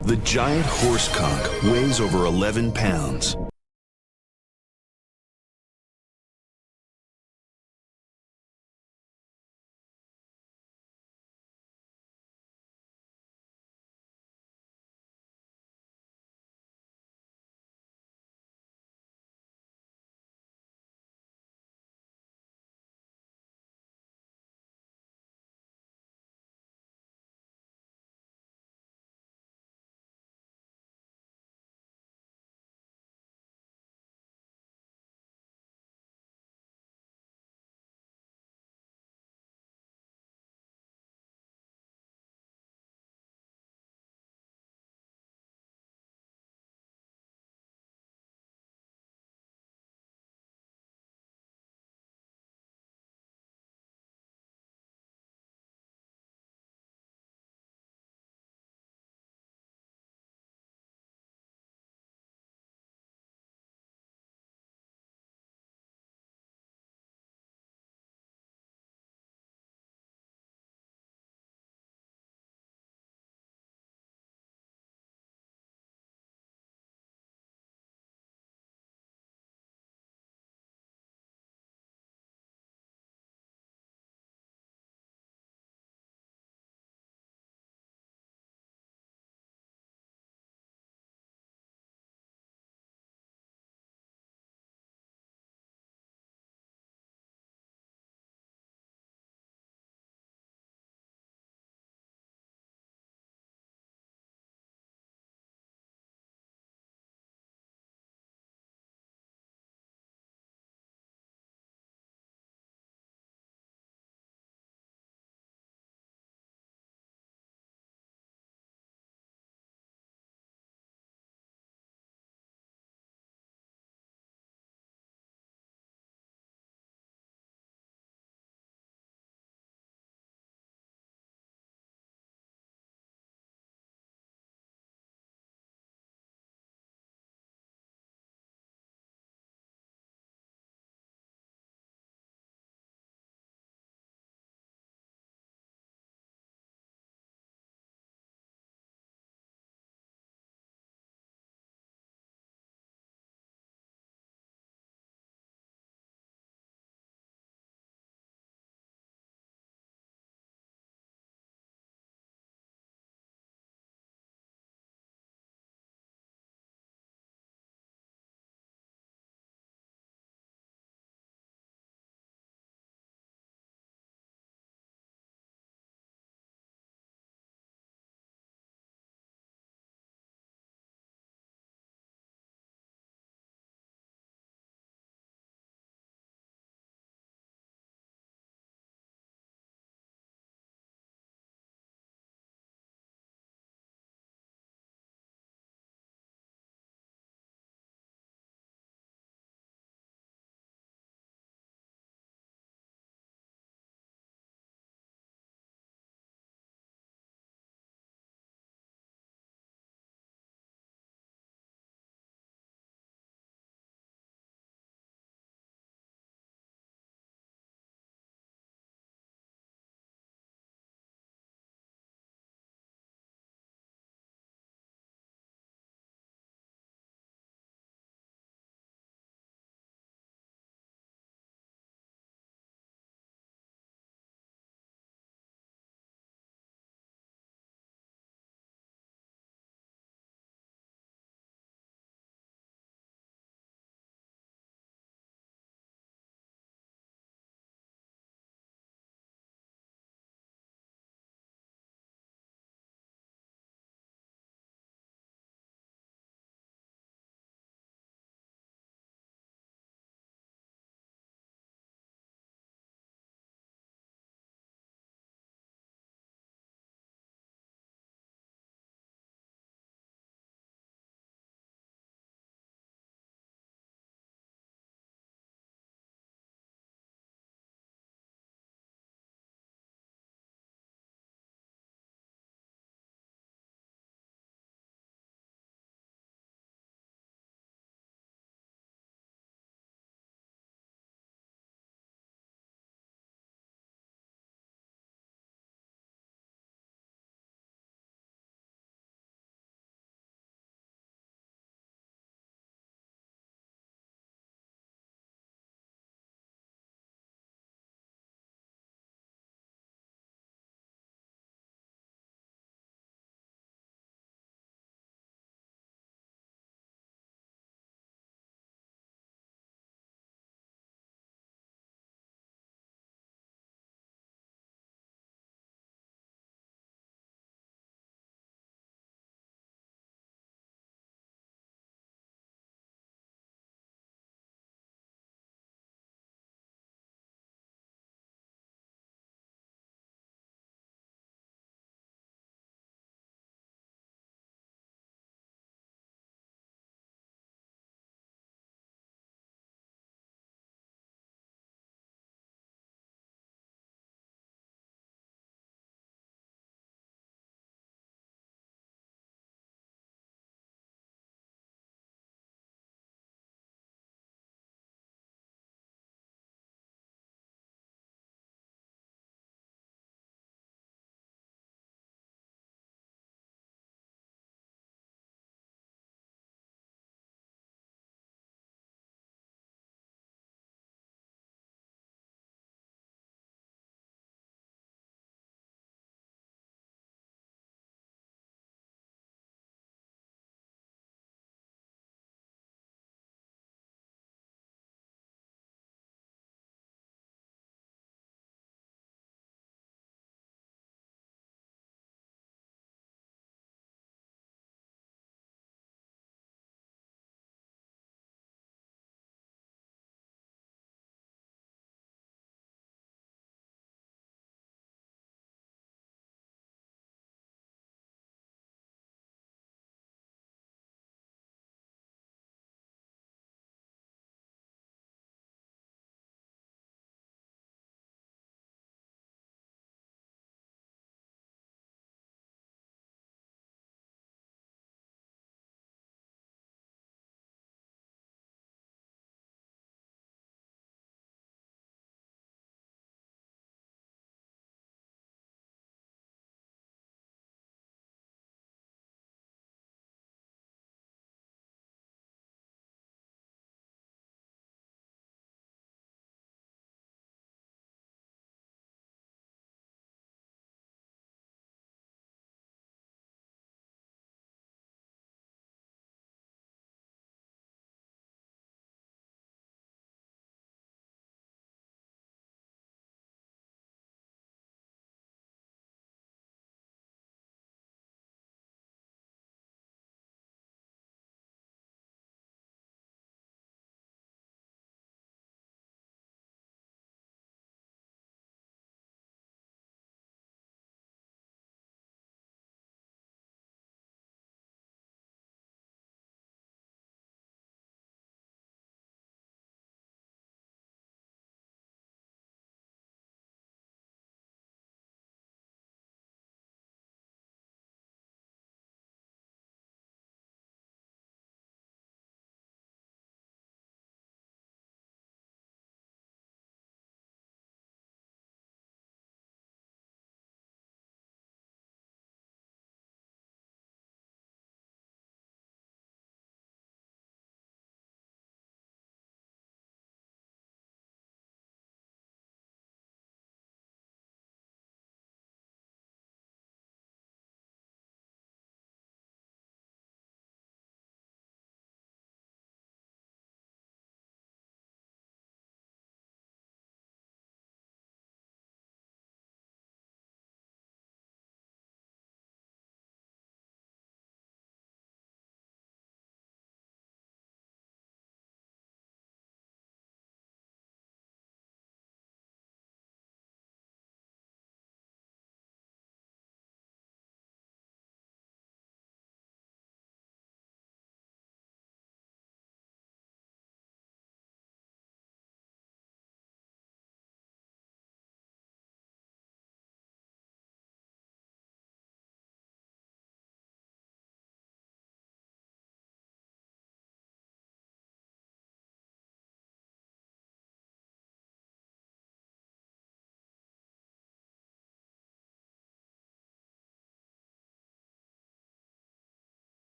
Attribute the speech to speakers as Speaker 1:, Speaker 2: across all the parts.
Speaker 1: The giant horse conch weighs over 11 pounds.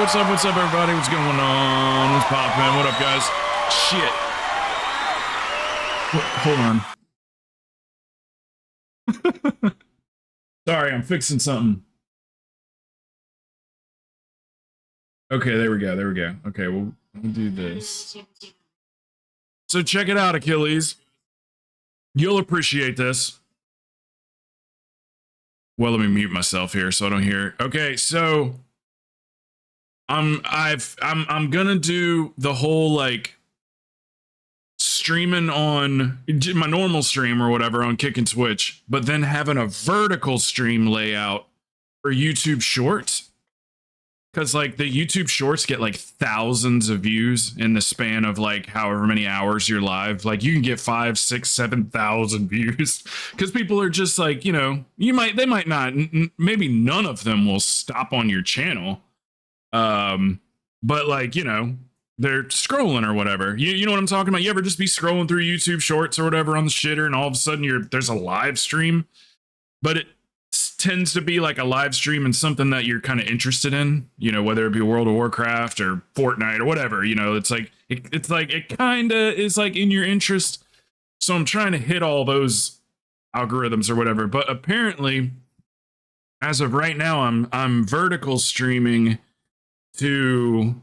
Speaker 2: what's up, everybody? What's going on? What's poppin'? What up, guys? Shit. Hold on. Sorry, I'm fixing something. Okay, there we go. Okay, well, let me do this. So check it out, Achilles. You'll appreciate this. Well, let me mute myself here so I don't hear. Okay, so I'm gonna do the whole like streaming on my normal stream or whatever on Kick and Twitch, but then having a vertical stream layout for YouTube Shorts. Because like the YouTube Shorts get like thousands of views in the span of like however many hours you're live. Like you can get 5, 6, 7,000 views because people are just like, you know, they might not, maybe none of them will stop on your channel. But like, you know, they're scrolling or whatever. You know what I'm talking about? You ever just be scrolling through YouTube Shorts or whatever on the shitter and all of a sudden there's a live stream, but it tends to be like a live stream and something that you're kind of interested in, you know, whether it be World of Warcraft or Fortnite or whatever, you know, it's like it kind of is like in your interest. So I'm trying to hit all those algorithms or whatever, but apparently as of right now I'm vertical streaming to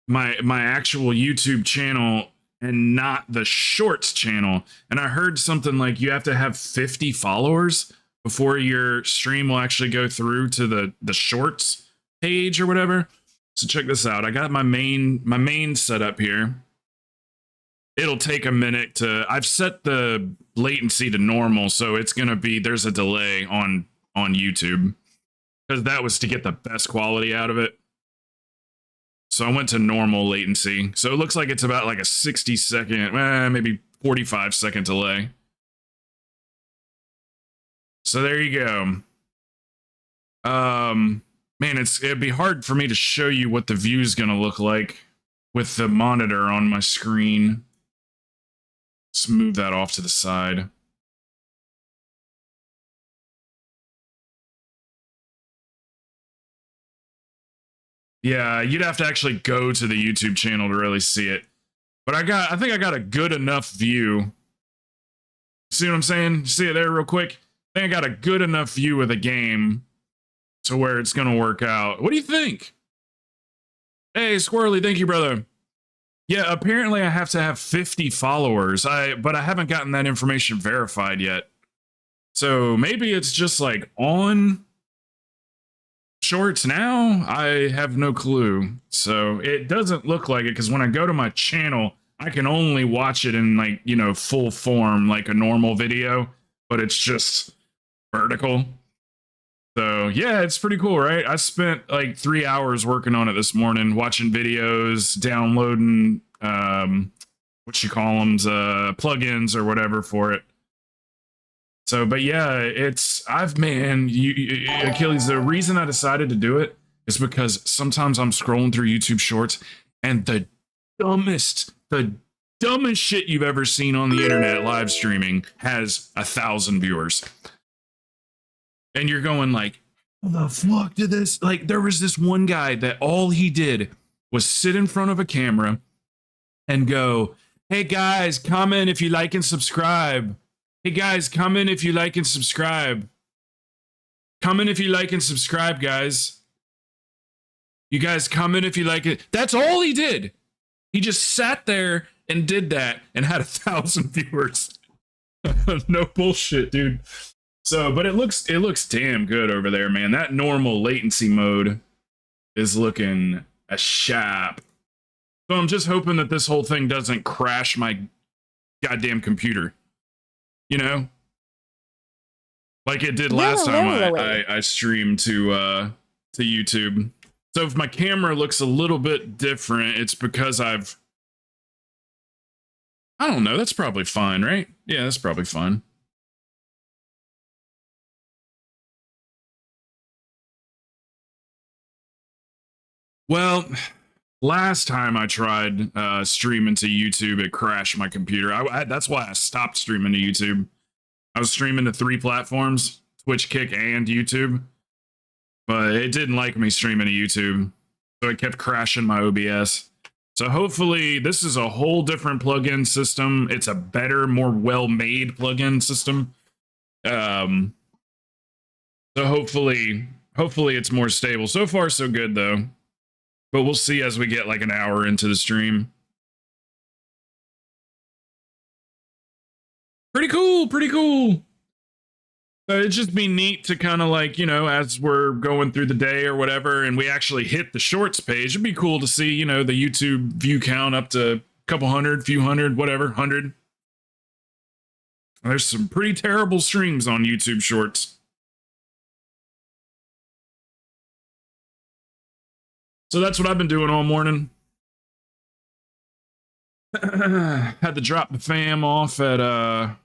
Speaker 2: my actual YouTube channel and not the Shorts channel. And I heard something like you have to have 50 followers before your stream will actually go through to the Shorts page or whatever. So check this out. I got my main setup here. It'll take a minute I've set the latency to normal, so it's gonna be, there's a delay on YouTube because that was to get the best quality out of it. So I went to normal latency. So it looks like it's about like a 60-second, maybe 45-second delay. So there you go. Man, it'd be hard for me to show you what the view is gonna look like with the monitor on my screen. Let's move that off to the side. Yeah, you'd have to actually go to the YouTube channel to really see it. But I think I got a good enough view. See what I'm saying? See it there real quick? I think I got a good enough view of the game to where it's gonna work out. What do you think? Hey, Squirrely, thank you, brother. Yeah, apparently I have to have 50 followers. But I haven't gotten that information verified yet. So maybe it's just like on Shorts now? I have no clue. So it doesn't look like it because when I go to my channel, I can only watch it in like, you know, full form, like a normal video, but it's just vertical. So yeah, it's pretty cool, right? I spent like 3 hours working on it this morning, watching videos, downloading what you call them, plugins or whatever for it. So, but yeah, Achilles, the reason I decided to do it is because sometimes I'm scrolling through YouTube Shorts and the dumbest shit you've ever seen on the internet live streaming has 1,000 viewers. And you're going like, how the fuck did this? Like, there was this one guy that all he did was sit in front of a camera and go, hey guys, comment if you like and subscribe. Hey guys, comment if you like and subscribe. Comment if you like and subscribe, guys. You guys comment if you like it. That's all he did. He just sat there and did that and had 1,000 viewers. No bullshit, dude. So, but it looks damn good over there, man. That normal latency mode is looking a sharp. So I'm just hoping that this whole thing doesn't crash my goddamn computer. You know? Like it did last time I streamed to YouTube. So if my camera looks a little bit different, it's because I don't know, that's probably fine, right? Yeah, that's probably fine. Well, last time I tried streaming to YouTube, it crashed my computer. That's why I stopped streaming to YouTube. I was streaming to 3 platforms, Twitch, Kick, and YouTube. But it didn't like me streaming to YouTube. So it kept crashing my OBS. So hopefully this is a whole different plugin system. It's a better, more well-made plugin system. So hopefully it's more stable. So far, so good though. But we'll see as we get like an hour into the stream. Pretty cool, pretty cool. It'd just be neat to kind of like, you know, as we're going through the day or whatever, and we actually hit the shorts page, it'd be cool to see, you know, the YouTube view count up to a couple hundred, few hundred, whatever, 100. There's some pretty terrible streams on YouTube shorts. So that's what I've been doing all morning. Had to drop the fam off at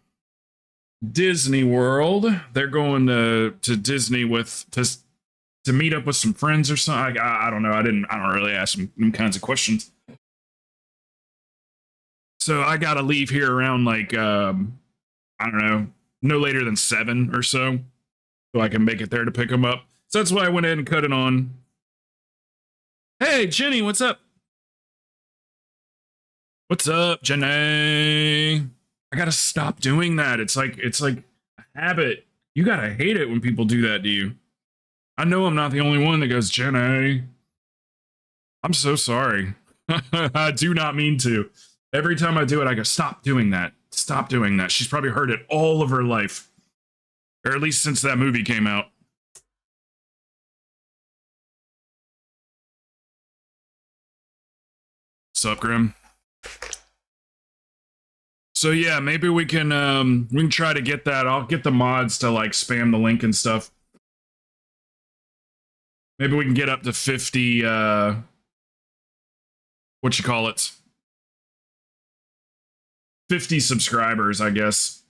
Speaker 2: Disney World. They're going to Disney to meet up with some friends or something. I don't know. I don't really ask them kinds of questions. So I gotta leave here around like I don't know, no later than 7 or so I can make it there to pick them up. So that's why I went ahead and cut it on. Hey Jenny, what's up? What's up, Jenny? I gotta stop doing that. It's like a habit. You gotta hate it when people do that to you. I know I'm not the only one that goes, Jenny. I'm so sorry. I do not mean to. Every time I do it, I go, stop doing that. Stop doing that. She's probably heard it all of her life. Or at least since that movie came out. Sup, Grim? So yeah, maybe we can try to get that. I'll get the mods to like spam the link and stuff. Maybe we can get up to 50 what you call it? 50 subscribers, I guess.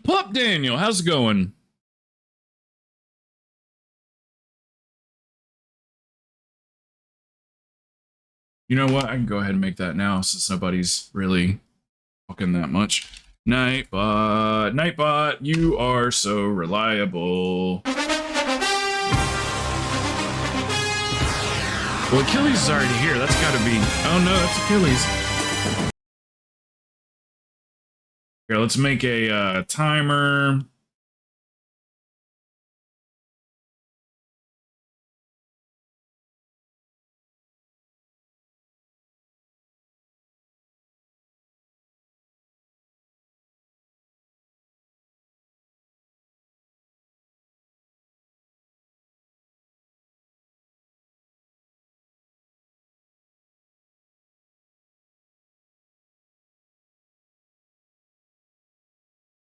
Speaker 2: Pup Daniel, how's it going? You know what? I can go ahead and make that now since nobody's really talking that much. Nightbot, you are so reliable. Well, Achilles is already here. That's got to be... Oh, no, that's Achilles. Here, let's make a timer.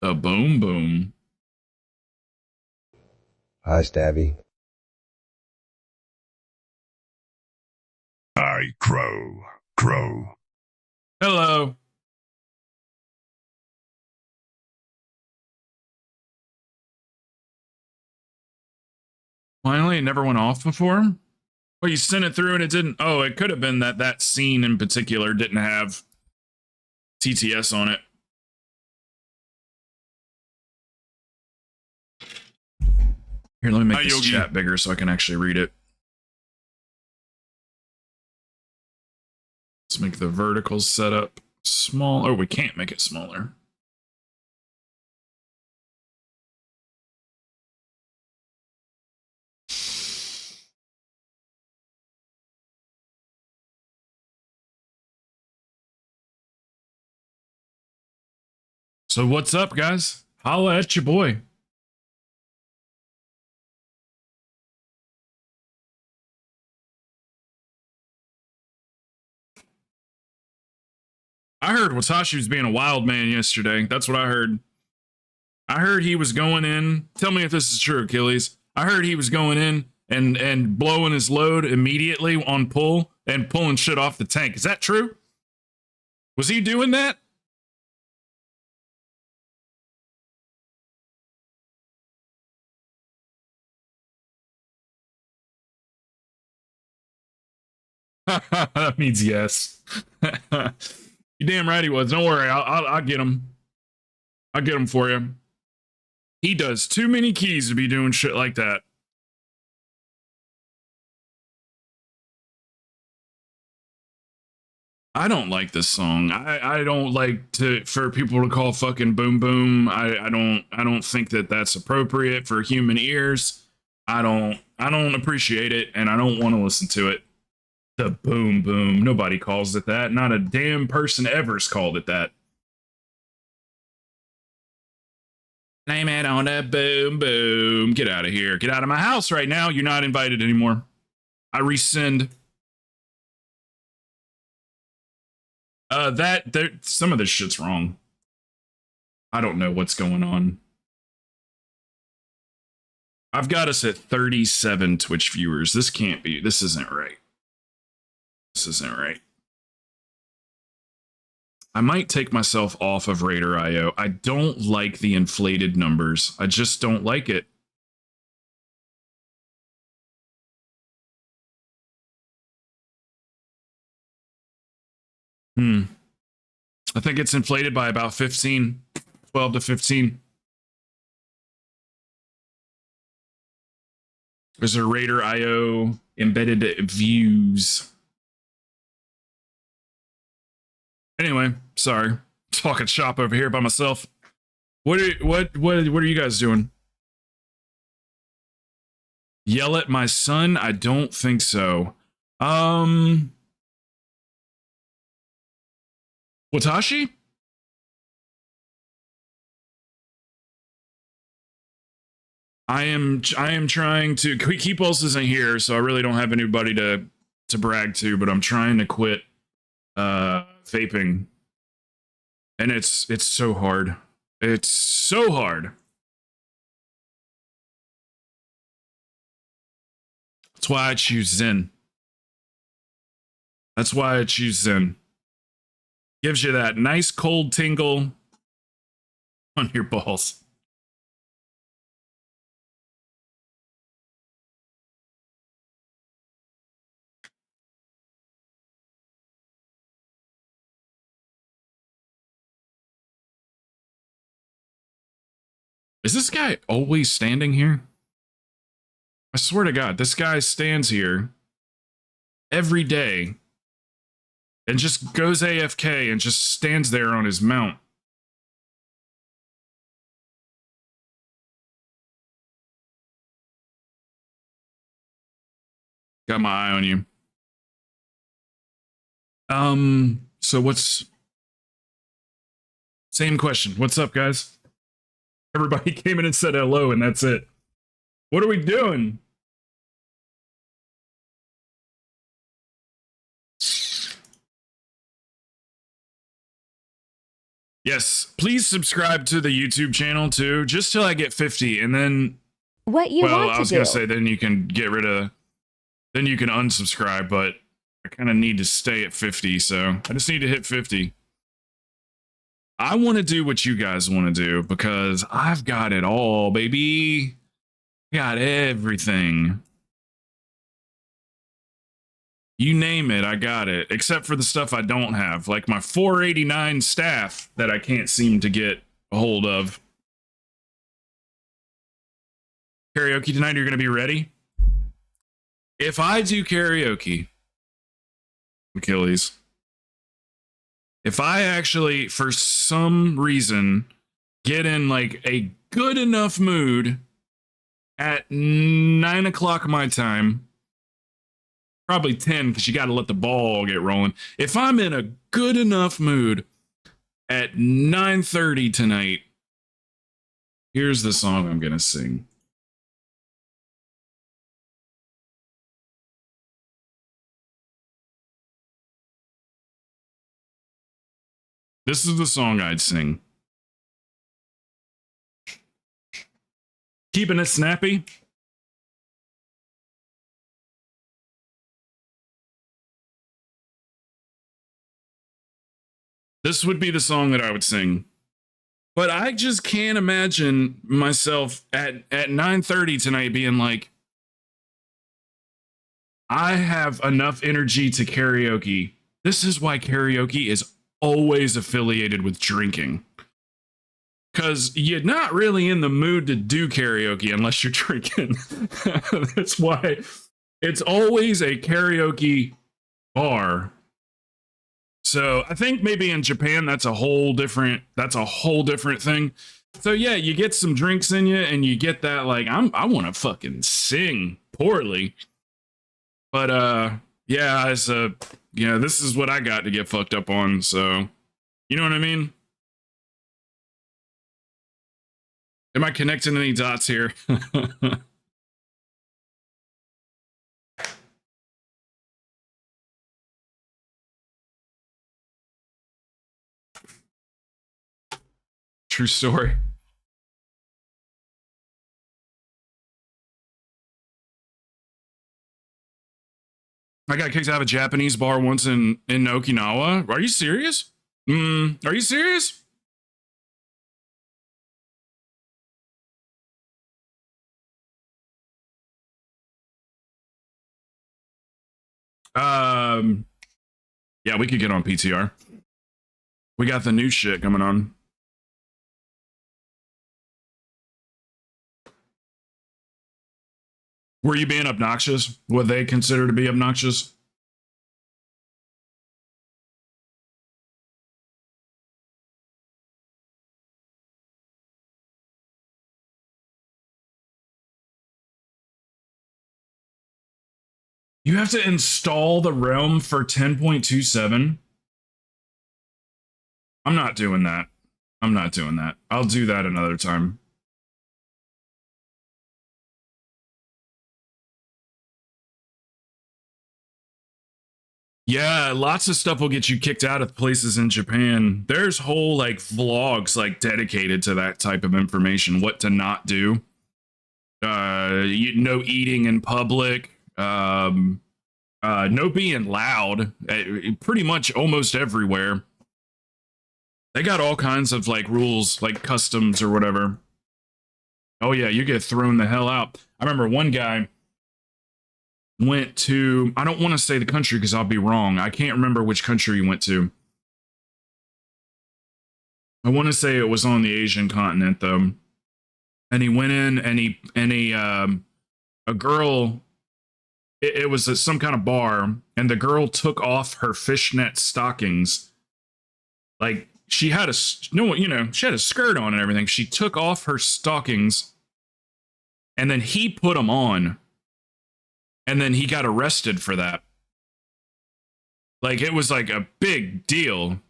Speaker 2: A boom boom.
Speaker 3: Hi, Stabby.
Speaker 4: Hi, Crow.
Speaker 2: Hello. Finally, it never went off before? Well, you sent it through and it didn't... Oh, it could have been that scene in particular didn't have TTS on it. Here, let me make this chat bigger so I can actually read it. Let's make the vertical setup small. Oh, we can't make it smaller. So what's up, guys? Holla at your boy. I heard Watashi was being a wild man yesterday. That's what I heard. I heard he was going in. Tell me if this is true, Achilles. I heard he was going in and blowing his load immediately on pull and pulling shit off the tank. Is that true? Was he doing that? That means yes. You damn right he was. Don't worry, I'll get him. I'll get him for you. He does too many keys to be doing shit like that. I don't like this song. I don't like for people to call fucking boom boom. I don't think that that's appropriate for human ears. I don't appreciate it, and I don't want to listen to it. The boom boom. Nobody calls it that. Not a damn person ever's called it that. Name it on a boom boom. Get out of here. Get out of my house right now. You're not invited anymore. I rescind. Some of this shit's wrong. I don't know what's going on. I've got us at 37 Twitch viewers. This can't be. This isn't right. This isn't right. I might take myself off of Raider.io. I don't like the inflated numbers. I just don't like it. I think it's inflated by about 15, 12 to 15. There's a Raider.io embedded views. Anyway, sorry. Talking shop over here by myself. What are you guys doing? Yell at my son? I don't think so. Watashi? I am trying to. Key Pulse isn't here, so I really don't have anybody to brag to, but I'm trying to quit vaping. And it's so hard. It's so hard. That's why I choose Zen. That's why I choose Zen. Gives you that nice cold tingle on your balls. Is this guy always standing here? I swear to God, this guy stands here every day and just goes AFK and just stands there on his mount. Got my eye on you. So same question. What's up, guys? Everybody came in and said hello, and that's it. What are we doing? Yes, please subscribe to the YouTube channel too, just till I get 50, and then
Speaker 3: what you want to do.
Speaker 2: I was gonna say then you can get rid of, then you can unsubscribe, but I kind of need to stay at 50, so I just need to hit 50. I want to do what you guys want to do because I've got it all, baby. Got everything. You name it, I got it. Except for the stuff I don't have, like my 489 staff that I can't seem to get a hold of. Karaoke tonight, you're going to be ready? If I do karaoke, Achilles, if I actually, for some reason, get in like a good enough mood at 9 o'clock my time, probably 10 because you got to let the ball get rolling. If I'm in a good enough mood at 9:30 tonight, here's the song I'm going to sing. This is the song I'd sing. Keeping it snappy. This would be the song that I would sing. But I just can't imagine myself at 9:30 tonight being like, I have enough energy to karaoke. This is why karaoke is always affiliated with drinking. because you're not really in the mood to do karaoke unless you're drinking. That's why it's always a karaoke bar. So I think maybe in Japan that's a whole different thing. So yeah, you get some drinks in you and you get that like I want to fucking sing poorly. But yeah, it's this is what I got to get fucked up on, so you know what I mean? Am I connecting any dots here? True story. I got kicked out of a Japanese bar once in Okinawa. Are you serious? Are you serious? Yeah, we could get on PTR. We got the new shit coming on. Were you being obnoxious? What they consider to be obnoxious? You have to install the realm for 10.27. I'm not doing that. I'm not doing that. I'll do that another time. Yeah, lots of stuff will get you kicked out of places in Japan. There's whole like vlogs like dedicated to that type of information, what to not do. No eating in public, no being loud, pretty much almost everywhere. They got all kinds of like rules, like customs or whatever. Oh yeah, you get thrown the hell out. I remember one guy went to, I don't want to say the country because I'll be wrong. I can't remember which country he went to. I want to say it was on the Asian continent though. And he went in and a girl, it was some kind of bar, and the girl took off her fishnet stockings. Like she had she had a skirt on and everything. She took off her stockings and then he put them on. And then he got arrested for that. Like it was like a big deal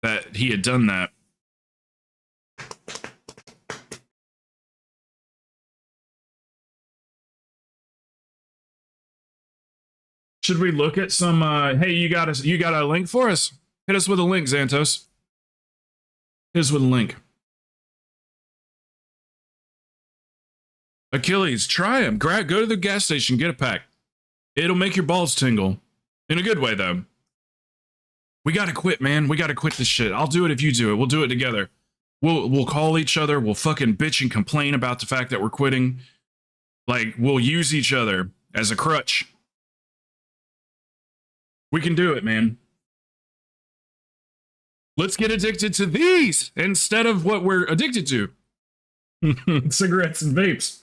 Speaker 2: that he had done that. Should we look at some hey, you got a link for us? Hit us with a link, Xantos. Hit us with a link. Achilles, try him. Go to the gas station, get a pack. It'll make your balls tingle. In a good way, though. We gotta quit, man. We gotta quit this shit. I'll do it if you do it. We'll do it together. We'll call each other. We'll fucking bitch and complain about the fact that we're quitting. Like, we'll use each other as a crutch. We can do it, man. Let's get addicted to these instead of what we're addicted to. Cigarettes and vapes.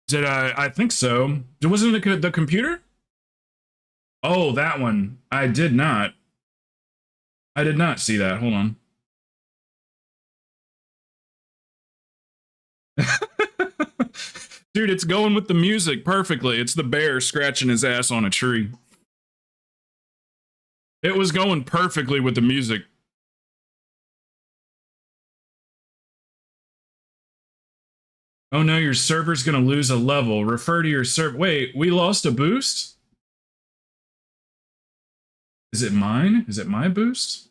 Speaker 2: Did I think so. Wasn't it the computer? Oh, that one. I did not. I did not see that. Hold on. Dude, it's going with the music perfectly. It's the bear scratching his ass on a tree. It was going perfectly with the music. Oh no, your server's gonna lose a level. Refer to your server. Wait, we lost a boost? Is it mine? Is it my boost?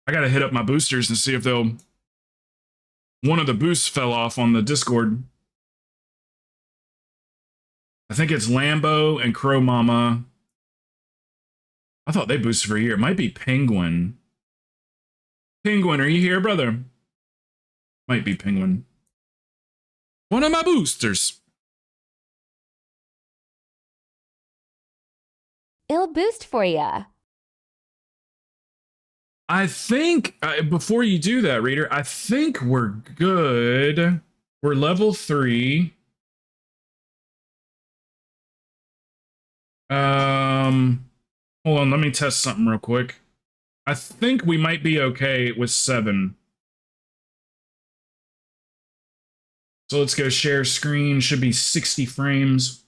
Speaker 2: I gotta hit up my boosters and see if they'll... One of the boosts fell off on the Discord. I think it's Lambo and Crow Mama. I thought they boosted for a year. It might be Penguin. Penguin, are you here, brother? Might be Penguin. One of my boosters.
Speaker 3: It'll boost for ya.
Speaker 2: I think before you do that, reader, I think we're good. We're level 3. Hold on, let me test something real quick. I think we might be okay with 7. So let's go share screen. Should be 60 frames.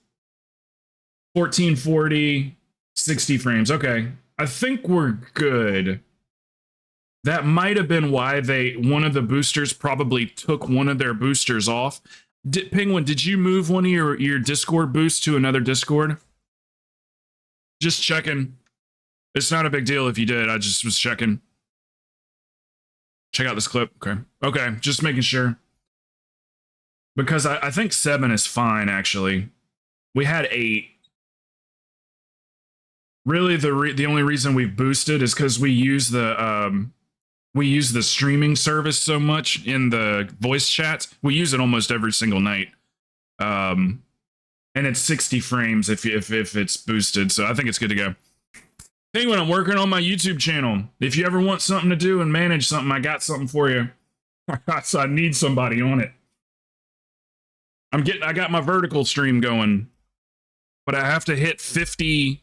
Speaker 2: 1440, 60 frames. Okay. I think we're good. That might have been why one of the boosters probably took one of their boosters off. Penguin, did you move one of your Discord boosts to another Discord? Just checking. It's not a big deal if you did. I just was checking. Check out this clip. Okay, just making sure. Because I think 7 is fine, actually. We had 8. Really, the only reason we've boosted is because we use the streaming service so much in the voice chats. We use it almost every single night. And it's 60 frames if it's boosted, so I think it's good to go. Penguin, I'm working on my YouTube channel. If you ever want something to do and manage something, I got something for you. So I need somebody on it. I got my vertical stream going, but I have to hit 50,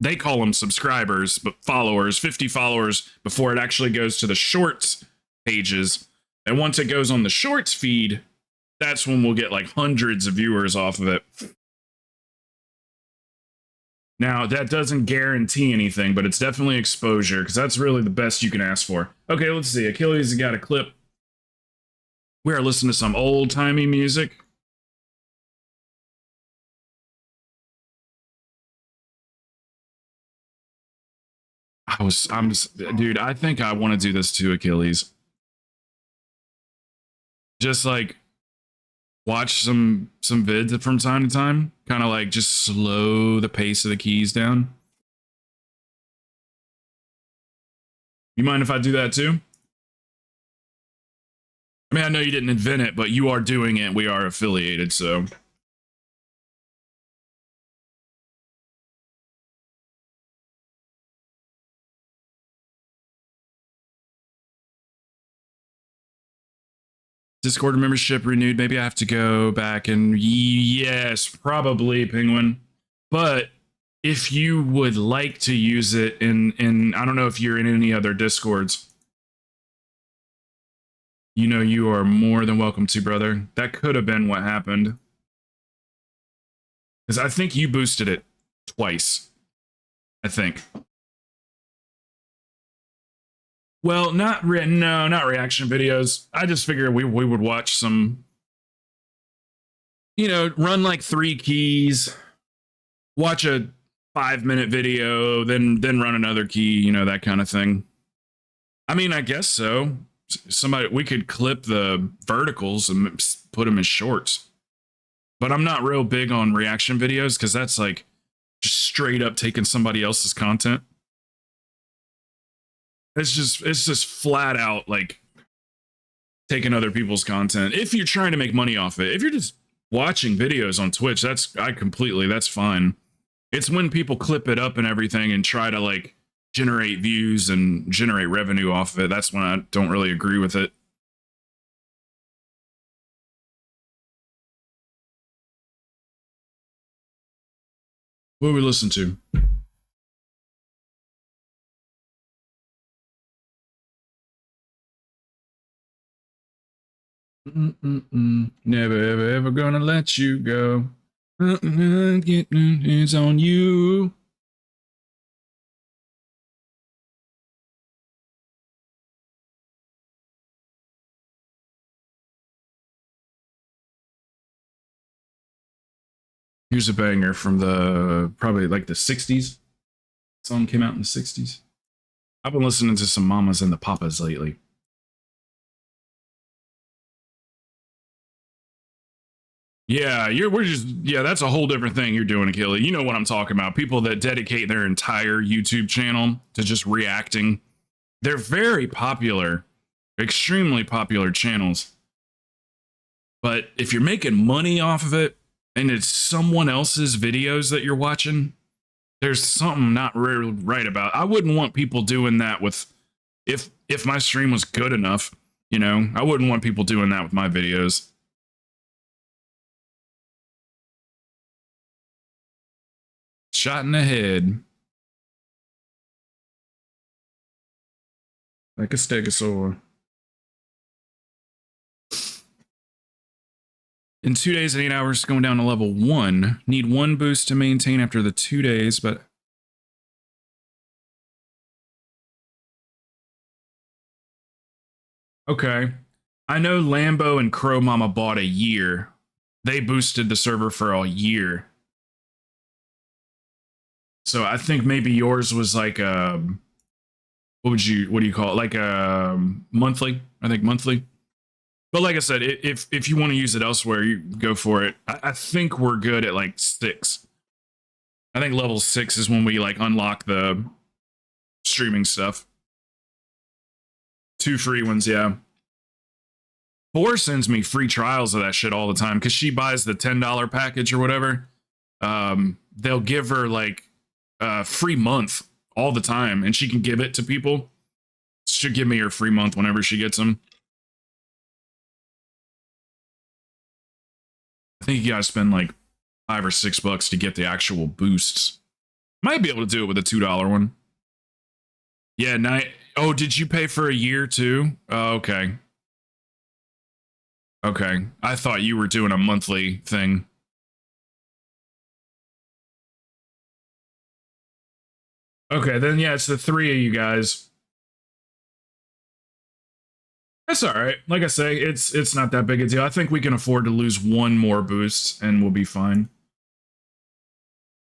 Speaker 2: they call them subscribers, but followers, 50 followers before it actually goes to the shorts pages. And once it goes on the shorts feed, that's when we'll get like hundreds of viewers off of it. Now, that doesn't guarantee anything, but it's definitely exposure, because that's really the best you can ask for. Okay, let's see. Achilles has got a clip. We are listening to some old-timey music. Dude, I think I want to do this too, Achilles. Just like watch some vids from time to time, kind of like just slow the pace of the keys down. You mind if I do that too? I mean, I know you didn't invent it, but you are doing it. We are affiliated, so. Discord membership renewed. Maybe I have to go back and yes, probably, Penguin. But if you would like to use it in I don't know if you're in any other Discords, you know, you are more than welcome to, brother. That could have been what happened. Because I think you boosted it twice. I think. Well, not reaction videos. I just figured we would watch some, you know, run like 3 keys, watch a 5-minute video, then run another key, you know, that kind of thing. I mean, I guess so. We could clip the verticals and put them as shorts. But I'm not real big on reaction videos because that's like just straight up taking somebody else's content. It's just flat out like taking other people's content. If you're trying to make money off it, if you're just watching videos on Twitch, that's fine. It's when people clip it up and everything and try to like generate views and generate revenue off of it. That's when I don't really agree with it. What do we listen to? Never, ever gonna let you go. It's on you. Here's a banger from the probably like the 60s. Song came out in the 60s. I've been listening to some Mamas and the Papas lately. Yeah, that's a whole different thing you're doing, Achilles. You know what I'm talking about. People that dedicate their entire YouTube channel to just reacting. They're very popular, extremely popular channels. But if you're making money off of it and it's someone else's videos that you're watching, there's something not right about it. I wouldn't want people doing that with If my stream was good enough, you know, I wouldn't want people doing that with my videos. Shot in the head. Like a stegosaur. In 2 days and 8 hours, going down to level 1. Need 1 boost to maintain after the 2 days, but... Okay. I know Lambo and Crow Mama bought a year. They boosted the server for a year. So I think maybe yours was like what do you call it? Like monthly? I think monthly. But like I said, if you want to use it elsewhere, you go for it. I think we're good at like 6. I think level 6 is when we like unlock the streaming stuff. 2 free ones, yeah. 4 sends me free trials of that shit all the time because she buys the $10 package or whatever. They'll give her like a free month all the time, and she can give it to people. She'll give me her free month whenever she gets them. I think you gotta spend like $5 or $6 to get the actual boosts. Might be able to do it with a $2 one. Yeah, oh, did you pay for a year too? Oh, okay. Okay. I thought you were doing a monthly thing. Okay, then yeah, it's the 3 of you guys. That's all right. Like I say, it's not that big a deal. I think we can afford to lose 1 more boost and we'll be fine.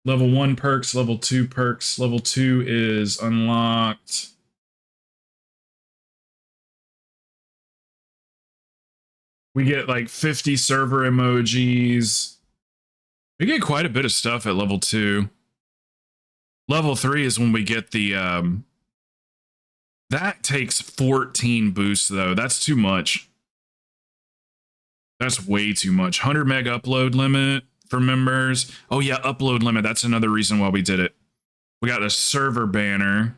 Speaker 2: Level 1 perks, level 2 perks. Level 2 is unlocked. We get like 50 server emojis. We get quite a bit of stuff at level 2. Level 3 is when we get the that takes 14 boosts though. That's too much. That's way too much. 100 meg upload limit for members. Oh yeah, upload limit. That's another reason why we did it. We got a server banner.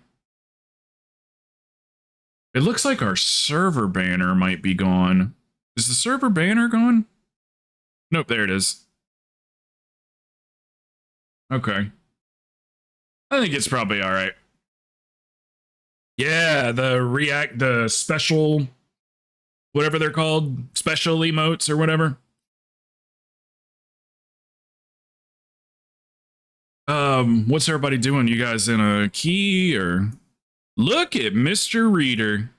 Speaker 2: It looks like our server banner might be gone. Is the server banner gone? Nope, there it is. Okay. I think it's probably all right. Yeah, the special, whatever they're called, special emotes or whatever. What's everybody doing? You guys in a key or? Look at Mr. Reader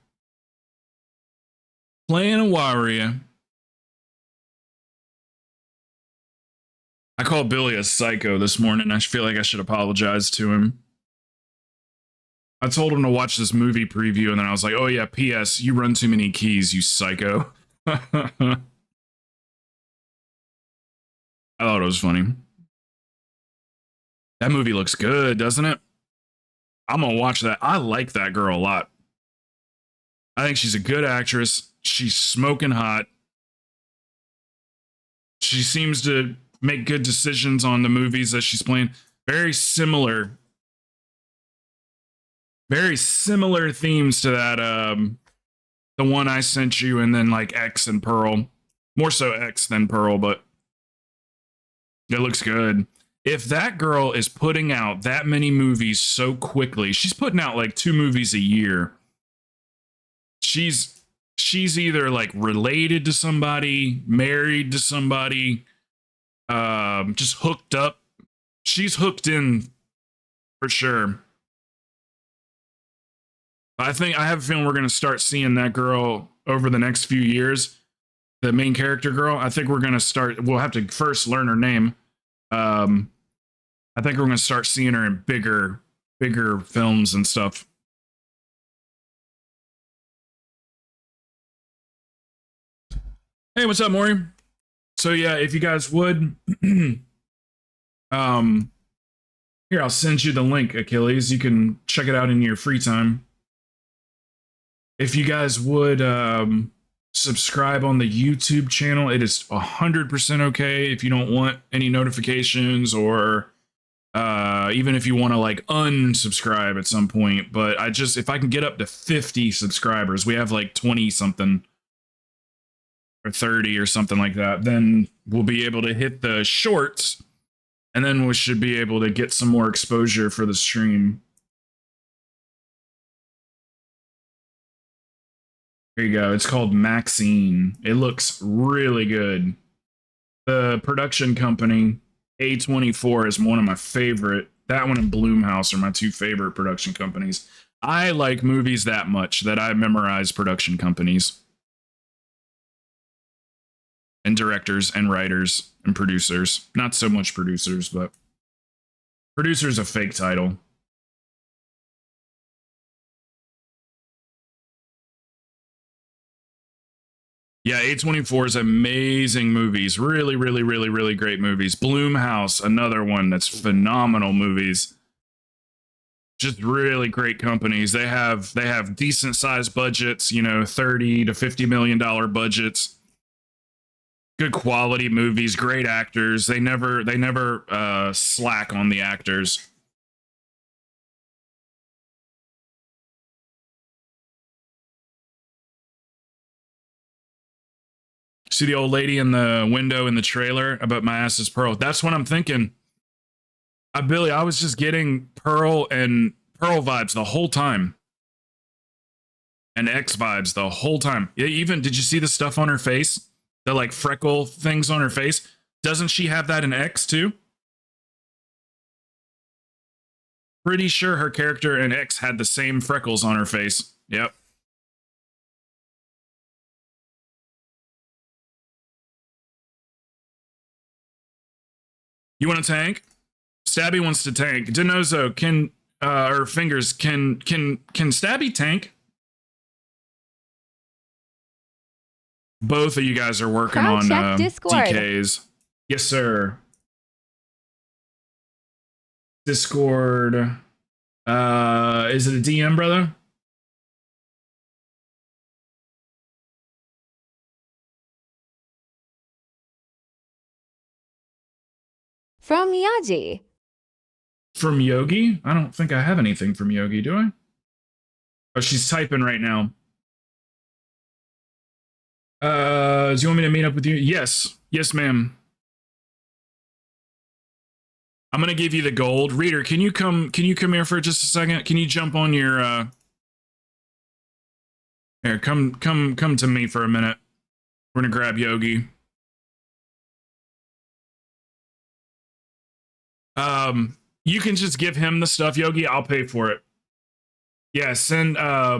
Speaker 2: playing a warrior. I called Billy a psycho this morning. I feel like I should apologize to him. I told him to watch this movie preview, and then I was like, oh yeah, P.S. You run too many keys, you psycho. I thought it was funny. That movie looks good, doesn't it? I'm gonna watch that. I like that girl a lot. I think she's a good actress. She's smoking hot. She seems to make good decisions on the movies that she's playing. Very similar themes to that the one I sent you, and then like X and Pearl. More so X than Pearl, but it looks good. If that girl is putting out that many movies so quickly, she's putting out like 2 movies a year. She's either like related to somebody, married to somebody, just hooked up. She's hooked in for sure. I have a feeling we're going to start seeing that girl over the next few years. The main character girl. I think we're going to start. We'll have to first learn her name. I think we're going to start seeing her in bigger films and stuff. Hey, what's up, Maury? So yeah, if you guys would, here, I'll send you the link, Achilles. You can check it out in your free time. If you guys would subscribe on the YouTube channel, it is 100% okay if you don't want any notifications or Even if you want to like unsubscribe at some point. But if I can get up to 50 subscribers, we have like 20 something or 30 or something like that, then we'll be able to hit the shorts, and then we should be able to get some more exposure for the stream. Here you go. It's called Maxine. It looks really good. The production company, A24, is one of my favorite. That one and Bloomhouse are my two favorite production companies. I like movies that much that I memorize production companies. And directors and writers and producers. Not so much producers, but producer's a fake title. Yeah, A24 is amazing movies. Really, really, really, really great movies. Bloomhouse, another one that's phenomenal movies. Just really great companies. They have decent sized budgets, you know, $30 to $50 million budgets. Good quality movies, great actors. They never slack on the actors. See the old lady in the window in the trailer about my ass is Pearl. That's what I'm thinking. Billy, I was just getting Pearl vibes the whole time. And X vibes the whole time. Even, did you see the stuff on her face? The like freckle things on her face? Doesn't she have that in X too? Pretty sure her character in X had the same freckles on her face. Yep. You want a tank? Stabby wants to tank. Denozo, or Fingers, can Stabby tank? Both of you guys are working on DKs. Yes, sir. Discord. Is it a DM, brother?
Speaker 3: From Yaji.
Speaker 2: From Yogi? I don't think I have anything from Yogi, do I? Oh, she's typing right now. Do you want me to meet up with you? Yes. Yes, ma'am. I'm gonna give you the gold. Reader, can you come here for just a second? Can you jump on your here, come to me for a minute. We're gonna grab Yogi. You can just give him the stuff, Yogi. I'll pay for it. Yeah, send how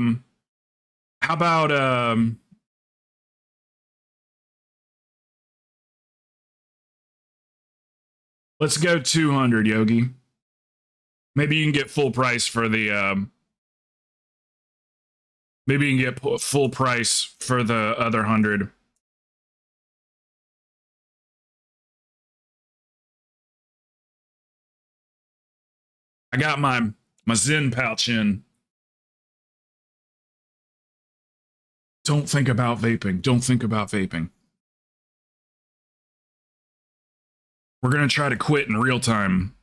Speaker 2: about let's go 200, Yogi. Maybe you can get full price for the maybe you can get full price for the other 100. I got my Zen pouch in. Don't think about vaping. Don't think about vaping. We're going to try to quit in real time.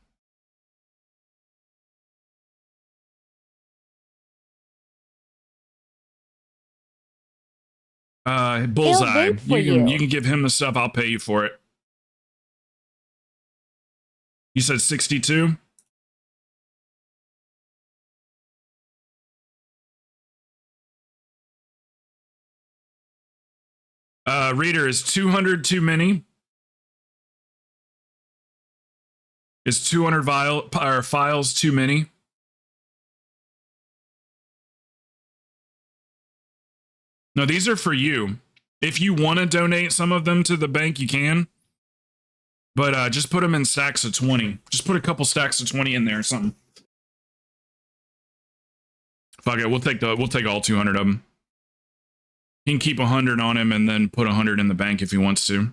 Speaker 2: Bullseye. You can give him the stuff. I'll pay you for it. You said 62? Reader, is 200 too many? Is 200 files too many? No, these are for you. If you want to donate some of them to the bank, you can. But just put them in stacks of 20. Just put a couple stacks of 20 in there or something. Fuck it, we'll take all 200 of them. He can keep 100 on him and then put 100 in the bank if he wants to.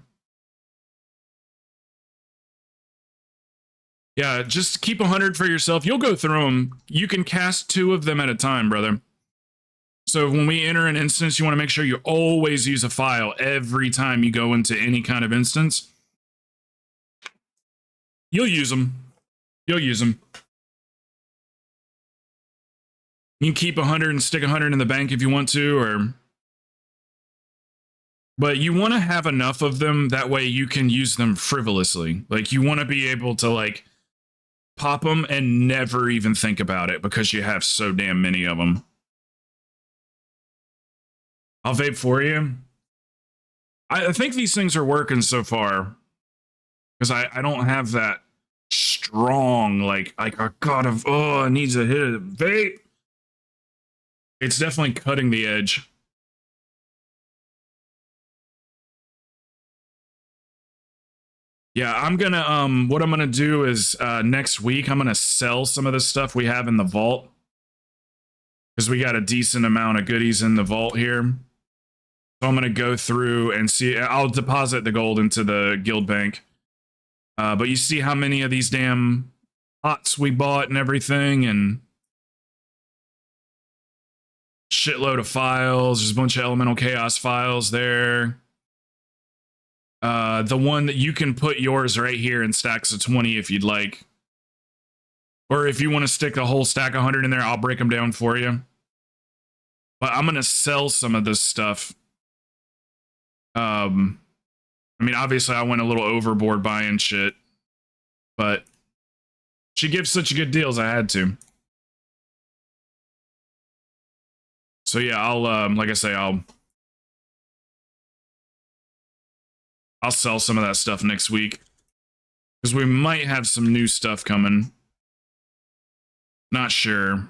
Speaker 2: Yeah, just keep 100 for yourself. You'll go through them. You can cast 2 of them at a time, brother. So when we enter an instance, you want to make sure you always use a file every time you go into any kind of instance. You'll use them. You'll use them. You can keep 100 and stick 100 in the bank if you want to, or... But you want to have enough of them, that way you can use them frivolously. Like, you want to be able to, like, pop them and never even think about it because you have so damn many of them. I'll vape for you. I think these things are working so far. Because I don't have that strong, like I gotta, it needs a hit of vape. It's definitely cutting the edge. Yeah, I'm gonna, what I'm gonna do is, next week, I'm gonna sell some of the stuff we have in the vault. Because we got a decent amount of goodies in the vault here. So I'm gonna go through and see, I'll deposit the gold into the guild bank. But you see how many of these damn pots we bought and everything, and shitload of files. There's a bunch of elemental chaos files there. The one that you can put yours right here in stacks of 20 if you'd like. Or if you want to stick the whole stack of 100 in there, I'll break them down for you. But I'm going to sell some of this stuff. I mean, obviously, I went a little overboard buying shit, but she gives such good deals, I had to. So yeah, I'll like I say, I'll sell some of that stuff next week because we might have some new stuff coming. Not sure.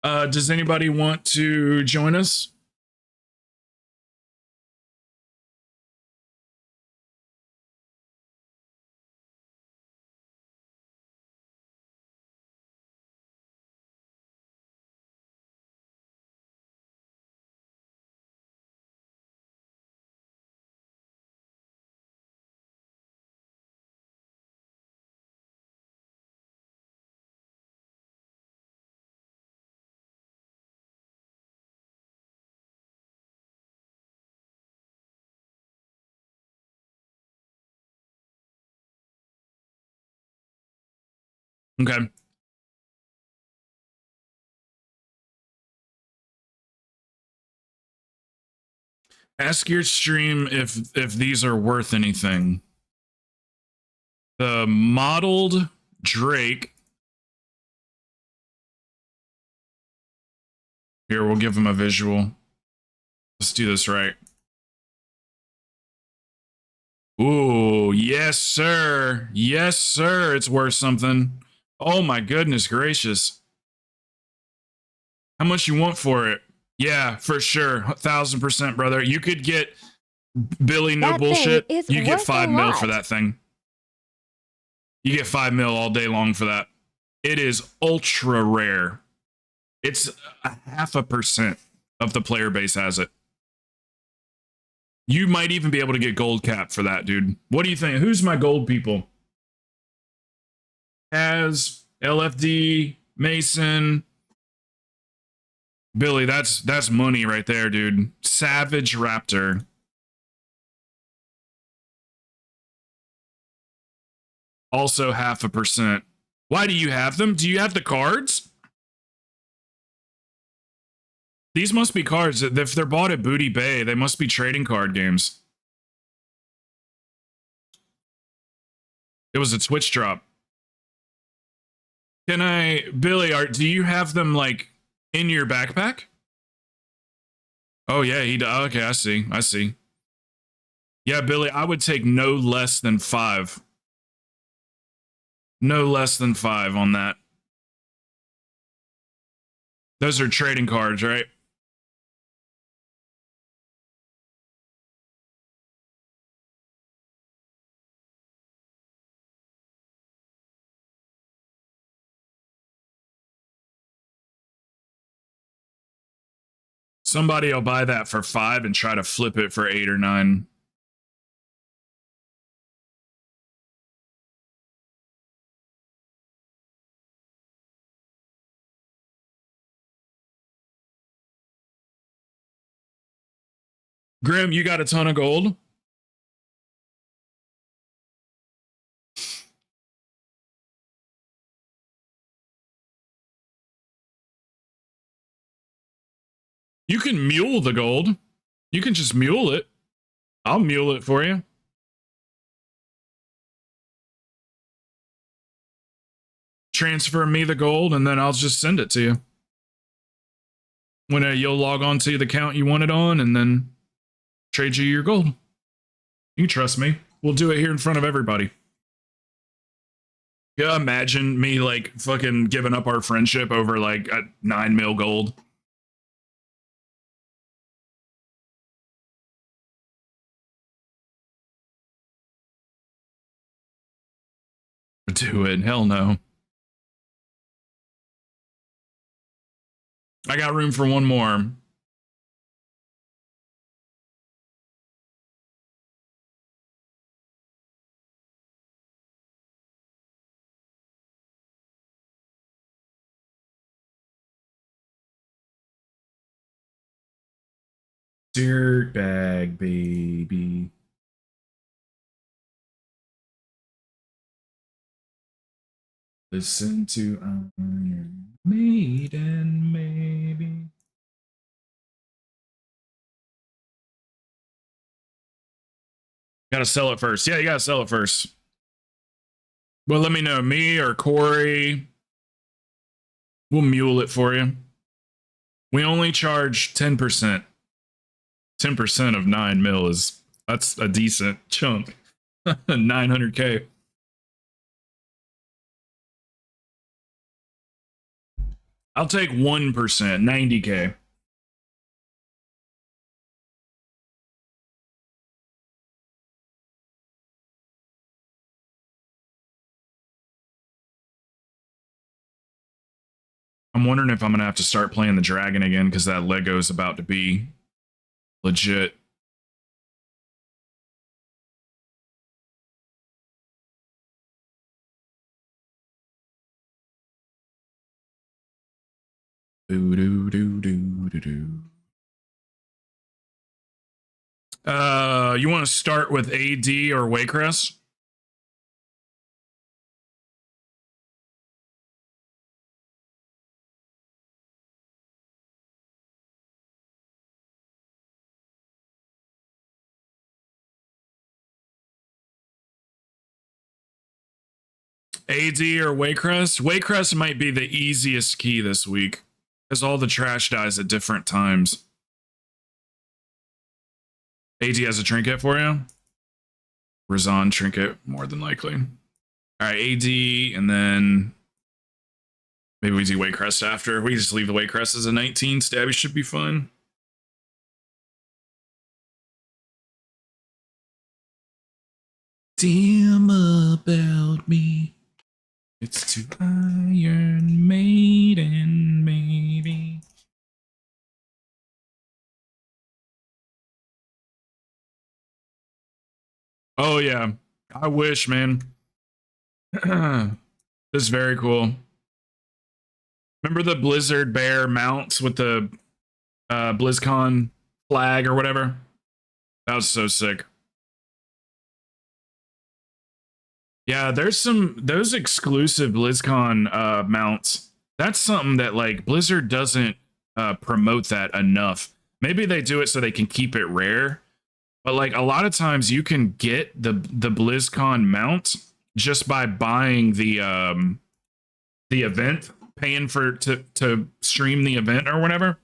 Speaker 2: Does anybody want to join us? Okay. Ask your stream if these are worth anything. The modeled Drake. Here, we'll give him a visual. Let's do this right. Ooh, yes, sir. Yes, sir. It's worth something. Oh my goodness gracious. How much you want for it? Yeah, for sure. 1,000%, brother. You could get Billy, no
Speaker 3: That
Speaker 2: bullshit.
Speaker 3: thing is
Speaker 2: You get
Speaker 3: worth
Speaker 2: 5
Speaker 3: a
Speaker 2: mil
Speaker 3: lot.
Speaker 2: for that thing. You get 5 mil all day long for that. It is ultra rare. It's a 0.5% of the player base has it. You might even be able to get gold cap for that, dude. What do you think? Who's my gold people? As LFD, Mason, Billy, that's money right there, dude. Savage Raptor. Also 0.5%. Why do you have them? Do you have the cards? These must be cards. If they're bought at Booty Bay, they must be trading card games. It was a Twitch drop. Can I, Billy, do you have them like in your backpack? Oh yeah, he does. Okay, I see. Yeah, Billy, I would take no less than 5. No less than 5 on that. Those are trading cards, right? Somebody will buy that for 5 and try to flip it for 8 or 9. Grim, you got a ton of gold? You can mule the gold. You can just mule it. I'll mule it for you. Transfer me the gold, and then I'll just send it to you. When you'll log on to the account you want it on, and then trade you your gold. You trust me. We'll do it here in front of everybody. Yeah, imagine me like fucking giving up our friendship over like a 9 mil gold. Do it. Hell no. I got room for one more. Dirtbag, baby. Listen to Iron Maiden, maybe. Gotta sell it first. Yeah, you gotta sell it first. Well, let me know. Me or Corey. We'll mule it for you. We only charge 10%. 10% of 9 mil is, that's a decent chunk. 900K. I'll take 1%, 90K. I'm wondering if I'm going to have to start playing the dragon again because that Lego's about to be legit. Do do do do do do. You want to start with AD or Waycrest? AD or Waycrest? Waycrest might be the easiest key this week because all the trash dies at different times. AD has a trinket for you? Razan trinket, more than likely. All right, AD, and then maybe we do Waycrest after. We just leave the Waycrest as a 19. Stabby should be fun. Damn about me. It's to Iron Maiden, maybe. Oh, yeah. I wish, man. This is very cool. Remember the Blizzard Bear mounts with the BlizzCon flag or whatever? That was so sick. Yeah, there's those exclusive BlizzCon mounts. That's something that like Blizzard doesn't promote that enough. Maybe they do it so they can keep it rare, but like a lot of times you can get the BlizzCon mount just by buying the event, paying for to stream the event or whatever.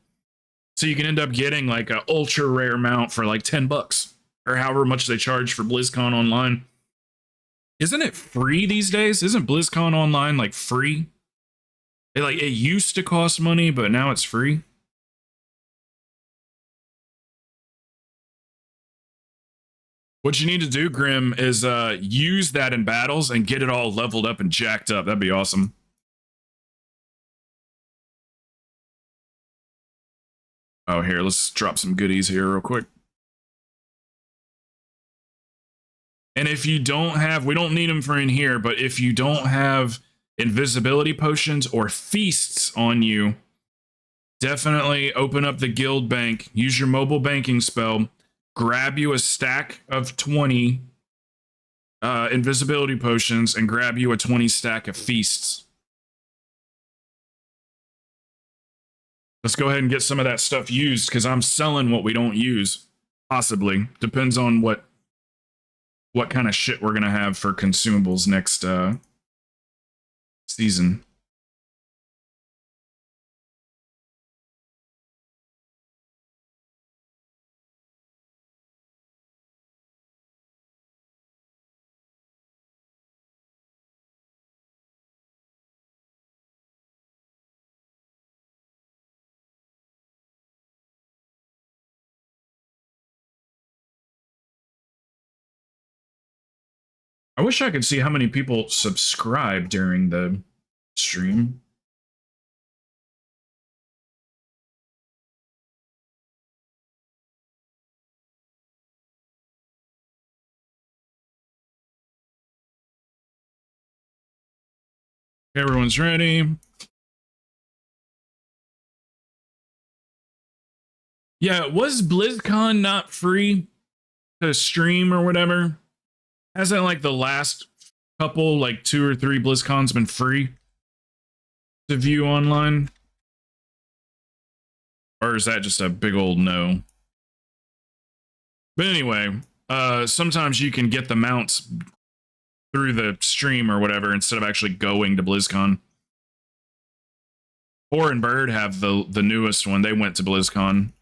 Speaker 2: So you can end up getting like an ultra rare mount for like $10 or however much they charge for BlizzCon online. Isn't it free these days? Isn't BlizzCon online like free? It used to cost money, but now it's free. What you need to do, Grim, is use that in battles and get it all leveled up and jacked up. That'd be awesome. Oh, here, let's drop some goodies here real quick. And if you don't have, we don't need them for in here, but if you don't have invisibility potions or feasts on you, definitely open up the guild bank, use your mobile banking spell, grab you a stack of 20 invisibility potions and grab you a 20 stack of feasts. Let's go ahead and get some of that stuff used because I'm selling what we don't use. Possibly. Depends on what kind of shit we're going to have for consumables next season. I wish I could see how many people subscribe during the stream. Everyone's ready. Yeah, was BlizzCon not free to stream or whatever? Hasn't like the last couple, like 2 or 3 BlizzCons been free to view online? Or is that just a big old no? But anyway, sometimes you can get the mounts through the stream or whatever instead of actually going to BlizzCon. Or and Bird have the newest one. They went to BlizzCon.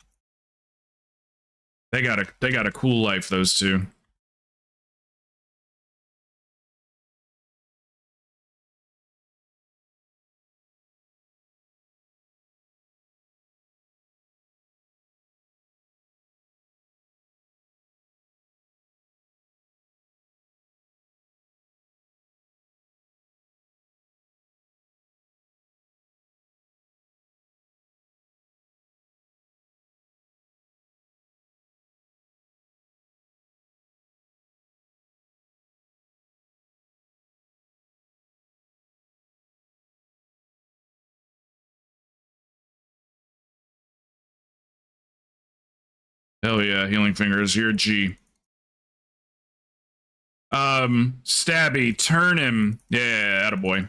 Speaker 2: They got a cool life, those two. Hell yeah, Healing Fingers, you're a G. Stabby, turn him. Yeah, attaboy.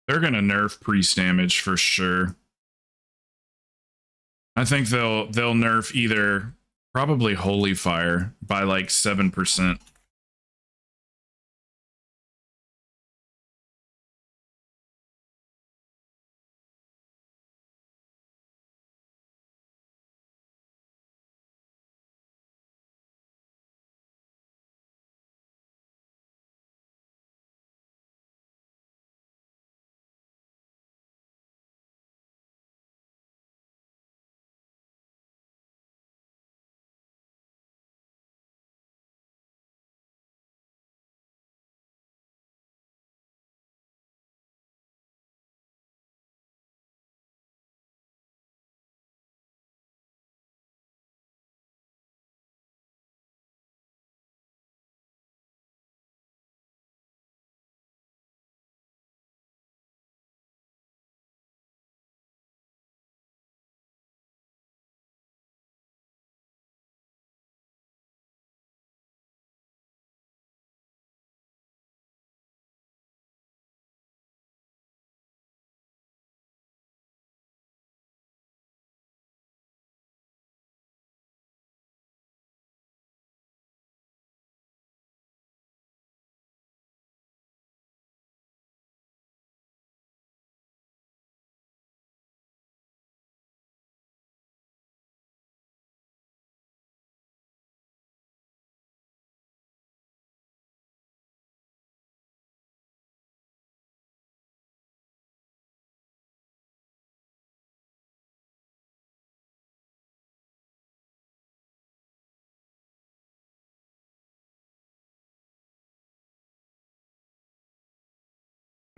Speaker 2: They're gonna nerf priest damage for sure. I think they'll nerf either probably Holy Fire by like 7%.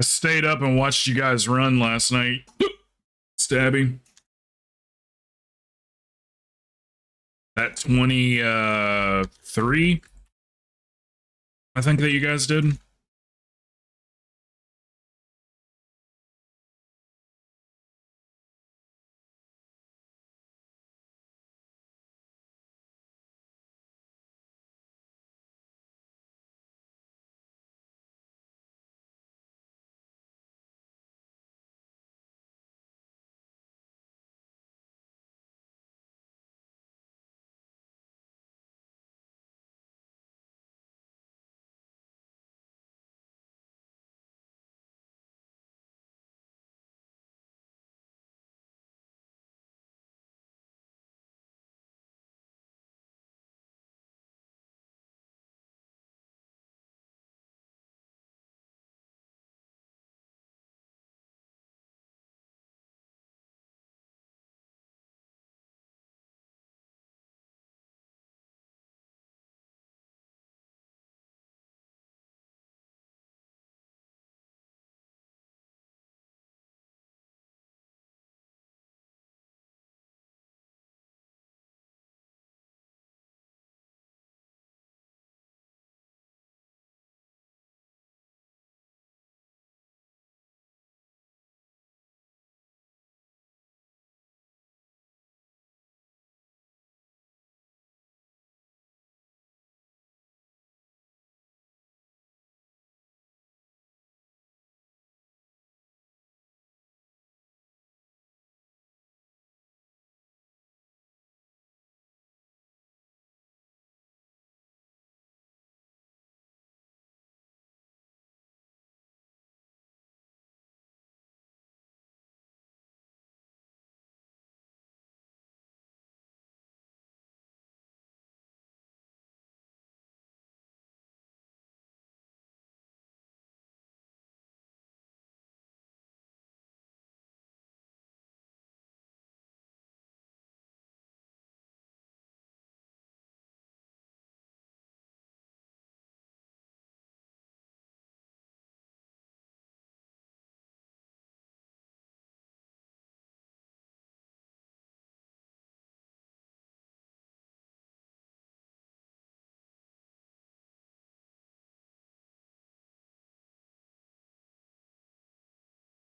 Speaker 2: I stayed up and watched you guys run last night. Stabby. That 23, I think that you guys did.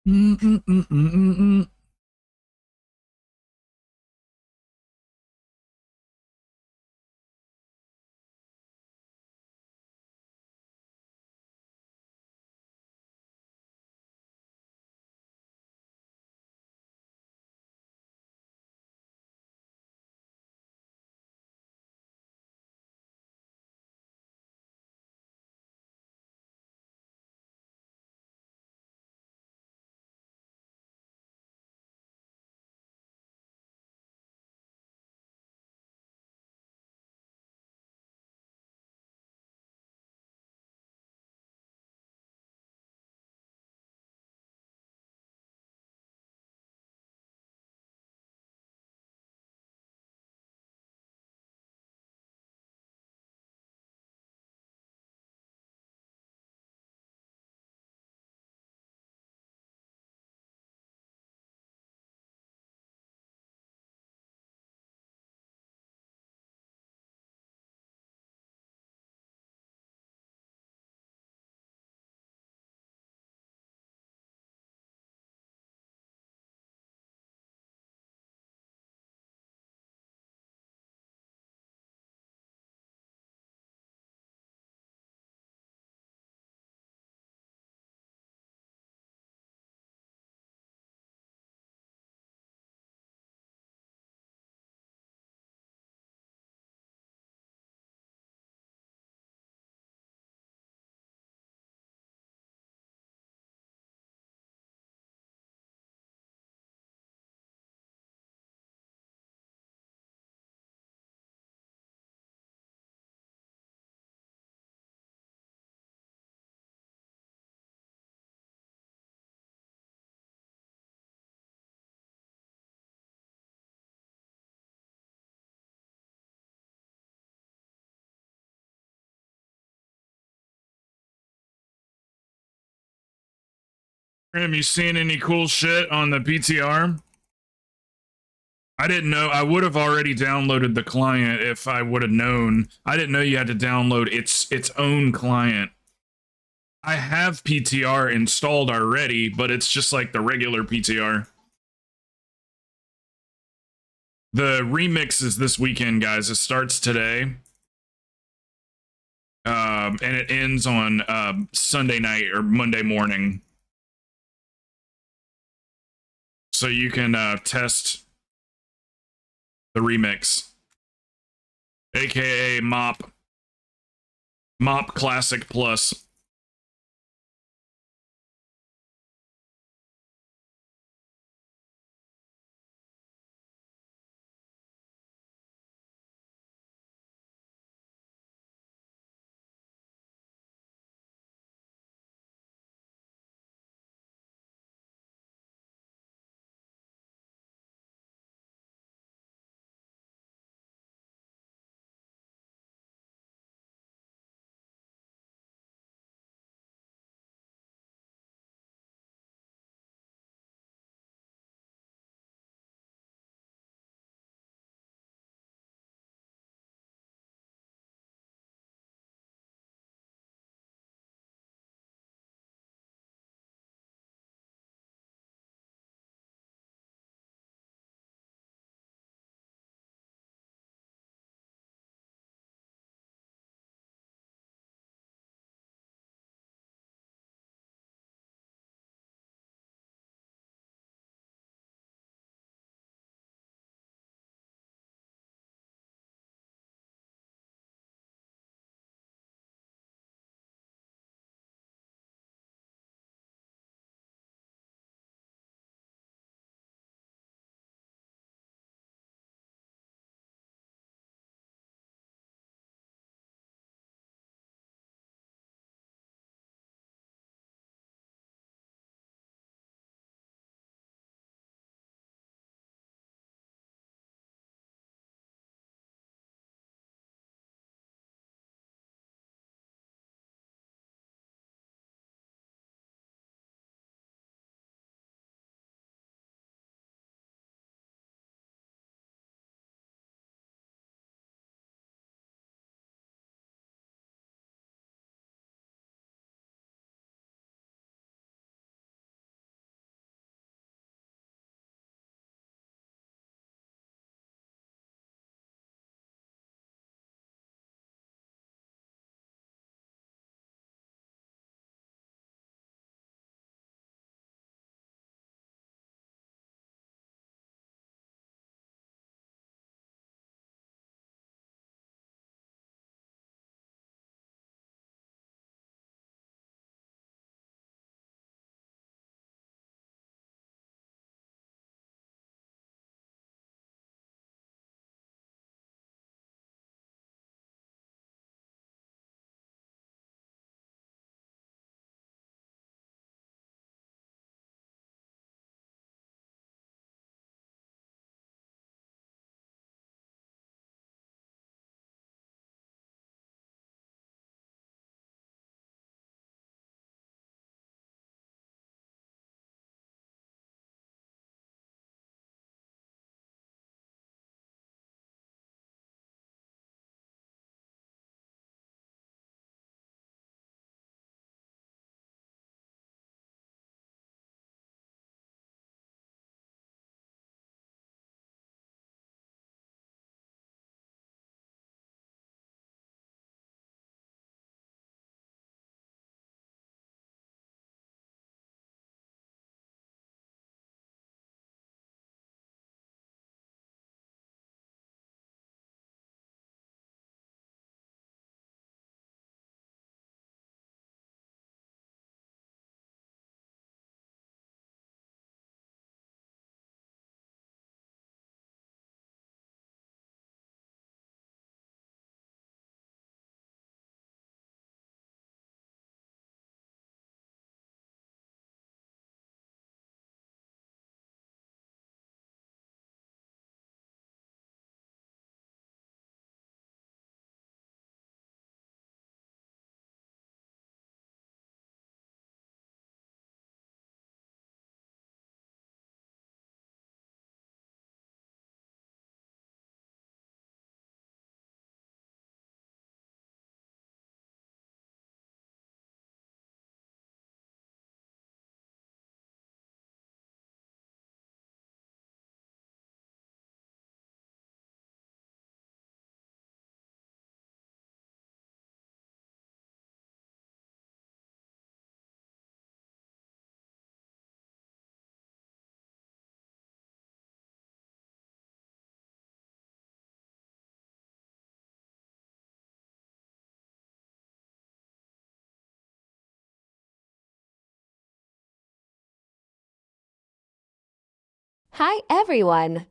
Speaker 2: Mm-mm-mm-mm-mm. Grim, you seen any cool shit on the PTR? I didn't know. I would have already downloaded the client if I would have known. I didn't know you had to download its own client. I have PTR installed already, but it's just like the regular PTR. The remix is this weekend, guys. It starts today. And it ends on Sunday night or Monday morning. So you can test the remix, aka Mop Classic Plus.
Speaker 3: Hi, everyone.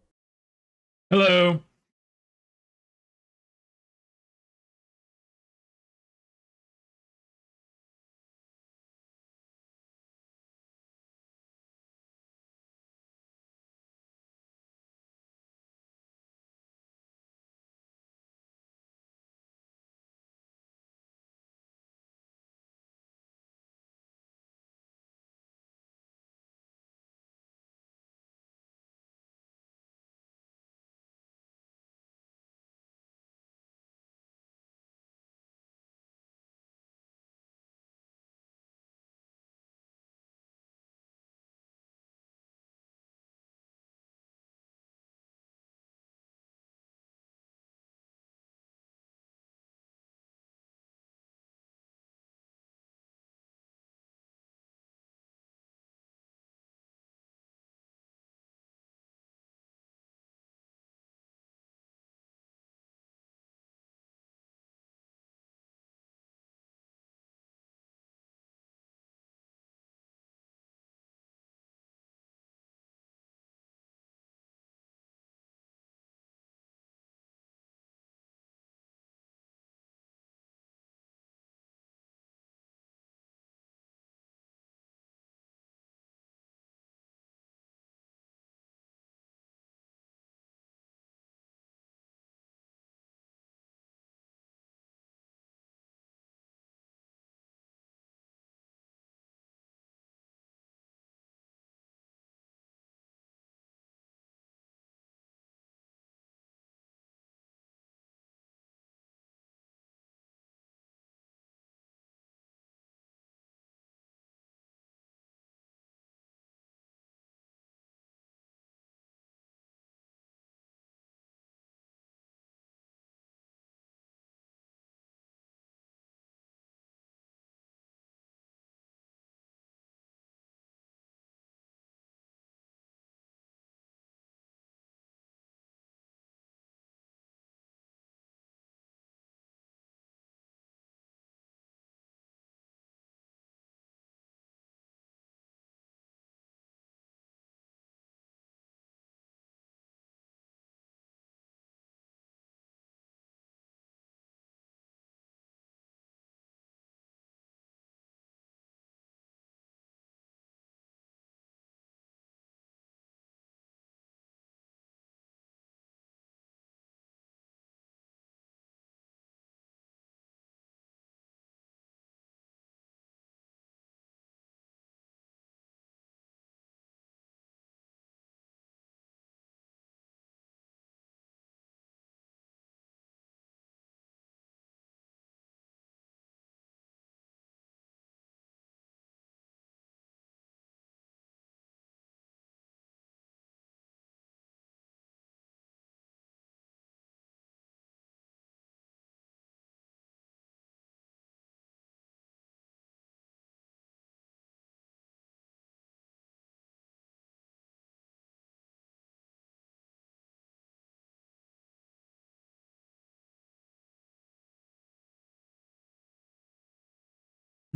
Speaker 2: Hello.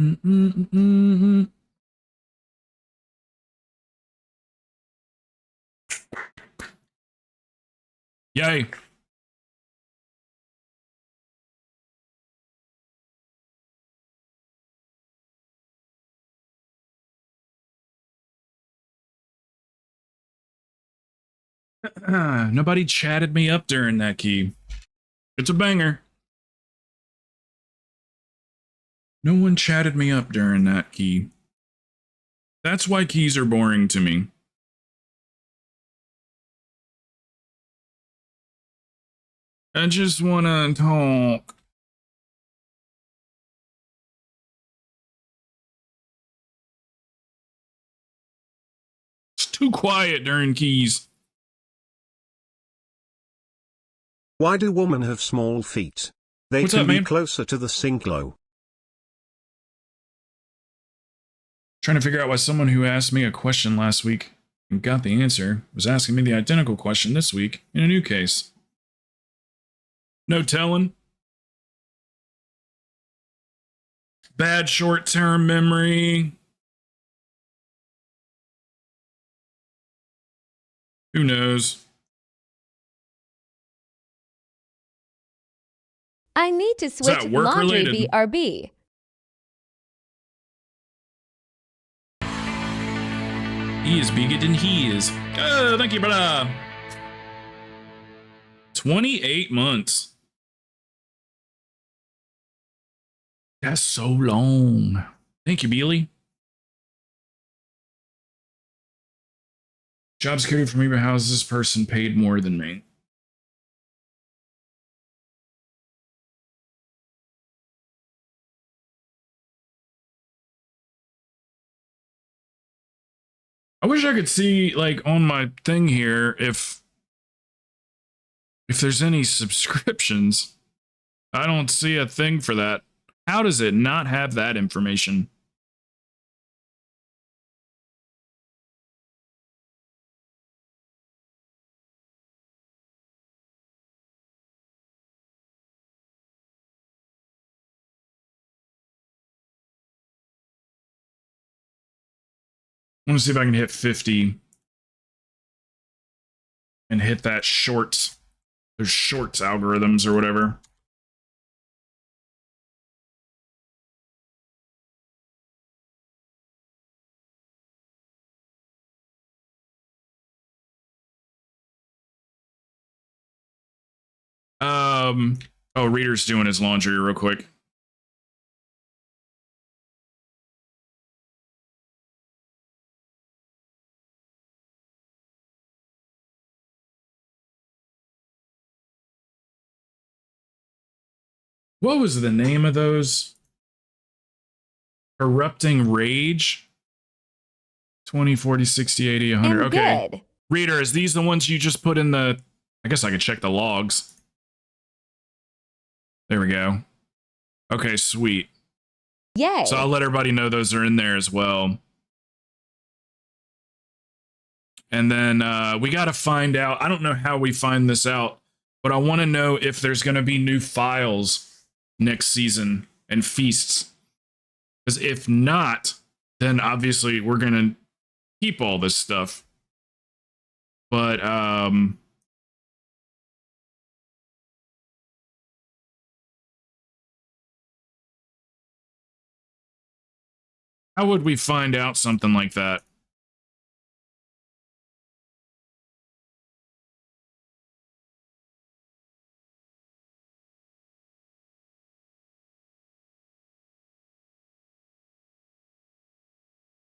Speaker 2: Mm-mm-mm-mm. Yay. Nobody chatted me up during that key. It's a banger. No one chatted me up during that key. That's why keys are boring to me. I just want to talk. It's too quiet during keys.
Speaker 4: Why do women have small feet? They
Speaker 2: What's
Speaker 4: can
Speaker 2: up,
Speaker 4: be
Speaker 2: man?
Speaker 4: closer to the sink low.
Speaker 2: Trying to figure out why someone who asked me a question last week and got the answer was asking me the identical question this week in a new case. No telling. Bad short-term memory. Who knows?
Speaker 3: I need to switch
Speaker 2: that work
Speaker 3: laundry
Speaker 2: related?
Speaker 3: BRB.
Speaker 2: He is bigger than he is. Oh, thank you, brother. 28 months. That's so long. Thank you, Beely. Job security for me, but how is this person paid more than me? I wish I could see, like, on my thing here if there's any subscriptions. I don't see a thing for that. How does it not have that information? I want to see if I can hit 50 and hit that shorts. There's shorts algorithms or whatever. Oh, Reader's doing his laundry real quick. What was the name of those? Erupting Rage? 20, 40, 60, 80, 100.
Speaker 3: I'm
Speaker 2: Okay.
Speaker 3: good.
Speaker 2: Reader, is these the ones you just put in the... I guess I could check the logs. There we go. Okay, sweet.
Speaker 3: Yay.
Speaker 2: So I'll let everybody know those are in there as well. And then we got to find out. I don't know how we find this out, but I want to know if there's going to be new files next season and feasts. Because if not, then obviously we're going to keep all this stuff. But how would we find out something like that?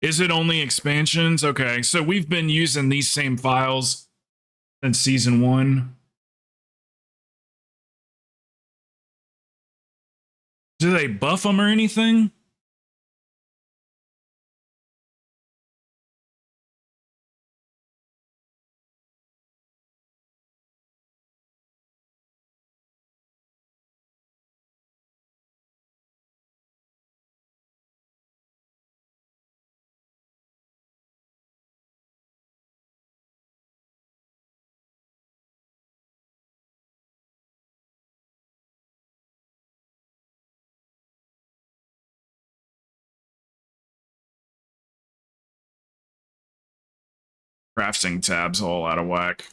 Speaker 2: Is it only expansions? Okay, so we've been using these same files since season 1. Do they buff them or anything? Crafting tabs all out of whack.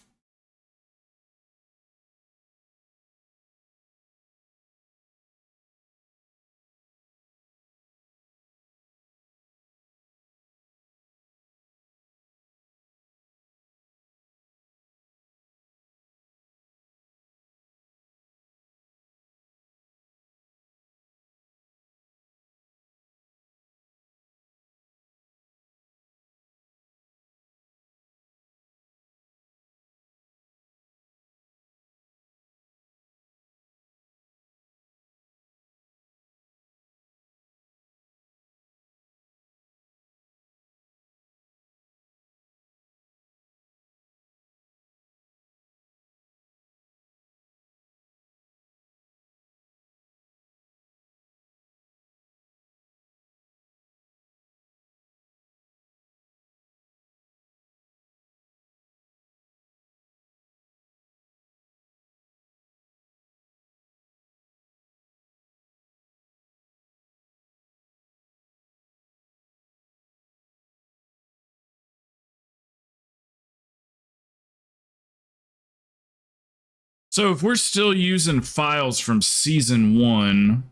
Speaker 2: So if we're still using files from season 1,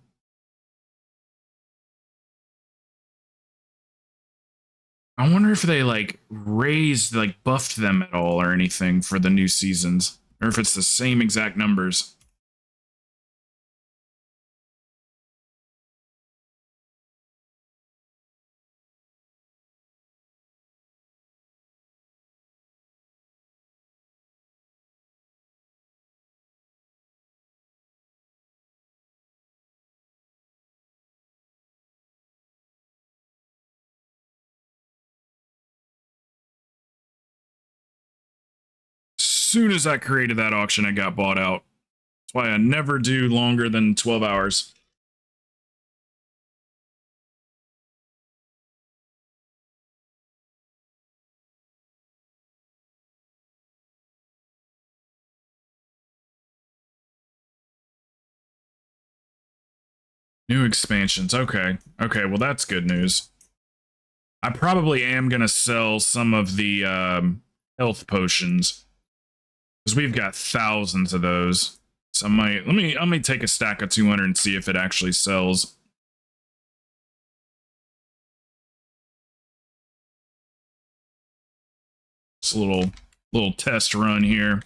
Speaker 2: I wonder if they like raised, like buffed them at all or anything for the new seasons, or if it's the same exact numbers. Soon as I created that auction, it got bought out. That's why I never do longer than 12 hours. New expansions. Okay. Okay, well, that's good news. I probably am going to sell some of the health potions, because we've got thousands of those. So let me take a stack of 200 and see if it actually sells. It's a little test run here.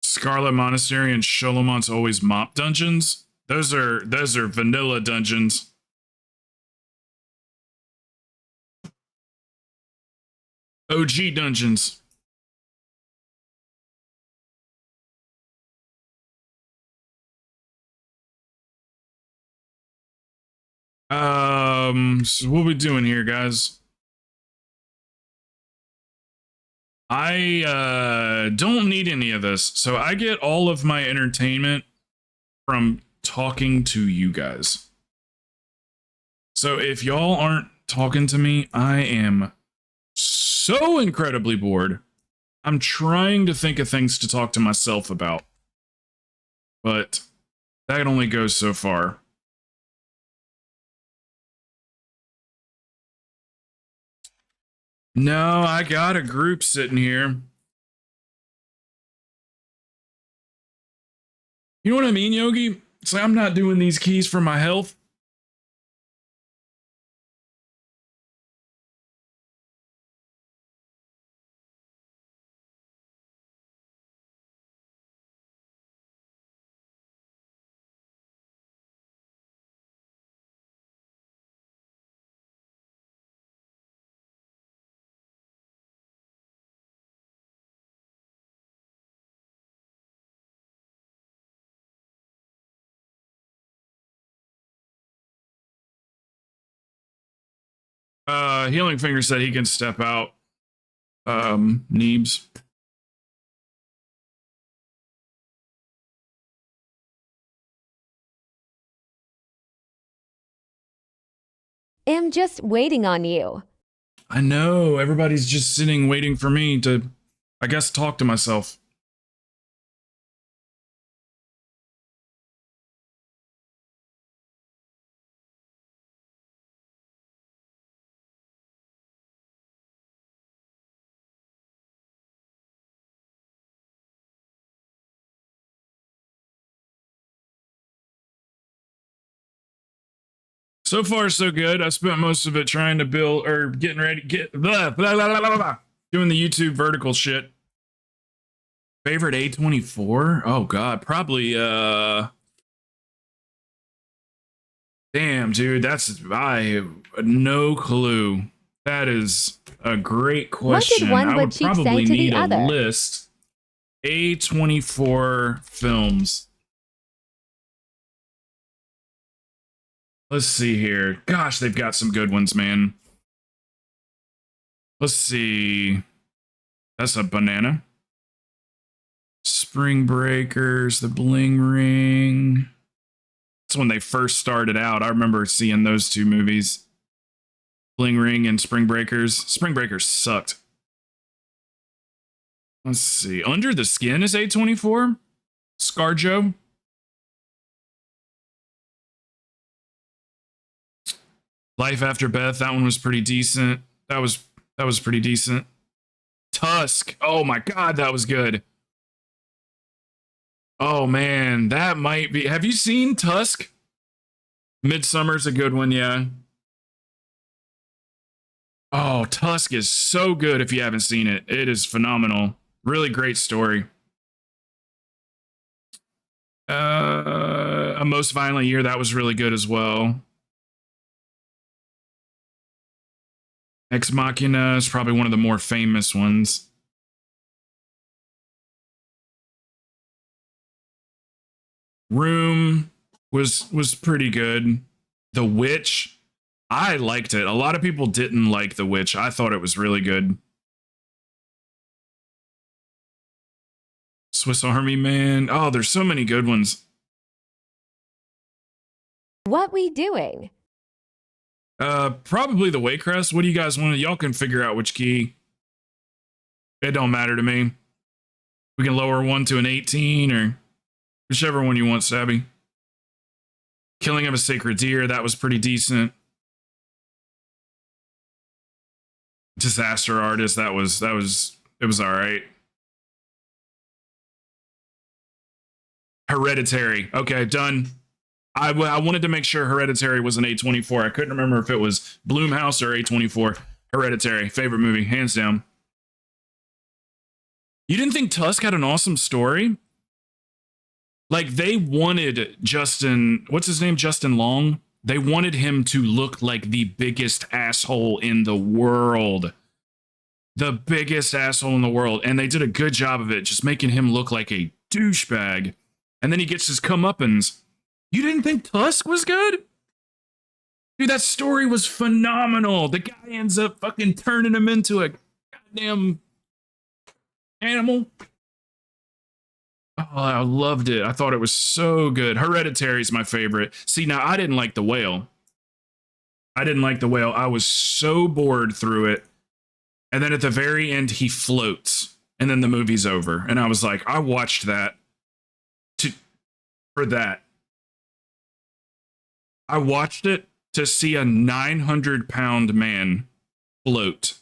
Speaker 2: Scarlet Monastery and Sholomont's Always Mop dungeons. Those are vanilla dungeons. OG dungeons. So what we doing here, guys? I don't need any of this. So I get all of my entertainment from talking to you guys. So if y'all aren't talking to me, I am so incredibly bored. I'm trying to think of things to talk to myself about, but that only goes so far. No, I got a group sitting here. You know what I mean, Yogi? It's like I'm not doing these keys for my health. Healing Finger said he can step out. Neebs.
Speaker 3: am just waiting on you.
Speaker 2: I know. Everybody's just sitting waiting for me to, I guess, talk to myself. So far, so good. I spent most of it trying to build or getting ready, doing the YouTube vertical shit. Favorite A24? Oh god, probably damn, dude, I have no clue. That is a great question.
Speaker 3: What did one
Speaker 2: I would
Speaker 3: would cheek say
Speaker 2: probably
Speaker 3: to the
Speaker 2: need a
Speaker 3: other?
Speaker 2: list. A24 films. Let's see here. Gosh, they've got some good ones, man. Let's see. That's a banana. Spring Breakers, The Bling Ring. That's when they first started out. I remember seeing those two movies. Bling Ring and Spring Breakers. Spring Breakers sucked. Let's see. Under the Skin is A24. Scarjo. Life After Beth. That one was pretty decent. That was pretty decent. Tusk. Oh my god, that was good. Oh man, that might be. Have you seen Tusk? Midsummer's a good one, yeah. Oh, Tusk is so good if you haven't seen it. It is phenomenal. Really great story. A Most Violent Year, that was really good as well. Ex Machina is probably one of the more famous ones. Room was pretty good. The Witch, I liked it. A lot of people didn't like The Witch. I thought it was really good. Swiss Army Man. Oh, there's so many good ones.
Speaker 3: What we doing?
Speaker 2: Probably the Waycrest. What do you guys want? Y'all can figure out which key. It don't matter to me. We can lower one to an 18 or whichever one you want, Stabby. Killing of a Sacred Deer, that was pretty decent. Disaster Artist, it was all right. Hereditary. Okay, done. I wanted to make sure Hereditary was an A24. I couldn't remember if it was Blumhouse or A24. Hereditary, favorite movie, hands down. You didn't think Tusk had an awesome story? Like, they wanted Justin, what's his name? Justin Long. They wanted him to look like the biggest asshole in the world. The biggest asshole in the world. And they did a good job of it, just making him look like a douchebag. And then he gets his comeuppance. You didn't think Tusk was good? Dude, that story was phenomenal. The guy ends up fucking turning him into a goddamn animal. Oh, I loved it. I thought it was so good. Hereditary is my favorite. See, now I didn't like The Whale. I was so bored through it. And then at the very end, he floats. And then the movie's over. And I was like, I watched that for that. I watched it to see a 900-pound man float.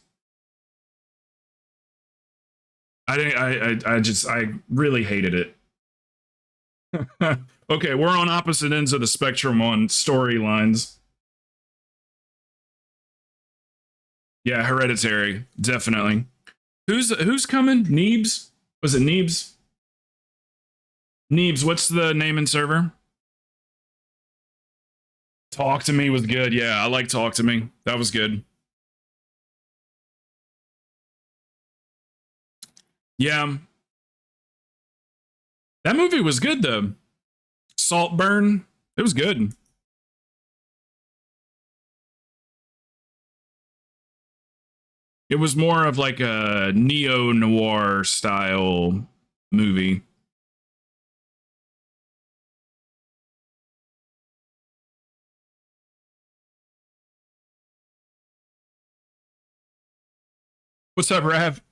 Speaker 2: I really hated it. Okay, we're on opposite ends of the spectrum on storylines. Yeah, Hereditary, definitely. Who's coming? Neebs? Was it Neebs? Neebs, what's the name and server? Talk to Me was good. Yeah, I like Talk to Me. That was good. Yeah. That movie was good, though. Saltburn, it was good. It was more of like a neo-noir style movie. What's up, Rav?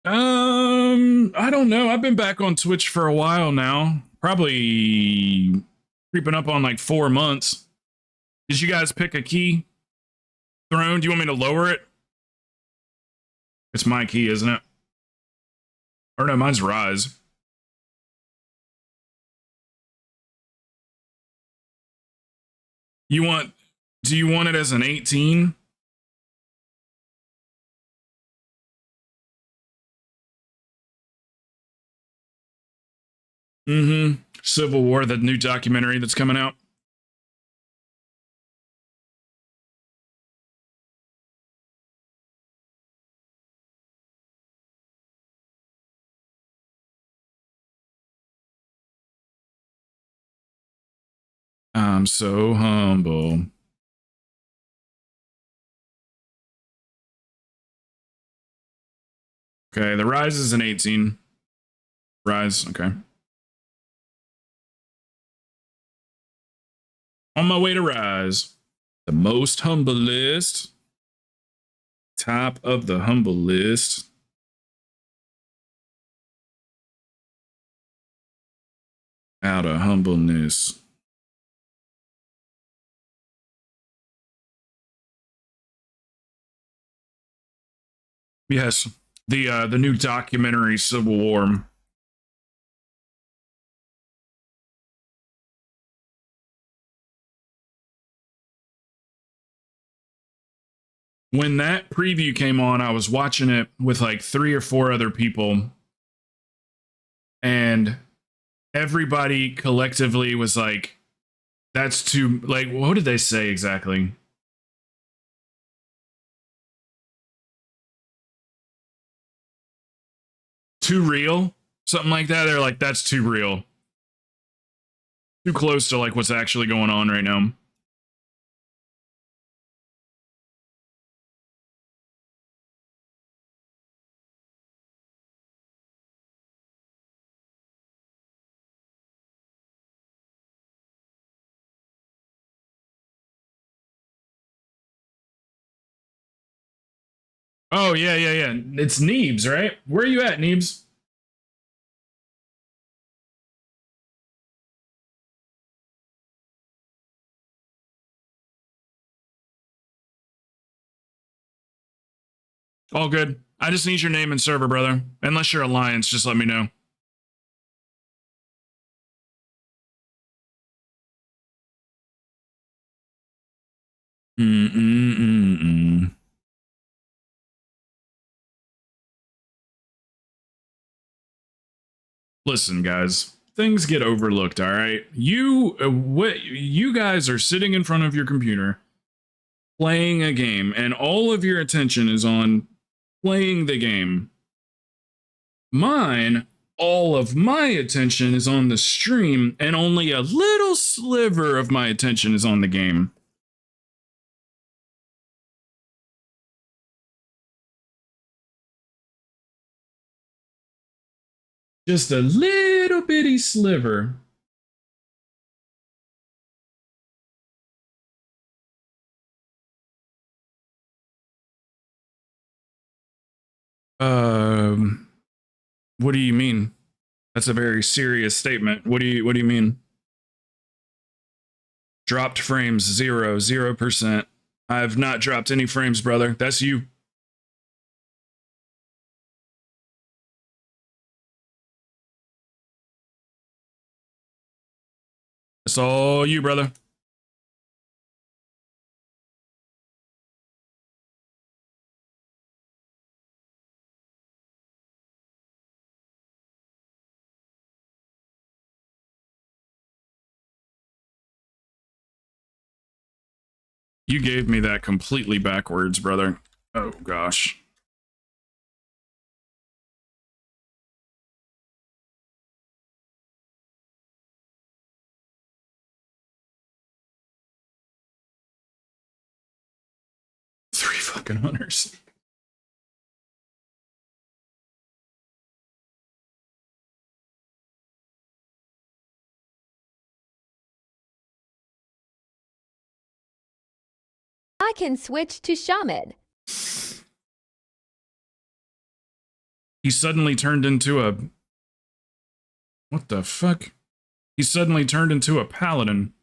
Speaker 2: I don't know. I've been back on Twitch for a while now. Probably creeping up on like 4 months. Did you guys pick a key? Throne, do you want me to lower it? It's my key, isn't it? Or no, mine's Rise. Do you want it as an 18? Mm-hmm. Civil War, the new documentary that's coming out. I'm so humble. Okay, the Rise is an 18. Rise, okay. On my way to Rise. The most humble list. Top of the humble list. Out of humbleness. Yes, the new documentary Civil War. When that preview came on, I was watching it with like 3 or 4 other people, and everybody collectively was like, that's too, like, what did they say exactly? Too real? Something like that. They're like, that's too real. Too close to like what's actually going on right now. Oh, yeah, yeah, yeah. It's Neebs, right? Where are you at, Neebs? All good. I just need your name and server, brother. Unless you're Alliance, just let me know. Mm-mm-mm-mm. Listen, guys, things get overlooked, all right? You guys are sitting in front of your computer playing a game, and all of your attention is on playing the game. Mine, all of my attention is on the stream, and only a little sliver of my attention is on the game. Just a little bitty sliver. What do you mean? That's a very serious statement. What do you mean? Dropped frames 0%. I've not dropped any frames, brother. That's you. That's all you, brother. You gave me that completely backwards, brother. Oh, gosh. Three fucking hunters.
Speaker 3: I can switch to shaman.
Speaker 2: He suddenly turned into a... What the fuck? He suddenly turned into a paladin.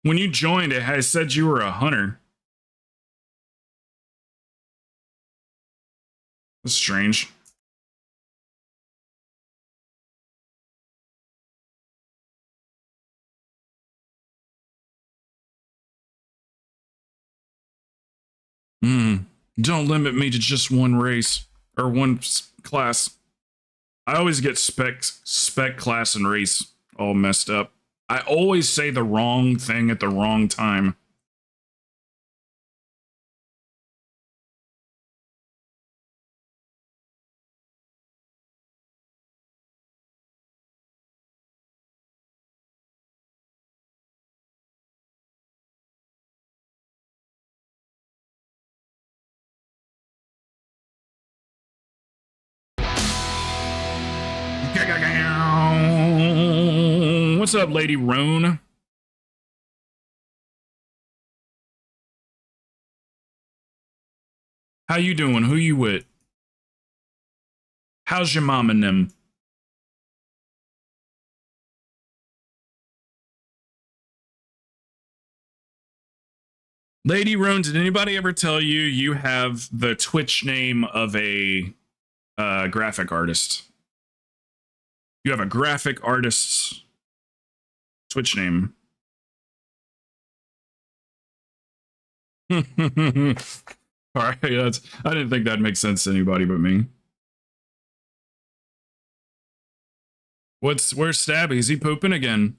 Speaker 2: When you joined, it had said you were a hunter. That's strange. Don't limit me to just one race or one class. I always get spec, class, and race all messed up. I always say the wrong thing at the wrong time. What's up, Lady Roan? How you doing? Who you with? How's your mom and them? Lady Roan, did anybody ever tell you you have the Twitch name of a graphic artist? You have a graphic artist's Twitch name. All right, I didn't think that'd make sense to anybody but me. Where's Stabby? Is he pooping again?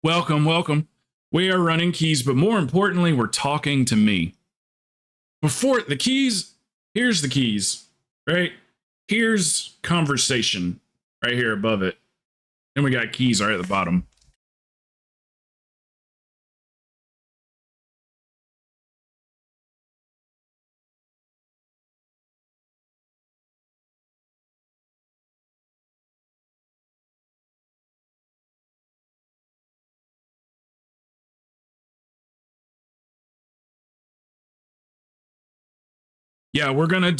Speaker 2: Welcome, welcome. We are running keys, but more importantly, we're talking to me. Before the keys, here's the keys, right? Here's conversation right here above it. Then we got keys right at the bottom. Yeah, we're gonna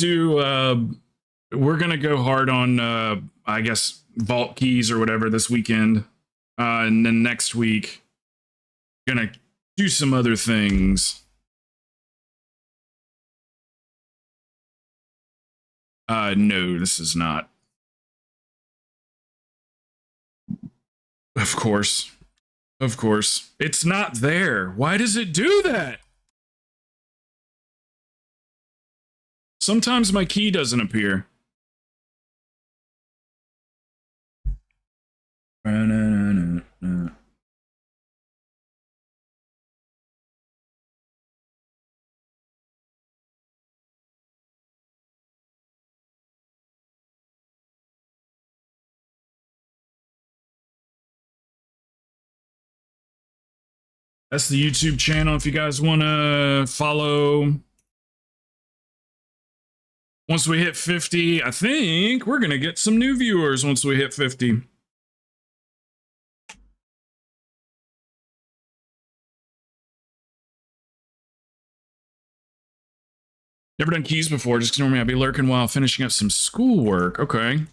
Speaker 2: go hard on I guess vault keys or whatever this weekend, and then next week gonna do some other things. No, this is not. Of course, it's not there. Why does it do that? Sometimes my key doesn't appear. That's the YouTube channel if you guys want to follow. Once we hit 50, I think we're going to get some new viewers once we hit 50. Never done keys before, just normally I'd be lurking while finishing up some schoolwork. Okay.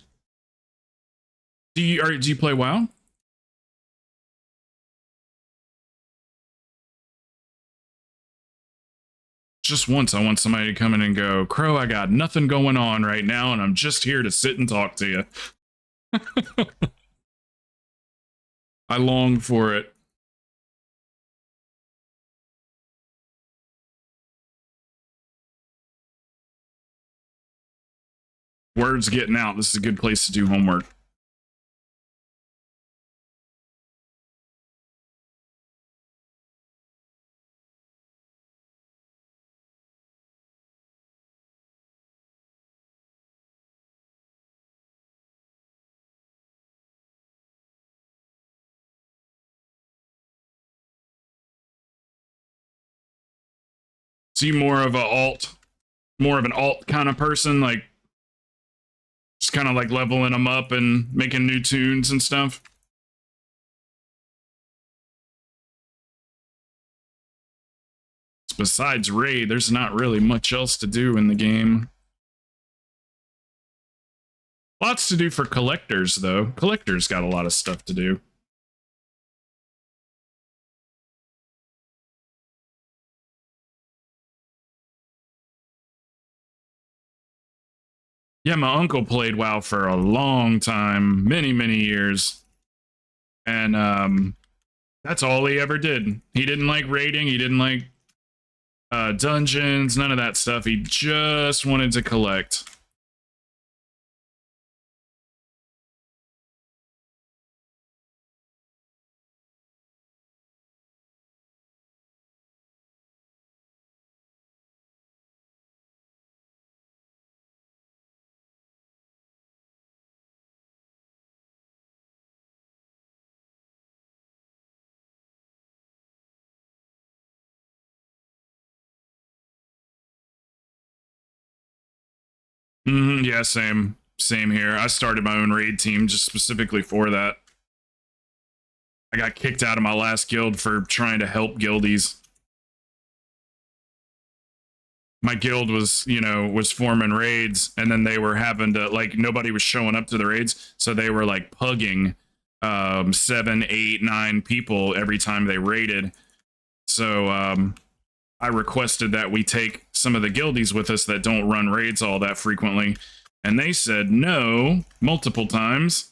Speaker 2: Do you play WoW? Just once, I want somebody to come in and go, Crow, I got nothing going on right now, and I'm just here to sit and talk to you. I long for it. Word's getting out. This is a good place to do homework. So you more of an alt kind of person, like just kind of like leveling them up and making new tunes and stuff. It's besides raid, there's not really much else to do in the game. Lots to do for collectors, though. Collectors got a lot of stuff to do. Yeah, my uncle played WoW for a long time, many, many years. And that's all he ever did. He didn't like raiding, he didn't like dungeons, none of that stuff. He just wanted to collect. Yeah, same here. I started my own raid team just specifically for that. I got kicked out of my last guild for trying to help guildies. My guild was, was forming raids, and then they were having to, like, nobody was showing up to the raids, so they were like pugging 7, 8, 9 people every time they raided. So I requested that we take some of the guildies with us that don't run raids all that frequently, and they said no multiple times.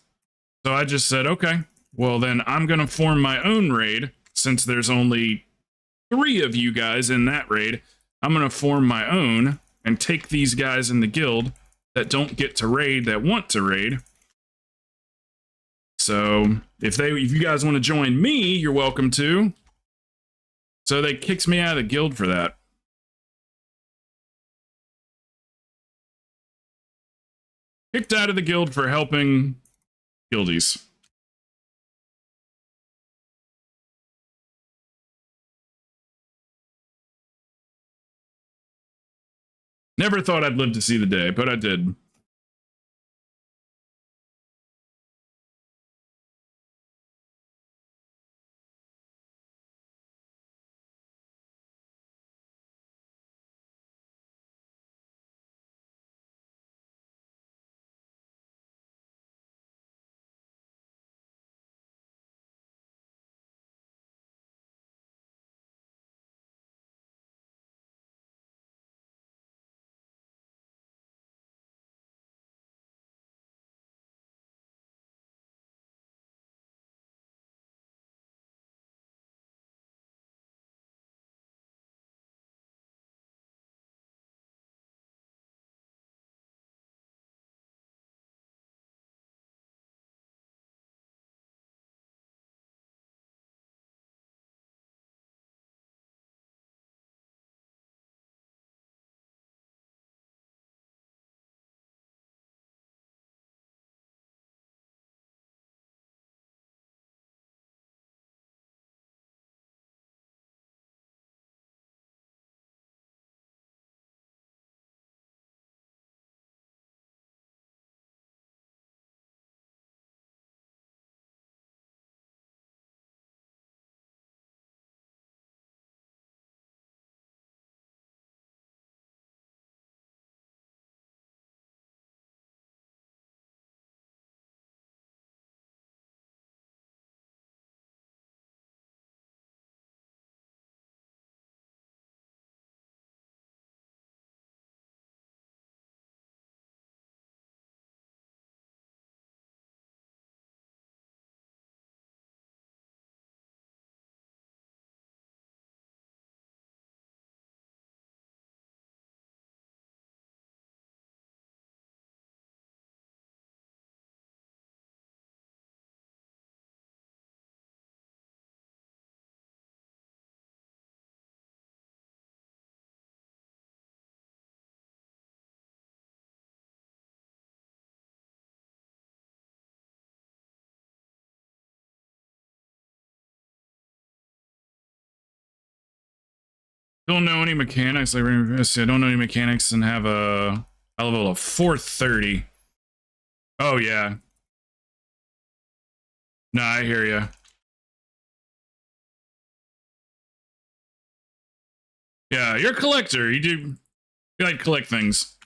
Speaker 2: So I just said, okay, well then I'm gonna form my own raid. Since there's only 3 of you guys in that raid, I'm gonna form my own and take these guys in the guild that don't get to raid that want to raid. So if you guys want to join me, you're welcome to. So they kicked me out of the guild for that. Kicked out of the guild for helping guildies. Never thought I'd live to see the day, but I did. Don't know any mechanics. I don't know any mechanics and have a level of 430. Oh yeah. No, I hear you. Yeah, you're a collector. You like to collect things.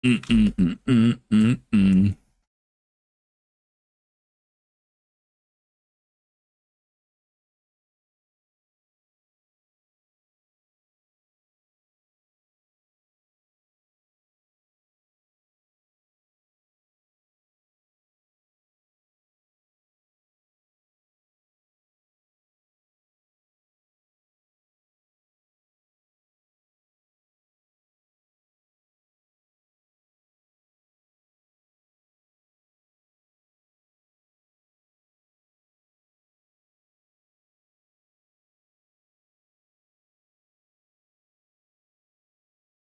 Speaker 2: Mm-mm-mm-mm-mm-mm.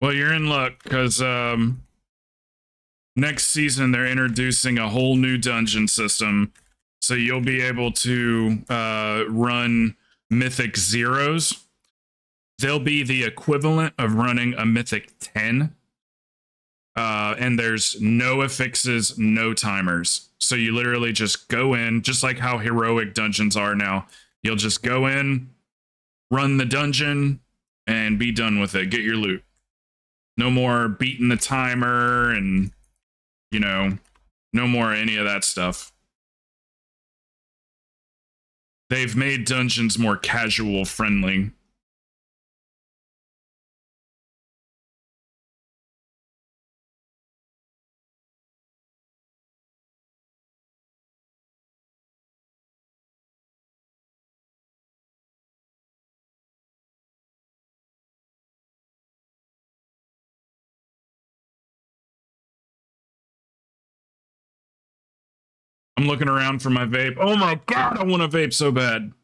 Speaker 2: Well, you're in luck because next season they're introducing a whole new dungeon system, so you'll be able to run Mythic Zeros. They'll be the equivalent of running a Mythic 10. And there's no affixes, no timers. So you literally just go in, just like how heroic dungeons are now. You'll just go in, run the dungeon, and be done with it. Get your loot. No more beating the timer and, you know, no more any of that stuff. They've made dungeons more casual friendly. I'm looking around for my vape. Oh my god, I want a vape so bad.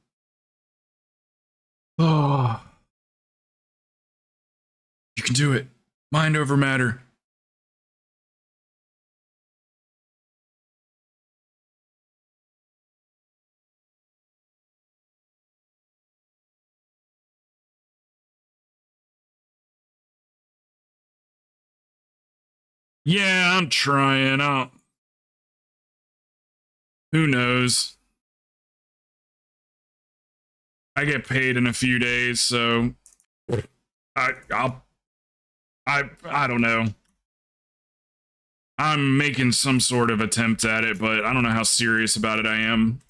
Speaker 2: Oh. You can do it. Mind over matter. Yeah, I'm trying. Who knows? I get paid in a few days, so I'll I don't know. I'm making some sort of attempt at it, but I don't know how serious about it I am.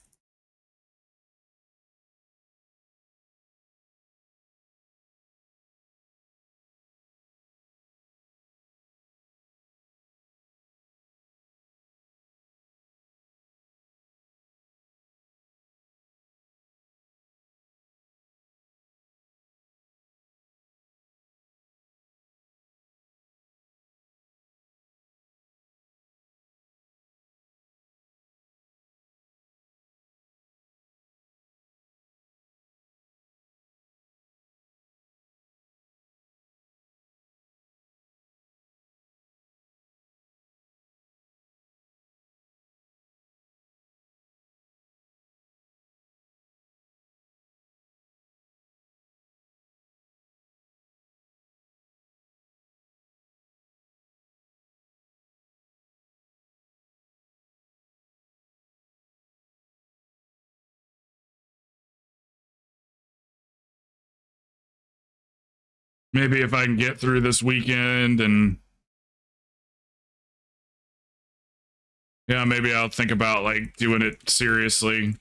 Speaker 2: Maybe if I can get through this weekend and yeah, maybe I'll think about like doing it seriously.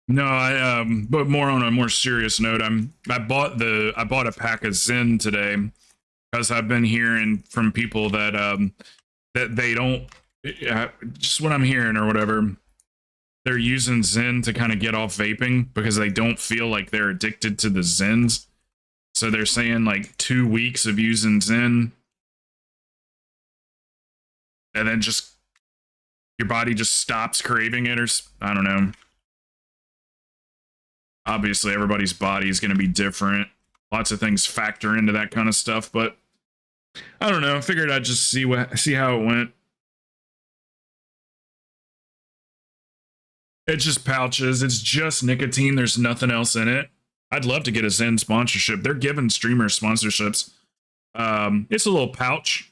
Speaker 2: No, but more on a more serious note, I bought a pack of Zen today because I've been hearing from people that that they don't, just what I'm hearing or whatever, they're using Zen to kind of get off vaping because they don't feel like they're addicted to the Zens. So they're saying like 2 weeks of using Zen, and then just your body just stops craving it, or I don't know. Obviously, everybody's body is going to be different. Lots of things factor into that kind of stuff, but I don't know. I figured I'd just see how it went. It's just pouches. It's just nicotine. There's nothing else in it. I'd love to get a Zen sponsorship. They're giving streamers sponsorships. It's a little pouch.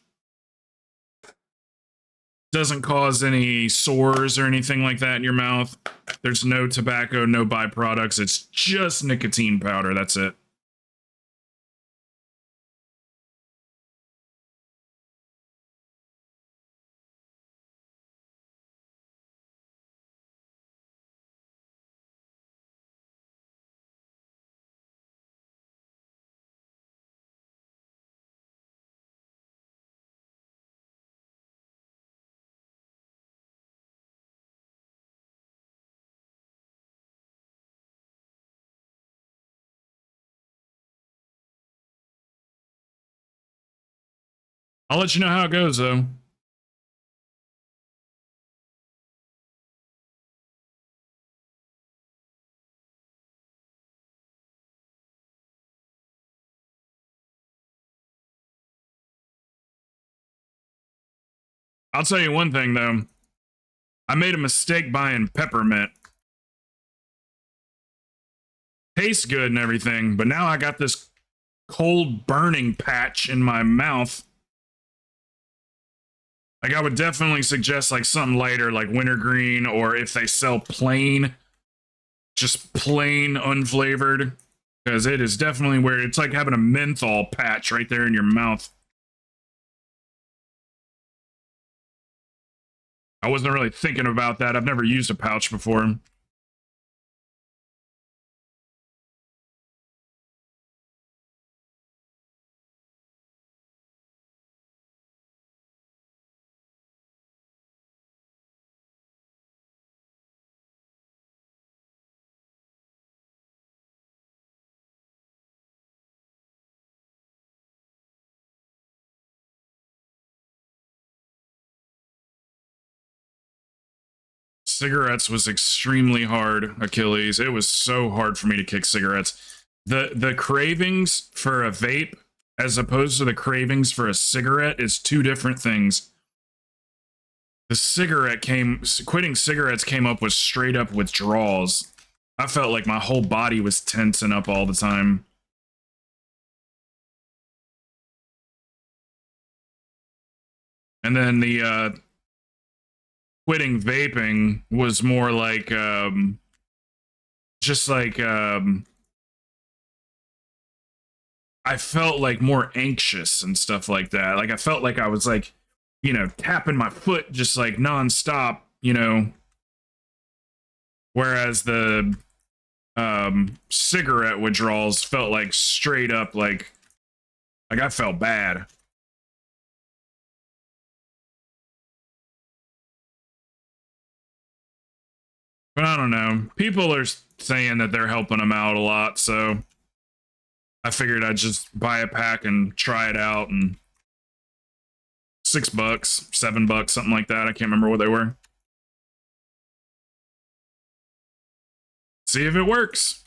Speaker 2: Doesn't cause any sores or anything like that in your mouth. There's no tobacco, no byproducts. It's just nicotine powder. That's it. I'll let you know how it goes, though. I'll tell you one thing, though. I made a mistake buying peppermint. Tastes good and everything, but now I got this cold burning patch in my mouth. Like, I would definitely suggest like something lighter, like wintergreen, or if they sell plain, just plain unflavored, because it is definitely weird. It's like having a menthol patch right there in your mouth. I wasn't really thinking about that. I've never used a pouch before. Cigarettes was extremely hard, Achilles. It was so hard for me to kick cigarettes. The cravings for a vape as opposed to the cravings for a cigarette is two different things. Quitting cigarettes came up with straight up withdrawals. I felt like my whole body was tensing up all the time. And then the quitting vaping was more like just like I felt like more anxious and stuff like that. Like I felt like I was like, tapping my foot just like nonstop, whereas the cigarette withdrawals felt like straight up like I felt bad. But I don't know. People are saying that they're helping them out a lot, so I figured I'd just buy a pack and try it out. And $6, $7, something like that. I can't remember what they were. See if it works.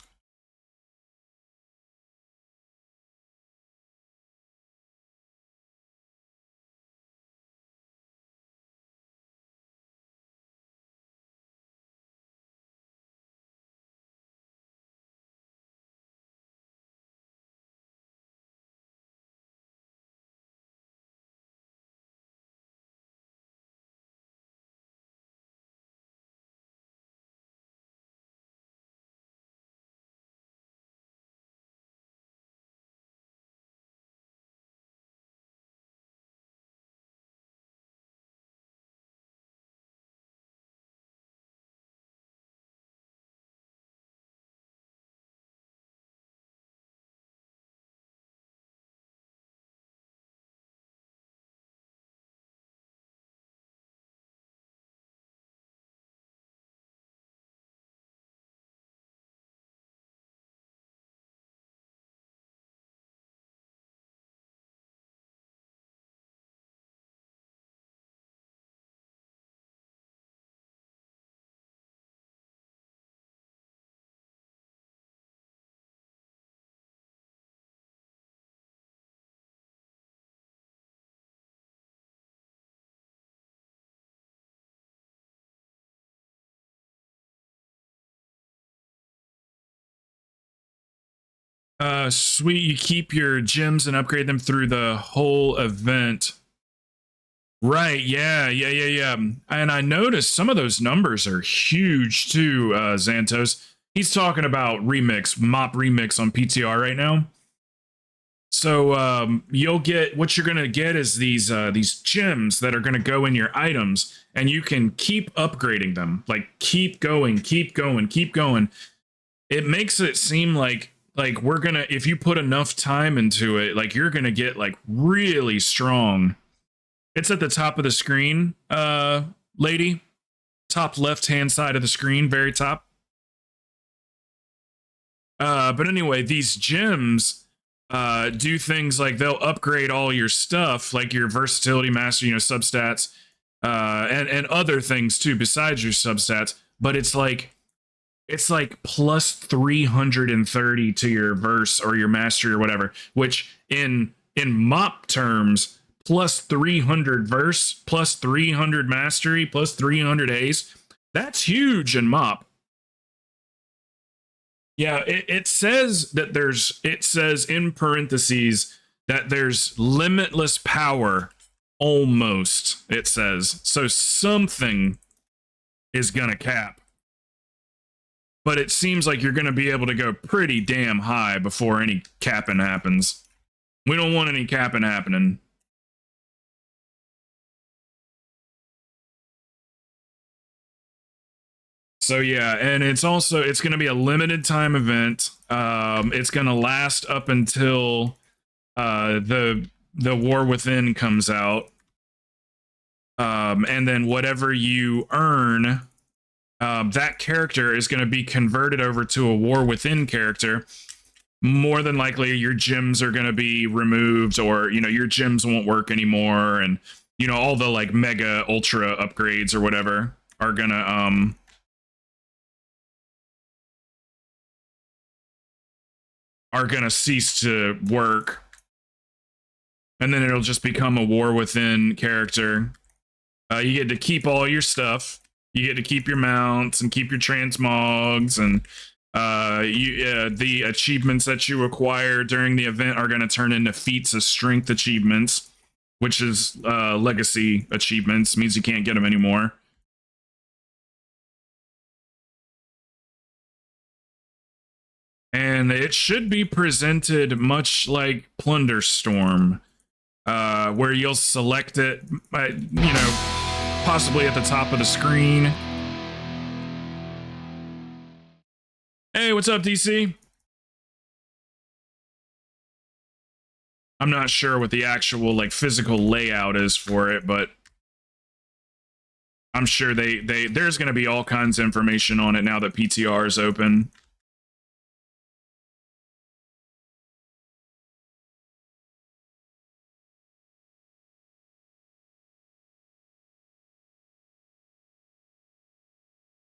Speaker 2: Sweet. You keep your gems and upgrade them through the whole event. Right. Yeah. And I noticed some of those numbers are huge too, Xantos. He's talking about mop remix on PTR right now. So you'll get, what you're gonna get is these gems that are gonna go in your items, and you can keep upgrading them. Like keep going. It makes it seem like we're gonna, if you put enough time into it, like you're gonna get like really strong. It's at the top of the screen, lady. Top left-hand side of the screen, very top. But anyway, these gems do things like they'll upgrade all your stuff, like your versatility master, substats, and other things too besides your substats. But it's like plus 330 to your verse or your mastery or whatever, which in mop terms, plus 300 verse, plus 300 mastery, plus 300 haste. That's huge in mop. Yeah, it says in parentheses that there's limitless power, almost, it says. So something is gonna cap. But it seems like you're gonna be able to go pretty damn high before any capping happens. We don't want any capping happening. So yeah, and it's going to be a limited time event. It's going to last up until the War Within comes out, and then whatever you earn, that character is going to be converted over to a War Within character. More than likely, your gems are going to be removed, or your gems won't work anymore, and all the like mega ultra upgrades or whatever are gonna cease to work, and then it'll just become a War Within character. You get to keep all your stuff. You get to keep your mounts and keep your transmogs, and the achievements that you acquire during the event are going to turn into feats of strength achievements, which is legacy achievements. Means you can't get them anymore. And it should be presented much like Plunderstorm, where you'll select it, possibly at the top of the screen. Hey, what's up, DC? I'm not sure what the actual physical layout is for it, but I'm sure there's going to be all kinds of information on it now that PTR is open.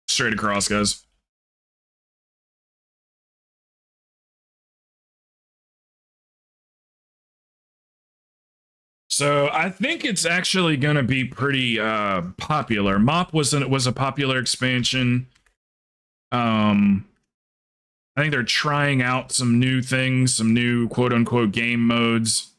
Speaker 2: Straight across, guys. So I think it's actually going to be pretty popular. Mop was a popular expansion. I think they're trying out some new things, some new quote unquote game modes.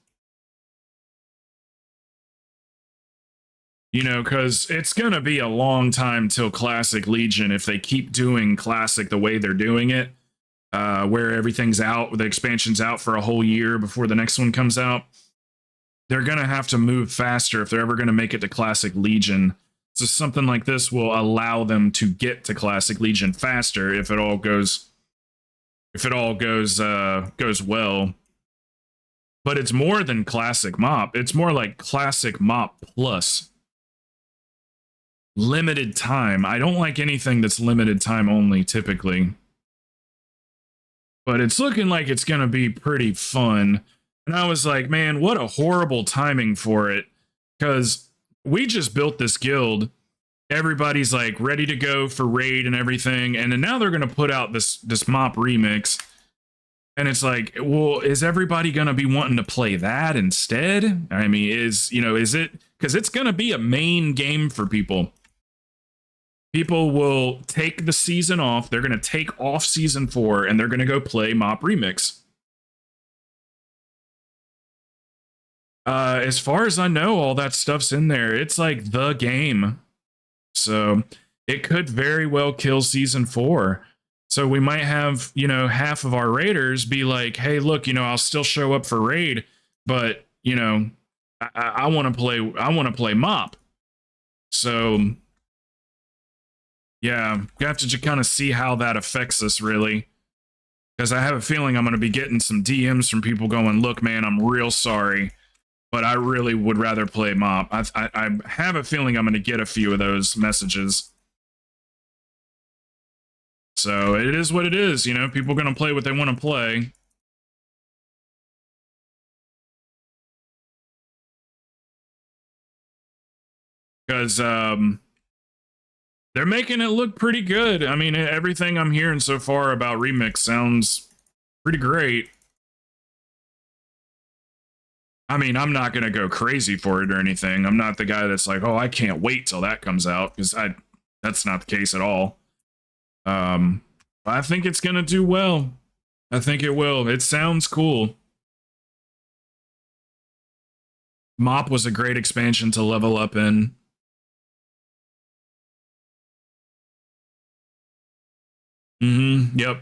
Speaker 2: Because it's going to be a long time till Classic Legion if they keep doing Classic the way they're doing it, where everything's out, the expansion's out for a whole year before the next one comes out. They're going to have to move faster if they're ever going to make it to Classic Legion. So something like this will allow them to get to Classic Legion faster if it all goes well. But it's more than Classic Mop. It's more like Classic Mop Plus. Limited time. I don't like anything that's limited time only, typically. But it's looking like it's going to be pretty fun. And I was like, man, what a horrible timing for it. Because we just built this guild. Everybody's like ready to go for raid and everything. And then now they're going to put out this mop remix. And it's like, well, is everybody going to be wanting to play that instead? I mean, is it? Because it's going to be a main game for people. People will take the season off. They're going to take off season 4 and they're going to go play Mop Remix. As far as I know, all that stuff's in there. It's like the game. So it could very well kill season 4. So we might have, half of our raiders be like, hey, look, I'll still show up for raid, but I want to play mop. So yeah, we have to kind of see how that affects us, really. Because I have a feeling I'm going to be getting some DMs from people going, look, man, I'm real sorry, but I really would rather play mop. I have a feeling I'm going to get a few of those messages. So it is what it is, people are going to play what they want to play. Because they're making it look pretty good. I mean, everything I'm hearing so far about Remix sounds pretty great. I mean, I'm not going to go crazy for it or anything. I'm not the guy that's like, oh, I can't wait till that comes out, because that's not the case at all. I think it's going to do well. I think it will. It sounds cool. Mop was a great expansion to level up in. Yep.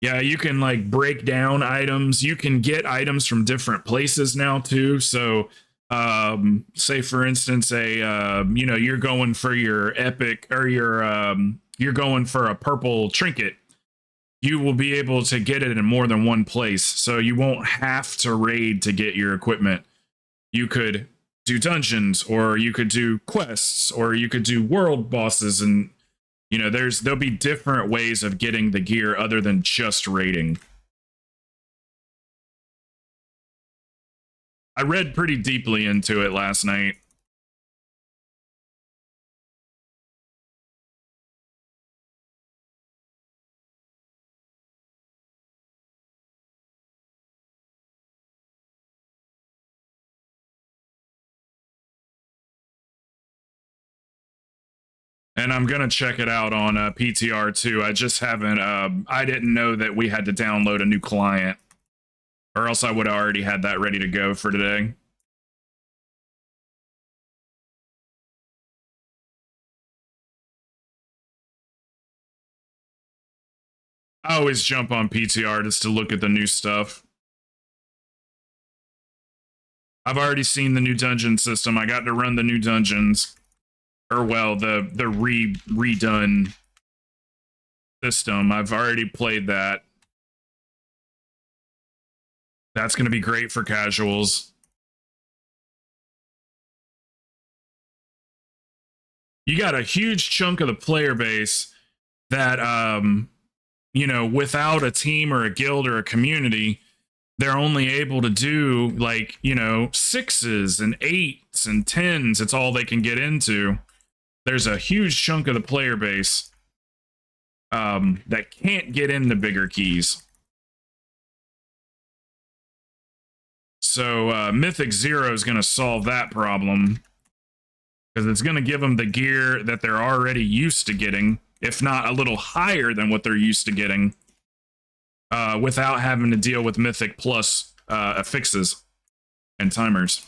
Speaker 2: Yeah, you can like break down items. You can get items from different places now too. So, say for instance, you're going for your epic, or you're going for a purple trinket. You will be able to get it in more than one place. So you won't have to raid to get your equipment. You could do dungeons, or you could do quests, or you could do world bosses, and there'll be different ways of getting the gear other than just raiding. I read pretty deeply into it last night. And I'm gonna check it out on PTR too. I just haven't. I didn't know that we had to download a new client, or else I would have already had that ready to go for today. I always jump on PTR just to look at the new stuff. I've already seen the new dungeon system. I got to run the new dungeons, or well, the redone system. I've already played that. That's going to be great for casuals. You got a huge chunk of the player base that, without a team or a guild or a community, they're only able to do like, 6s and 8s and 10s. It's all they can get into. There's a huge chunk of the player base that can't get into bigger keys. So Mythic Zero is going to solve that problem, because it's going to give them the gear that they're already used to getting, if not a little higher than what they're used to getting, without having to deal with Mythic Plus affixes and timers.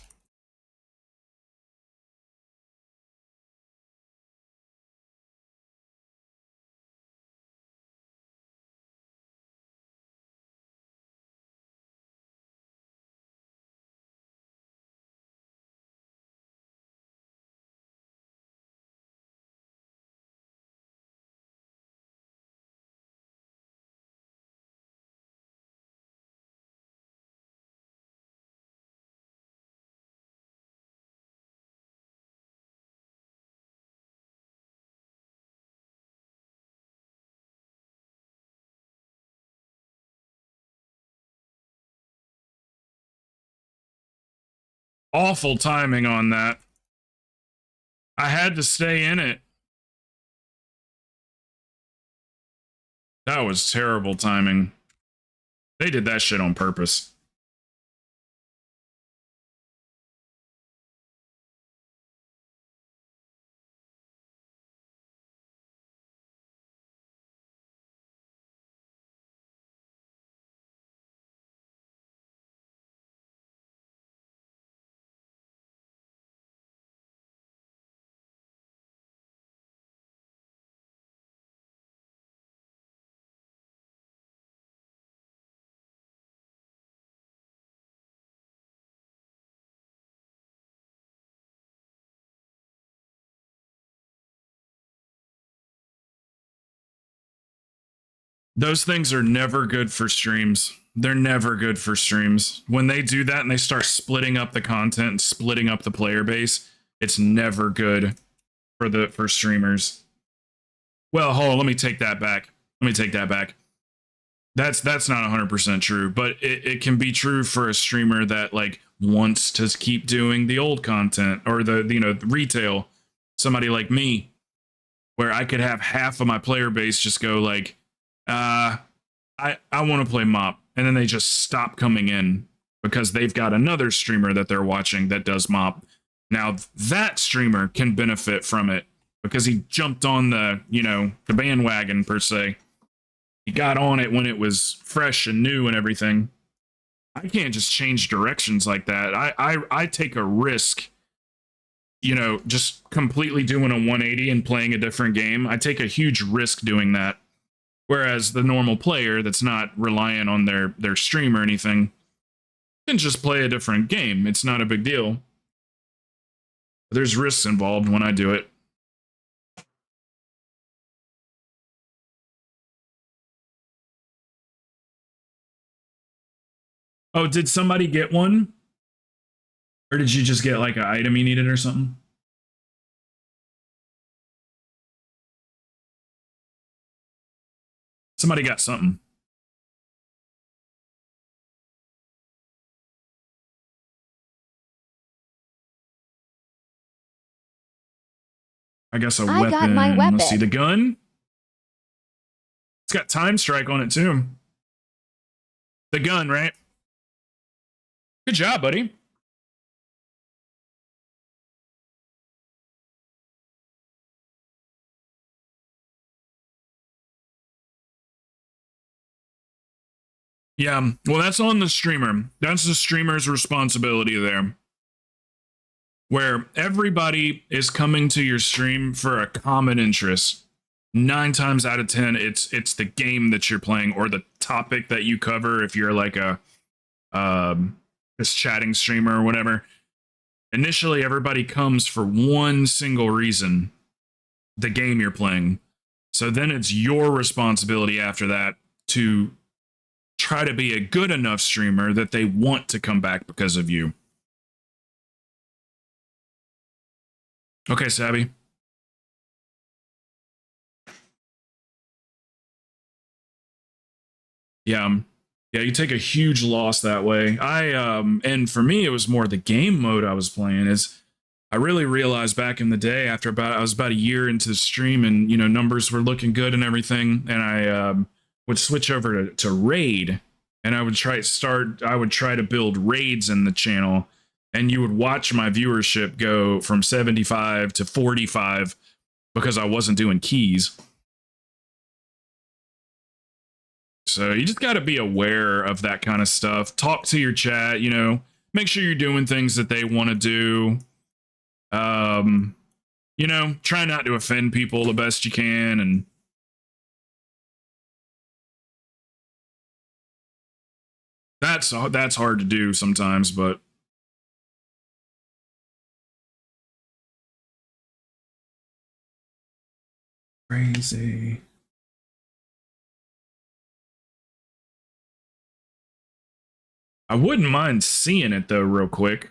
Speaker 2: Awful timing on that. I had to stay in it. That was terrible timing. They did that shit on purpose. Those things are never good for streams. They're never good for streams. When they do that and they start splitting up the content and splitting up the player base, it's never good for streamers. Well, hold on, let me take that back. That's not 100% true, but it can be true for a streamer that like wants to keep doing the old content or the retail. Somebody like me, where I could have half of my player base just go like, I want to play mop, and then they just stop coming in because they've got another streamer that they're watching that does mop. Now that streamer can benefit from it because he jumped on the bandwagon per se. He got on it when it was fresh and new and everything. I can't just change directions like that. I take a risk, just completely doing a 180 and playing a different game. I take a huge risk doing that. Whereas the normal player that's not reliant on their stream or anything can just play a different game. It's not a big deal. There's risks involved when I do it. Oh, did somebody get one? Or did you just get like an item you needed or something? Somebody got something. I guess a weapon.
Speaker 3: got my weapon.
Speaker 2: Let's see, the gun. It's got time strike on it too. The gun, right? Good job, buddy. Yeah, well, that's on the streamer. That's the streamer's responsibility there. Where everybody is coming to your stream for a common interest. 9 times out of 10, it's the game that you're playing or the topic that you cover. If you're like a just chatting streamer or whatever. Initially, everybody comes for one single reason: the game you're playing. So then it's your responsibility after that to try to be a good enough streamer that they want to come back because of you. Okay, Sabby. Yeah. Yeah, you take a huge loss that way. And for me, it was more the game mode I was playing. I really realized back in the day I was about a year into the stream and, numbers were looking good and everything. And I would switch over to raid, and I would try to build raids in the channel, and you would watch my viewership go from 75 to 45 because I wasn't doing keys. So you just got to be aware of that kind of stuff. Talk to your chat, make sure you're doing things that they want to do. Try not to offend people the best you can. And that's hard to do sometimes, but crazy. I wouldn't mind seeing it though, real quick.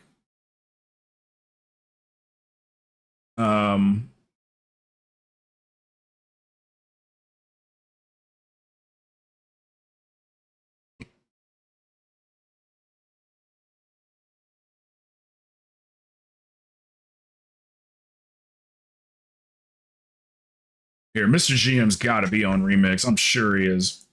Speaker 2: Here, Mr. GM's got to be on Remix. I'm sure he is.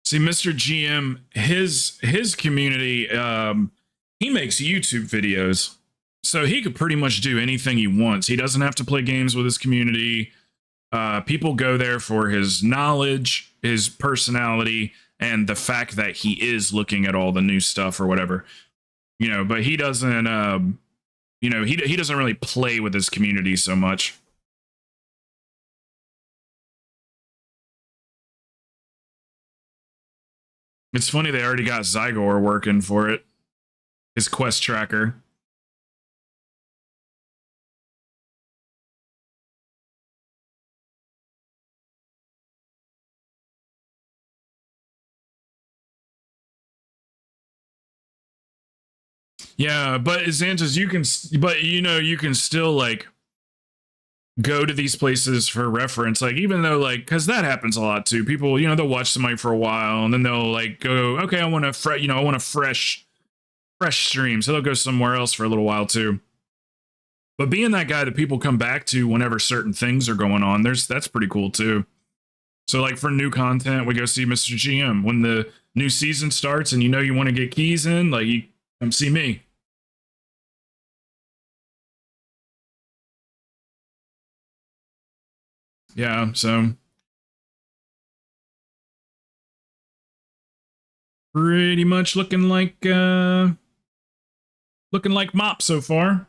Speaker 2: See, Mr. GM, his community, he makes YouTube videos. So he could pretty much do anything he wants. He doesn't have to play games with his community. People go there for his knowledge, his personality, and the fact that he is looking at all the new stuff or whatever. But he doesn't he doesn't really play with his community so much. It's funny they already got Zygor working for it. His quest tracker. Yeah, but Xantas, but you can still like go to these places for reference. Like, even though, like, because that happens a lot too. People, they'll watch somebody for a while and then they'll like go, okay, I want a fresh stream. So they'll go somewhere else for a little while too. But being that guy that people come back to whenever certain things are going on, that's pretty cool too. So like for new content, we go see Mr. GM. When the new season starts and you want to get keys in, like, you come see me. Yeah, so pretty much looking like mop so far.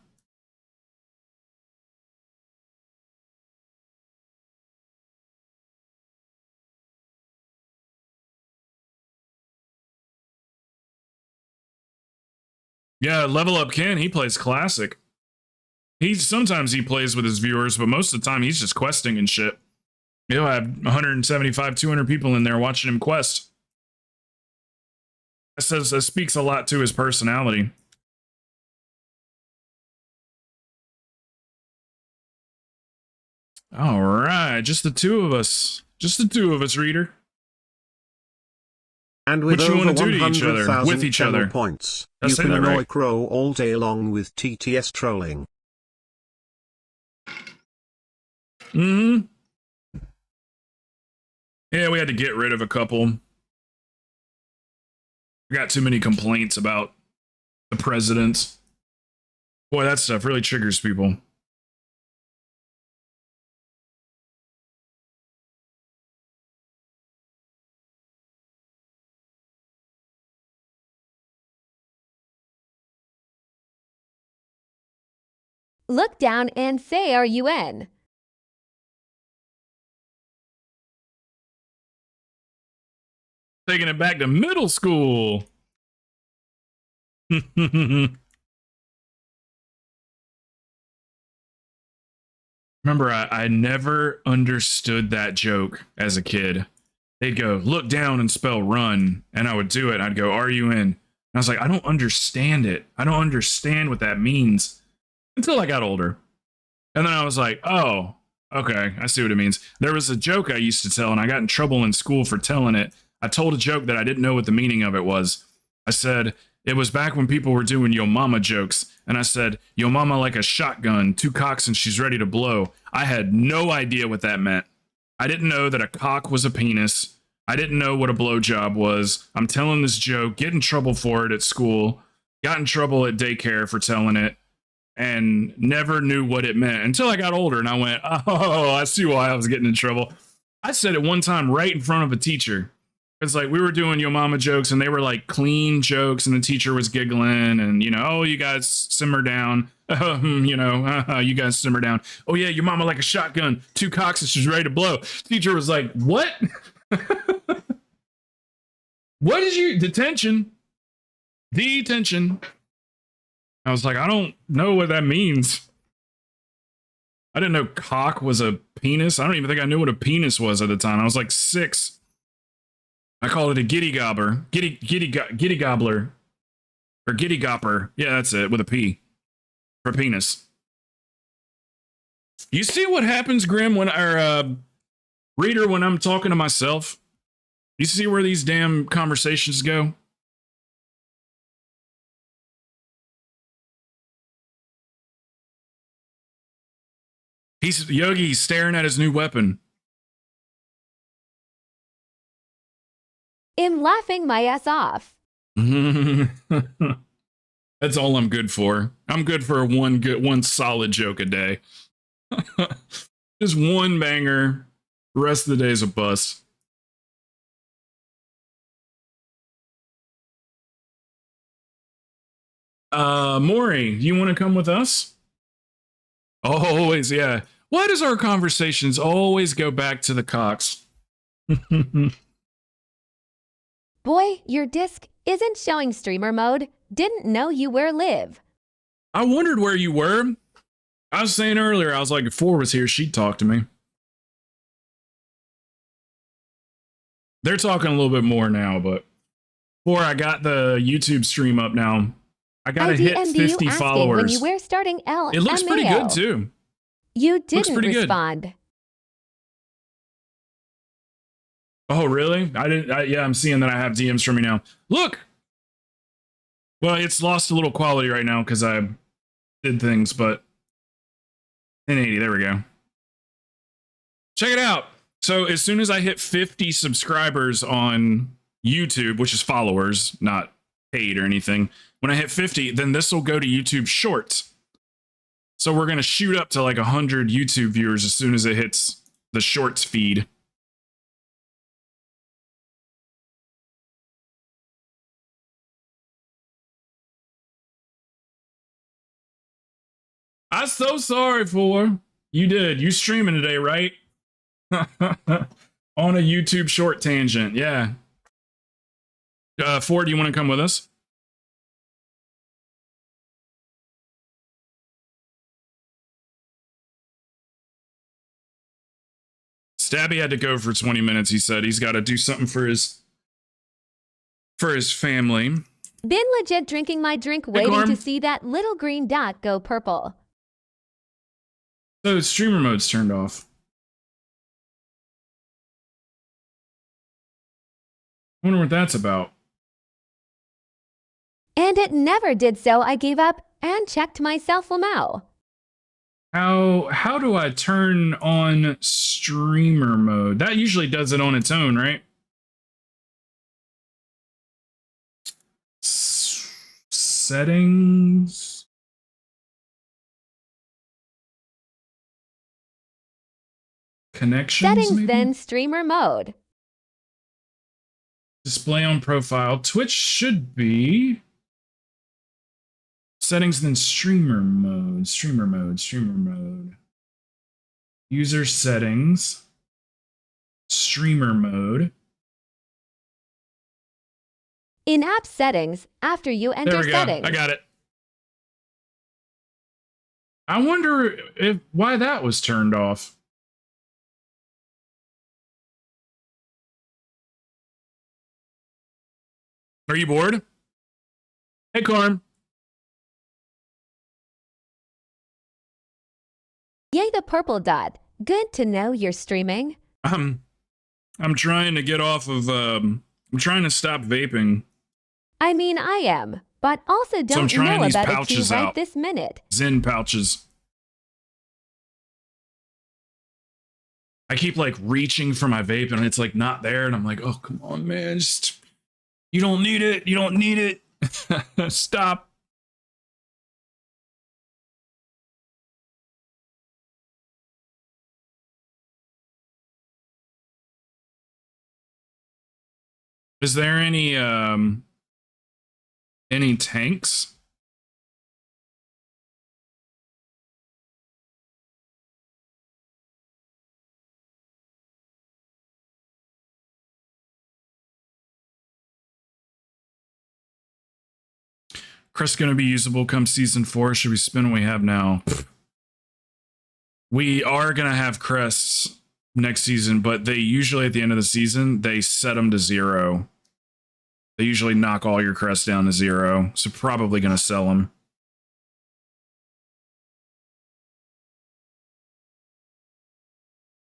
Speaker 2: Yeah, Level Up Ken, he plays classic. Sometimes he plays with his viewers, but most of the time he's just questing and shit. He'll have 175, 200 people in there watching him quest. That speaks a lot to his personality. All right, just the two of us. Just the two of us, reader.
Speaker 4: And with
Speaker 2: what you
Speaker 4: over
Speaker 2: want to do to each other,
Speaker 4: 100,000
Speaker 2: with each other
Speaker 4: points,
Speaker 2: Did I
Speaker 4: you
Speaker 2: say
Speaker 4: can
Speaker 2: that
Speaker 4: annoy
Speaker 2: right?
Speaker 4: Crow all day long with TTS trolling.
Speaker 2: Yeah, we had to get rid of a couple. We got too many complaints about the president. Boy, that stuff really triggers people.
Speaker 3: Look down and say RUN.
Speaker 2: Taking it back to middle school. Remember, I never understood that joke as a kid. They'd go, look down and spell run. And I would do it. And I'd go, RUN. And I was like, I don't understand it. I don't understand what that means. Until I got older. And then I was like, oh, okay, I see what it means. There was a joke I used to tell, and I got in trouble in school for telling it. I told a joke that I didn't know what the meaning of it was. I said, it was back when people were doing yo mama jokes. And I said, yo mama like a shotgun, 2 cocks and she's ready to blow. I had no idea what that meant. I didn't know that a cock was a penis. I didn't know what a blowjob was. I'm telling this joke, get in trouble for it at school, got in trouble at daycare for telling it, and never knew what it meant until I got older and I went, oh, I see why I was getting in trouble. I said it one time right in front of a teacher. It's like we were doing yo mama jokes and they were like clean jokes and the teacher was giggling and, oh, you guys simmer down. You guys simmer down. Oh, yeah, your mama like a shotgun, 2 cocks and she's ready to blow. Teacher was like, what? What did you? Detention. I was like, I don't know what that means. I didn't know cock was a penis. I don't even think I knew what a penis was at the time. I was like 6. I called it a giddy gobbler. Giddy gobbler. Or giddy gopper. Yeah, that's it, with a P. For penis. You see what happens, Grim, when reader, when I'm talking to myself? You see where these damn conversations go? Yogi's staring at his new weapon.
Speaker 3: I'm laughing my ass off.
Speaker 2: That's all I'm good for. I'm good for one solid joke a day. Just one banger. The rest of the day is a bust. Maury, you want to come with us? Always, yeah. Why does our conversations always go back to the cocks?
Speaker 3: Boy, your disc isn't showing streamer mode. Didn't know you were live.
Speaker 2: I wondered where you were. I was saying earlier, I was like, if 4 was here, she'd talk to me. They're talking a little bit more now, but 4, I got the YouTube stream up now. I gotta
Speaker 3: I
Speaker 2: hit
Speaker 3: DM'd you
Speaker 2: 50
Speaker 3: asking when
Speaker 2: followers.
Speaker 3: you were starting LMAO.
Speaker 2: It looks pretty good too.
Speaker 3: You
Speaker 2: Looks
Speaker 3: didn't
Speaker 2: pretty good.
Speaker 3: respond.
Speaker 2: Oh, really? I didn't. Yeah, I'm seeing that I have DMs from me now. Look. Well, it's lost a little quality right now because I did things, but 1080. There we go. Check it out. So as soon as I hit 50 subscribers on YouTube, which is followers, not paid or anything, when I hit 50, then this will go to YouTube Shorts. So we're going to shoot up to like 100 YouTube viewers as soon as it hits the Shorts feed. I'm so sorry for you. Did you streaming today, right? On a YouTube short tangent, yeah. Ford, you want to come with us? Stabby had to go for 20 minutes. He said he's got to do something for his family.
Speaker 3: Been legit drinking my drink, waiting to see that little green dot go purple.
Speaker 2: So streamer mode's turned off. I wonder what that's about.
Speaker 3: And it never did, so I gave up and checked myself Lamau.
Speaker 2: How do I turn on streamer mode? That usually does it on its own, right? Settings. Connections.
Speaker 3: Settings,
Speaker 2: maybe?
Speaker 3: then streamer mode.
Speaker 2: Display on profile. Twitch should be settings, then streamer mode. Streamer mode. Streamer mode. User settings. Streamer mode.
Speaker 3: In-app settings, after you enter
Speaker 2: There we go.
Speaker 3: settings.
Speaker 2: I got it. I wonder why that was turned off. Are you bored? Hey, Carm.
Speaker 3: Yay, the purple dot. Good to know you're streaming.
Speaker 2: I'm trying to get off of I'm trying to stop vaping.
Speaker 3: I mean, I am, but also don't know about it too right this minute.
Speaker 2: Zen pouches. I keep like reaching for my vape and it's like not there, and I'm like, oh, come on, man, just you don't need it. You don't need it. Stop. Is there any tanks? Crest's gonna be usable come season 4. Should we spin what we have now? We are gonna have crests next season, but they usually at the end of the season they set them to 0. They usually knock all your crests down to 0, so probably gonna sell them.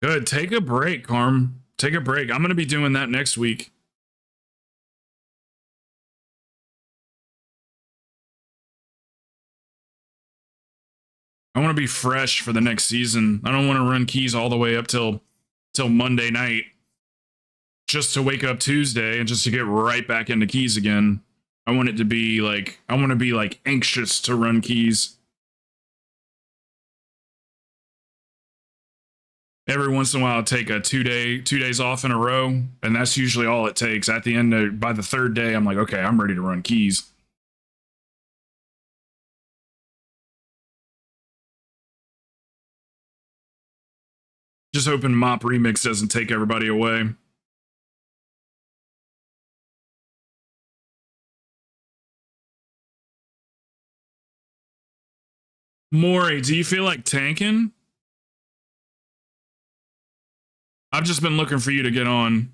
Speaker 2: Good. Take a break, Carm. Take a break. I'm gonna be doing that next week. I want to be fresh for the next season. I don't want to run keys all the way up till Monday night just to wake up Tuesday and just to get right back into keys again. I want it to be like, I want to be like anxious to run keys. Every once in a while, I'll take a 2 days off in a row, and that's usually all it takes. At the end, by the 3rd day, I'm like, okay, I'm ready to run keys. Just hoping Mop Remix doesn't take everybody away. Maury, do you feel like tanking? I've just been looking for you to get on.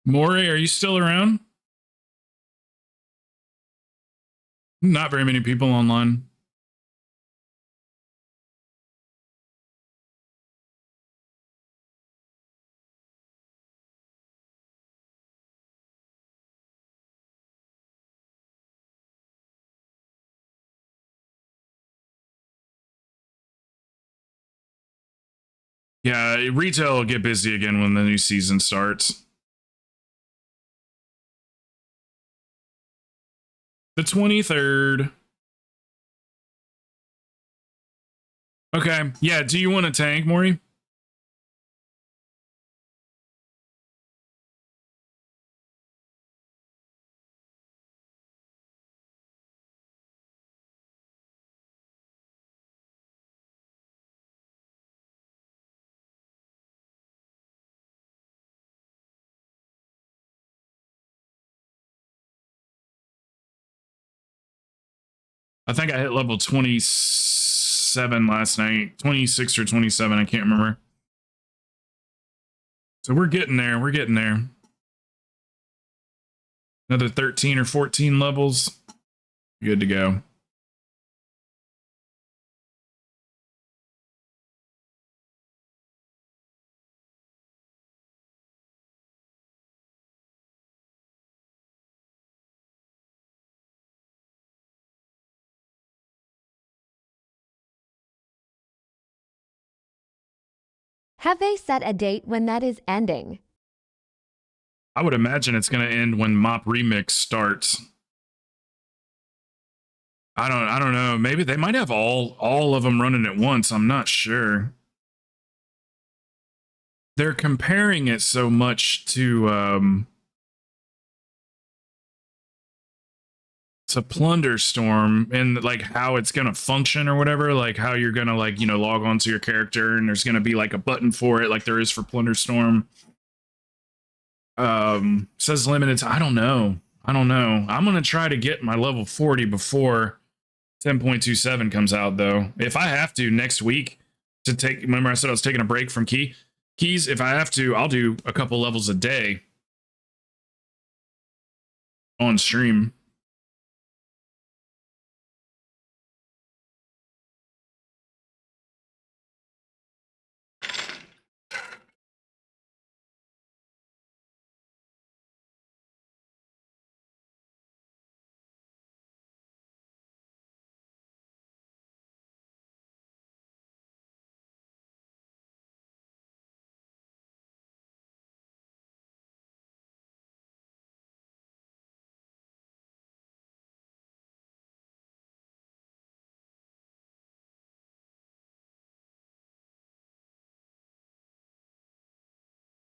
Speaker 2: Maury, are you still around? Not very many people online. Yeah, retail will get busy again when the new season starts. The 23rd. Okay. Yeah, do you want a tank, Maury? I think I hit level 27 last night. 26 or 27, I can't remember. So we're getting there. We're getting there. Another 13 or 14 levels. Good to go.
Speaker 3: Have they set a date when that is ending?
Speaker 2: I would imagine it's going to end when Mop Remix starts. I don't know. Maybe they might have all of them running at once. I'm not sure. They're comparing it so much to Plunder Storm and like how it's gonna function or whatever, like how you're gonna like, you know, log onto your character and there's gonna be like a button for it like there is for Plunder Storm. Says limited. I don't know. I'm gonna try to get my level 40 before 10.27 comes out though. If I have to next week to take, remember I said I was taking a break from keys. If I have to, I'll do a couple levels a day on stream.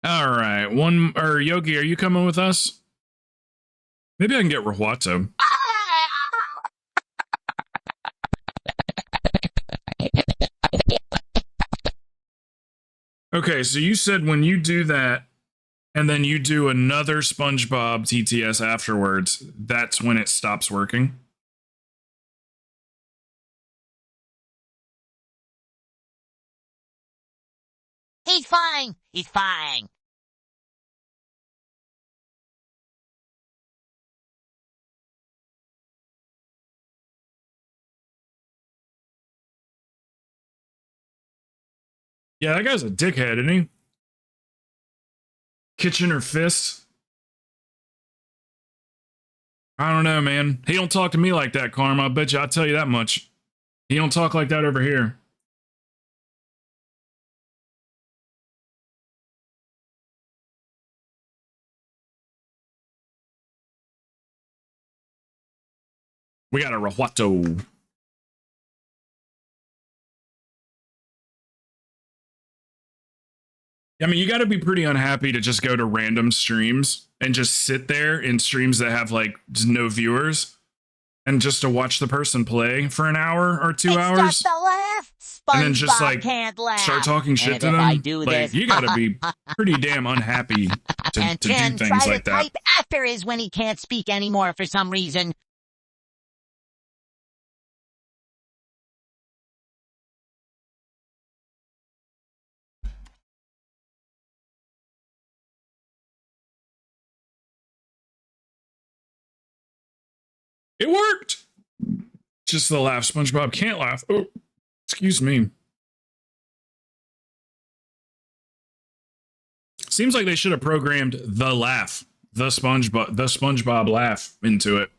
Speaker 2: All right. Yogi, are you coming with us? Maybe I can get Rahuato. Okay, so you said when you do that and then you do another SpongeBob TTS afterwards, that's when it stops working?
Speaker 5: He's fine. He's fine.
Speaker 2: Yeah, that guy's a dickhead, isn't he? Kitchener Fist. I don't know, man. He don't talk to me like that, Karma. I bet you I'll tell you that much. He don't talk like that over here. We got a Rahuato. I mean, you got to be pretty unhappy to just go to random streams and just sit there in streams that have like no viewers and just to watch the person play for an hour or 2 hours.
Speaker 5: Start to laugh.
Speaker 2: And then just
Speaker 5: SpongeBob
Speaker 2: like
Speaker 5: can't laugh.
Speaker 2: start talking shit
Speaker 5: And
Speaker 2: to
Speaker 5: if
Speaker 2: them.
Speaker 5: I do
Speaker 2: Like
Speaker 5: this,
Speaker 2: you got to be pretty damn unhappy to
Speaker 5: and
Speaker 2: do
Speaker 5: then
Speaker 2: things
Speaker 5: try
Speaker 2: like
Speaker 5: to
Speaker 2: that.
Speaker 5: type after is when he can't speak anymore for some reason.
Speaker 2: It worked. Just the laugh. SpongeBob can't laugh. Oh, excuse me. Seems like they should have programmed the laugh, the SpongeBob laugh into it.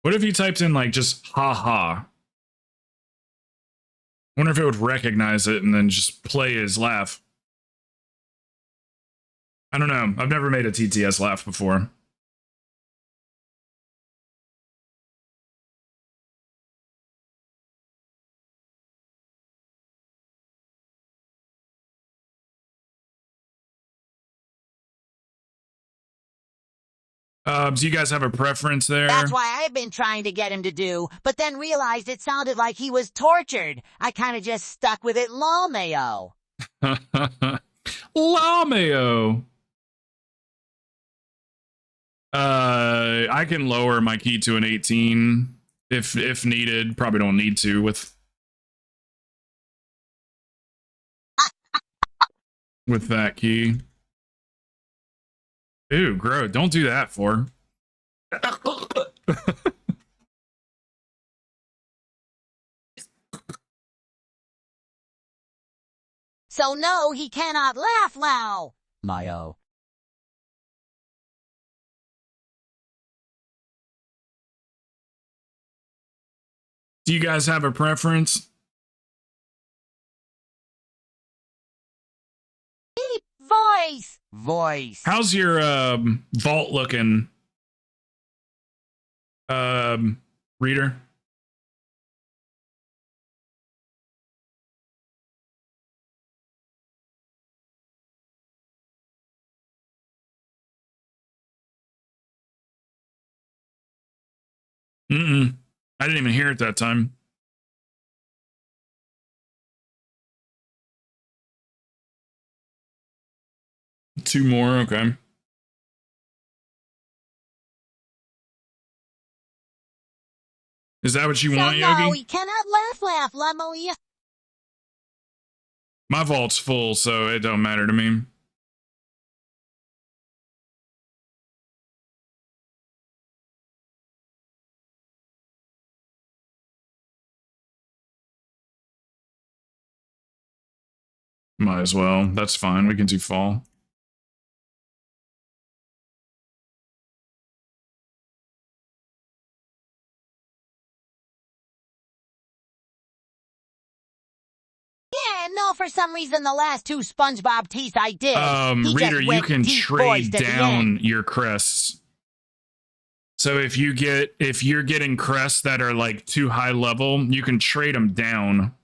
Speaker 2: What if you typed in like just ha ha? Wonder if it would recognize it and then just play his laugh. I don't know. I've never made a TTS laugh before. Do you guys have a preference there?
Speaker 5: That's why I've been trying to get him to do, but then realized it sounded like he was tortured. I kind of just stuck with it, LMAO.
Speaker 2: LMAO. I can lower my key to an 18 if needed. Probably don't need to with that key. Ew, gross. Don't do that, for.
Speaker 5: So no, he cannot laugh now. Mayo.
Speaker 2: Do you guys have a preference?
Speaker 5: Deep voice.
Speaker 2: How's your vault looking, reader? I didn't even hear it that time. Two more, okay. Is that what you want, Yogi?
Speaker 5: No, he cannot laugh, LMAO.
Speaker 2: My vault's full, so it don't matter to me. Might as well. That's fine. We can do fall.
Speaker 5: Yeah, no, for some reason the last two SpongeBob teeth I did.
Speaker 2: Reader, you can trade down your crests. So if you're getting crests that are like too high level, you can trade them down.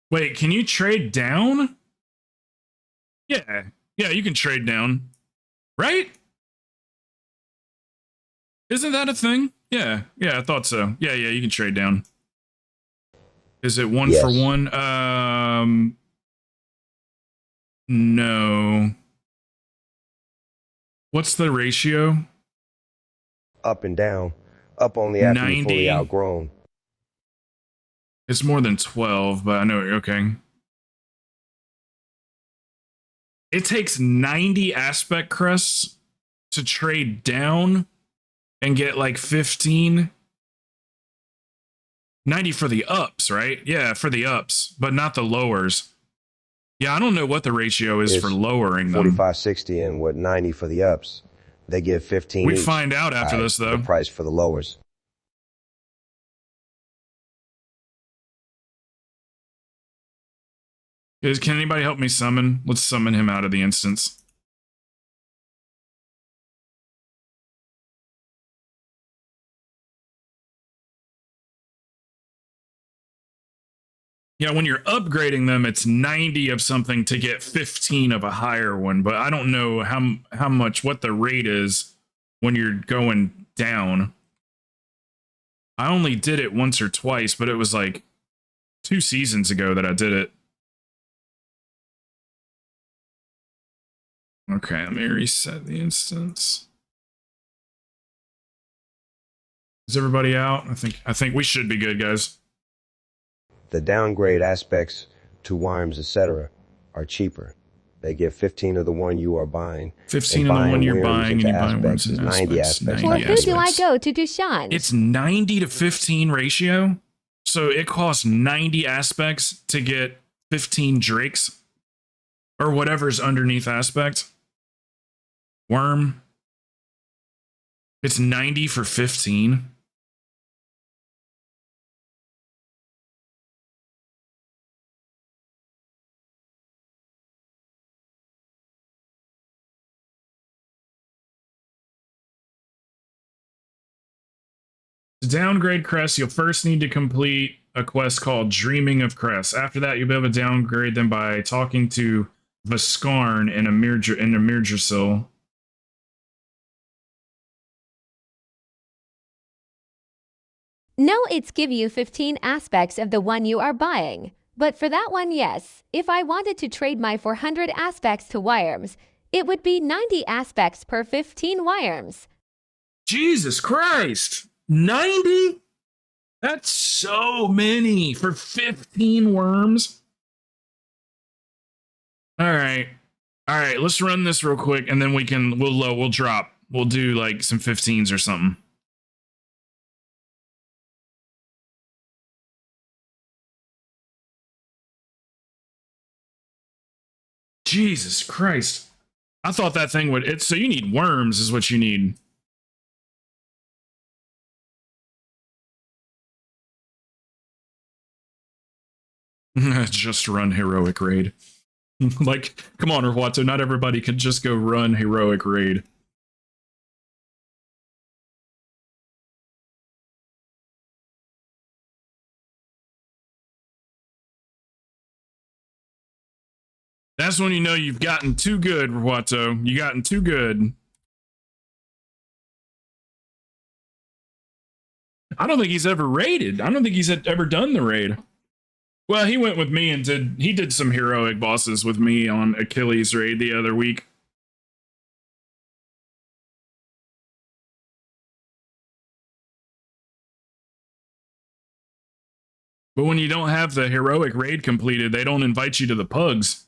Speaker 2: Wait, can you trade down? Yeah, you can trade down, right? Isn't that a thing? Yeah, I thought so. Yeah, you can trade down. Is it one for one? No. What's the ratio?
Speaker 6: Up and down. Up only after
Speaker 2: 90.
Speaker 6: you're fully outgrown.
Speaker 2: It's more than 12, but I know, okay. It takes 90 aspect crests to trade down and get like 15. 90 for the ups, right? Yeah, for the ups, but not the lowers. Yeah, I don't know what the ratio is for lowering them.
Speaker 6: 45, 60, and 90 for the ups. They give 15
Speaker 2: We
Speaker 6: each.
Speaker 2: find out after this, though.
Speaker 6: The price for the lowers.
Speaker 2: Can anybody help me summon? Let's summon him out of the instance. Yeah, when you're upgrading them, it's 90 of something to get 15 of a higher one, but I don't know how much, what the rate is when you're going down. I only did it once or twice, but it was like 2 seasons ago that I did it. Okay, let me reset the instance. Is everybody out? I think we should be good, guys.
Speaker 6: The downgrade aspects to worms, etc., are cheaper. They give 15 of the one you are buying.
Speaker 2: 15 of the one you're
Speaker 6: worms
Speaker 2: buying, and
Speaker 6: into
Speaker 2: you buy worms
Speaker 6: aspects is
Speaker 2: and
Speaker 6: 90
Speaker 2: aspects.
Speaker 6: aspects.
Speaker 2: 90
Speaker 3: For who do I
Speaker 2: aspects.
Speaker 3: go to Dushan?
Speaker 2: It's 90 to 15 ratio. So it costs 90 aspects to get 15 drakes. Or whatever's underneath aspect. Worm. It's 90 for 15. To downgrade Crest, you'll first need to complete a quest called Dreaming of Crest. After that, you'll be able to downgrade them by talking to Vascarn in a Mirgersil.
Speaker 3: No, it's give you 15 aspects of the one you are buying. But for that one, yes. If I wanted to trade my 400 aspects to Worms, it would be 90 aspects per 15 Worms.
Speaker 2: Jesus Christ! 90? That's so many for 15 worms. All right, let's run this real quick, and then we'll drop. We'll do like some 15s or something. Jesus Christ! I thought that thing would. So you need worms, is what you need. Just run heroic raid. Like, come on, Rwato, not everybody can just go run heroic raid. That's when you know you've gotten too good, Rwato. You gotten too good. I don't think he's ever raided. I don't think he's ever done the raid. Well, he went with me and did some heroic bosses with me on Achilles raid the other week. But when you don't have the heroic raid completed, they don't invite you to the pugs.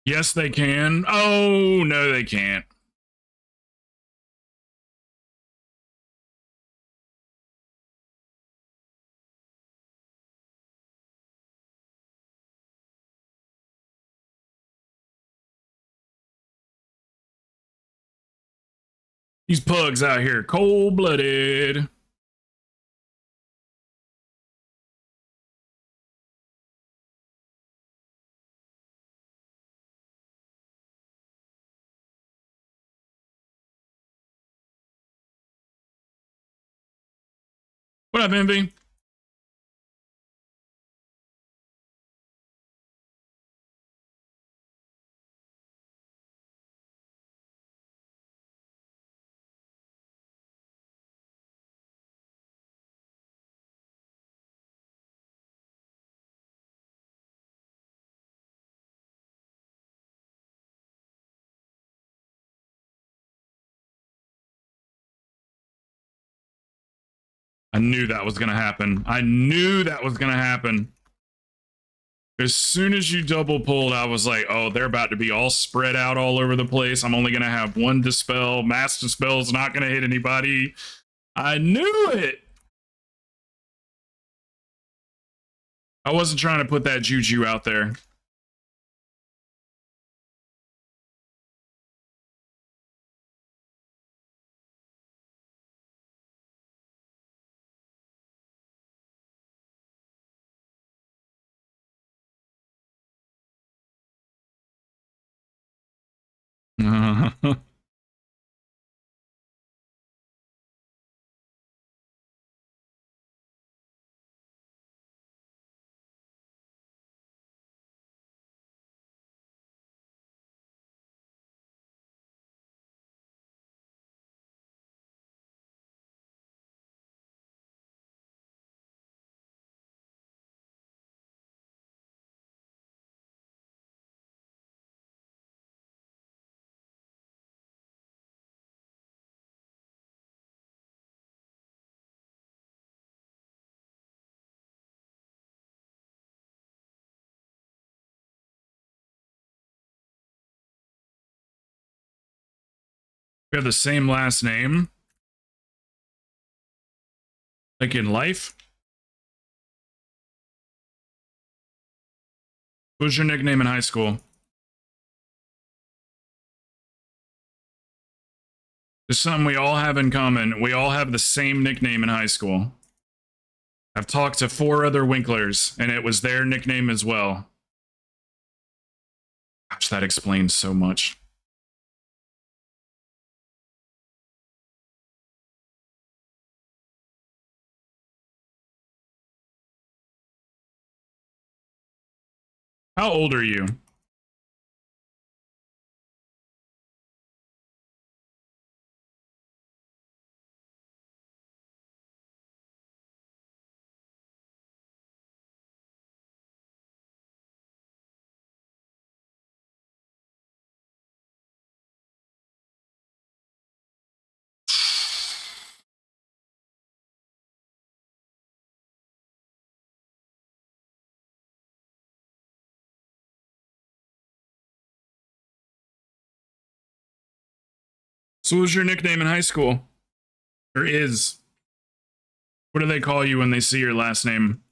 Speaker 2: Yes, they can. Oh, no, they can't. These pugs out here, cold-blooded. What up, Envy? I knew that was going to happen. I knew that was going to happen. As soon as you double pulled, I was like, oh, they're about to be all spread out all over the place. I'm only going to have one dispel. Mass dispel is not going to hit anybody. I knew it. I wasn't trying to put that juju out there. We have the same last name. Like in life? What was your nickname in high school? There's something we all have in common. We all have the same nickname in high school. I've talked to 4 other Winklers, and it was their nickname as well. Gosh, that explains so much. How old are you? So what was your nickname in high school? Or is? What do they call you when they see your last name?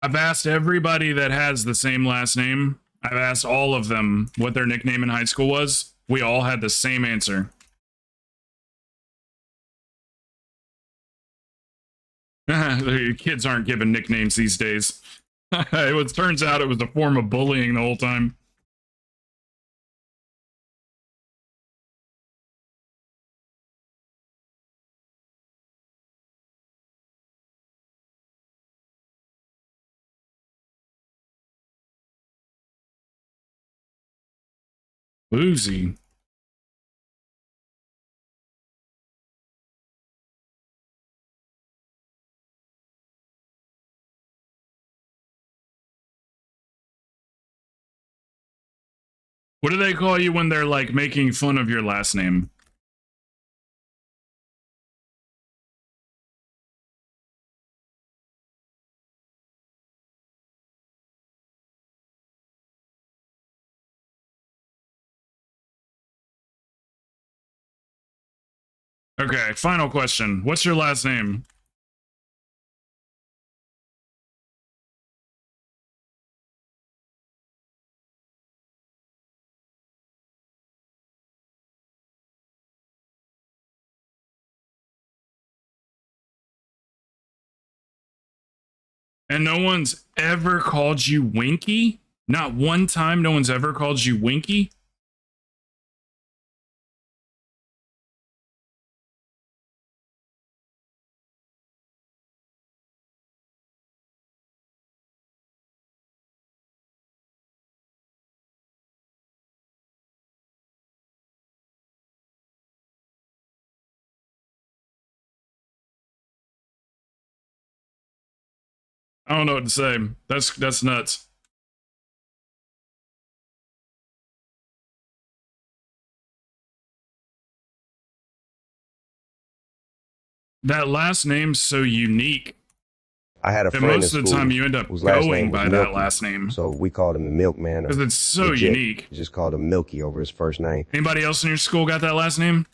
Speaker 2: I've asked everybody that has the same last name. I've asked all of them what their nickname in high school was. We all had the same answer. Kids aren't given nicknames these days. It turns out it was a form of bullying the whole time. Boozy. What do they call you when they're like making fun of your last name? Okay, final question. What's your last name? And no one's ever called you Winky? Not one time no one's ever called you Winky? I don't know what to say. That's nuts. That last name's so unique
Speaker 6: I had a
Speaker 2: that
Speaker 6: friend
Speaker 2: most
Speaker 6: in
Speaker 2: of the
Speaker 6: school
Speaker 2: time you end up
Speaker 6: whose last
Speaker 2: going
Speaker 6: name was
Speaker 2: by that
Speaker 6: Milky,
Speaker 2: last name.
Speaker 6: so we called him the Milkman.
Speaker 2: Because it's so
Speaker 6: legit.
Speaker 2: unique.
Speaker 6: We just called him Milky over his first name.
Speaker 2: Anybody else in your school got that last name?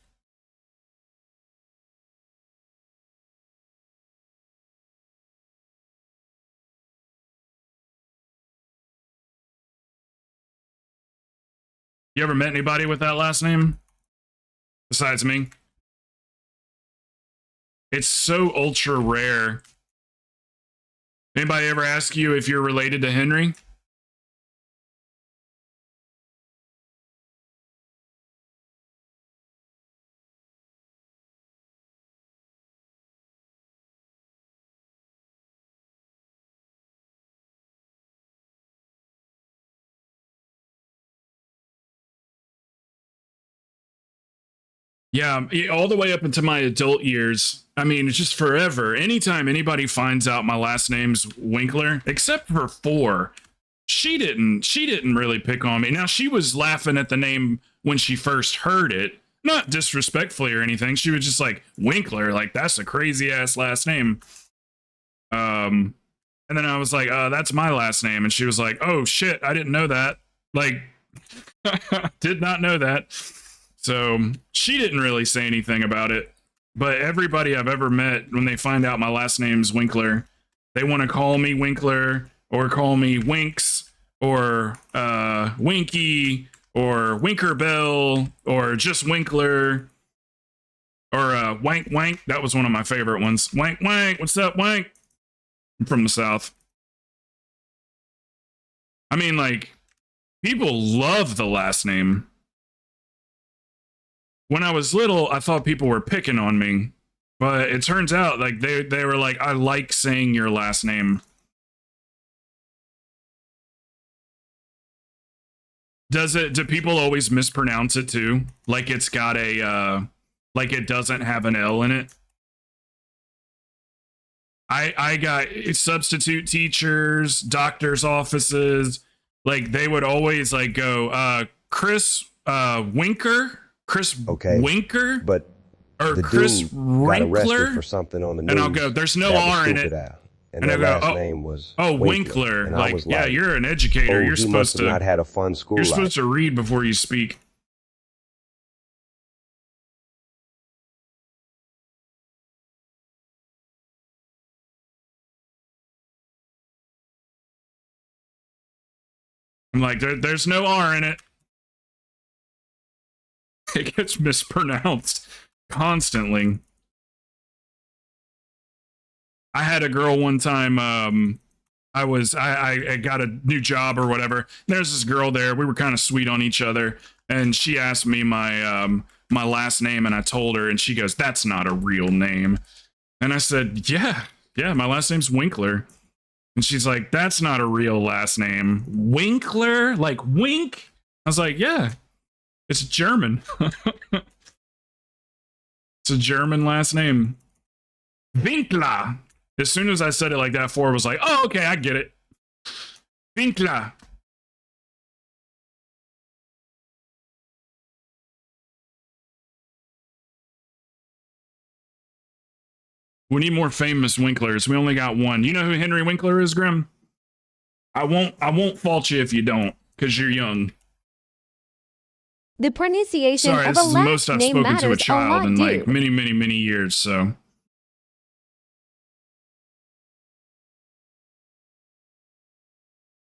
Speaker 2: You ever met anybody with that last name? Besides me? It's so ultra rare. Anybody ever ask you if you're related to Henry? Yeah, all the way up into my adult years. I mean, it's just forever. Anytime anybody finds out my last name's Winkler, except for 4, she didn't really pick on me. Now, she was laughing at the name when she first heard it, not disrespectfully or anything. She was just like, Winkler, like that's a crazy ass last name. And then I was like, that's my last name. And she was like, oh shit, I didn't know that. Like, did not know that. So she didn't really say anything about it. But everybody I've ever met, when they find out my last name's Winkler, they want to call me Winkler or call me Winks or Winky or Winkerbell or just Winkler or Wank Wank. That was one of my favorite ones. Wank Wank, what's up, Wank? I'm from the South. I mean, like, people love the last name. When I was little, I thought people were picking on me, but it turns out like they were like, I like saying your last name. Do people always mispronounce it too? Like it's got a like it doesn't have an L in it? I got substitute teachers, doctors' offices, like they would always like go Chris Winker. Chris Winker,
Speaker 6: but
Speaker 2: or
Speaker 6: the
Speaker 2: Chris
Speaker 6: dude got arrested
Speaker 2: Winkler
Speaker 6: for something on the news.
Speaker 2: And I'll go, there's no R in it.
Speaker 6: And their last name was
Speaker 2: Winkler.
Speaker 6: And
Speaker 2: like,
Speaker 6: I was
Speaker 2: yeah, you're an educator. You're
Speaker 6: he
Speaker 2: supposed
Speaker 6: must have
Speaker 2: to
Speaker 6: not had a fun school
Speaker 2: You're
Speaker 6: life.
Speaker 2: supposed to read before you speak. I'm like, there's no R in it. It gets mispronounced constantly. I had a girl one time, I got a new job or whatever. There's this girl there. We were kind of sweet on each other. And she asked me my my last name, and I told her, and she goes, that's not a real name. And I said, yeah, my last name's Winkler. And she's like, that's not a real last name. Winkler? Like wink? I was like, yeah, it's German. It's a German last name. Winkler. As soon as I said it like that, 4 was like, oh, okay, I get it. Winkler. We need more famous Winklers. We only got one. You know who Henry Winkler is, Grim? I won't fault you if you don't, because you're young.
Speaker 3: The pronunciation
Speaker 2: Sorry,
Speaker 3: of
Speaker 2: this
Speaker 3: a
Speaker 2: is the most
Speaker 3: last
Speaker 2: I've
Speaker 3: name
Speaker 2: spoken to a
Speaker 3: matters a
Speaker 2: child
Speaker 3: lot,
Speaker 2: in like
Speaker 3: dude.
Speaker 2: many years, so.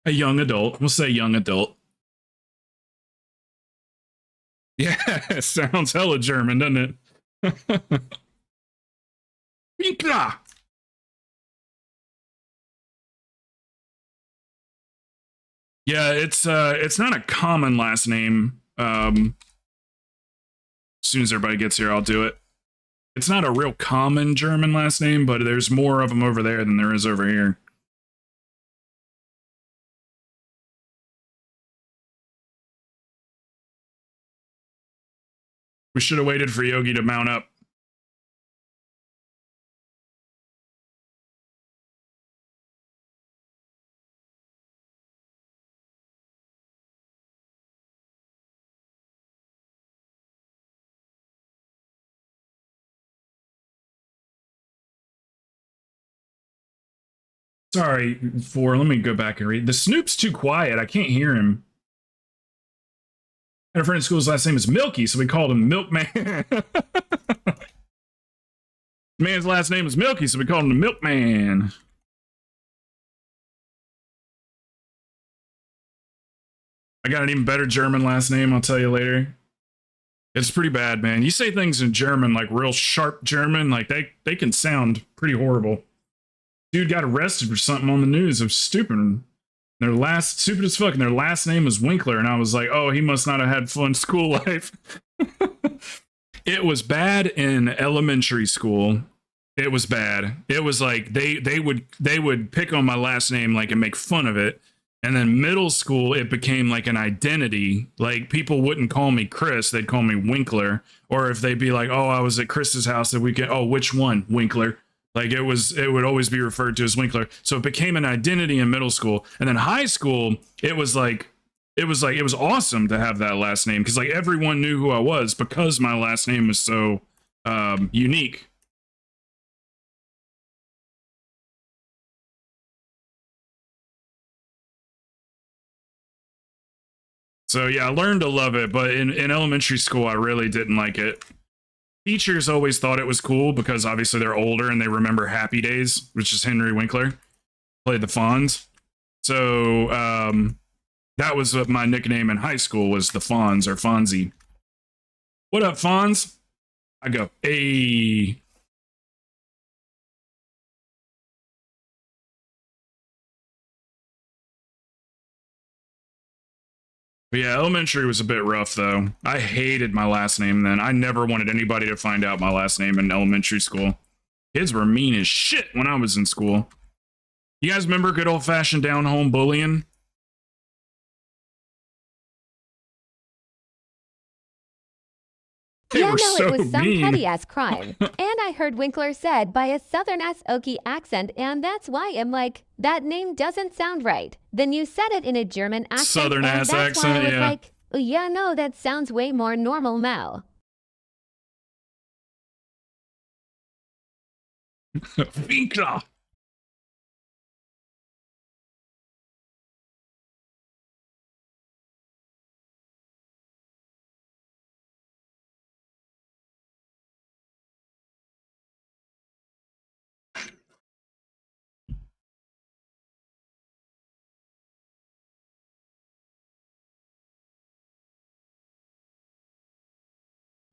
Speaker 2: A young adult. We'll say young adult. Yeah, it sounds hella German, doesn't it? Winkler. Yeah, it's not a common last name. As soon as everybody gets here, I'll do it. It's not a real common German last name, but there's more of them over there than there is over here. We should have waited for Yogi to mount up. Sorry, let me go back and read. The Snoop's too quiet. I can't hear him. And a friend in school's last name is Milky, so we called him Milkman. Man's last name is Milky, so we called him the Milkman. I got an even better German last name, I'll tell you later. It's pretty bad, man. You say things in German, like real sharp German, like they can sound pretty horrible. Dude got arrested for something on the news. It was stupid. Stupid as fuck, and their last name was Winkler, and I was like, oh, he must not have had fun school life. It was bad in elementary school. It was bad. It was like they would pick on my last name like and make fun of it. And then middle school, it became like an identity. Like people wouldn't call me Chris, they'd call me Winkler. Or if they'd be like, oh, I was at Chris's house that weekend. Oh, which one? Winkler. Like it would always be referred to as Winkler. So it became an identity in middle school. And then high school, it was awesome to have that last name because like everyone knew who I was because my last name was so unique. So yeah, I learned to love it, but in elementary school, I really didn't like it. Teachers always thought it was cool because obviously they're older and they remember Happy Days, which is Henry Winkler, played the Fonz. So that was what my nickname in high school was, the Fonz or Fonzie. What up, Fonz? I go, hey. But yeah, elementary was a bit rough, though. I hated my last name then. I never wanted anybody to find out my last name in elementary school. Kids were mean as shit when I was in school. You guys remember good old-fashioned down-home bullying?
Speaker 3: Yeah, no, it was some petty-ass crime. And I heard Winkler said by a southern-ass Okie accent, and that's why I'm like, that name doesn't sound right. Then you said it in a German accent,
Speaker 2: Southern-ass accent,
Speaker 3: why I was
Speaker 2: yeah.
Speaker 3: like, oh, yeah, no, that sounds way more normal now.
Speaker 2: Winkler.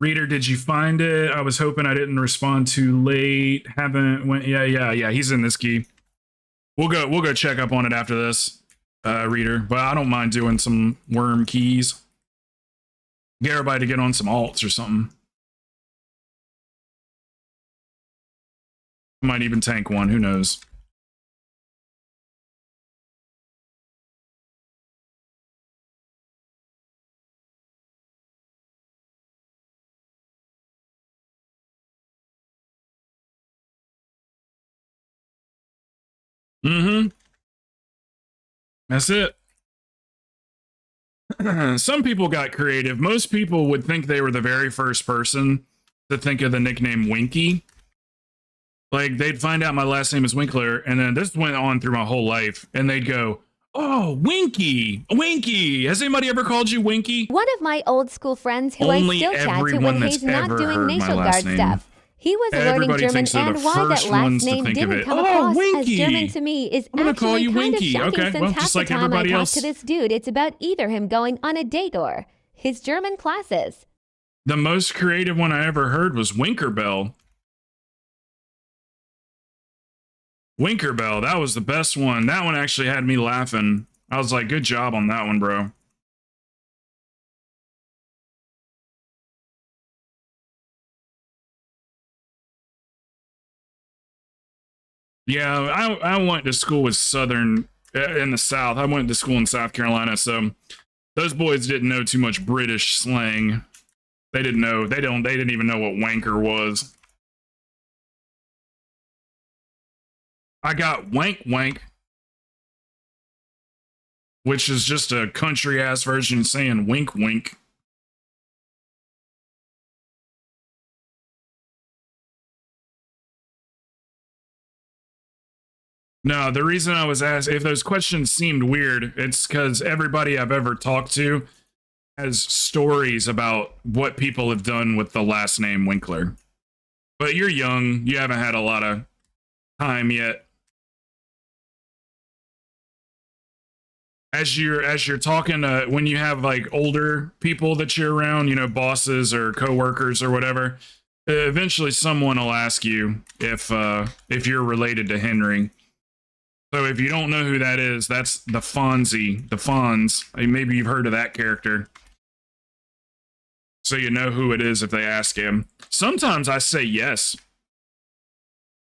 Speaker 2: Reader, did you find it? I was hoping I didn't respond too late. Haven't went. Yeah. He's in this key. We'll go check up on it after this, Reader. But I don't mind doing some worm keys. Get everybody to get on some alts or something. Might even tank one. Who knows? Mm-hmm. That's it. Some people got creative. Most people would think they were the very first person to think of the nickname Winky. Like, they'd find out my last name is Winkler, and then this went on through my whole life, and they'd go, oh, Winky, Winky. Has anybody ever called you Winky?
Speaker 3: One of my old school friends who
Speaker 2: Only
Speaker 3: I still chat to when
Speaker 2: everyone
Speaker 3: he's
Speaker 2: that's
Speaker 3: not
Speaker 2: ever
Speaker 3: doing
Speaker 2: heard my
Speaker 3: nasal
Speaker 2: last
Speaker 3: guard
Speaker 2: name.
Speaker 3: stuff. He was learning
Speaker 2: Everybody
Speaker 3: German,
Speaker 2: thinks they're
Speaker 3: and
Speaker 2: the
Speaker 3: why that
Speaker 2: first
Speaker 3: last
Speaker 2: ones to
Speaker 3: name
Speaker 2: think of
Speaker 3: didn't
Speaker 2: it.
Speaker 3: come
Speaker 2: Oh,
Speaker 3: across as
Speaker 2: Winky.
Speaker 3: German to me is
Speaker 2: I'm gonna call
Speaker 3: actually
Speaker 2: you
Speaker 3: kind
Speaker 2: Winky.
Speaker 3: of shocking
Speaker 2: Okay,
Speaker 3: since
Speaker 2: well,
Speaker 3: half
Speaker 2: just
Speaker 3: the
Speaker 2: like
Speaker 3: time I
Speaker 2: everybody
Speaker 3: talk
Speaker 2: else.
Speaker 3: to this dude, it's about either him going on a date or his German classes.
Speaker 2: The most creative one I ever heard was Winkerbell. Winkerbell, that was the best one. That one actually had me laughing. I was like, good job on that one, bro. Yeah, I went to school with Southern in the South. I went to school in South Carolina, so those boys didn't know too much British slang. They didn't know. They didn't even know what wanker was. I got wank wank, which is just a country ass version saying wink wink. No, the reason I was asked if those questions seemed weird, it's because everybody I've ever talked to has stories about what people have done with the last name Winkler. But you're young, you haven't had a lot of time yet. As you're talking to, when you have like older people that you're around, you know, bosses or coworkers or whatever, eventually someone will ask you if you're related to Henry. So if you don't know who that is, that's the Fonzie, the Fonz. Maybe you've heard of that character. So you know who it is if they ask him. Sometimes I say yes.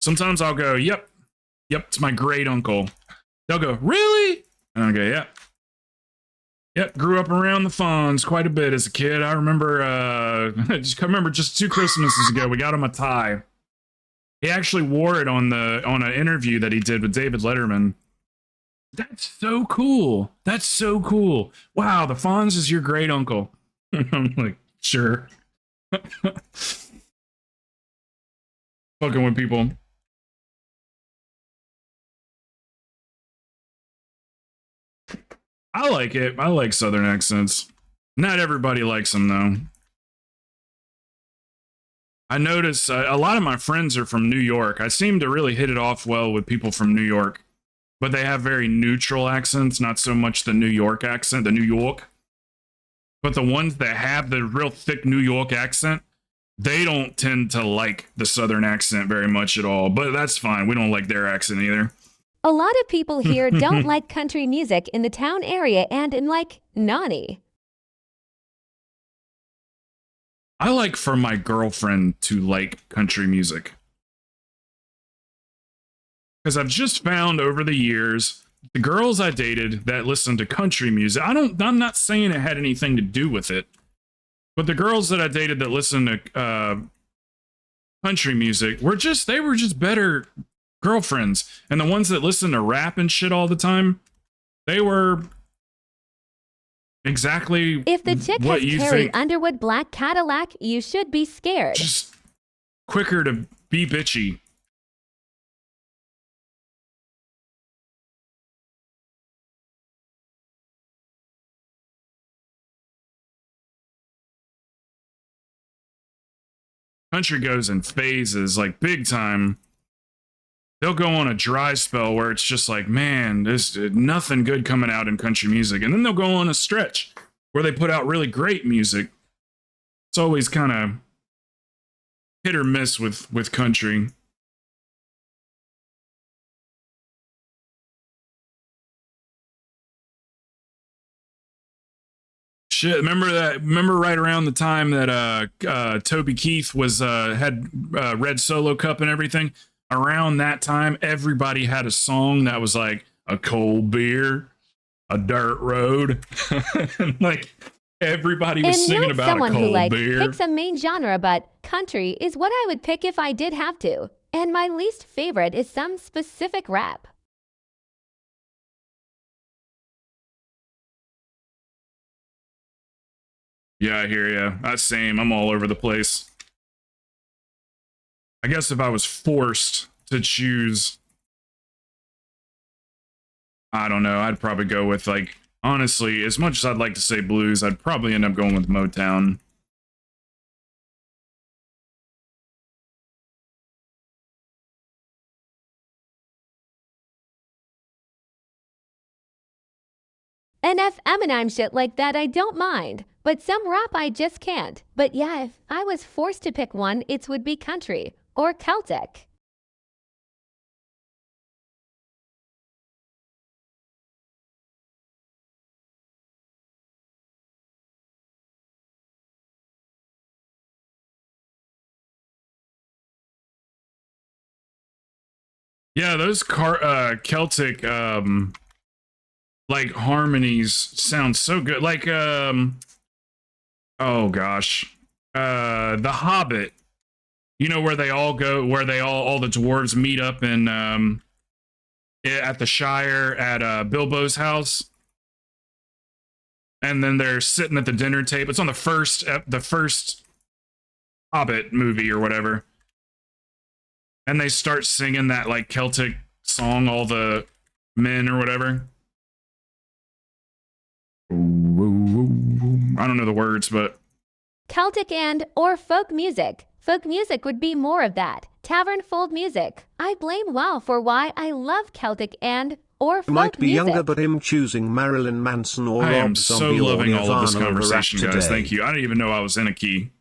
Speaker 2: Sometimes I'll go, yep, it's my great uncle. They'll go, really? And I'll go, yep, grew up around the Fonz quite a bit as a kid. I remember, just 2 Christmases ago, we got him a tie. He actually wore it on an interview that he did with David Letterman. That's so cool. That's so cool. Wow, the Fonz is your great uncle. I'm like, sure. Fucking with people. I like it. I like Southern accents. Not everybody likes them, though. I notice a lot of my friends are from New York. I seem to really hit it off well with people from New York, but they have very neutral accents, not so much the New York accent, the New York. But the ones that have the real thick New York accent, they don't tend to like the Southern accent very much at all, but that's fine. We don't like their accent either.
Speaker 3: A lot of people here don't like country music in the town area and in like Nani.
Speaker 2: I like for my girlfriend to like country music. Because I've just found over the years, the girls I dated that listened to country music, I'm not saying it had anything to do with it, but the girls that I dated that listened to country music they were just better girlfriends. And the ones that listened to rap and shit all the time, they were exactly
Speaker 3: if the chick
Speaker 2: what
Speaker 3: has
Speaker 2: you
Speaker 3: Carrie
Speaker 2: think.
Speaker 3: Underwood black Cadillac, you should be scared.
Speaker 2: Just quicker to be bitchy. Country goes in phases, like big time. They'll go on a dry spell where it's just like, man, there's nothing good coming out in country music. And then they'll go on a stretch where they put out really great music. It's always kind of hit or miss with country. Shit, remember right around the time that Toby Keith was had Red Solo Cup and everything? Around that time, everybody had a song that was like a cold beer, a dirt road. Like everybody was singing about a cold
Speaker 3: who like
Speaker 2: beer.
Speaker 3: picks a main genre, but country is what I would pick if I did have to. And my least favorite is some specific rap.
Speaker 2: Yeah, I hear ya. Same. I'm all over the place. I guess if I was forced to choose, I don't know, I'd probably go with, like, honestly, as much as I'd like to say blues, I'd probably end up going with Motown.
Speaker 3: NF Eminem shit like that I don't mind, but some rap I just can't. But yeah, if I was forced to pick one, it would be country or Celtic.
Speaker 2: Yeah, those Celtic like harmonies sound so good. Like oh gosh. The Hobbit. You know where they all go, where all the dwarves meet up in at the Shire at Bilbo's house. And then they're sitting at the dinner table. It's on the first Hobbit movie or whatever. And they start singing that like Celtic song, All the Men or whatever. I don't know the words, but
Speaker 3: Celtic and or folk music. Folk music would be more of that. Tavern fold music. I blame WoW for why I love Celtic and or folk
Speaker 4: Might be
Speaker 3: music.
Speaker 4: younger, but him choosing Marilyn Manson or
Speaker 2: I am
Speaker 4: Rob
Speaker 2: so
Speaker 4: Zombie or
Speaker 2: loving all of this
Speaker 4: Nirvana over rap
Speaker 2: conversation, guys.
Speaker 4: today.
Speaker 2: Thank you. I didn't even know I was in a key.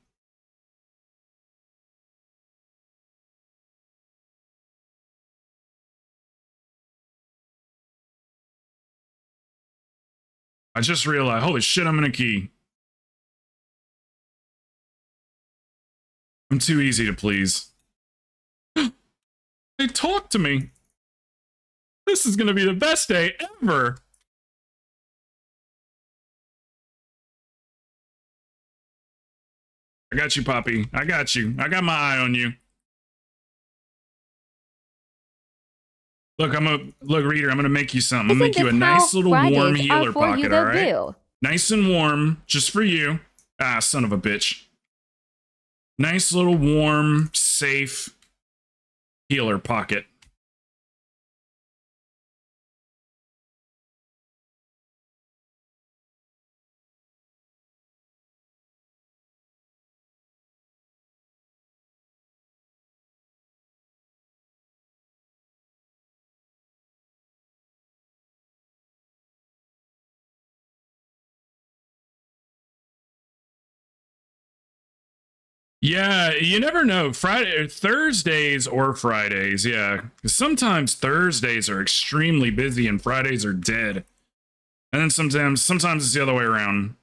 Speaker 2: I just realized, holy shit, I'm in a key. I'm too easy to please. They talk to me. This is gonna be the best day ever. I got you, Poppy. I got you. I got my eye on you. Look, Reader, I'm gonna make you something. I'm gonna make you a nice little warm healer pocket, all right? Nice and warm, just for you. Ah, son of a bitch. Nice little warm, safe healer pocket. Yeah, you never know. Thursdays or Fridays, yeah. Sometimes Thursdays are extremely busy and Fridays are dead. And then sometimes it's the other way around.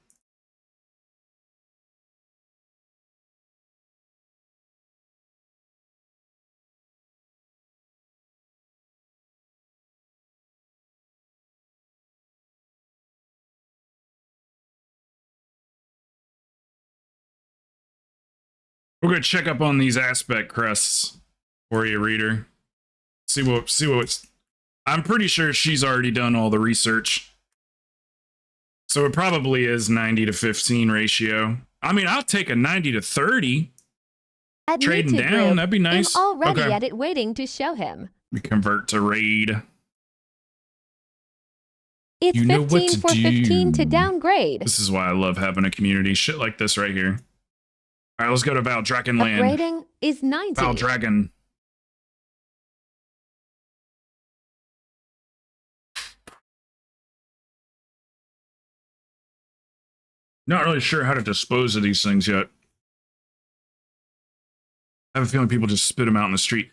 Speaker 2: We're gonna check up on these aspect crests for you, Reader. See what's. I'm pretty sure she's already done all the research. So it probably is 90 to 15 ratio. I mean, I'll take a 90 to 30. Trading down, that'd be nice.
Speaker 3: I'm already at it waiting to show him.
Speaker 2: We convert to raid.
Speaker 3: It's 15 for 15 to downgrade.
Speaker 2: This is why I love having a community. Shit like this right here. All right, let's go to Val Dragonland.
Speaker 3: Upgrading is 90.
Speaker 2: Val Dragon. Not really sure how to dispose of these things yet. I have a feeling people just spit them out in the street.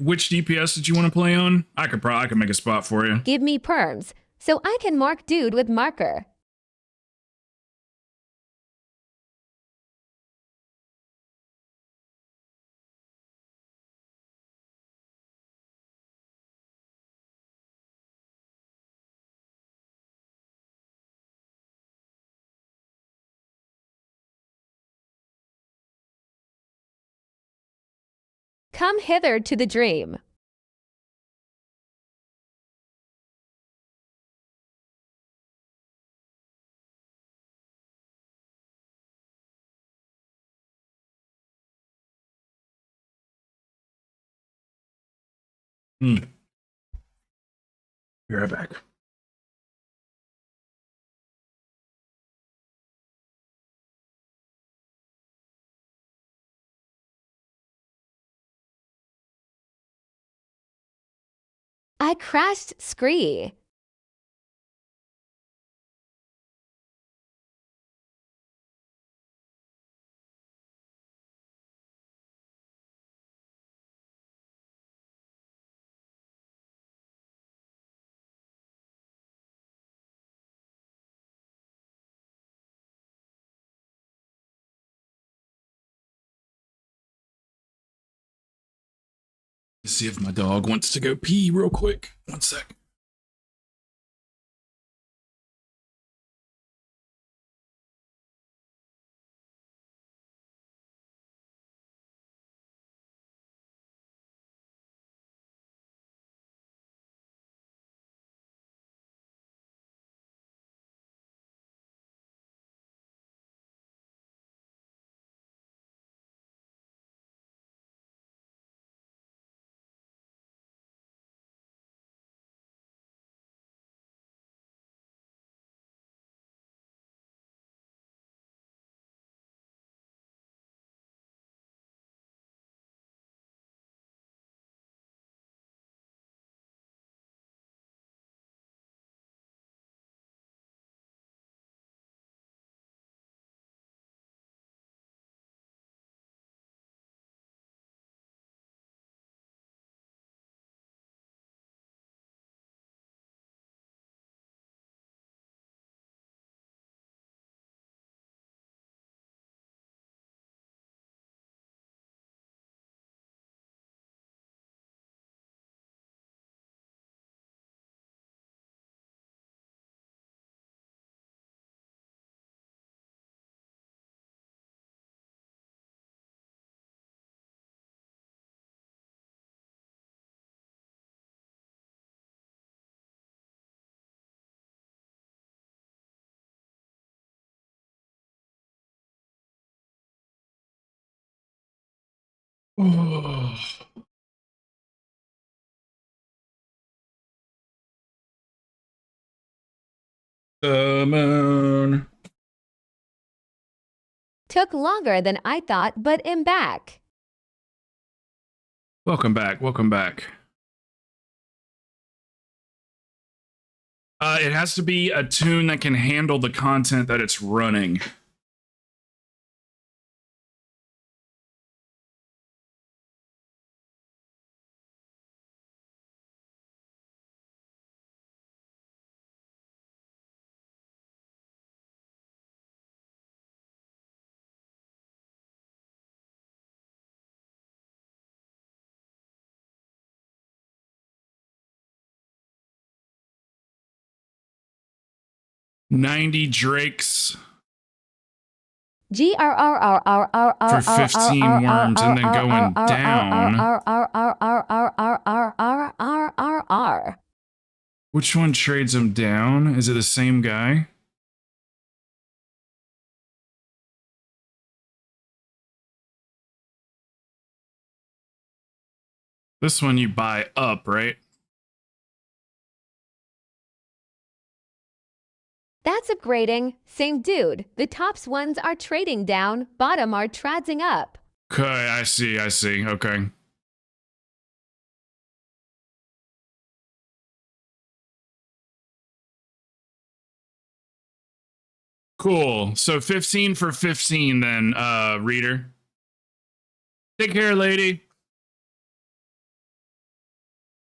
Speaker 2: Which DPS did you want to play on? I could make a spot for you.
Speaker 3: Give me perms, so I can mark dude with marker. Come hither to the dream.
Speaker 2: Be right back.
Speaker 3: I crashed Scree.
Speaker 2: See if my dog wants to go pee real quick. 1 sec. Oh. The moon.
Speaker 3: Took longer than I thought, but am back.
Speaker 2: Welcome back. Welcome back. It has to be a tune that can handle the content that it's running. $90 Drakes
Speaker 3: GRRRRRR
Speaker 2: for 15 worms and then going down. Which one trades them down? Is it the same guy? This one you buy up, right?
Speaker 3: That's upgrading. Same dude. The tops ones are trading down, bottom are tradsing up.
Speaker 2: Okay, I see. Okay. Cool. So 15 for 15 then, reader. Take care, lady.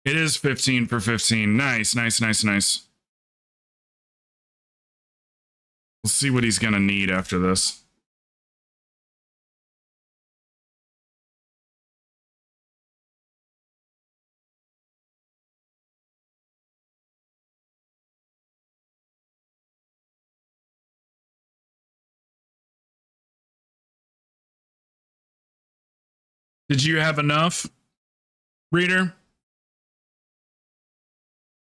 Speaker 2: It is 15 for 15. Nice. We'll see what he's going to need after this. Did you have enough, reader?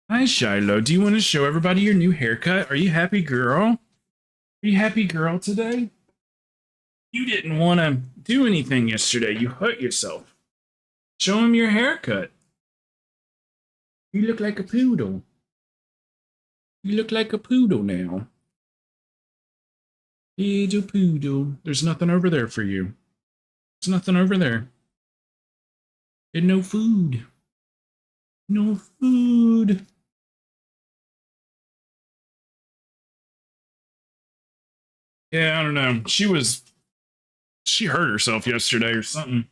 Speaker 2: Hi, Shiloh. Do you want to show everybody your new haircut? Are you happy, girl? Are you happy, girl, today? You didn't want to do anything yesterday. You hurt yourself. Show him your haircut. You look like a poodle. You look like a poodle now. Little poodle. There's nothing over there for you. There's nothing over there. And no food. No food. Yeah, I don't know. She hurt herself yesterday or something.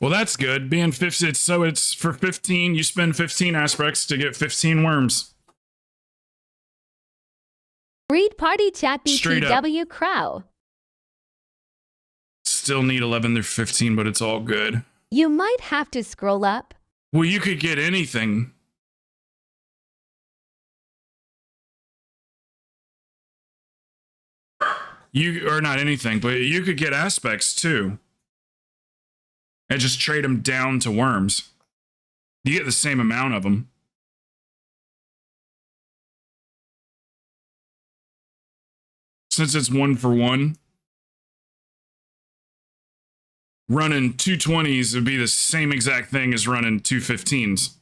Speaker 2: Well, that's good. Being 50, it's for 15. You spend 15 aspects to get 15 worms.
Speaker 3: Read party chat
Speaker 2: Straight up.
Speaker 3: BTW Crow.
Speaker 2: Still need 11 through 15, but it's all good.
Speaker 3: You might have to scroll up.
Speaker 2: Well, you could get anything. Or not anything, but you could get aspects too. And just trade them down to worms. You get the same amount of them. Since it's 1 for 1, running 220s would be the same exact thing as running 215s.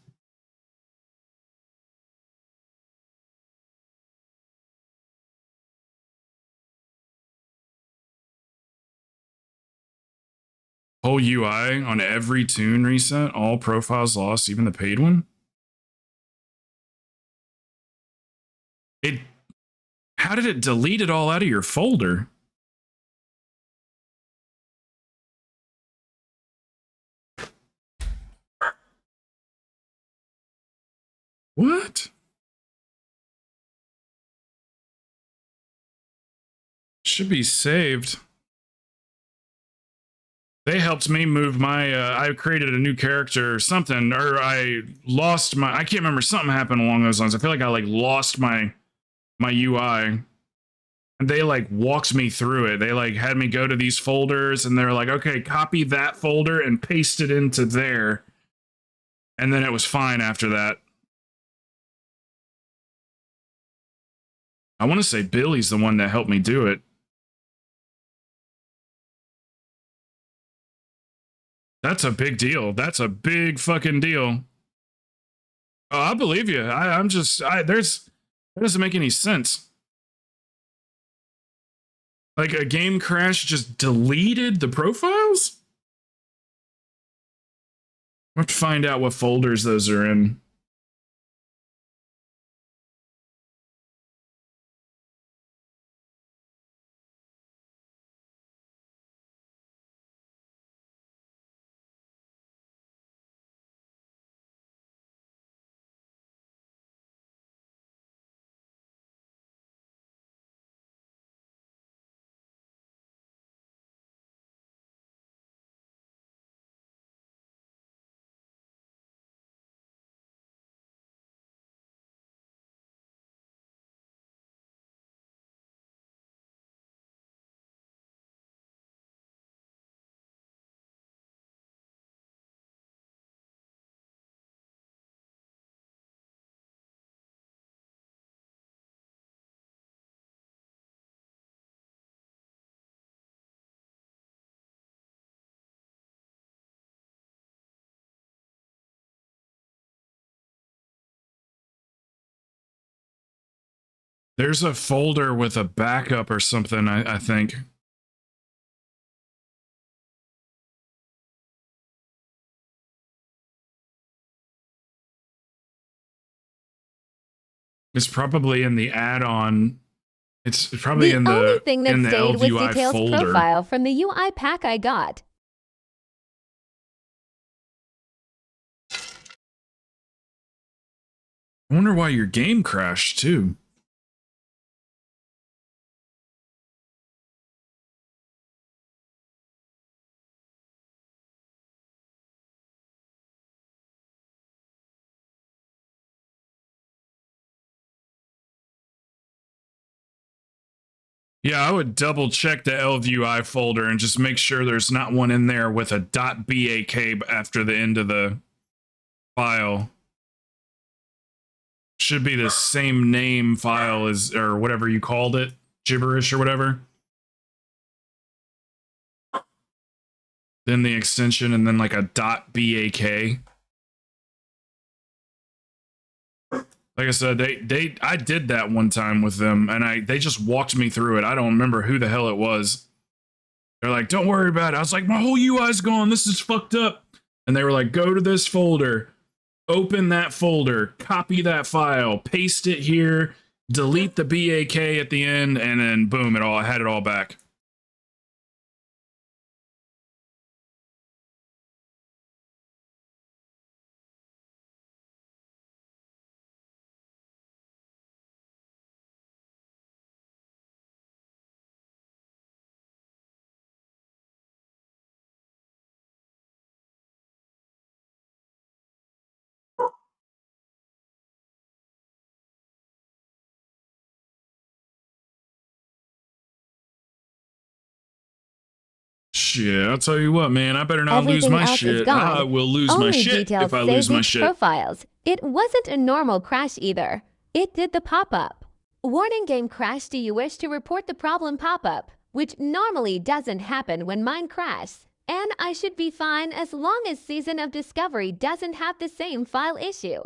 Speaker 2: Whole UI on every tune reset, all profiles lost, even the paid one. How did it delete it all out of your folder? What? Should be saved. They helped me move my, I created a new character or something, or I lost my, I can't remember, something happened along those lines. I feel like I lost my UI. And they walked me through it. They had me go to these folders and they're like, okay, copy that folder and paste it into there. And then it was fine after that. I want to say Billy's the one that helped me do it. That's a big deal. That's a big fucking deal. Oh, I believe you. That doesn't make any sense. Like a game crash just deleted the profiles? I have to find out what folders those are in. There's a folder with a backup or something, I think. It's probably in the add-on. It's probably
Speaker 3: The
Speaker 2: in the
Speaker 3: only thing that
Speaker 2: in the
Speaker 3: stayed was
Speaker 2: LVUI
Speaker 3: Details
Speaker 2: folder.
Speaker 3: profile from the UI pack I got.
Speaker 2: I wonder why your game crashed too. Yeah, I would double check the LVUI folder and just make sure there's not one in there with a .bak after the end of the file. Should be the same name file as, or whatever you called it, gibberish or whatever. Then the extension and then like a .bak. Like I said, I did that one time with them, and they just walked me through it. I don't remember who the hell it was. They're like, "Don't worry about it." I was like, "My whole UI's gone. This is fucked up." And they were like, "Go to this folder, open that folder, copy that file, paste it here, delete the BAK at the end, and then boom, I had it all back." Shit, I'll tell you what, man. I better not lose
Speaker 3: Everything
Speaker 2: my
Speaker 3: else is
Speaker 2: shit.
Speaker 3: gone.
Speaker 2: I will lose
Speaker 3: Only
Speaker 2: my shit
Speaker 3: Details
Speaker 2: if I
Speaker 3: saved
Speaker 2: lose my
Speaker 3: its
Speaker 2: shit.
Speaker 3: profiles. It wasn't a normal crash either. It did the pop-up. Warning game crash, do you wish to report the problem pop-up? Which normally doesn't happen when mine crashes. And I should be fine as long as Season of Discovery doesn't have the same file issue.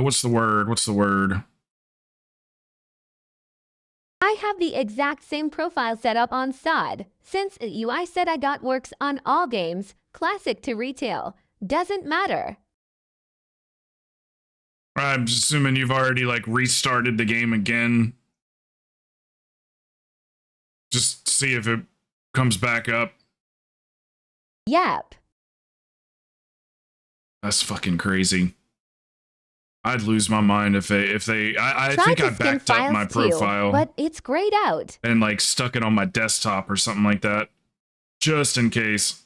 Speaker 2: What's the word? What's the word?
Speaker 3: I have the exact same profile set up on SOD. Since UI said I got works on all games, classic to retail, doesn't matter.
Speaker 2: I'm assuming you've already like restarted the game again. Just see if it comes back up.
Speaker 3: Yep.
Speaker 2: That's fucking crazy. I'd lose my mind if they I
Speaker 3: Tried
Speaker 2: think
Speaker 3: to
Speaker 2: I
Speaker 3: skim
Speaker 2: backed up my
Speaker 3: files too,
Speaker 2: profile
Speaker 3: but it's grayed out.
Speaker 2: and like stuck it on my desktop or something like that. Just in case.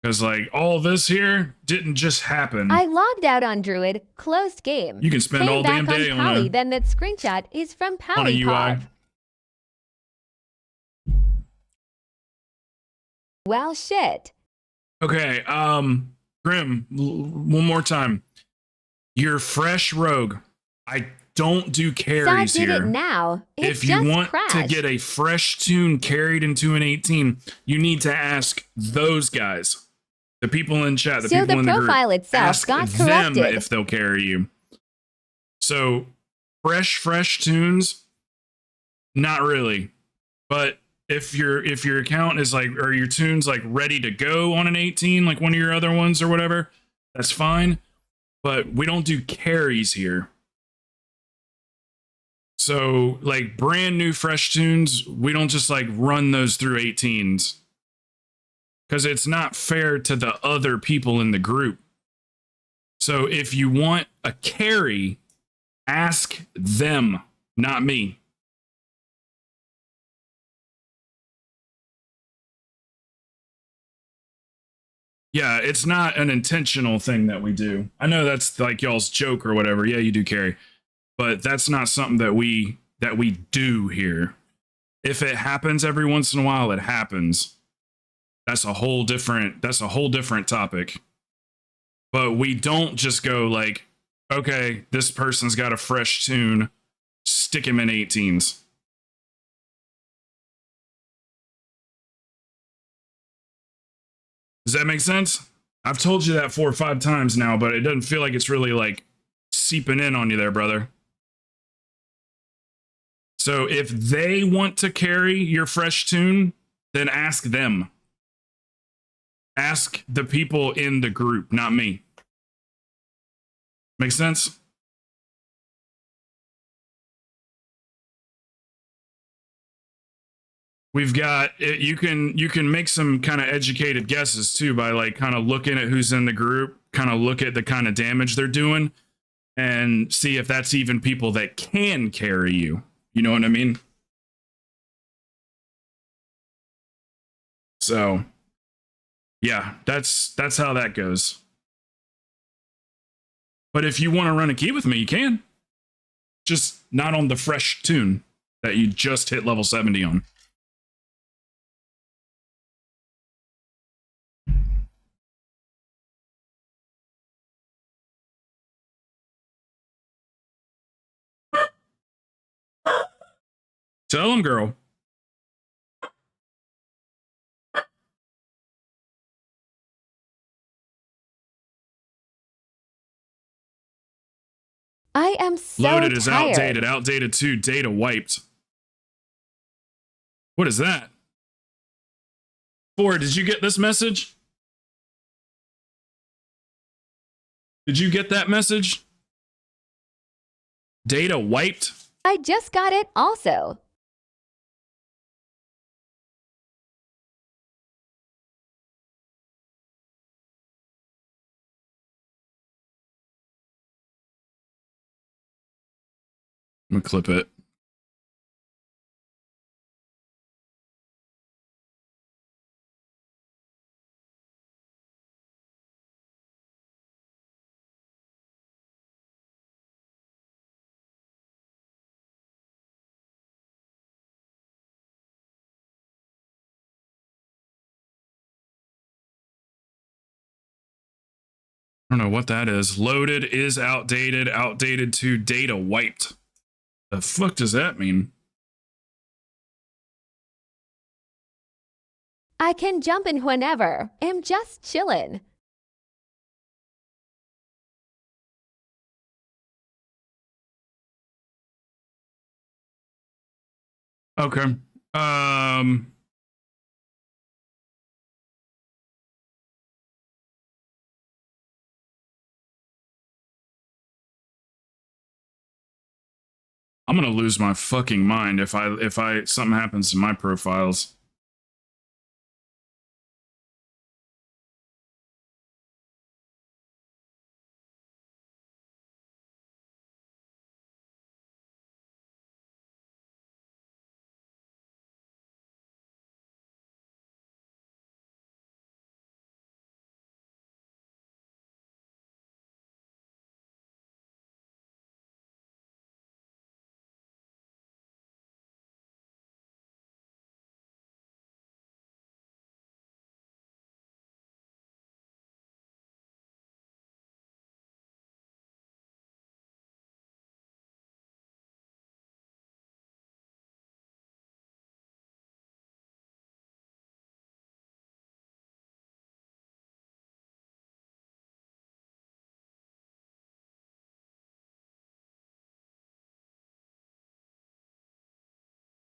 Speaker 2: Because like all this here didn't just happen.
Speaker 3: I logged out on Druid, closed game.
Speaker 2: You can spend
Speaker 3: Came
Speaker 2: all
Speaker 3: back
Speaker 2: damn day
Speaker 3: on Pally,
Speaker 2: on
Speaker 3: then that screenshot is from
Speaker 2: a UI.
Speaker 3: Pally. Well, shit.
Speaker 2: Okay, Grim, one more time. You're fresh rogue. I don't do carries
Speaker 3: Did
Speaker 2: here.
Speaker 3: it now. It
Speaker 2: If you
Speaker 3: just
Speaker 2: want
Speaker 3: crashed.
Speaker 2: to get a fresh tune carried into an 18, you need to ask those guys. The people in chat, the
Speaker 3: So
Speaker 2: people
Speaker 3: the
Speaker 2: in the
Speaker 3: profile
Speaker 2: group.
Speaker 3: itself
Speaker 2: Ask
Speaker 3: got
Speaker 2: them
Speaker 3: corrupted.
Speaker 2: if they'll carry you. So, fresh tunes, not really. But if your account is like, or your tune's like ready to go on an 18, like one of your other ones or whatever, that's fine. But we don't do carries here. So like brand new fresh tunes, we don't just like run those through 18s. Because it's not fair to the other people in the group. So if you want a carry, ask them, not me. Yeah, it's not an intentional thing that we do. I know that's like y'all's joke or whatever. Yeah, you do carry. But that's not something that we do here. If it happens every once in a while, it happens. That's a whole different topic. But we don't just go like, okay, this person's got a fresh tune, stick him in 18s. Does that make sense? I've told you that 4 or 5 times now, but it doesn't feel like it's really like seeping in on you there, brother. So if they want to carry your fresh tune, then ask them. Ask the people in the group, not me. Make sense? We've got you can make some kind of educated guesses too by like kind of looking at who's in the group, kind of look at the kind of damage they're doing and see if that's even people that can carry you. You know what I mean? So, yeah, that's how that goes. But if you want to run a key with me, you can. Just not on the fresh tune that you just hit level 70 on. Tell him, girl.
Speaker 3: I am so
Speaker 2: Loaded is
Speaker 3: tired.
Speaker 2: outdated. Outdated 2. Data wiped. What is that? Ford, did you get this message? Did you get that message? Data wiped?
Speaker 3: I just got it also.
Speaker 2: I'm gonna clip it. I don't know what that is. Loaded is outdated. Outdated to data wiped. The fuck does that mean?
Speaker 3: I can jump in whenever. I'm just chillin'.
Speaker 2: Okay. I'm gonna lose my fucking mind if something happens to my profiles.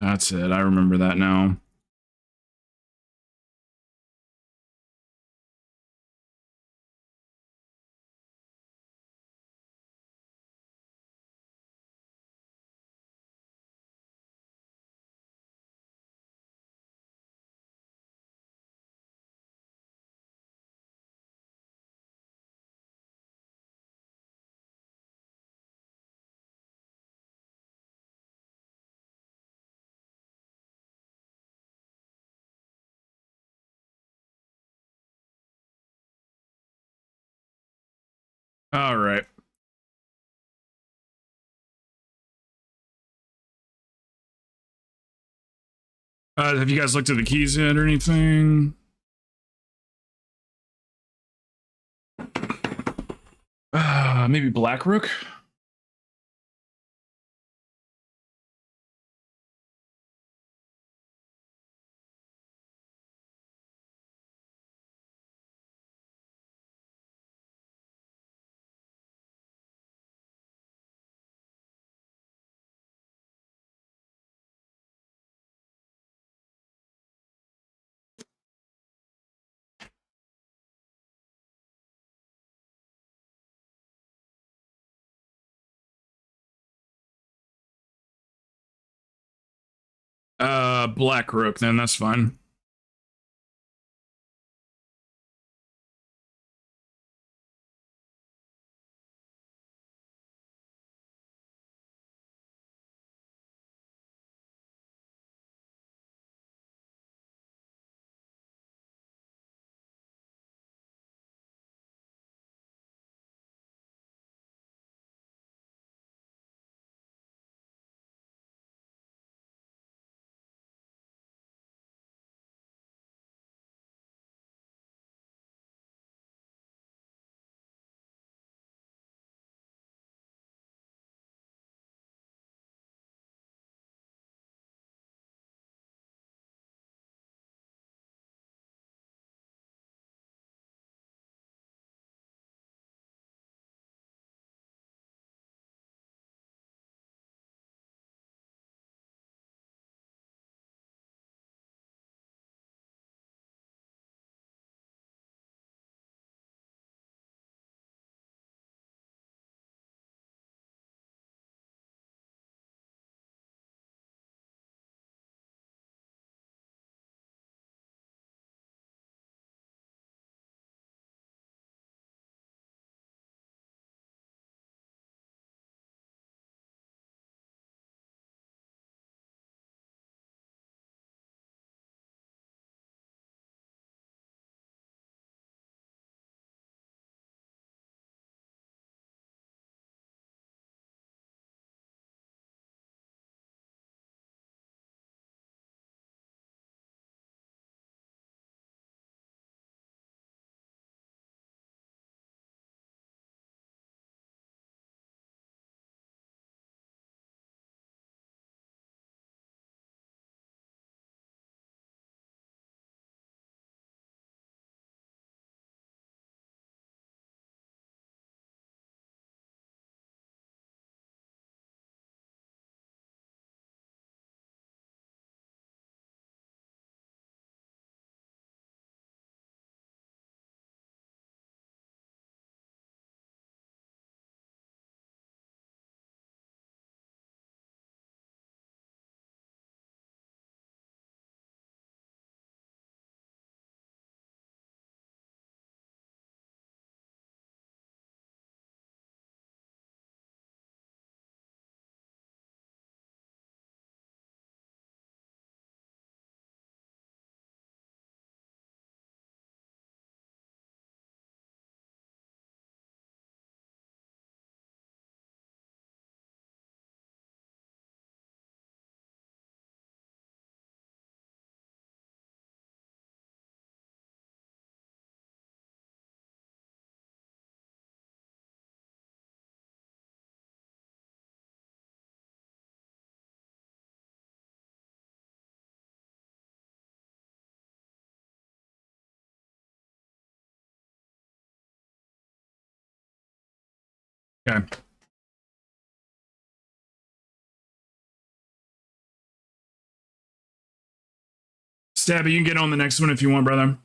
Speaker 2: That's it. I remember that now. All right. Have you guys looked at the keys yet or anything? Maybe Black Rook? Black Rook, then that's fine. Okay. Stabby, you can get on the next one if you want, brother.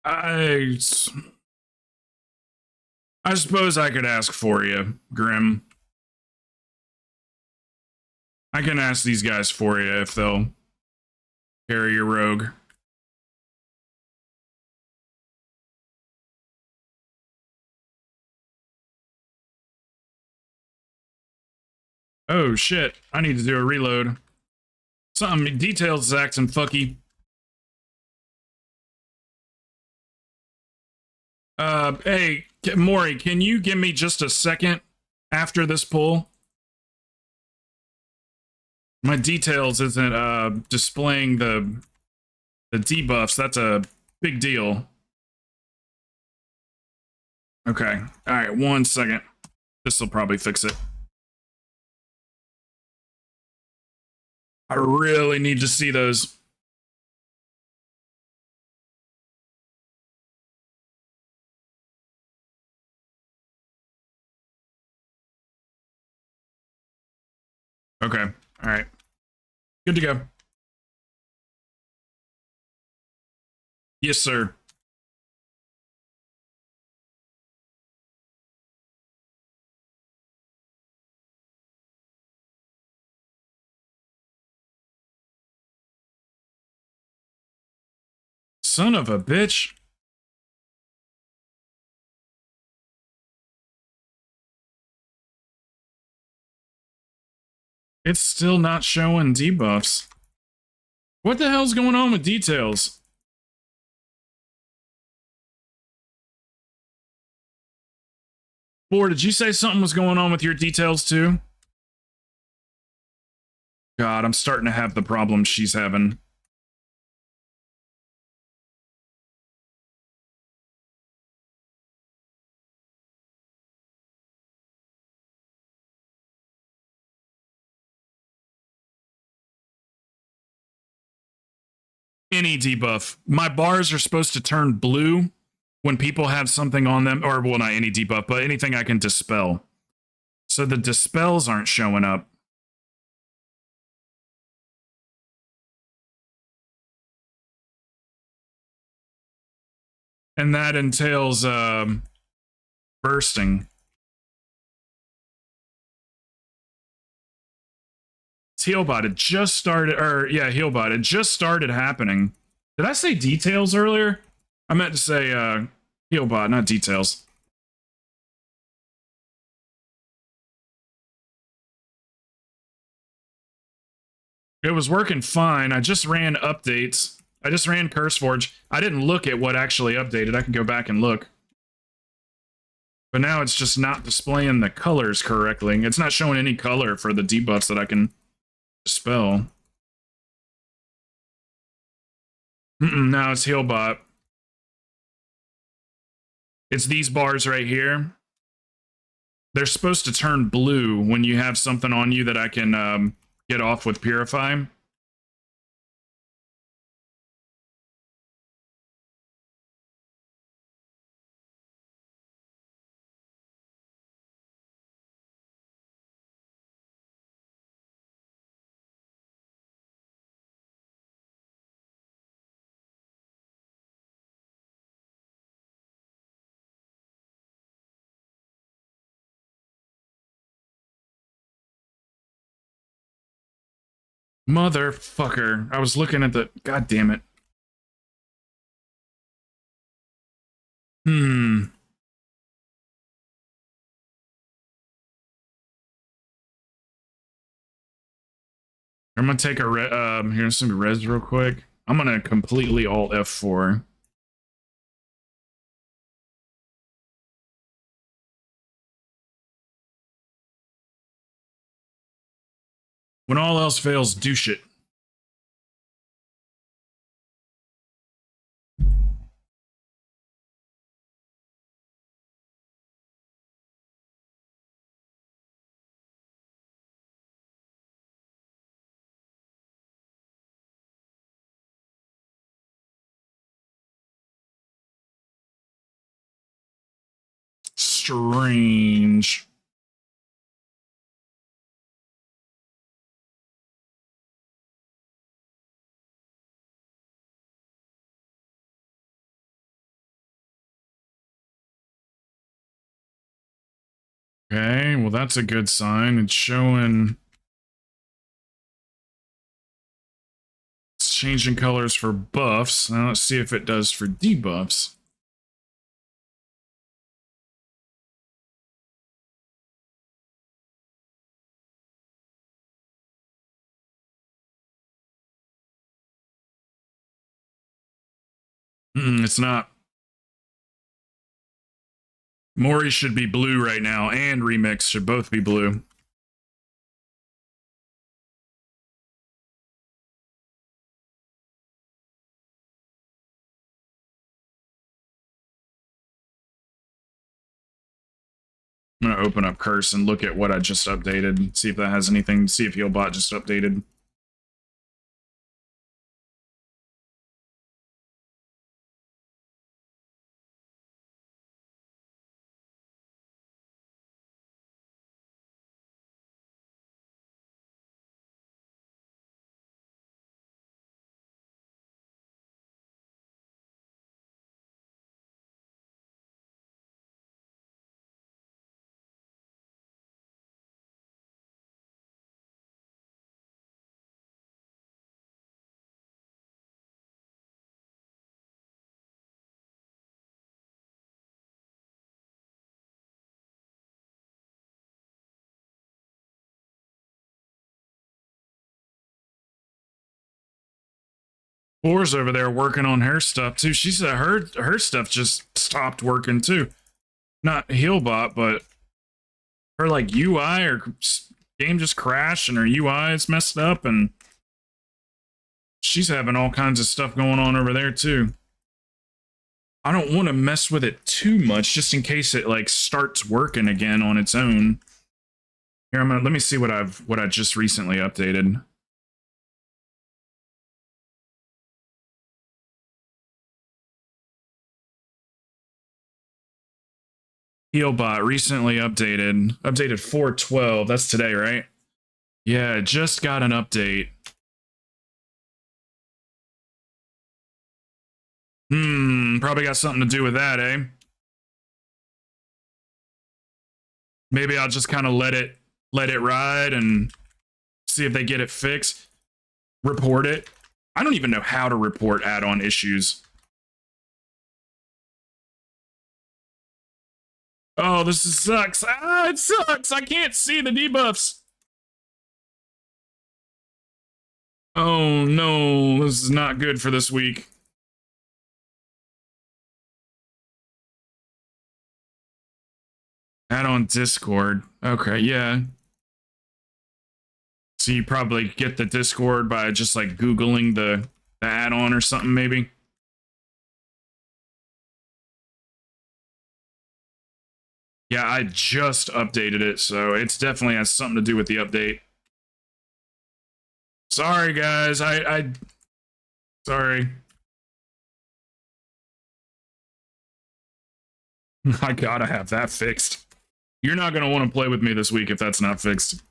Speaker 2: I suppose I could ask for you, Grim. I can ask these guys for you if they'll carry your rogue. Oh shit, I need to do a reload. Something, details is acting fucky. Hey, Maury, can you give me just a second after this pull? My details isn't displaying the debuffs. That's a big deal. Okay. All right, 1 second. This will probably fix it. I really need to see those. Okay. All right. Good to go. Yes, sir. Son of a bitch. It's still not showing debuffs. What the hell's going on with details? Boar, did you say something was going on with your details too? God, I'm starting to have the problem she's having. Any debuff. My bars are supposed to turn blue when people have something on them, or well, not any debuff, but anything I can dispel. So the dispels aren't showing up. And that entails bursting. Healbot, it just started, or yeah, Healbot, it just started happening. Did I say details earlier? I meant to say Healbot, not details. It was working fine. I just ran updates. I just ran CurseForge. I didn't look at what actually updated. I can go back and look. But now it's just not displaying the colors correctly. It's not showing any color for the debuffs that I can dispel. No, it's Healbot. It's these bars right here. They're supposed to turn blue when you have something on you that I can get off with Purify. Motherfucker. I was looking at the... God damn it. I'm gonna take a here's some res real quick. I'm gonna completely alt F4. When all else fails, douche it. Strange. Okay, well that's a good sign. It's showing it's changing colors for buffs. Now let's see if it does for debuffs. It's not. Mori should be blue right now, and Remix should both be blue. I'm gonna open up Curse and look at what I just updated. See if that has anything. See if Healbot just updated. Four's over there working on her stuff too. She said her stuff just stopped working too. Not Healbot, but her like UI or game just crashed and her UI is messed up and she's having all kinds of stuff going on over there too. I don't want to mess with it too much just in case it like starts working again on its own. Here, let me see what I just recently updated. Healbot recently updated 4.12. That's today, right? Yeah, just got an update. Probably got something to do with that, eh? Maybe I'll just kind of let it ride and see if they get it fixed. Report it. I don't even know how to report add-on issues. Oh, this sucks. Ah, it sucks. I can't see the debuffs. Oh no, this is not good for this week. Add on Discord. Okay, yeah. So you probably get the Discord by just like Googling the add-on or something, maybe. Yeah, I just updated it, so it's definitely has something to do with the update. Sorry, guys. Sorry. I gotta have that fixed. You're not gonna want to play with me this week if that's not fixed.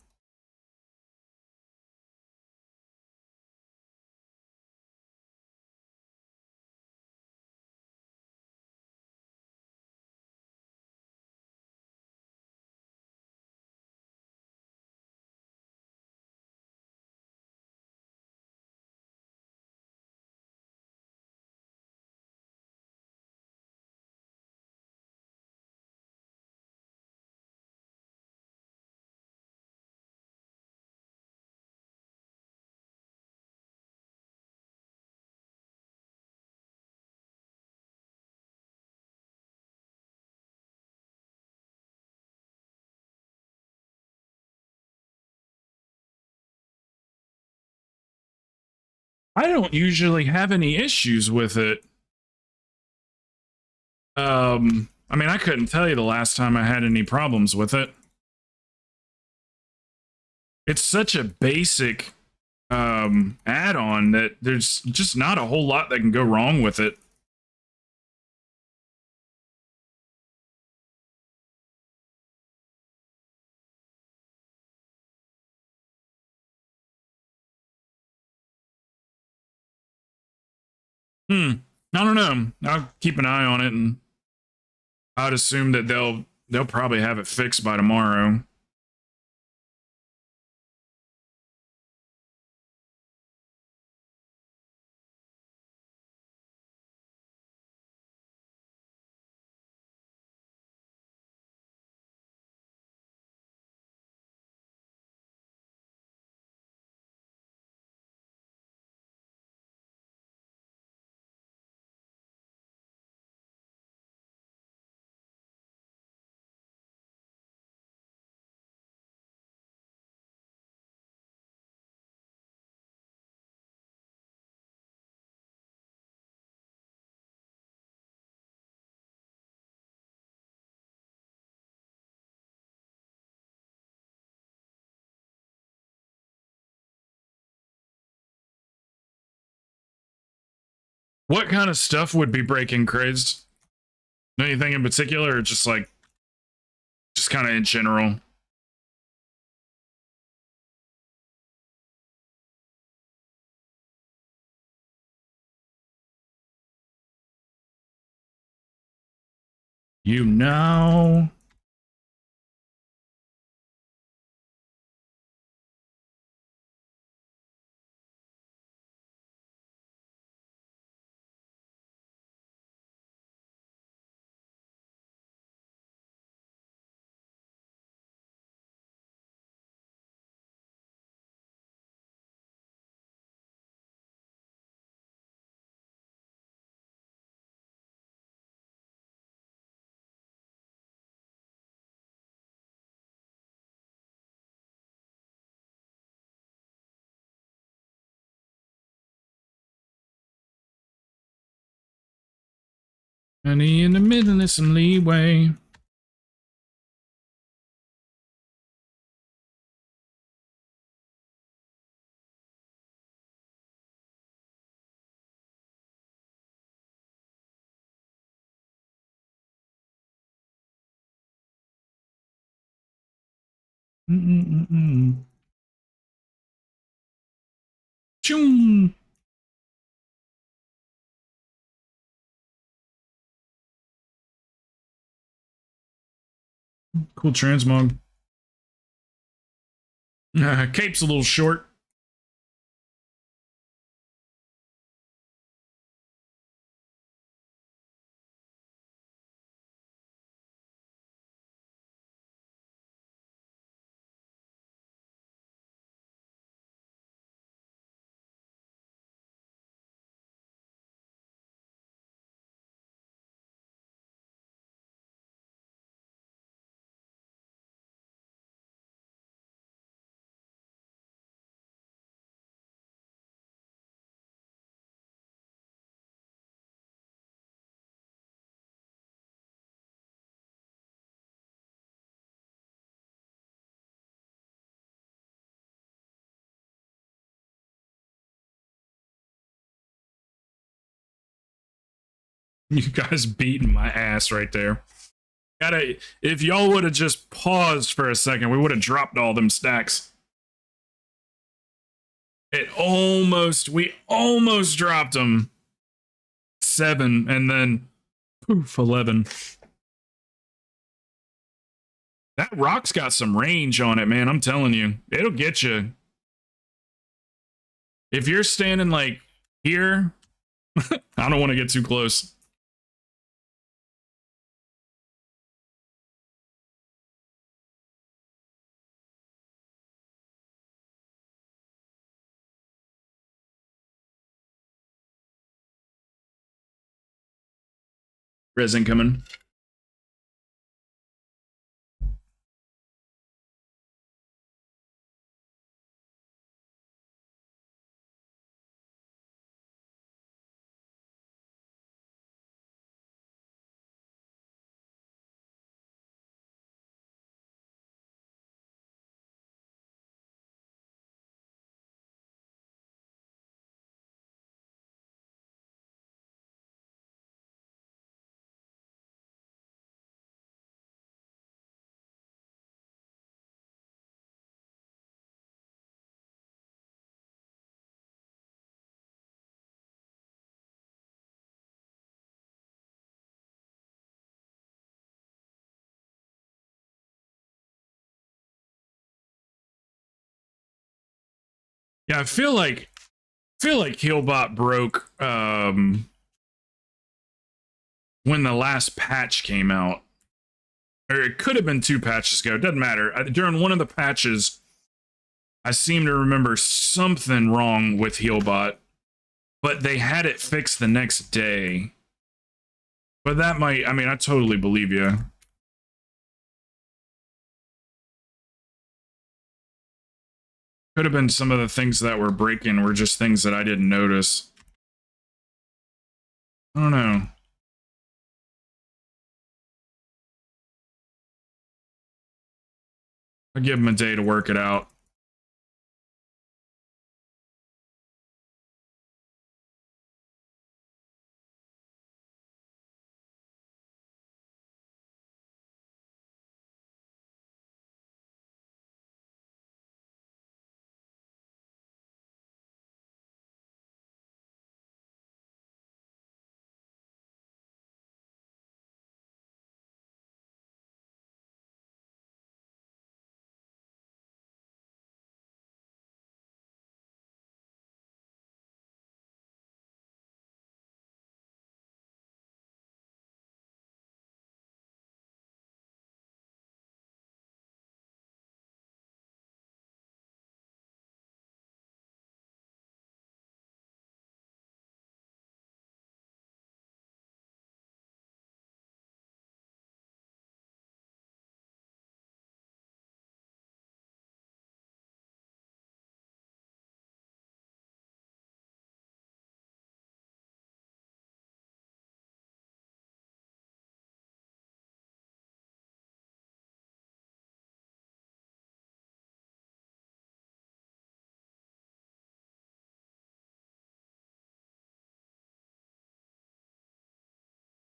Speaker 2: I don't usually have any issues with it. I mean, I couldn't tell you the last time I had any problems with it. It's such a basic add-on that there's just not a whole lot that can go wrong with it. I don't know. I'll keep an eye on it, and I'd assume that they'll probably have it fixed by tomorrow. What kind of stuff would be breaking crazed? Anything in particular, or just kind of in general? You know. Honey in the middle is some leeway. Choom. Cool transmog. Cape's a little short. You guys beating my ass right there. If y'all would have just paused for a second, we would have dropped all them stacks. We almost dropped them. 7, and then poof, 11. That rock's got some range on it, man. I'm telling you, it'll get you. If you're standing like here, I don't want to get too close. Resin coming. Yeah, I feel like Healbot broke when the last patch came out. Or it could have been 2 patches ago. It doesn't matter. During one of the patches, I seem to remember something wrong with Healbot, but they had it fixed the next day. But that might, I mean, I totally believe you. Could have been some of the things that were breaking were just things that I didn't notice. I don't know. I'll give him a day to work it out.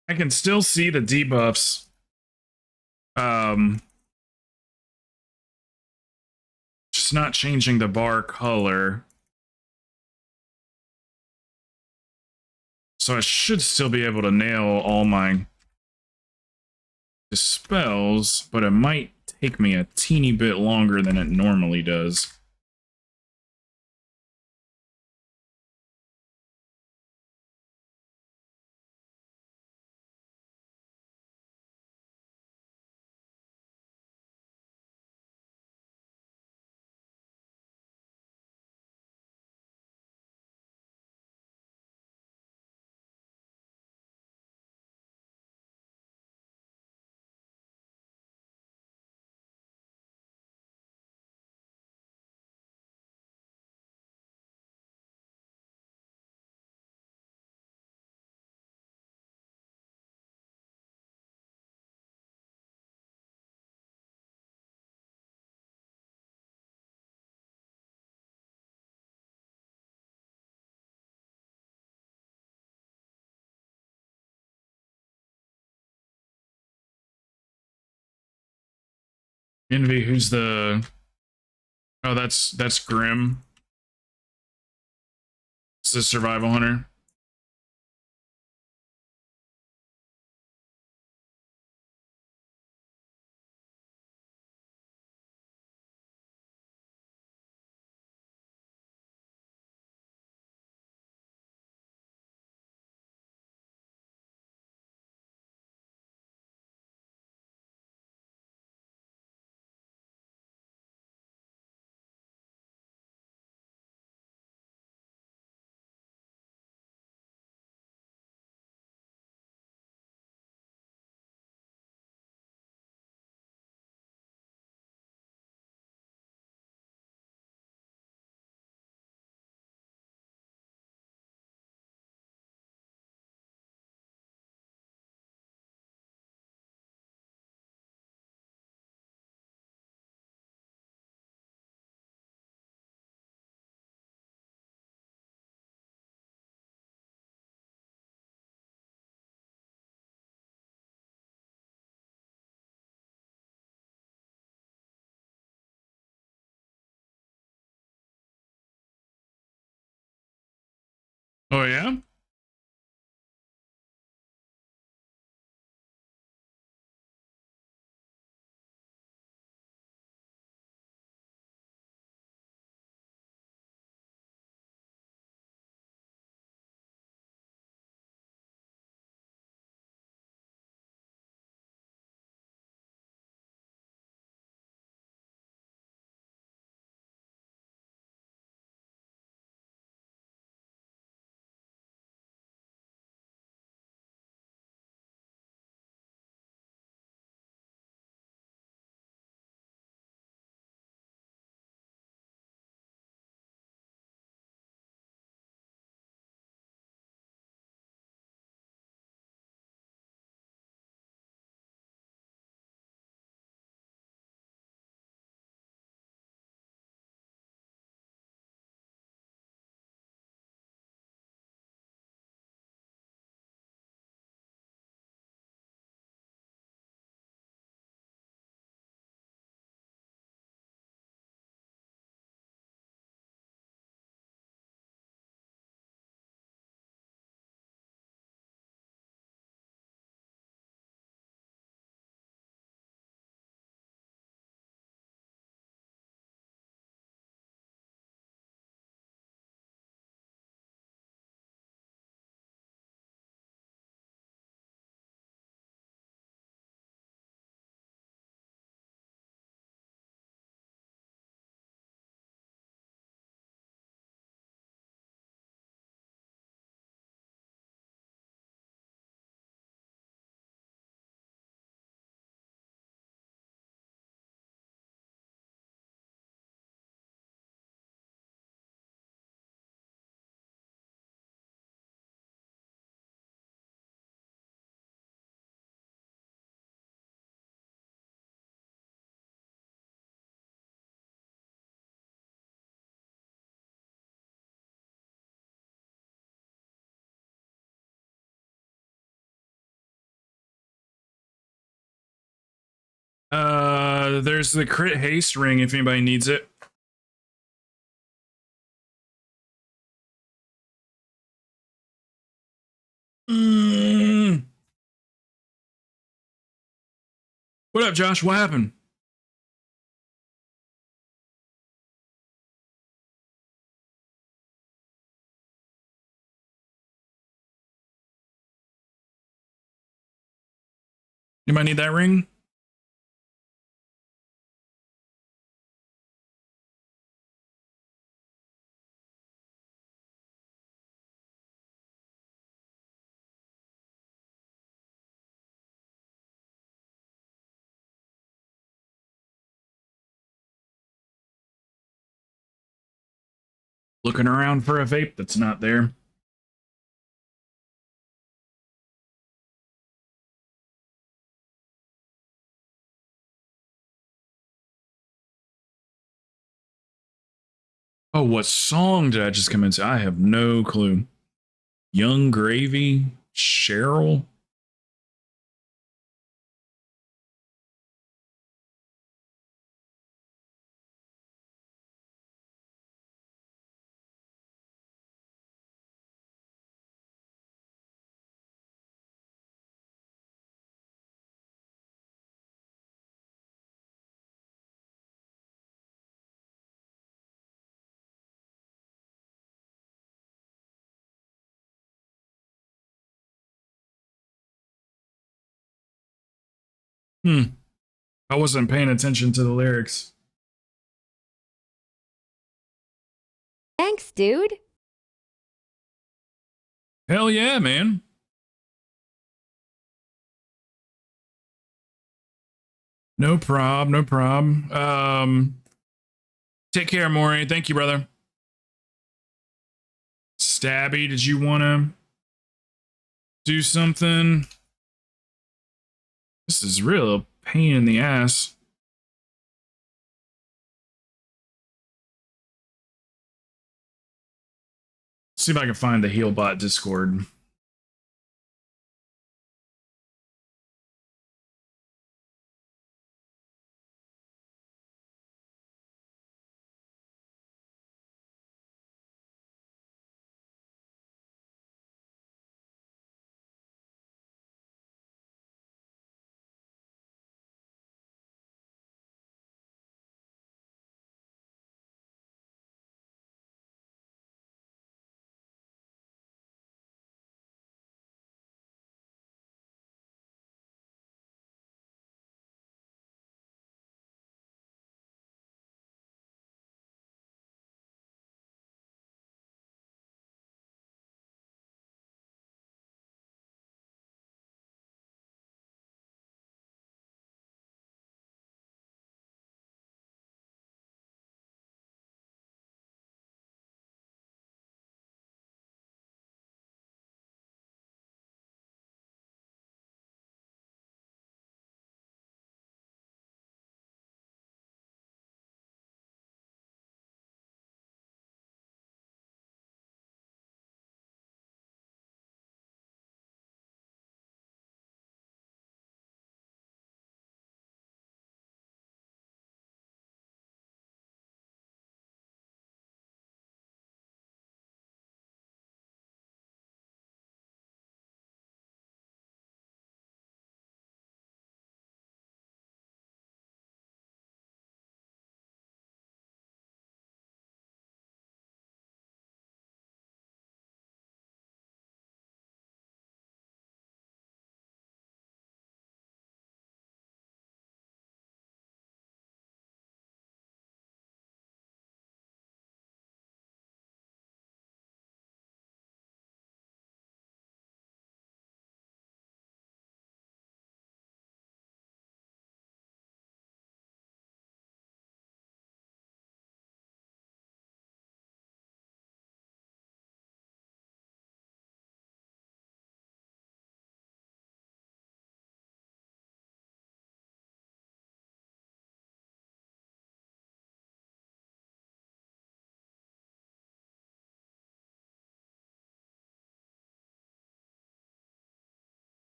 Speaker 2: I can still see the debuffs. Just not changing the bar color. So I should still be able to nail all my dispels, but it might take me a teeny bit longer than it normally does. Envy, who's the... Oh, that's Grim. It's the survival hunter. There's the crit haste ring if anybody needs it. What up, Josh? What happened? You might need that ring. Looking around for a vape that's not there. Oh, what song did I just come into? I have no clue. Young Gravy? Cheryl? I wasn't paying attention to the lyrics.
Speaker 3: Thanks, dude.
Speaker 2: Hell yeah, man. No prob, no prob. Take care, Maury. Thank you, brother. Stabby, did you want to do something? This is real a pain in the ass. See if I can find the Healbot Discord.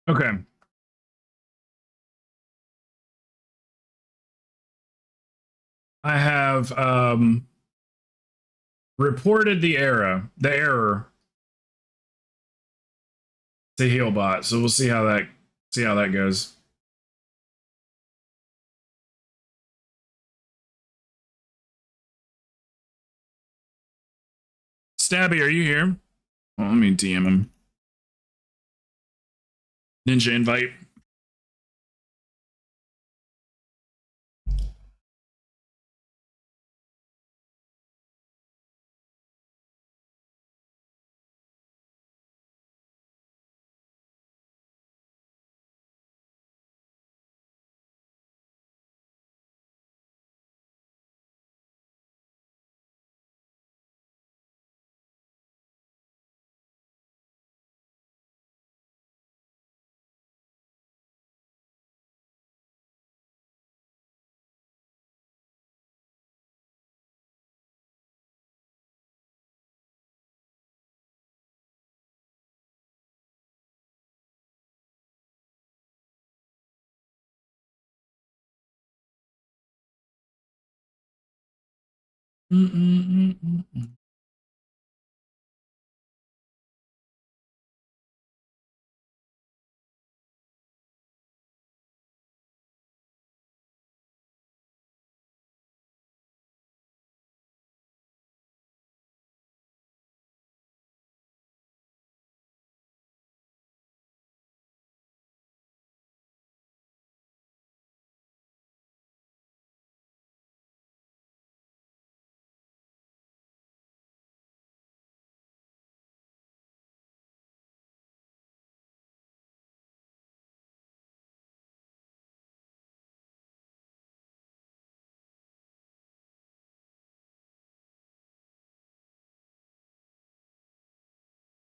Speaker 2: Okay. I have reported the error to Healbot. So we'll see how that goes. Stabby, are you here? Well, let me DM him. Ninja invite.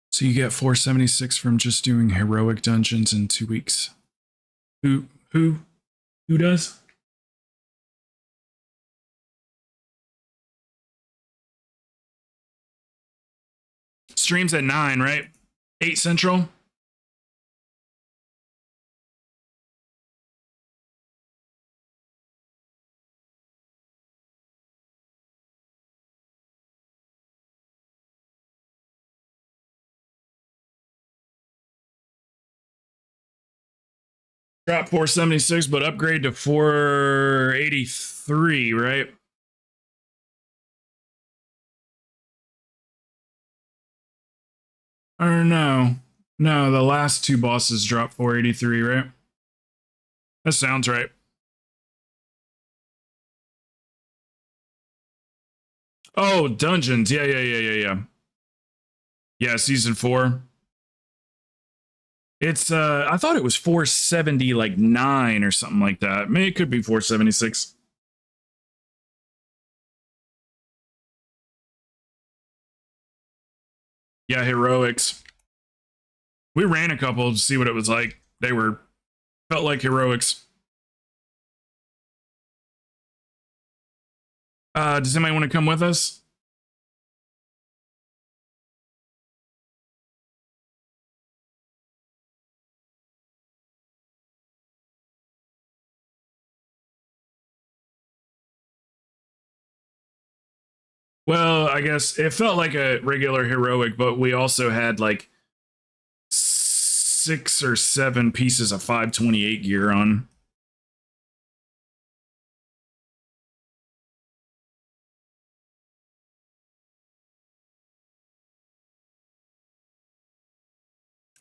Speaker 2: So you get 476 from just doing heroic dungeons in 2 weeks. Who does? Streams at 9, right? 8 Central. Drop 476, but upgrade to 483, right? Or no. No, the last 2 bosses drop 483, right? That sounds right. Oh, dungeons. Yeah. Yeah, season 4. It's I thought it was 470 like 9 or something like that. Maybe it could be 476. Yeah, heroics. We ran a couple to see what it was like. They felt like heroics. Does anybody want to come with us? Well, I guess it felt like a regular heroic, but we also had like 6 or 7 pieces of 528 gear on.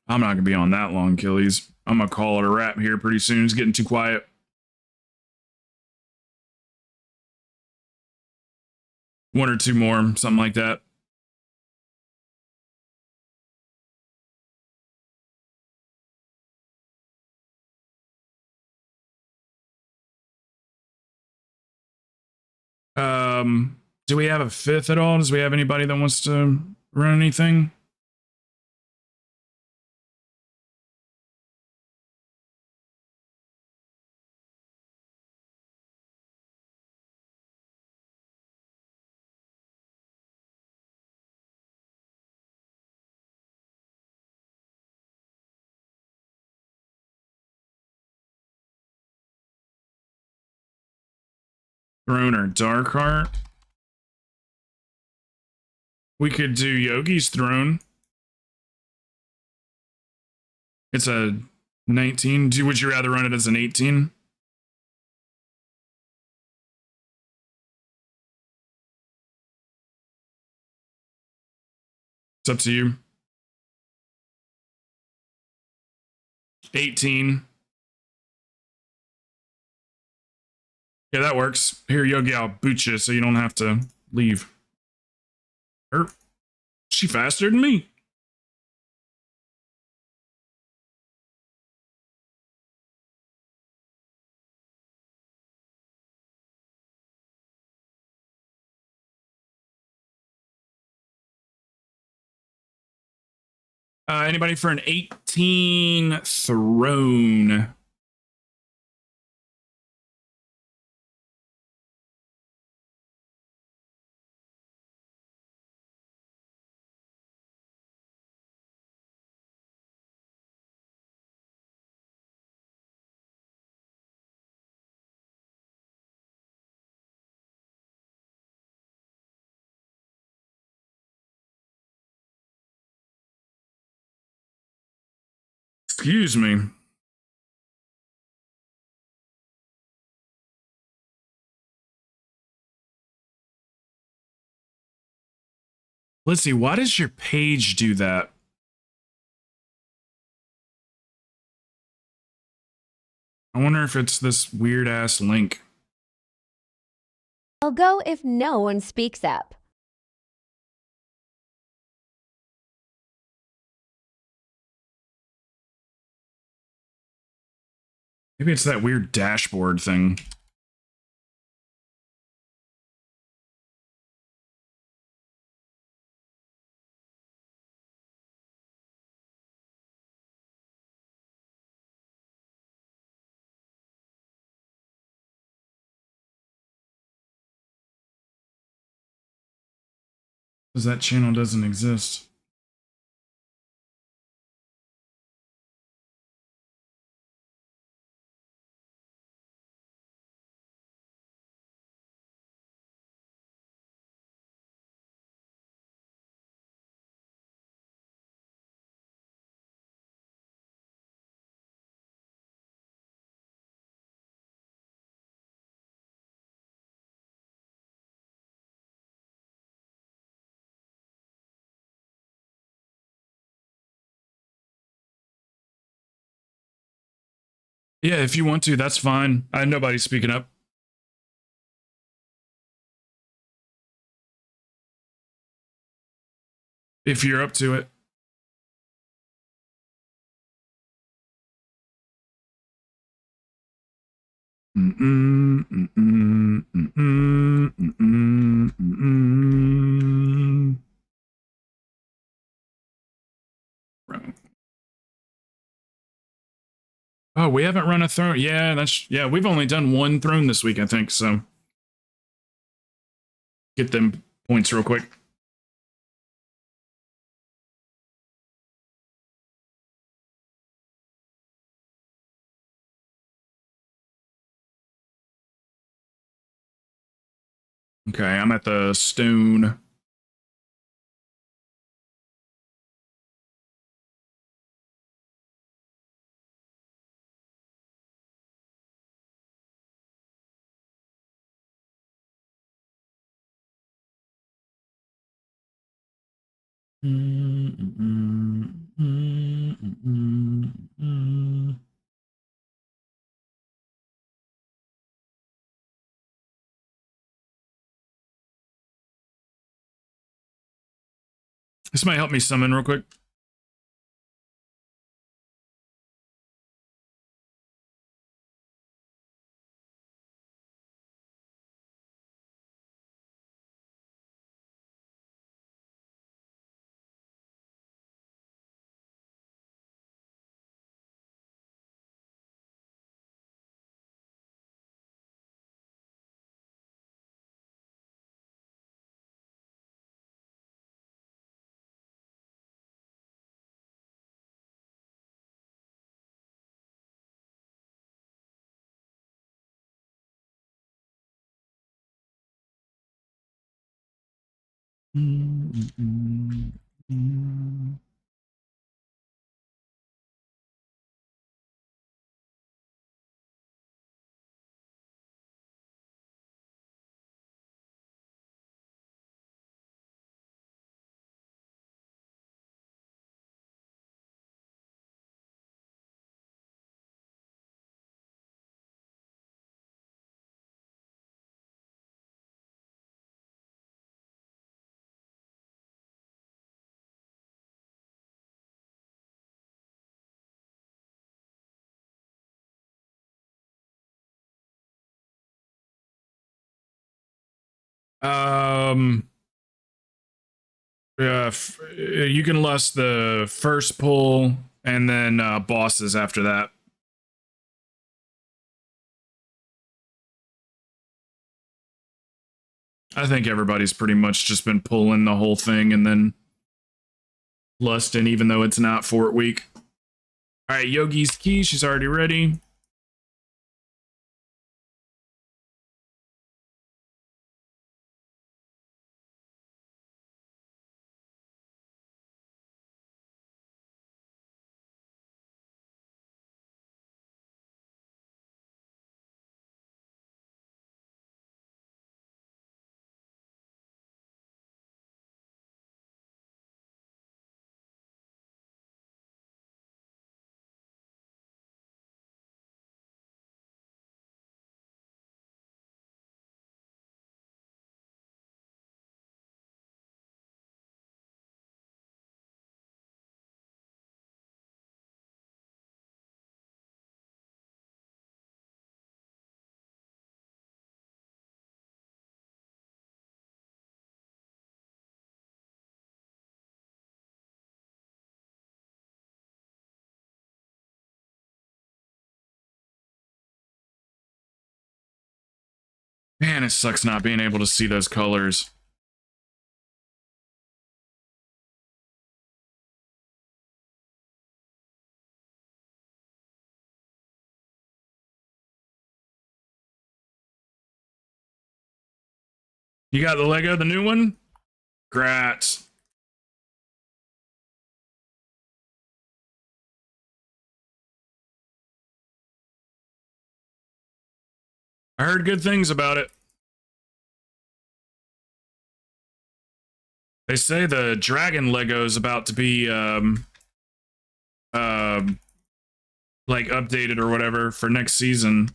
Speaker 2: I'm not gonna be on that long, Killies. I'm gonna call it a wrap here pretty soon. It's getting too quiet. One or two more, something like that. Do we have a 5th at all? Does we have anybody that wants to run anything? Throne or Dark Heart. We could do Yogi's Throne. It's a 19. Would you rather run it as an 18? It's up to you. 18. Yeah, that works. Here, Yogi, I'll boot you so you don't have to leave. She faster than me. Anybody for an 18 Throne? Excuse me. Let's see, why does your page do that? I wonder if it's this weird ass link.
Speaker 3: I'll go if no one speaks up.
Speaker 2: Maybe it's that weird dashboard thing. Because that channel doesn't exist. Yeah, if you want to, that's fine. Nobody's speaking up. If you're up to it. Oh, we haven't run a throne. Yeah, we've only done one throne this week, I think, so. Get them points real quick. Okay, I'm at the stone. This might help me summon real quick. You can lust the first pull and then bosses after that. I think everybody's pretty much just been pulling the whole thing and then lusting, even though it's not Fort Week. All right, Yogi's key. She's already ready. Man, it sucks not being able to see those colors. You got the Lego, the new one? Grats. I heard good things about it. They say the dragon Lego is about to be like updated or whatever for next season.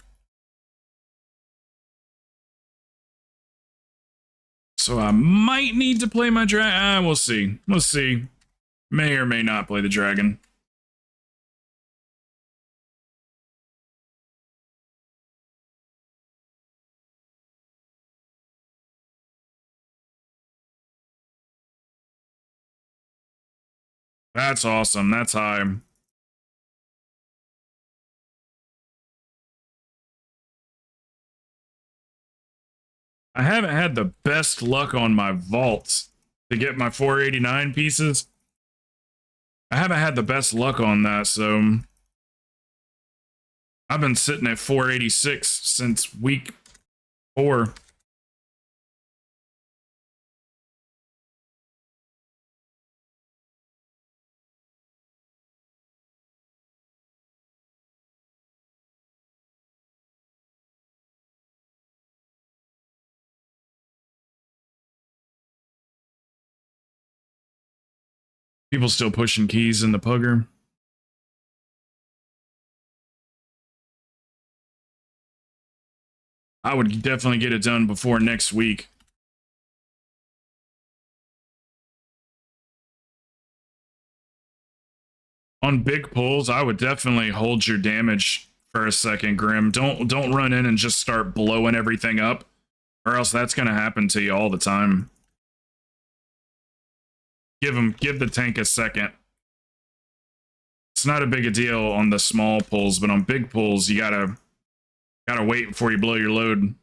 Speaker 2: So I might need to play my dragon. We'll see. We'll see. May or may not play the dragon. That's awesome. That's high. I haven't had the best luck on my vaults to get my 489 pieces. I haven't had the best luck on that, so I've been sitting at 486 since week 4. People still pushing keys in the pugger. I would definitely get it done before next week. On big pulls, I would definitely hold your damage for a second, Grim. Don't run in and just start blowing everything up, or else that's gonna happen to you all the time. Give the tank a second. It's not a big a deal on the small pulls, but on big pulls, you gotta wait before you blow your load.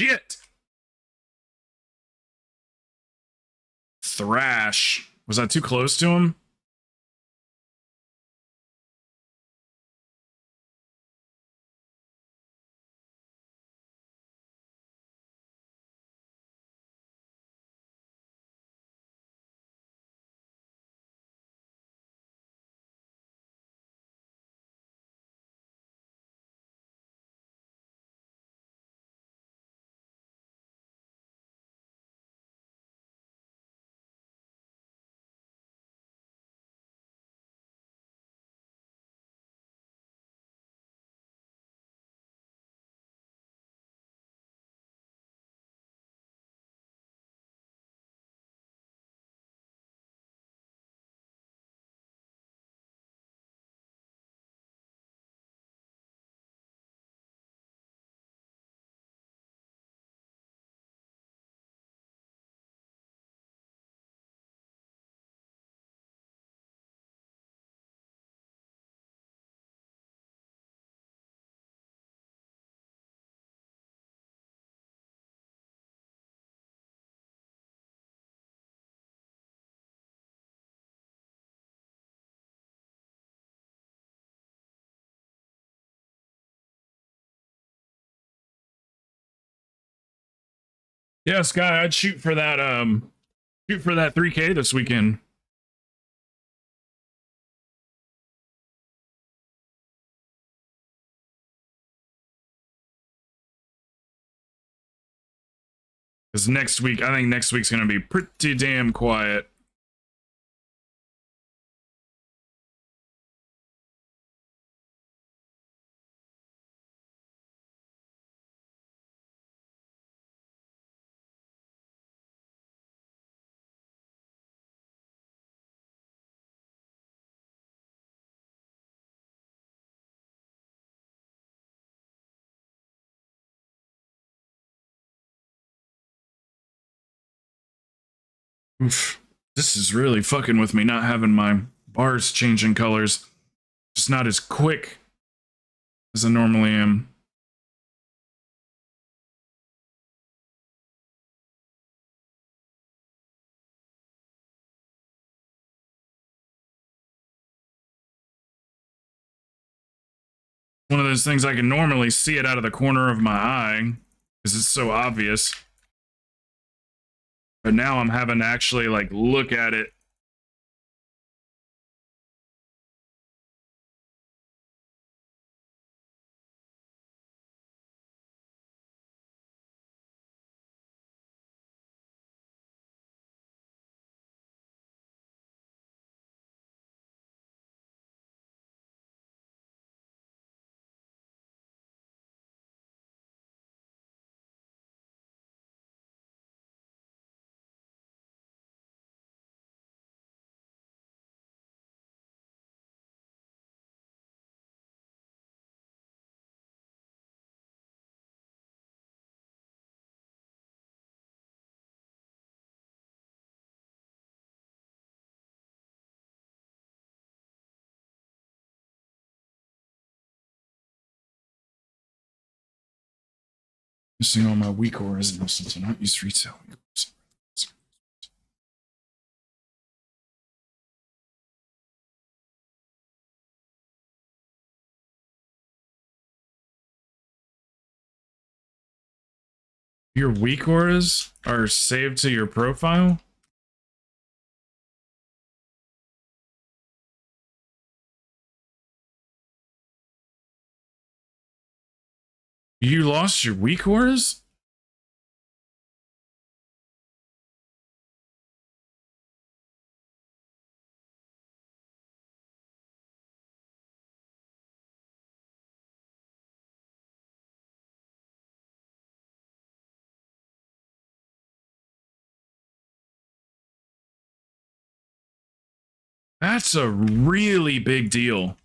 Speaker 2: shit. Thrash. Was I too close to him? Yeah, Sky, I'd shoot for that 3K this weekend. Because I think next week's gonna be pretty damn quiet. Oof. This is really fucking with me, not having my bars changing colors. Just not as quick as I normally am. One of those things I can normally see it out of the corner of my eye because it's so obvious. But now I'm having to actually like look at it. Using all my weak auras and since I don't use retail. Your weak auras are saved to your profile? You lost your weak auras? That's a really big deal.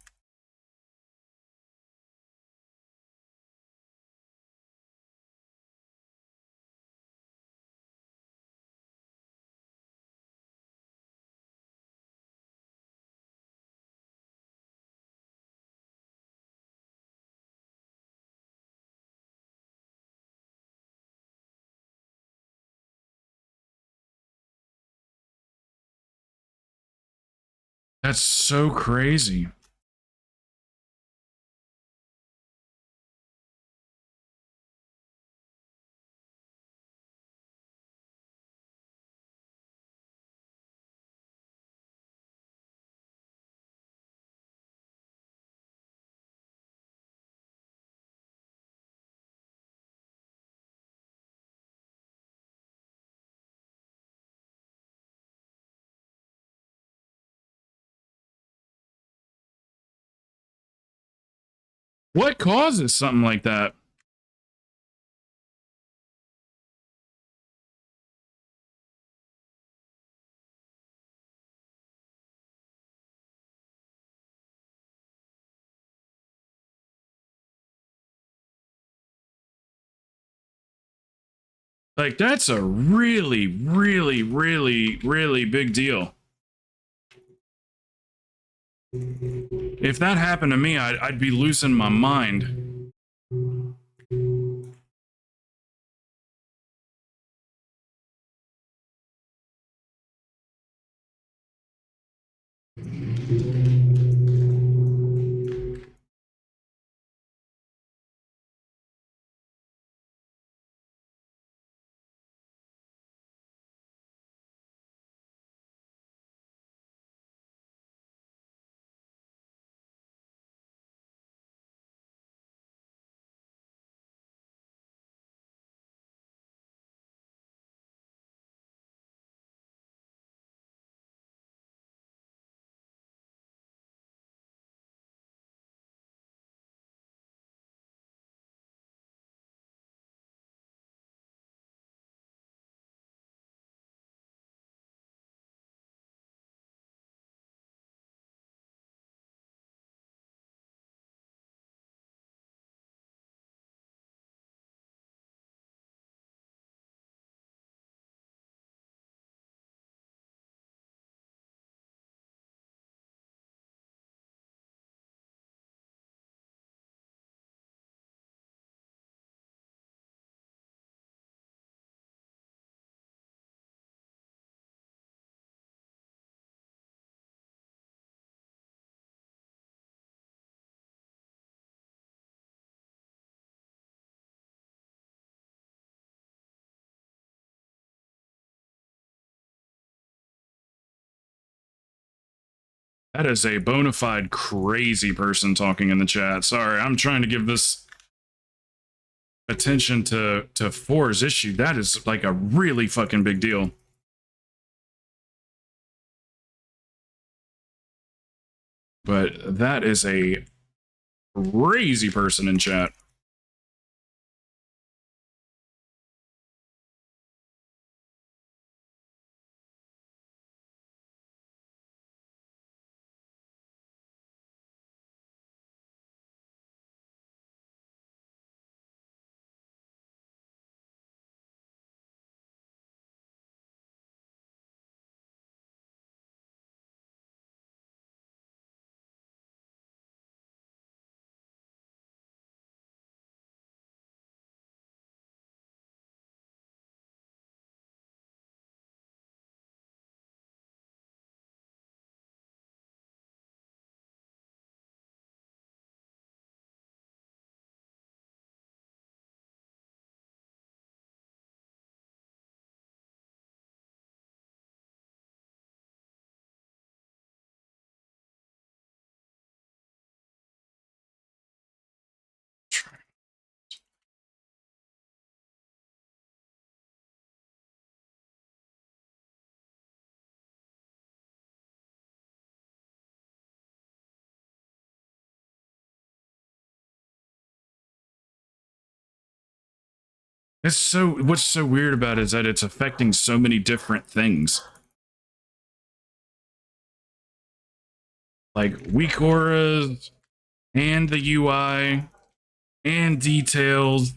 Speaker 2: That's so crazy. What causes something like that? Like, that's a really, really, really, really big deal. If that happened to me, I'd be losing my mind. That is a bona fide crazy person talking in the chat. Sorry, I'm trying to give this attention to Four's issue. That is like a really fucking big deal. But that is a crazy person in chat. It's so, what's so weird about it is that it's affecting so many different things. Like weak auras and the UI and details.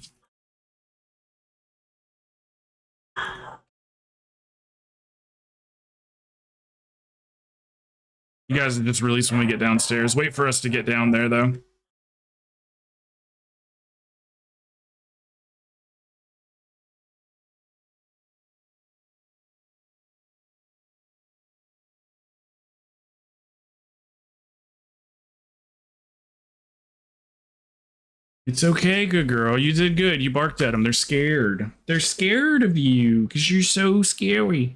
Speaker 2: You guys just release when we get downstairs. Wait for us to get down there though. It's okay, good girl. You did good. You barked at them. They're scared. They're scared of you because you're so scary.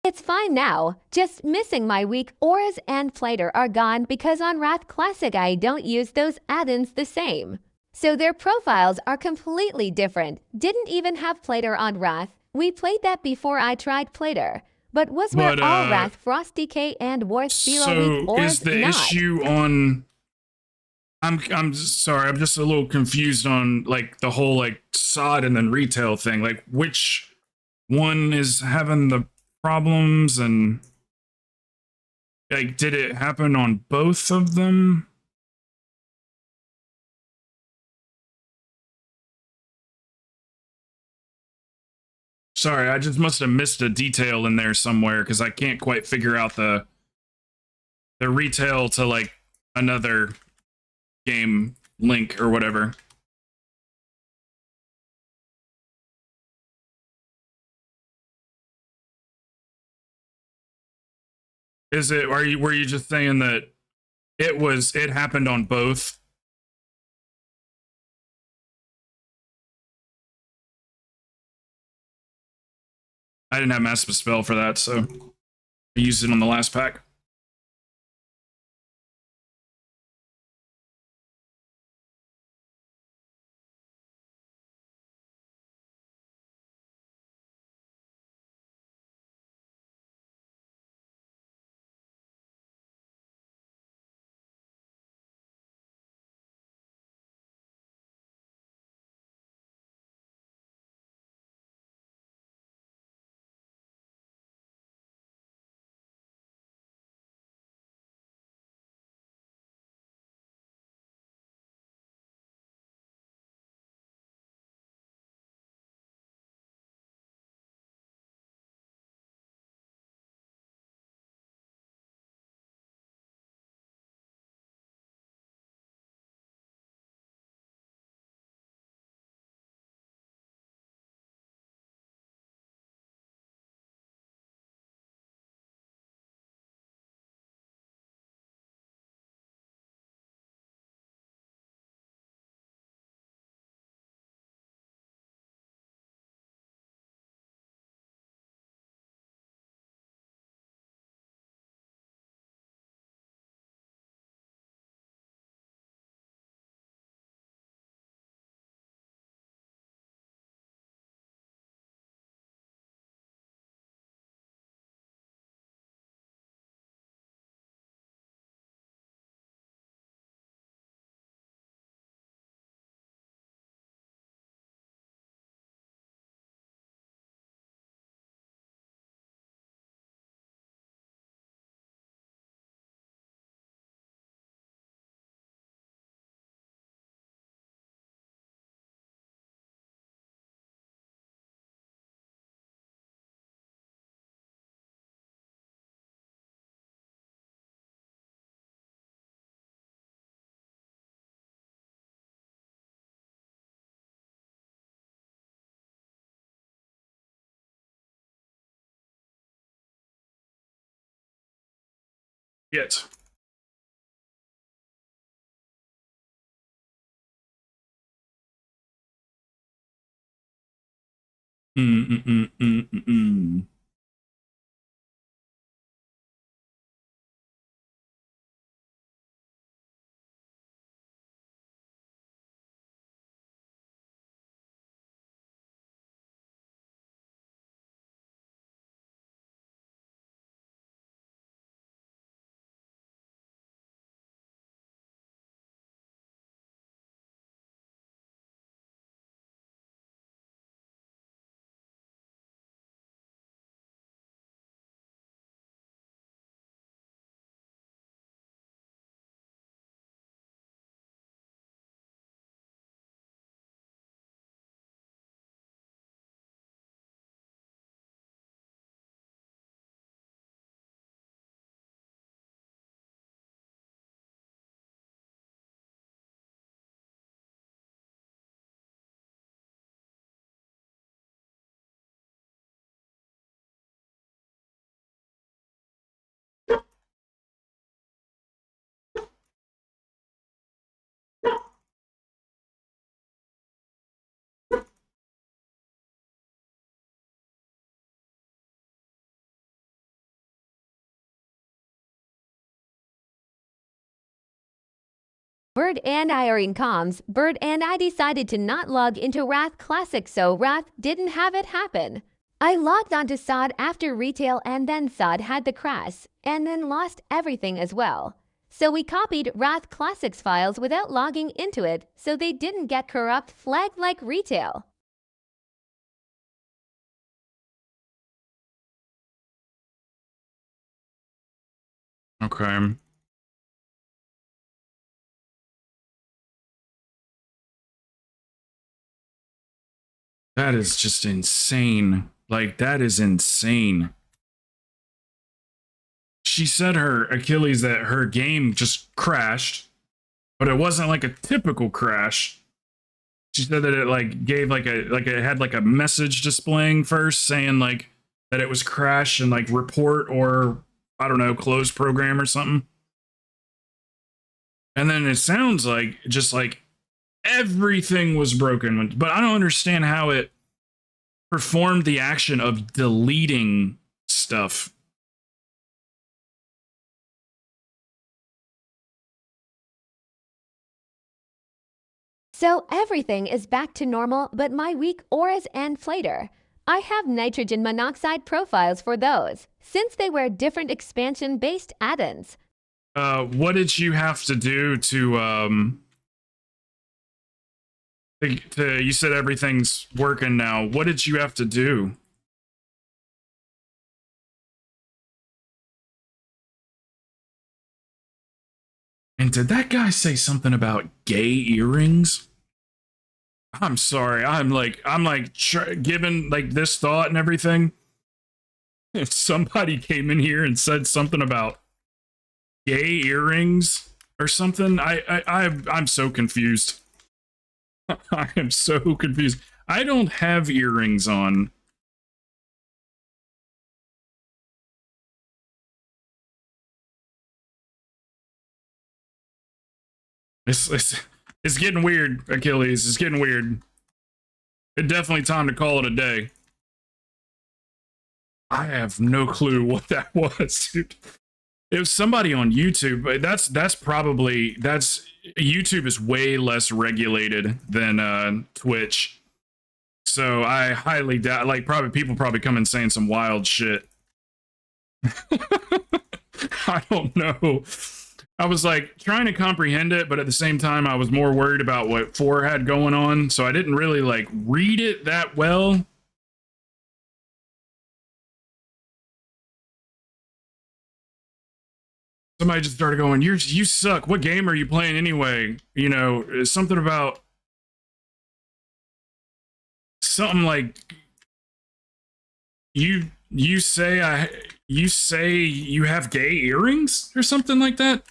Speaker 3: It's fine now. Just missing my week auras and Flighter are gone because on Wrath Classic I don't use those add-ins the same. So their profiles are completely different. Didn't even have Flighter on Wrath. We played that before I tried Flighter. But was where all Wrath, Frost Decay, and War Zero week auras
Speaker 2: is the
Speaker 3: not?
Speaker 2: issue on? I'm sorry. I'm just a little confused on like the whole like sod and then retail thing. Like which one is having the problems and like did it happen on both of them? Sorry, I just must have missed a detail in there somewhere because I can't quite figure out the retail to like another game link or whatever. Is it were you just saying that it happened on both? I didn't have Massive Spell for that, so I used it on the last pack. Yet. Mm, mm, mm, mm, mm, mm.
Speaker 3: Bird and I are in comms. Bird and I decided to not log into Wrath Classic, so Wrath didn't have it happen. I logged onto SOD after retail and then SOD had the crash, and then lost everything as well. So we copied Wrath Classics files without logging into it, so they didn't get corrupt flagged like retail.
Speaker 2: Okay. That is just insane. Like, that is insane. She said her Achilles that her game just crashed, but it wasn't like a typical crash. She said that it like gave like it had like a message displaying first saying like that it was crashed and like report or I don't know, close program or something. And then it sounds like just like everything was broken, but I don't understand how it performed the action of deleting stuff.
Speaker 3: So everything is back to normal but my weak auras and flater. I have nitrogen monoxide profiles for those, since they were different expansion-based add-ins.
Speaker 2: What did you have to do to you said everything's working now. What did you have to do? And did that guy say something about gay earrings? I'm sorry. I'm like given like this thought and everything. If somebody came in here and said something about gay earrings or something, I'm so confused. I am so confused. I don't have earrings on. It's getting weird, Achilles. It's getting weird. It's definitely time to call it a day. I have no clue what that was, dude. It was somebody on YouTube. That's probably YouTube is way less regulated than Twitch. So I highly doubt like probably people probably come and saying some wild shit. I don't know. I was like trying to comprehend it, but at the same time I was more worried about what 4 had going on, so I didn't really like read it that well. Somebody just started going, you suck. What game are you playing anyway? You know, something about something like you say you have gay earrings or something like that.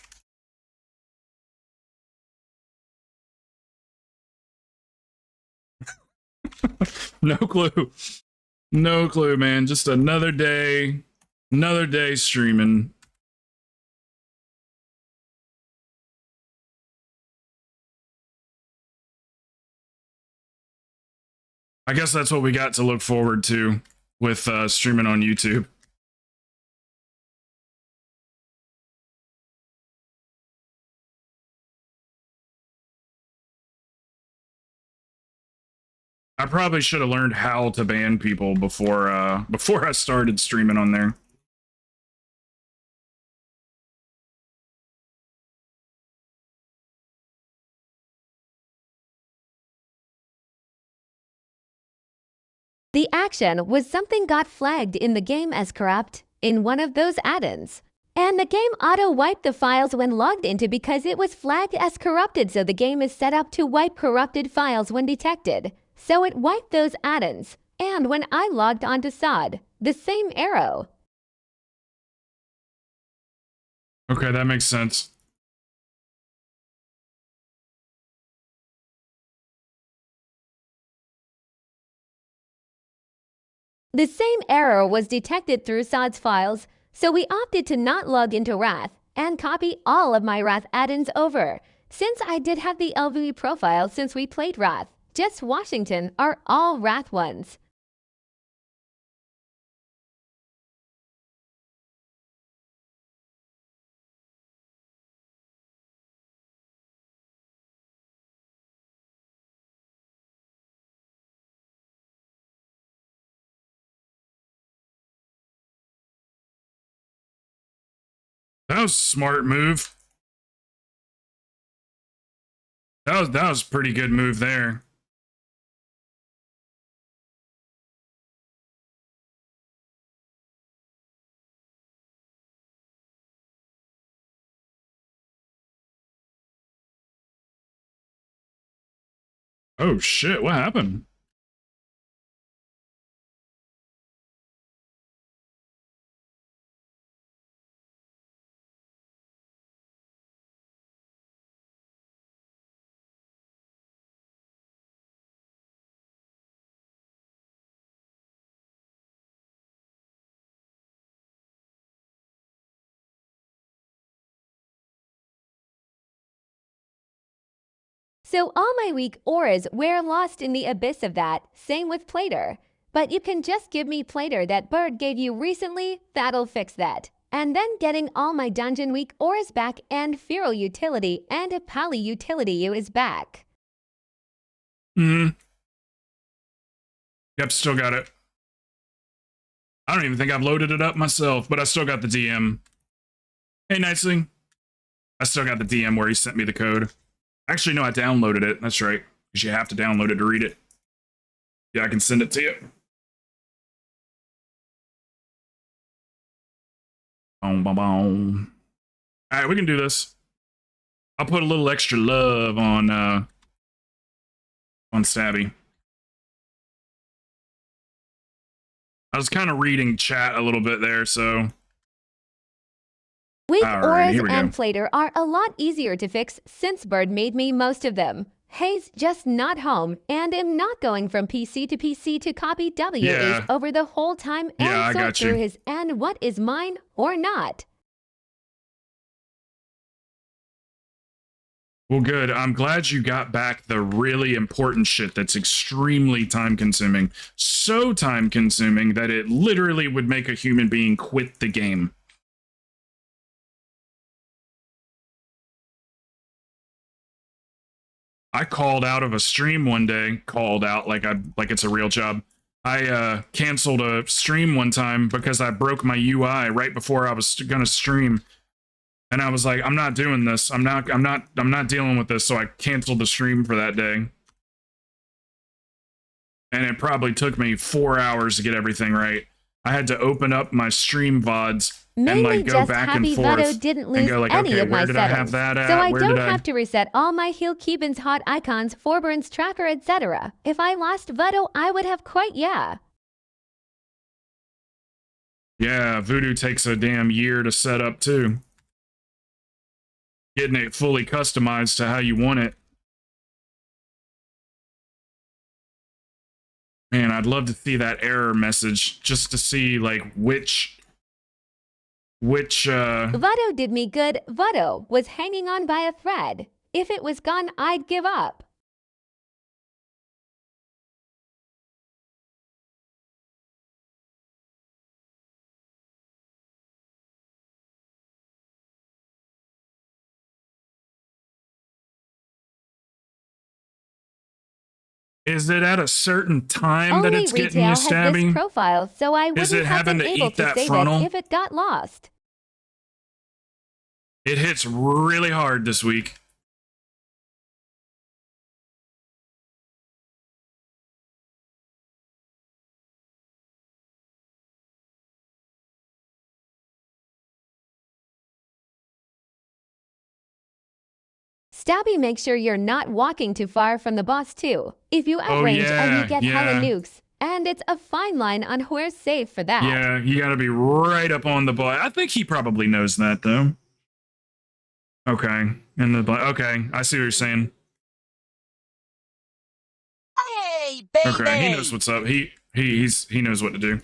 Speaker 2: No clue. No clue, man. Just another day streaming. I guess that's what we got to look forward to with streaming on YouTube. I probably should have learned how to ban people before I started streaming on there.
Speaker 3: The action was something got flagged in the game as corrupt in one of those add-ins. And the game auto-wiped the files when logged into because it was flagged as corrupted, so the game is set up to wipe corrupted files when detected. So it wiped those add-ins. And when I logged onto SOD, the same arrow.
Speaker 2: Okay, that makes sense.
Speaker 3: The same error was detected through SOD's files, so we opted to not log into Wrath and copy all of my Wrath add-ins over. Since I did have the LVE profile since we played Wrath, just Washington are all Wrath ones.
Speaker 2: That was a smart move. That was a pretty good move there. Oh shit, what happened?
Speaker 3: So all my weak auras were lost in the abyss of that, same with Plater. But you can just give me Plater that Bird gave you recently, that'll fix that. And then getting all my dungeon weak auras back and Feral utility and a Pally utility you is back.
Speaker 2: Yep, still got it. I don't even think I've loaded it up myself, but I still got the DM. Hey, Nightling. I still got the DM where he sent me the code. Actually, no, I downloaded it. That's right. Because you have to download it to read it. Yeah, I can send it to you. Boom, boom, boom. All right, we can do this. I'll put a little extra love on Stabby. I was kind of reading chat a little bit there, so...
Speaker 3: Weak
Speaker 2: Alright,
Speaker 3: auras and Plater are a lot easier to fix since Bird made me most of them. Hayes just not home and am not going from PC to copy WH over the whole time and sort through his and what is mine or not.
Speaker 2: Well, good. I'm glad you got back the really important shit that's extremely time-consuming. So time-consuming that it literally would make a human being quit the game. I called out of a stream one day, called out like it's a real job. I canceled a stream one time because I broke my UI right before I was gonna stream. And I was like, I'm not doing this. I'm not dealing with this. So I canceled the stream for that day. And it probably took me 4 hours to get everything right. I had to open up my stream VODs and like go back and forth
Speaker 3: didn't lose
Speaker 2: and go like,
Speaker 3: any
Speaker 2: okay,
Speaker 3: of my
Speaker 2: where did I
Speaker 3: settings,
Speaker 2: have that at?
Speaker 3: so I
Speaker 2: Where
Speaker 3: don't
Speaker 2: did I...
Speaker 3: have to reset all my heal Keeban's hot icons, Forburns tracker, etc. If I lost Voodoo, I would have quite Yeah,
Speaker 2: Voodoo takes a damn year to set up too. Getting it fully customized to how you want it. Man, I'd love to see that error message just to see like which
Speaker 3: Voodoo did me good. Voodoo was hanging on by a thread. If it was gone, I'd give up.
Speaker 2: Is it at a certain time that
Speaker 3: Only
Speaker 2: it's getting
Speaker 3: retail
Speaker 2: you
Speaker 3: has this
Speaker 2: stabby?
Speaker 3: profile, so I
Speaker 2: Is
Speaker 3: wouldn't
Speaker 2: it
Speaker 3: have
Speaker 2: having
Speaker 3: been
Speaker 2: to
Speaker 3: able
Speaker 2: eat
Speaker 3: to
Speaker 2: that
Speaker 3: save
Speaker 2: frontal?
Speaker 3: it if it got lost.
Speaker 2: It hits really hard this week.
Speaker 3: Stabby, make sure you're not walking too far from the boss too. If you
Speaker 2: Oh,
Speaker 3: outrange and you
Speaker 2: yeah,
Speaker 3: get hella
Speaker 2: yeah.
Speaker 3: nukes, and it's a fine line on who's safe for that.
Speaker 2: Yeah, you gotta be right up on the boy. I think he probably knows that, though. Okay. Okay, I see what you're saying.
Speaker 5: Hey, baby!
Speaker 2: Okay, he knows what's up. He knows what to do.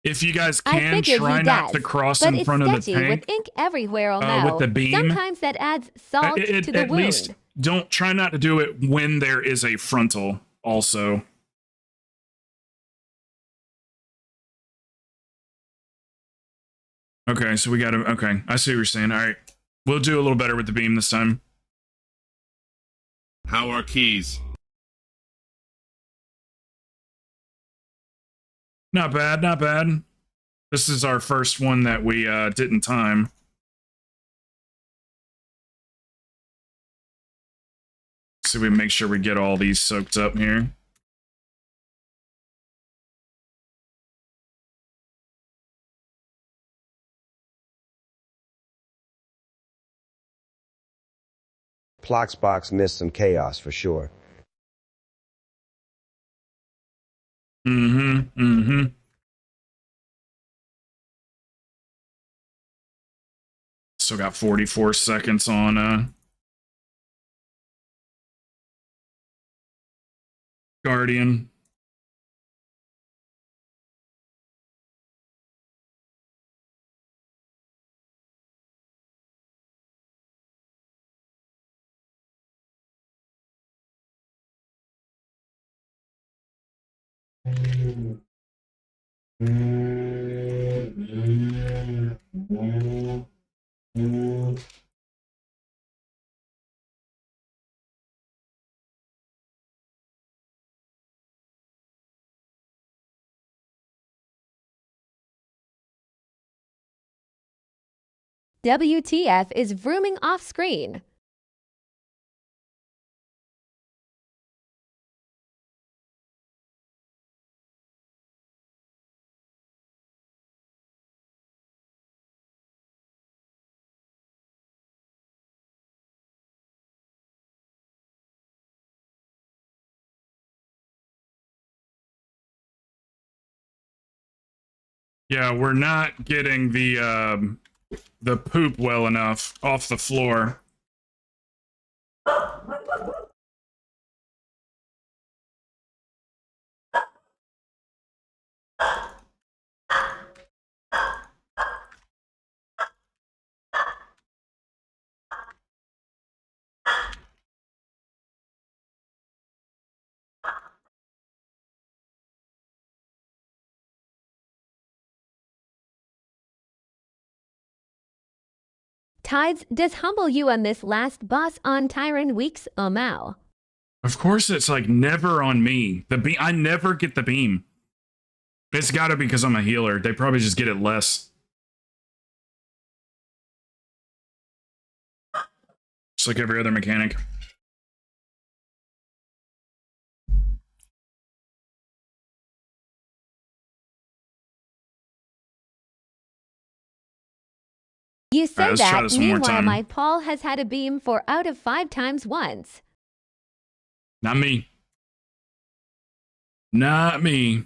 Speaker 2: If you guys
Speaker 3: I
Speaker 2: can,
Speaker 3: figured
Speaker 2: try
Speaker 3: he
Speaker 2: not
Speaker 3: does,
Speaker 2: to cross
Speaker 3: but
Speaker 2: in
Speaker 3: it's
Speaker 2: front of the
Speaker 3: sketchy
Speaker 2: tank
Speaker 3: with ink everywhere. Now,
Speaker 2: with the beam.
Speaker 3: sometimes that adds salt to the
Speaker 2: At
Speaker 3: wound.
Speaker 2: least don't try not to do it when there is a frontal also. Okay, so we got to. Okay, I see what you're saying. All right, we'll do a little better with the beam this time.
Speaker 7: How are keys?
Speaker 2: Not bad, not bad. This is our first one that we didn't time. So we make sure we get all these soaked up here.
Speaker 6: Ploxbox missed some chaos for sure.
Speaker 2: Mm-hmm. Still got 44 seconds on Guardian.
Speaker 3: WTF is vrooming off screen.
Speaker 2: Yeah, we're not getting the poop well enough off the floor.
Speaker 3: Tides does humble you on this last boss on Tyron Weeks Omao.
Speaker 2: Of course, it's like never on me. The beam, I never get the beam. It's got to be because I'm a healer. They probably just get it less. Just like every other mechanic.
Speaker 3: You say
Speaker 2: let's try
Speaker 3: that,
Speaker 2: this one more
Speaker 3: meanwhile
Speaker 2: time.
Speaker 3: my Paul has had a beam 4 out of 5 times once.
Speaker 2: Not me. Not me.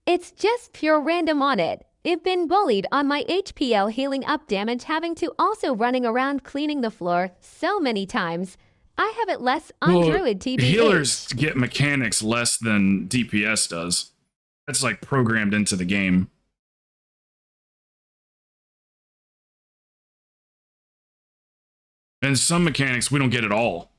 Speaker 3: It's just pure random on it. I've been bullied on my HPL healing up damage, having to also running around cleaning the floor so many times. I have it less on
Speaker 2: Well,
Speaker 3: Druid TBH.
Speaker 2: healers get mechanics less than DPS does. That's like programmed into the game. And some mechanics we don't get at all.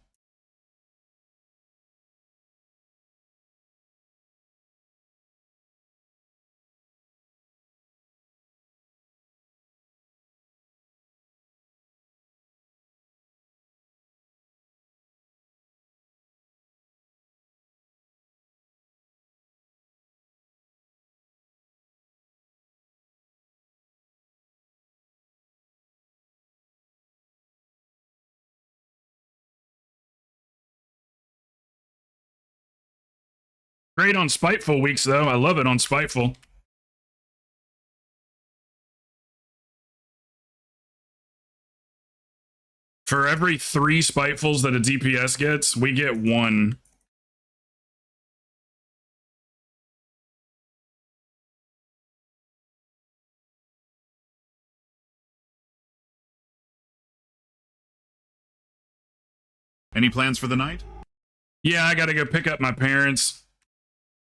Speaker 2: Great on Spiteful weeks, though. I love it on Spiteful. For every 3 Spitefuls that a DPS gets, we get 1.
Speaker 7: Any plans for the night?
Speaker 2: Yeah, I gotta go pick up my parents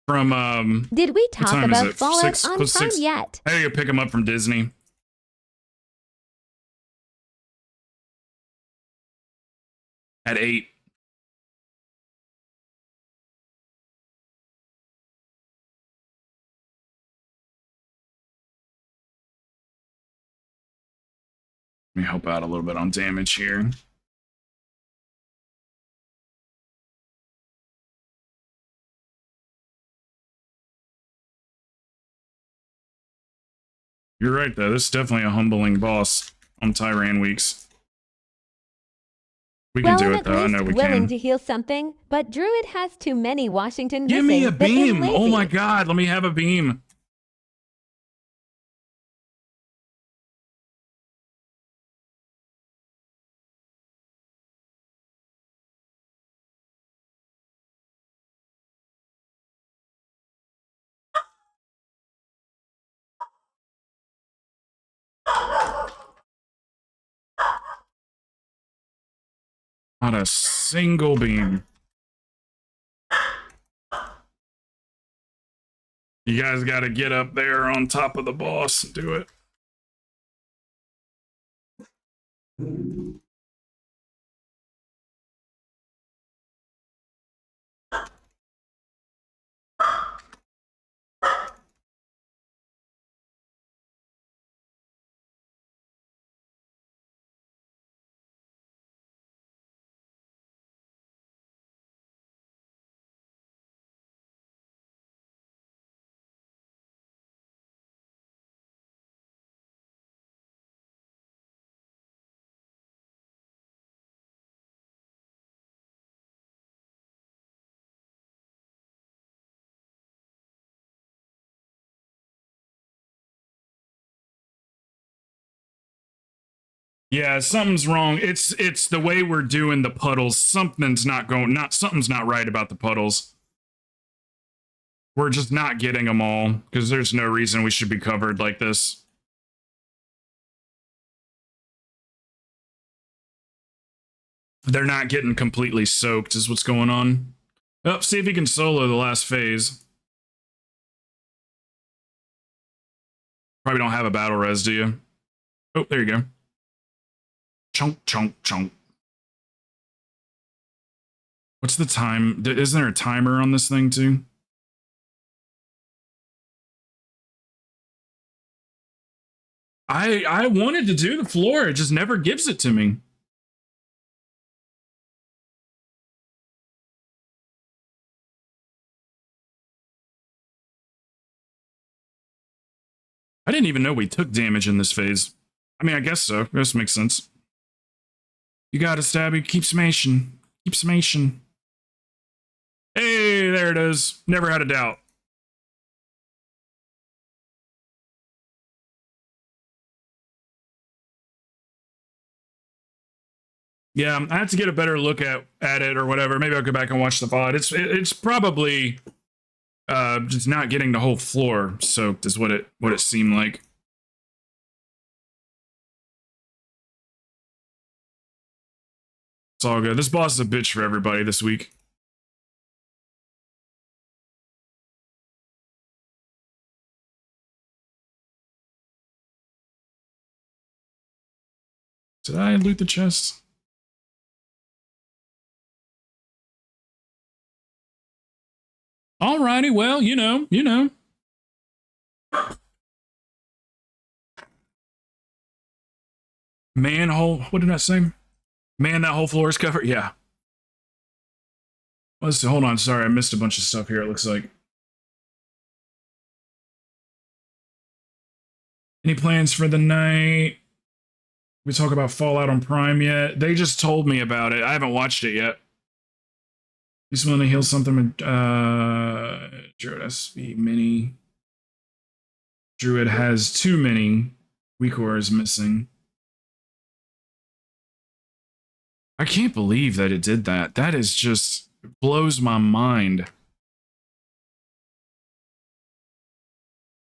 Speaker 2: from,
Speaker 3: Did we
Speaker 2: what
Speaker 3: talk
Speaker 2: time is
Speaker 3: about
Speaker 2: it?
Speaker 3: Fallout
Speaker 2: 6,
Speaker 3: on
Speaker 2: close to
Speaker 3: Prime
Speaker 2: 6.
Speaker 3: yet?
Speaker 2: I gotta go pick them up from Disney. At 8. Let me help out a little bit on damage here. You're right, though. This is definitely a humbling boss on Tyran weeks. We can
Speaker 3: Well,
Speaker 2: do
Speaker 3: I'm
Speaker 2: it, though. I
Speaker 3: at
Speaker 2: know
Speaker 3: least
Speaker 2: we
Speaker 3: willing
Speaker 2: can.
Speaker 3: to heal something, but Druid has too many Washington
Speaker 2: Give me a
Speaker 3: missing that I'm
Speaker 2: beam! Oh my
Speaker 3: lazy.
Speaker 2: god, let me have a beam. Not a single beam. You guys got to get up there on top of the boss and do it. Yeah, something's wrong. It's the way we're doing the puddles. Something's not right about the puddles. We're just not getting them all because there's no reason we should be covered like this. They're not getting completely soaked is what's going on. Oh, see if he can solo the last phase. Probably don't have a battle res, do you? Oh, there you go. Chunk, chunk, chunk. What's the time? Isn't there a timer on this thing too? I wanted to do the floor. It just never gives it to me. I didn't even know we took damage in this phase. I mean, I guess so. This makes sense. You got it, Stabby. Keep smashing. Keep smashing. Hey, there it is. Never had a doubt. Yeah, I have to get a better look at it or whatever. Maybe I'll go back and watch the VOD. It's probably Just not getting the whole floor soaked is what it seemed like. It's all good. This boss is a bitch for everybody this week. Did I loot the chest? Alrighty, well, you know. Manhole, what did I say? Man, that whole floor is covered? Yeah. Let's see, hold on, sorry, I missed a bunch of stuff here, it looks like. Any plans for the night? We talk about Fallout on Prime yet? They just told me about it. I haven't watched it yet. Just want to heal something with Druid SP Mini. Druid has too many. Weakor is missing. I can't believe that it did that. That is just blows my mind.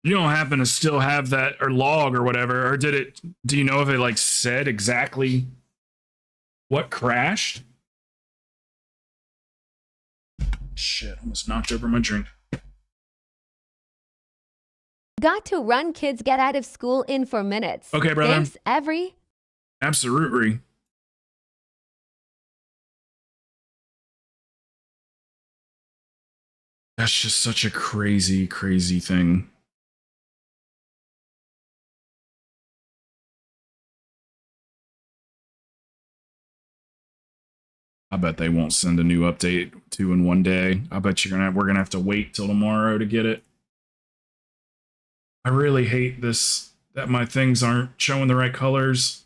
Speaker 2: You don't happen to still have that or log or whatever, or did it? Do you know if it like said exactly what crashed? Shit, almost knocked over my drink.
Speaker 3: Got to run, kids get out of school in 4 minutes.
Speaker 2: Okay, brother.
Speaker 3: Thanks, every.
Speaker 2: Absolutely. That's just such a crazy, crazy thing. I bet they won't send a new update 2 in 1 day. I bet we're gonna have to wait till tomorrow to get it. I really hate this, that my things aren't showing the right colors.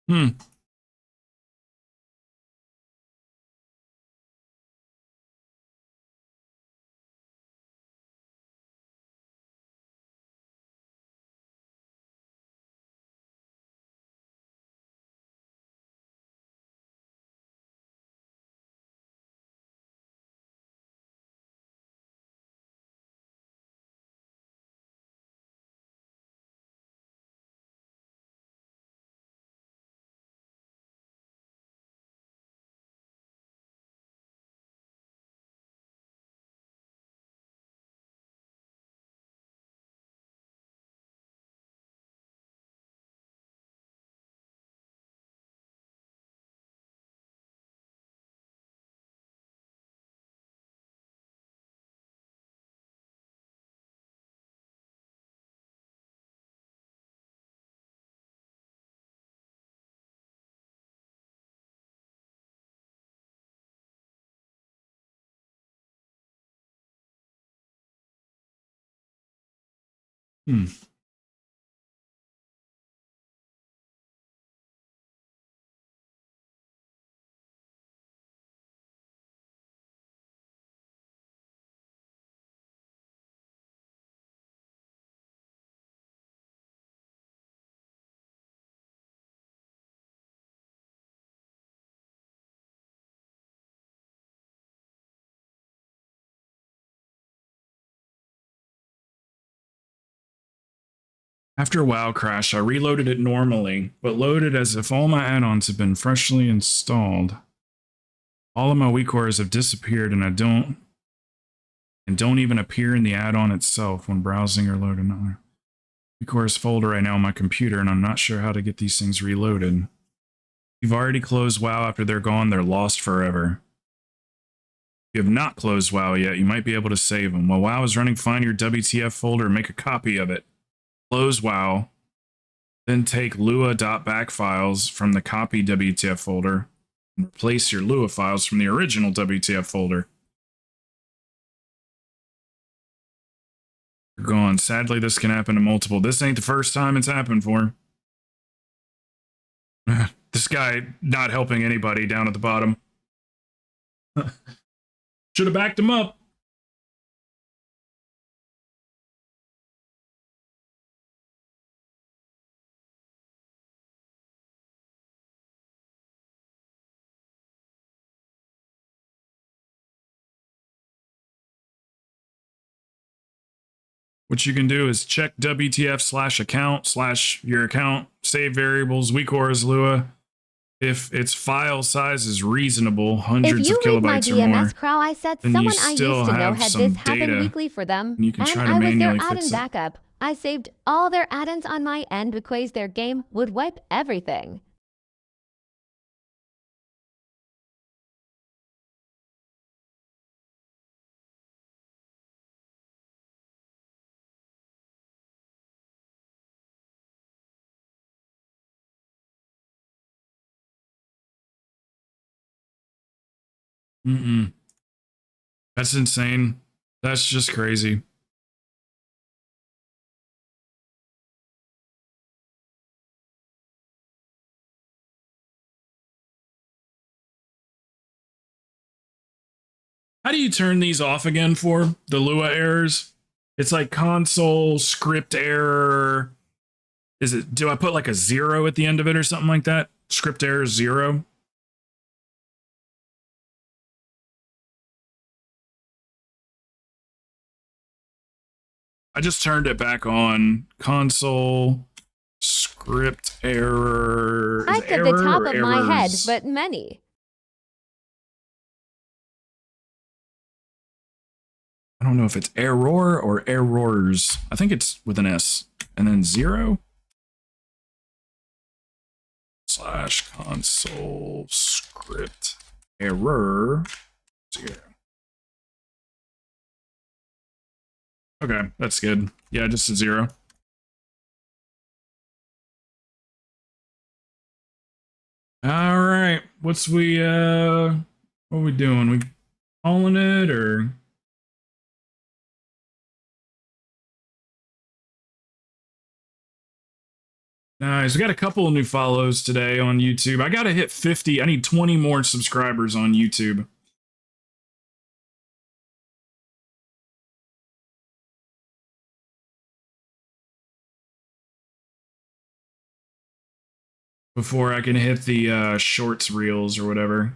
Speaker 2: Hmm. Hmm. After a WoW crash, I reloaded it normally, but loaded as if all my add-ons have been freshly installed. All of my weak cores have disappeared and don't even appear in the add-on itself when browsing or loading another. Weak cores folder right now on my computer, and I'm not sure how to get these things reloaded. If you've already closed WoW after they're gone, they're lost forever. If you have not closed WoW yet, you might be able to save them. While WoW is running, find your WTF folder and make a copy of it. Close WoW, then take Lua.back files from the copy WTF folder and replace your Lua files from the original WTF folder. They're gone. Sadly, this can happen to multiple. This ain't the first time it's happened for. This guy not helping anybody down at the bottom. Should have backed him up. What you can do is check WTF/account/your account, save variables, weak cores, Lua. If its file size is reasonable, hundreds of kilobytes or more,
Speaker 3: Crow, I said
Speaker 2: then
Speaker 3: someone
Speaker 2: you
Speaker 3: I used
Speaker 2: still
Speaker 3: to know
Speaker 2: have
Speaker 3: had
Speaker 2: some
Speaker 3: this happen
Speaker 2: data,
Speaker 3: weekly for them,
Speaker 2: and you can try to
Speaker 3: I was their
Speaker 2: manually
Speaker 3: add-in
Speaker 2: fix it.
Speaker 3: backup. I saved all their add-ins on my end because their game would wipe everything.
Speaker 2: That's insane. That's just crazy. How do you turn these off again for the Lua errors? It's like console script error. Do I put like a 0 at the end of it or something like that? Script error 0. I just turned it back on. Console script error.
Speaker 3: I said the top of my head, but many.
Speaker 2: I don't know if it's error or errors. I think it's with an S. And then 0 / console script error 0. Okay, that's good. Yeah, just a 0. All right, what are we doing? We calling it or? Nice. We got a couple of new follows today on YouTube. I got to hit 50. I need 20 more subscribers on YouTube. Before I can hit the shorts reels or whatever.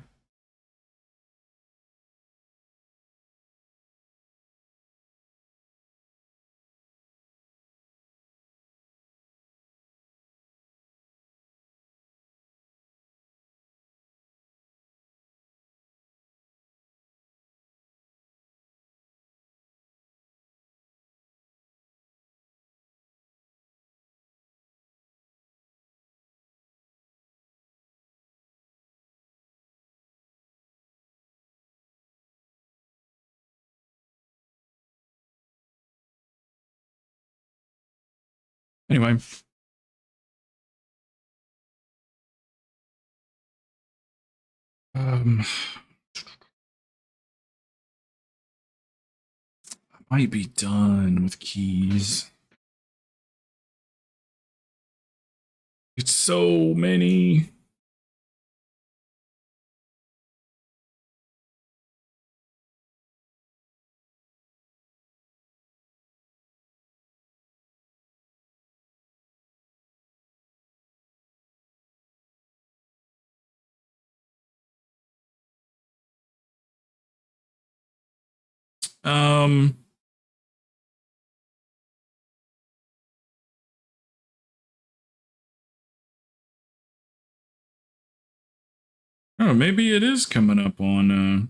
Speaker 2: Anyway. I might be done with keys. It's so many. Oh, maybe it is coming up on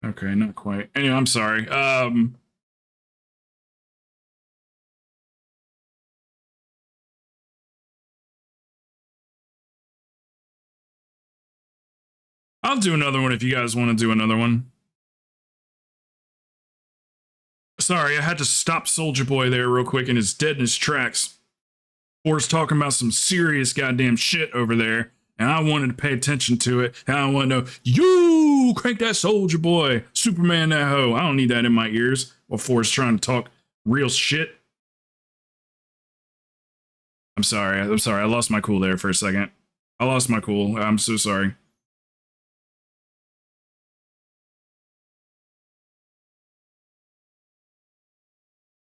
Speaker 2: okay, not quite. Anyway, I'm sorry. I'll do another one if you guys want to do another one. Sorry, I had to stop Soldier Boy there real quick, and it's dead in his tracks. Forrest talking about some serious goddamn shit over there, and I wanted to pay attention to it, and I want to know, you crank that Soldier Boy, Superman that hoe. I don't need that in my ears while Forrest trying to talk real shit. I'm sorry. I lost my cool there for a second. I lost my cool. I'm so sorry.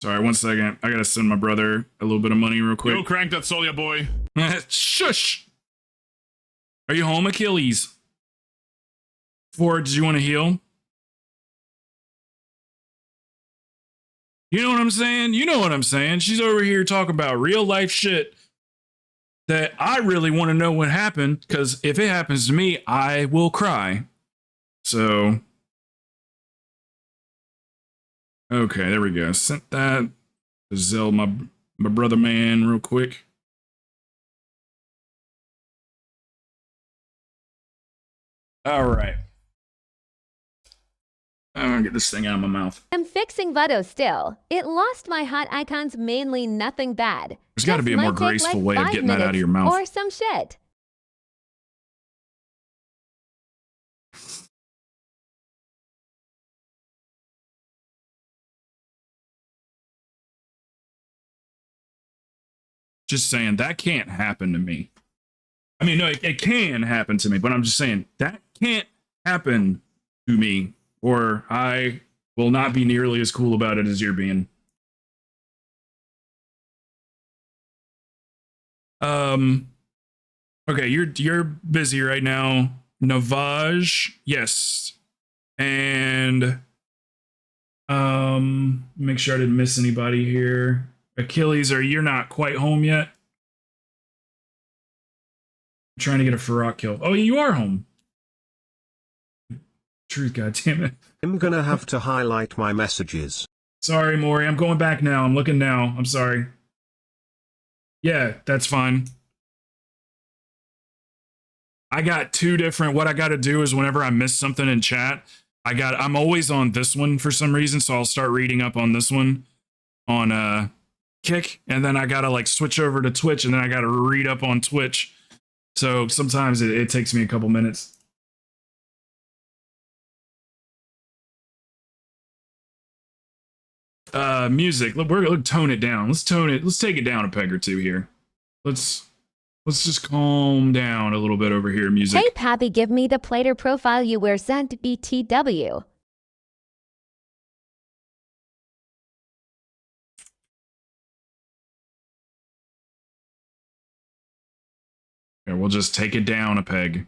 Speaker 2: Sorry, 1 second. I gotta send my brother a little bit of money real quick.
Speaker 7: Yo, crank that Solia boy.
Speaker 2: Shush! Are you home, Achilles? Ford, did you want to heal? You know what I'm saying? You know what I'm saying. She's over here talking about real life shit that I really want to know what happened, because if it happens to me, I will cry. So... okay, there we go. Sent that to Zell, my brother man, real quick. All right. I'm gonna get this thing out of my mouth.
Speaker 3: I'm fixing Vado still. It lost my hot icons mainly nothing bad.
Speaker 2: There's got to be a more graceful way of getting that out of your mouth.
Speaker 3: Or some shit.
Speaker 2: Just saying, that can't happen to me. I mean, no, it can happen to me, but I'm just saying, that can't happen to me, or I will not be nearly as cool about it as you're being. Okay, you're busy right now. Navaj, yes. And make sure I didn't miss anybody here. Achilles, you're not quite home yet? I'm trying to get a Farrak kill. Oh, you are home. Truth, goddammit.
Speaker 4: I'm gonna have to highlight my messages.
Speaker 2: Sorry, Maury. I'm going back now. I'm looking now. I'm sorry. Yeah, that's fine. I got two different. What I got to do is whenever I miss something in chat, I'm always on this one for some reason, so I'll start reading up on this one on Kick, and then I gotta like switch over to Twitch, and then I gotta read up on Twitch. So sometimes it takes me a couple minutes. Music. We're tone it down. Let's tone it. Let's take it down a peg or two here. Let's just calm down a little bit over here, music.
Speaker 3: Hey, Pappy, give me the plater profile you were sent BTW.
Speaker 2: Here, we'll just take it down a peg.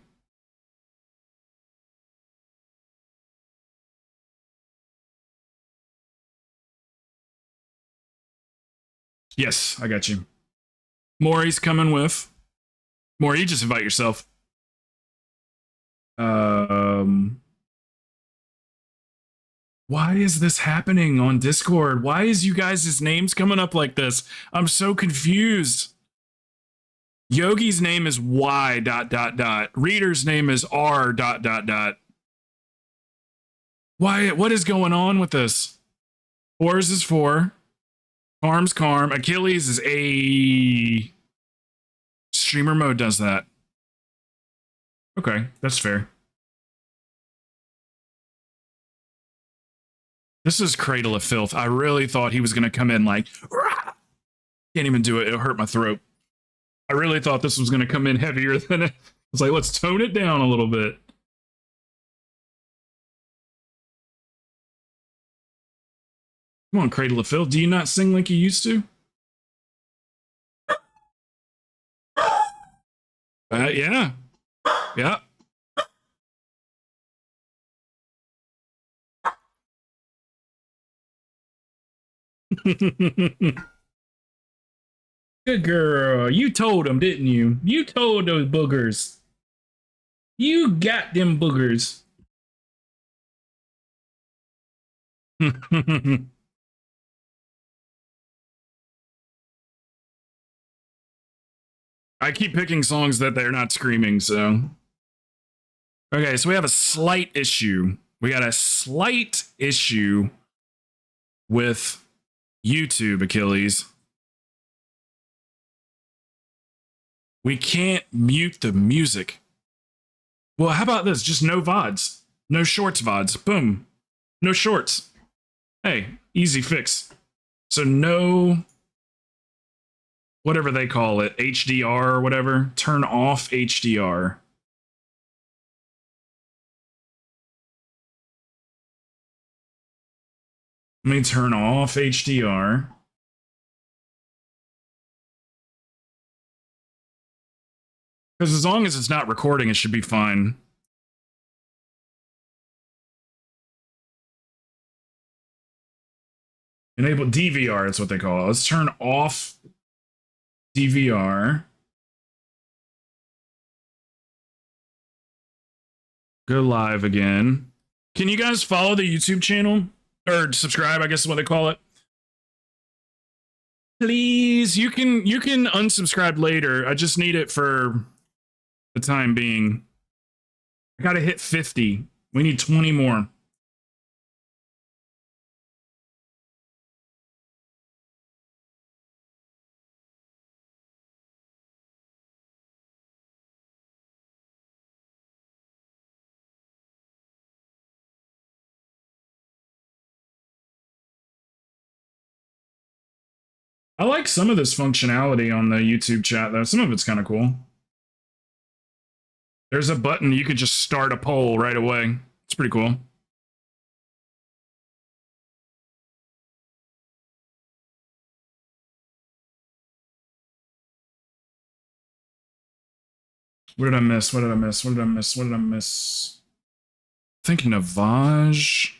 Speaker 2: Yes, I got you. Maury's coming with. Maury, you just invite yourself. Why is this happening on Discord? Why is you guys' names coming up like this? I'm so confused. Yogi's name is Y ... Reader's name is R ... Why? What is going on with this? Fours is 4. Carm's Carm. Achilles is A. Streamer mode does that. Okay, that's fair. This is Cradle of Filth. I really thought he was going to come in like, rah! Can't even do it. It'll hurt my throat. I really thought this was going to come in heavier than it. I was like, let's tone it down a little bit. Come on, Cradle of Filth. Do you not sing like you used to? Yeah. Yeah. Good girl. You told them, didn't you? You told those boogers. You got them boogers. I keep picking songs that they're not screaming, so. Okay, so we have a slight issue. We got a slight issue with YouTube, Achilles. We can't mute the music. Well, how about this? Just no VODs. No shorts VODs. Boom. No shorts. Hey, easy fix. So no, whatever they call it, HDR or whatever. Turn off HDR. Let me turn off HDR. Because as long as it's not recording, it should be fine. Enable DVR, that's what they call it. Let's turn off DVR. Go live again. Can you guys follow the YouTube channel? Or subscribe, I guess is what they call it. Please, you can unsubscribe later. I just need it for the time being. I gotta hit 50. We need 20 more. I like some of this functionality on the YouTube chat, though. Some of it's kind of cool. There's a button you could just start a poll right away. It's pretty cool. What did I miss? What did I miss? What did I miss? What did I miss? Thinking of Vaj.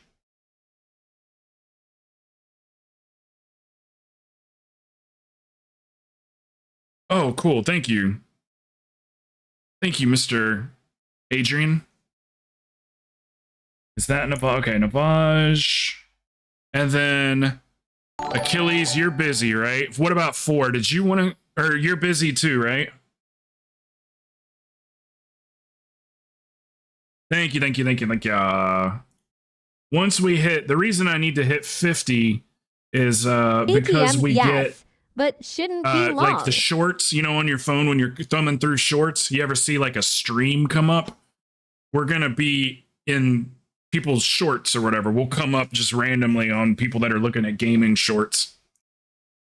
Speaker 2: Oh, cool. Thank you. Thank you, Mr. Adrian. Is that Navaj? Okay, Navaj. And then Achilles, you're busy, right? What about 4? Did you want to, or you're busy too, right? Thank you, thank you, thank you, thank you. Once we hit, the reason I need to hit 50 is because we get,
Speaker 3: but shouldn't be long.
Speaker 2: like the shorts, you know, on your phone when you're thumbing through shorts. You ever see like a stream come up? We're gonna be in people's shorts or whatever. We'll come up just randomly on people that are looking at gaming shorts.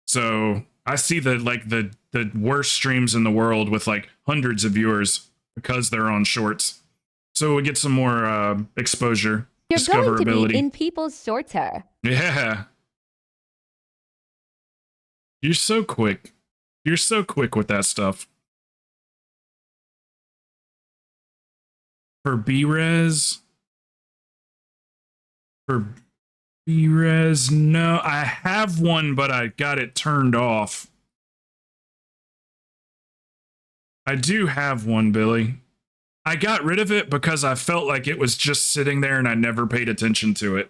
Speaker 2: So I see the worst streams in the world with like hundreds of viewers because they're on shorts. So we get some more exposure,
Speaker 3: You're
Speaker 2: discoverability.
Speaker 3: going to be in people's shorts, her.
Speaker 2: Yeah. You're so quick. You're so quick with that stuff. For B-Res? For B-Res? No, I have one, but I got it turned off. I do have one, Billy. I got rid of it because I felt like it was just sitting there and I never paid attention to it.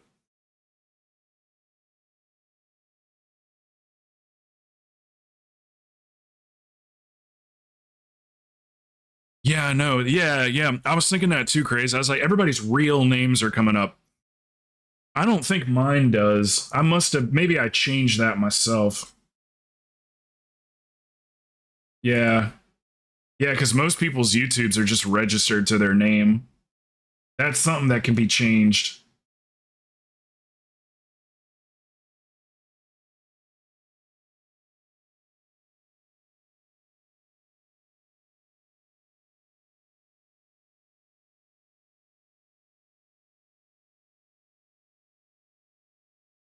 Speaker 2: Yeah, I know. Yeah. I was thinking that too, Craze. I was like, everybody's real names are coming up. I don't think mine does. I must have, maybe I changed that myself. Yeah. Yeah, because most people's YouTubes are just registered to their name. That's something that can be changed.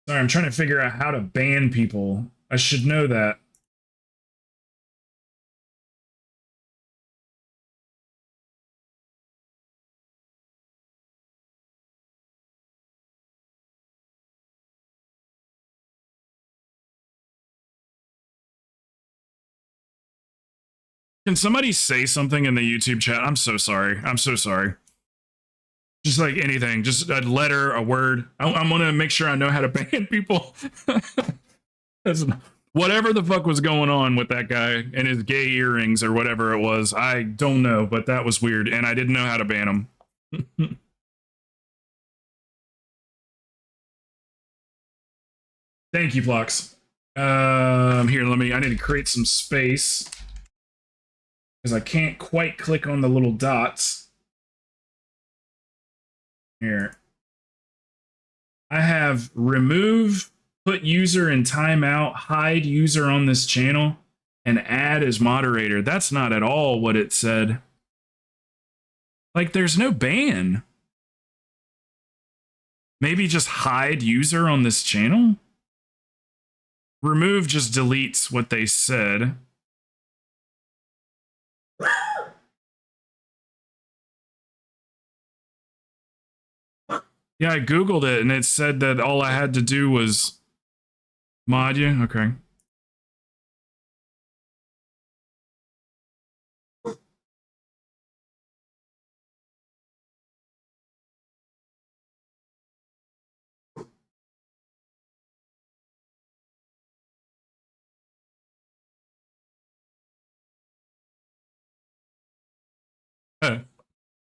Speaker 2: Sorry, I'm trying to figure out how to ban people. I should know that. Can somebody say something in the YouTube chat? I'm so sorry. I'm so sorry. Just like anything, just a letter, a word. I'm gonna make sure I know how to ban people. Whatever the fuck was going on with that guy and his gay earrings or whatever it was, I don't know, but that was weird, and I didn't know how to ban him. Thank you, Flox. Here, I need to create some space because I can't quite click on the little dots. Here. I have remove, put user in timeout, hide user on this channel, and add as moderator. That's not at all what it said. Like, there's no ban. Maybe just hide user on this channel? Remove just deletes what they said. Yeah, I Googled it and it said that all I had to do was mod you. Okay.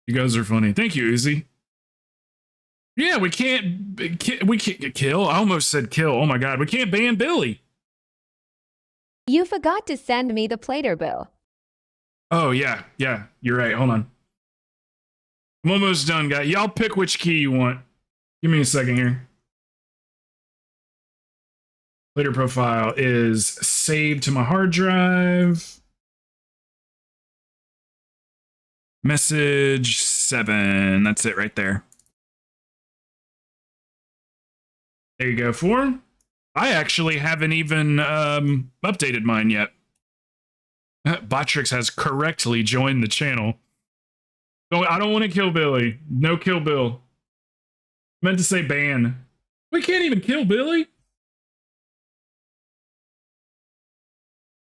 Speaker 2: You guys are funny. Thank you, Uzi. Yeah, we can't kill. I almost said kill. Oh my god, we can't ban Billy.
Speaker 3: You forgot to send me the plater bill.
Speaker 2: Oh yeah, you're right. Hold on. I'm almost done, guys. Y'all pick which key you want. Give me a second here. Plater profile is saved to my hard drive. Message 7. That's it right there. There you go, 4. I actually haven't even updated mine yet. Botrix has correctly joined the channel. I don't want to kill Billy. No kill Bill. Meant to say ban. We can't even kill Billy?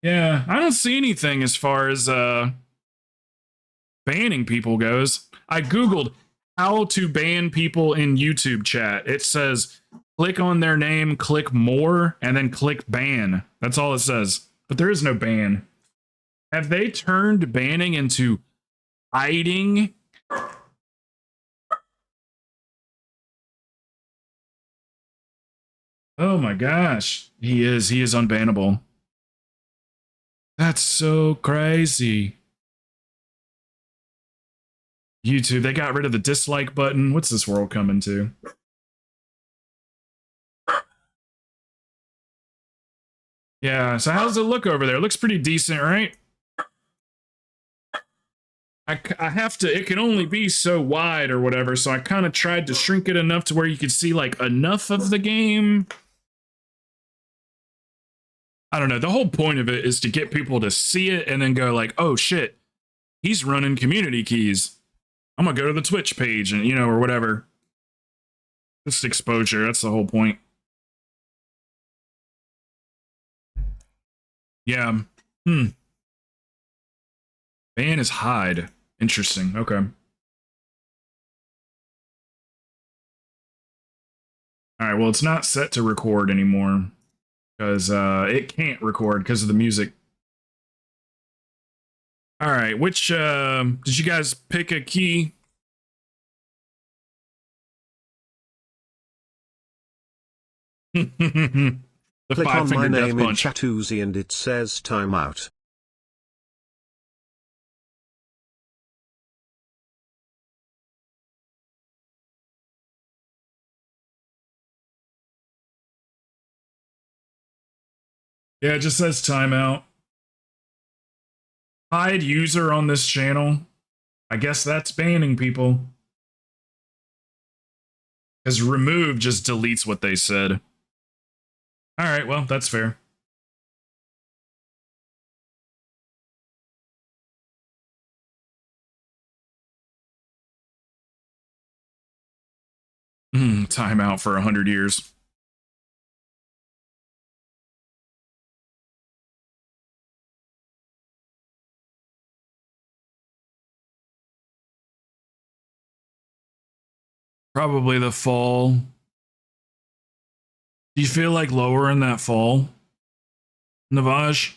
Speaker 2: Yeah, I don't see anything as far as banning people goes. I Googled how to ban people in YouTube chat. It says click on their name, click more, and then click ban. That's all it says. But there is no ban. Have they turned banning into hiding? Oh my gosh. He is unbannable. That's so crazy. YouTube, they got rid of the dislike button. What's this world coming to? Yeah, so how's it look over there? It looks pretty decent, right? I have to, it can only be so wide or whatever, so I kind of tried to shrink it enough to where you could see like enough of the game. I don't know, the whole point of it is to get people to see it and then go like, oh shit, he's running community keys. I'm gonna go to the Twitch page and, you know, or whatever. Just exposure, that's the whole point. Yeah. Ban is hide. Interesting. Okay. All right. Well, it's not set to record anymore because it can't record because of the music. All right. Which did you guys pick a key? The
Speaker 4: Click on my
Speaker 2: five-finger death
Speaker 4: name in
Speaker 2: punch.
Speaker 4: Chatoozy and it says timeout.
Speaker 2: Yeah, it just says timeout. Hide user on this channel. I guess that's banning people. Because remove just deletes what they said. Alright, well, that's fair. Timeout for 100 years. Probably the fall. Do you feel like lower in that fall, Navaj?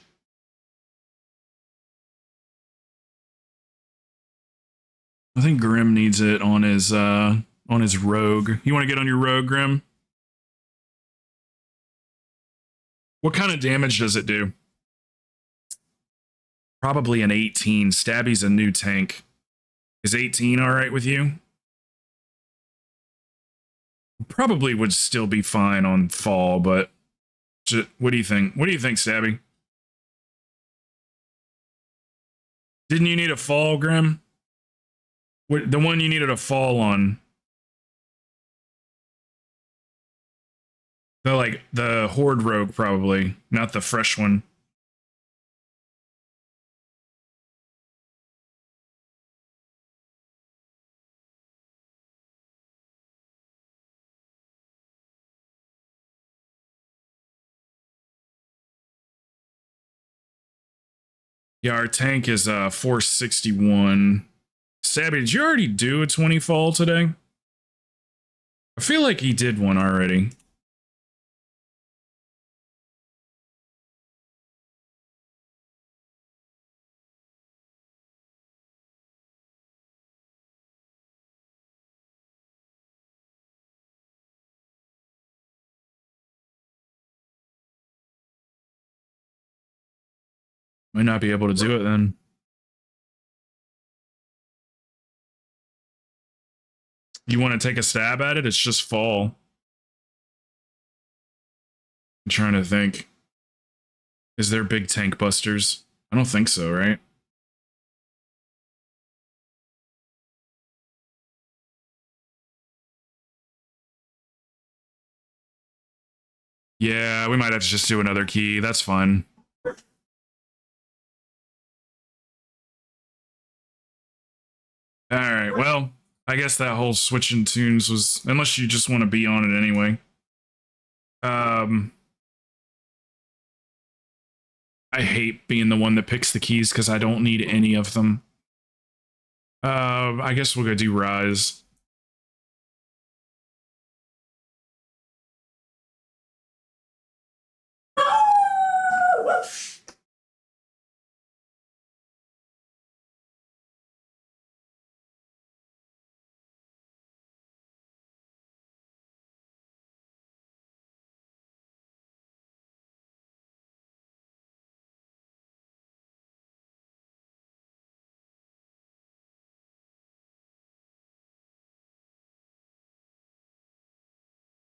Speaker 2: I think Grim needs it on his rogue. You want to get on your rogue, Grim? What kind of damage does it do? Probably an 18. Stabby's a new tank. Is 18 all right with you? Probably would still be fine on fall, but what do you think? What do you think, Stabby? Didn't you need a fall, Grim? The one you needed a fall on. The Horde Rogue, probably. Not the fresh one. Yeah, our tank is 461. Stabby, did you already do a 20 fall today? I feel like he did one already. Might not be able to do it then. You want to take a stab at it? It's just fall. I'm trying to think. Is there big tank busters? I don't think so, right? Yeah, we might have to just do another key. That's fine. Alright, well, I guess that whole switching tunes was... Unless you just want to be on it anyway. I hate being the one that picks the keys because I don't need any of them. I guess we'll go do Rise.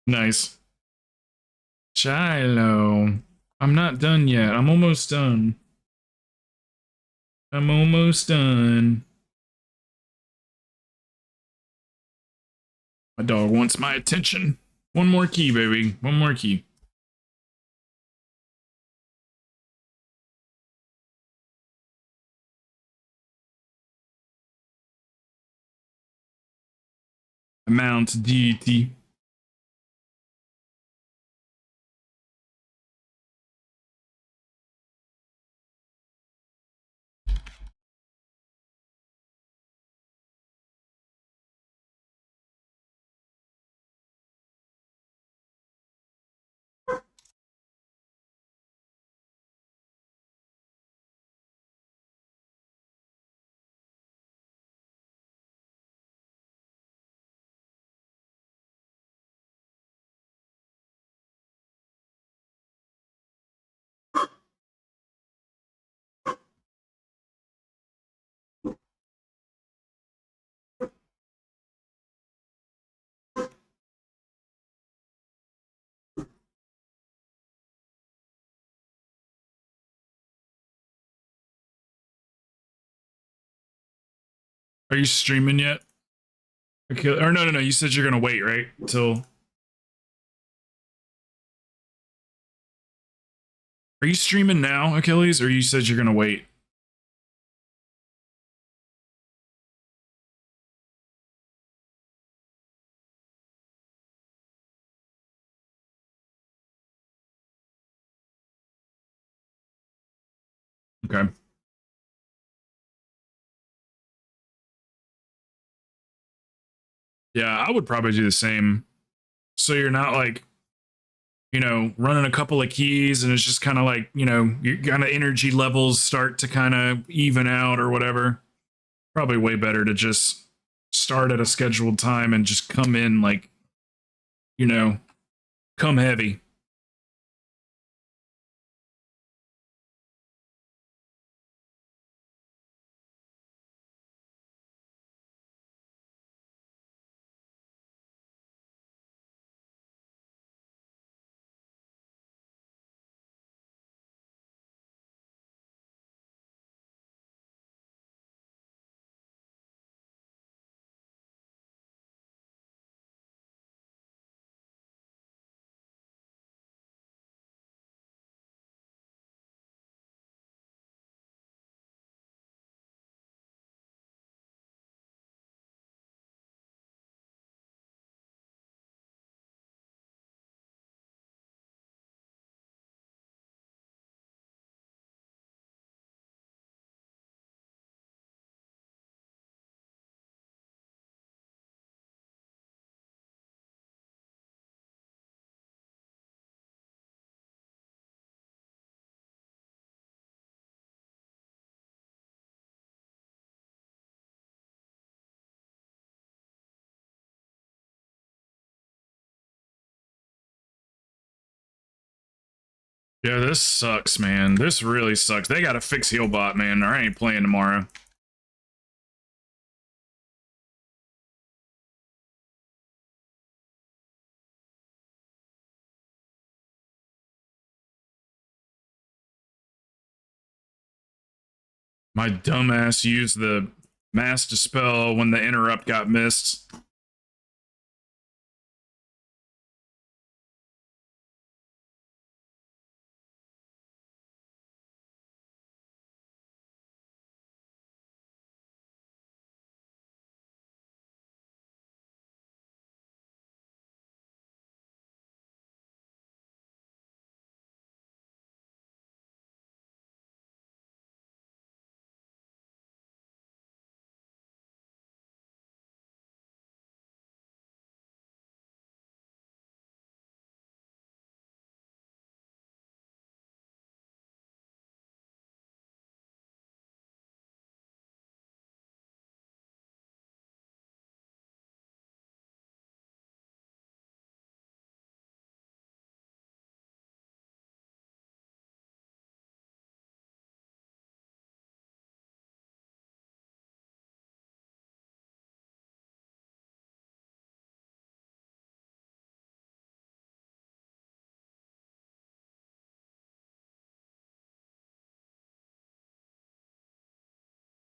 Speaker 2: Nice. Shiloh. I'm not done yet. I'm almost done. I'm almost done. My dog wants my attention. One more key, baby. One more key. Amount deity. Are you streaming yet? Okay. Or no. You said you're gonna wait, right? Till. Are you streaming now, Achilles, or you said you're gonna wait? Okay. Yeah, I would probably do the same. So you're not like, running a couple of keys and it's just kind of like, your kind of energy levels start to kind of even out or whatever. Probably way better to just start at a scheduled time and just come in like, come heavy. Yeah, this sucks, man. This really sucks. They gotta fix Healbot, man, or I ain't playing tomorrow. My dumbass used the Mass Dispel when the interrupt got missed.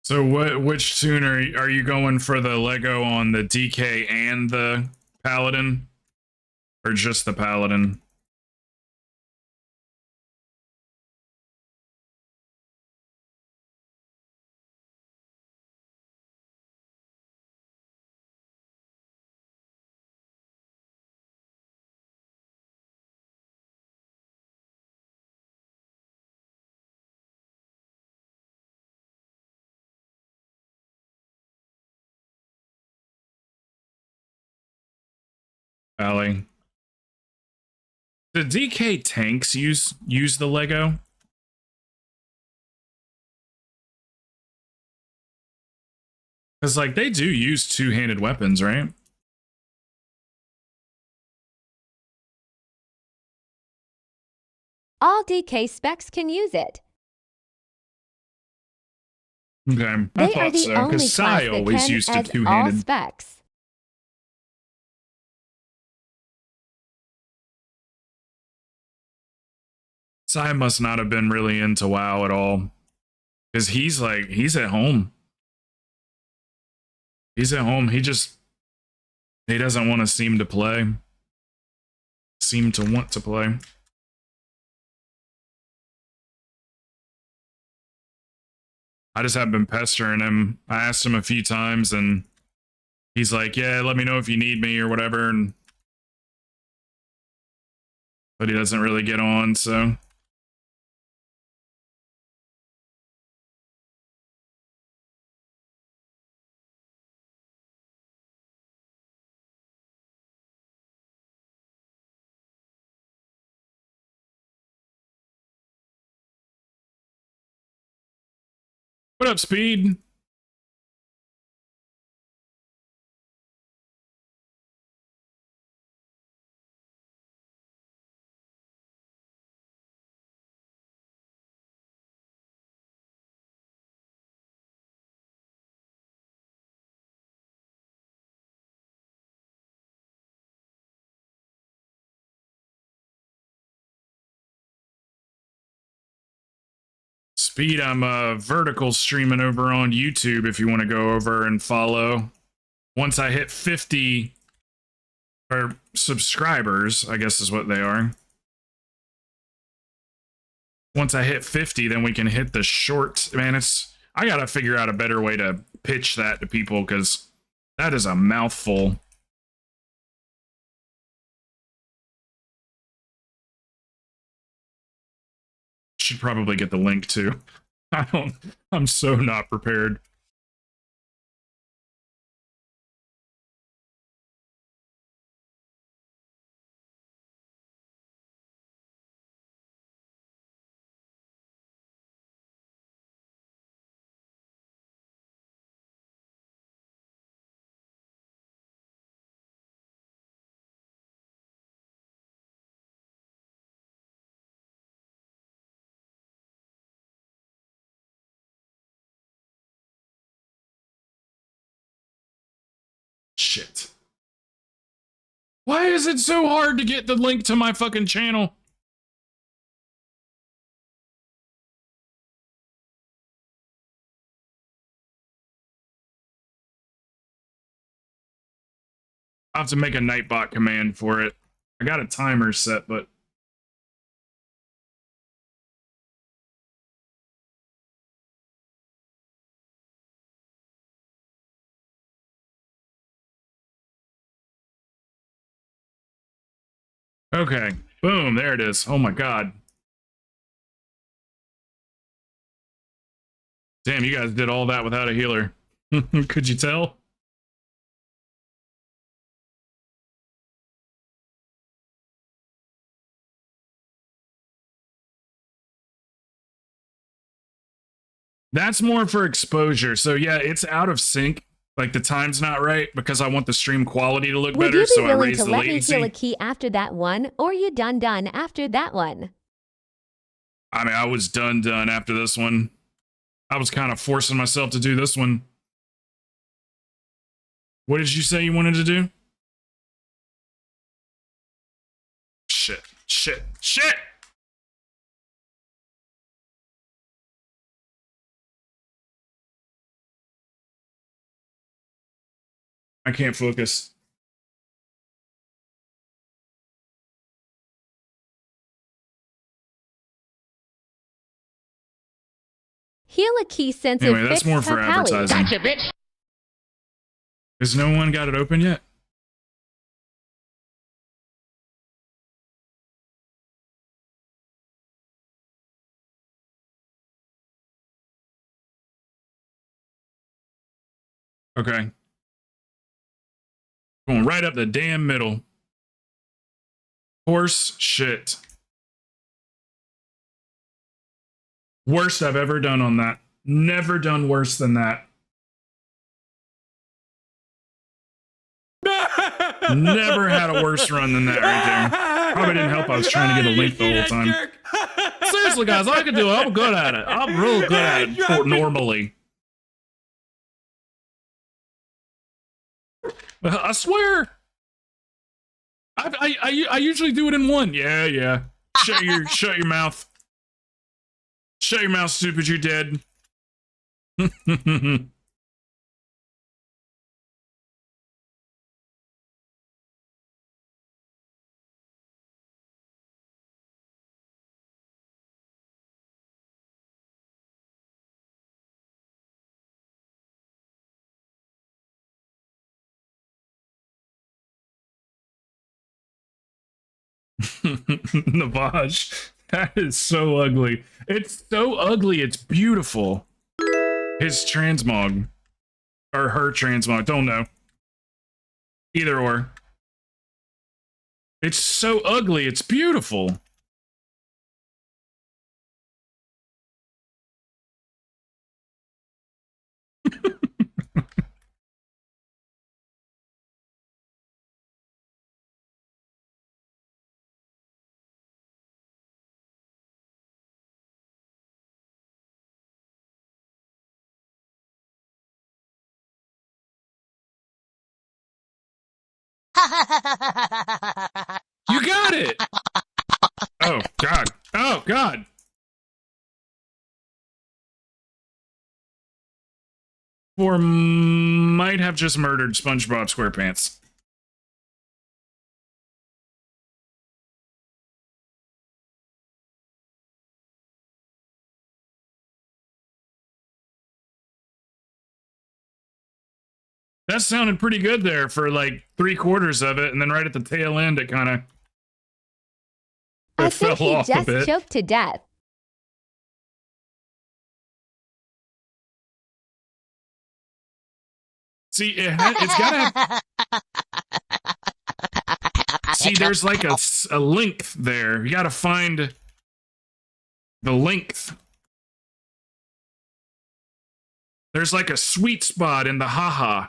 Speaker 2: So which tune are you going for, the Lego on the DK and the Paladin? Or just the Paladin? Valley. The DK tanks use the Lego? Because like they do use two-handed weapons, right?
Speaker 3: All DK specs can use it.
Speaker 2: Okay, I
Speaker 3: They are
Speaker 2: thought
Speaker 3: the
Speaker 2: so.
Speaker 3: only
Speaker 2: Because
Speaker 3: class
Speaker 2: Sai
Speaker 3: that
Speaker 2: always
Speaker 3: can
Speaker 2: used a
Speaker 3: as all
Speaker 2: two-handed.
Speaker 3: specs.
Speaker 2: Sai must not have been really into WoW at all. Because he's at home. He's at home. He doesn't want to seem to play. Seem to want to play. I just have been pestering him. I asked him a few times and he's like, yeah, let me know if you need me or whatever. But he doesn't really get on, so. What up, Speed? Speed, I'm vertical streaming over on YouTube if you want to go over and follow. Once I hit 50 or subscribers, I guess is what they are. Once I hit 50, then we can hit the short. Man, I gotta figure out a better way to pitch that to people because that is a mouthful. Should probably get the link too. I'm so not prepared. Shit. Why is it so hard to get the link to my fucking channel? I'll have to make a Nightbot command for it. I got a timer set, but... Okay, boom, there it is. Oh my god. Damn, you guys did all that without a healer. Could you tell? That's more for exposure. So yeah, it's out of sync. Like the time's not right because I want the stream quality to look
Speaker 3: Would
Speaker 2: better,
Speaker 3: you be
Speaker 2: so I
Speaker 3: willing
Speaker 2: raise
Speaker 3: to
Speaker 2: the
Speaker 3: let me
Speaker 2: latency.
Speaker 3: heal a key after that one, or you done after that one?
Speaker 2: I mean, I was done after this one. I was kind of forcing myself to do this one. What did you say you wanted to do? Shit, shit, shit! I can't focus.
Speaker 3: Heal a key since
Speaker 2: Anyway,
Speaker 3: it
Speaker 2: that's
Speaker 3: fixed
Speaker 2: more
Speaker 3: her
Speaker 2: for
Speaker 3: pally.
Speaker 2: advertising.
Speaker 5: Gotcha, bitch.
Speaker 2: Has no one got it open yet? Okay. Going right up the damn middle. Horse shit. Worst I've ever done on that. Never done worse than that. Never had a worse run than that right there. Probably didn't help. I was trying to get a link the whole time. Seriously, guys, I can do it. I'm good at it. I'm real good at it normally. I swear. I usually do it in one. Yeah. Shut your mouth. Shut your mouth, stupid. You're dead. Navaj, that is so ugly. It's so ugly, it's beautiful. His transmog. Or her transmog, don't know. Either or. It's so ugly, it's beautiful. You got it! Oh, God. Oh, God. Or might have just murdered SpongeBob SquarePants. That sounded pretty good there for like 3/4 of it, and then right at the tail end, it kind of
Speaker 3: I think
Speaker 2: fell
Speaker 3: he
Speaker 2: off a
Speaker 3: just
Speaker 2: bit.
Speaker 3: choked to death.
Speaker 2: See, it's gotta have. See, there's like a length there. You gotta find the length. There's like a sweet spot in the haha.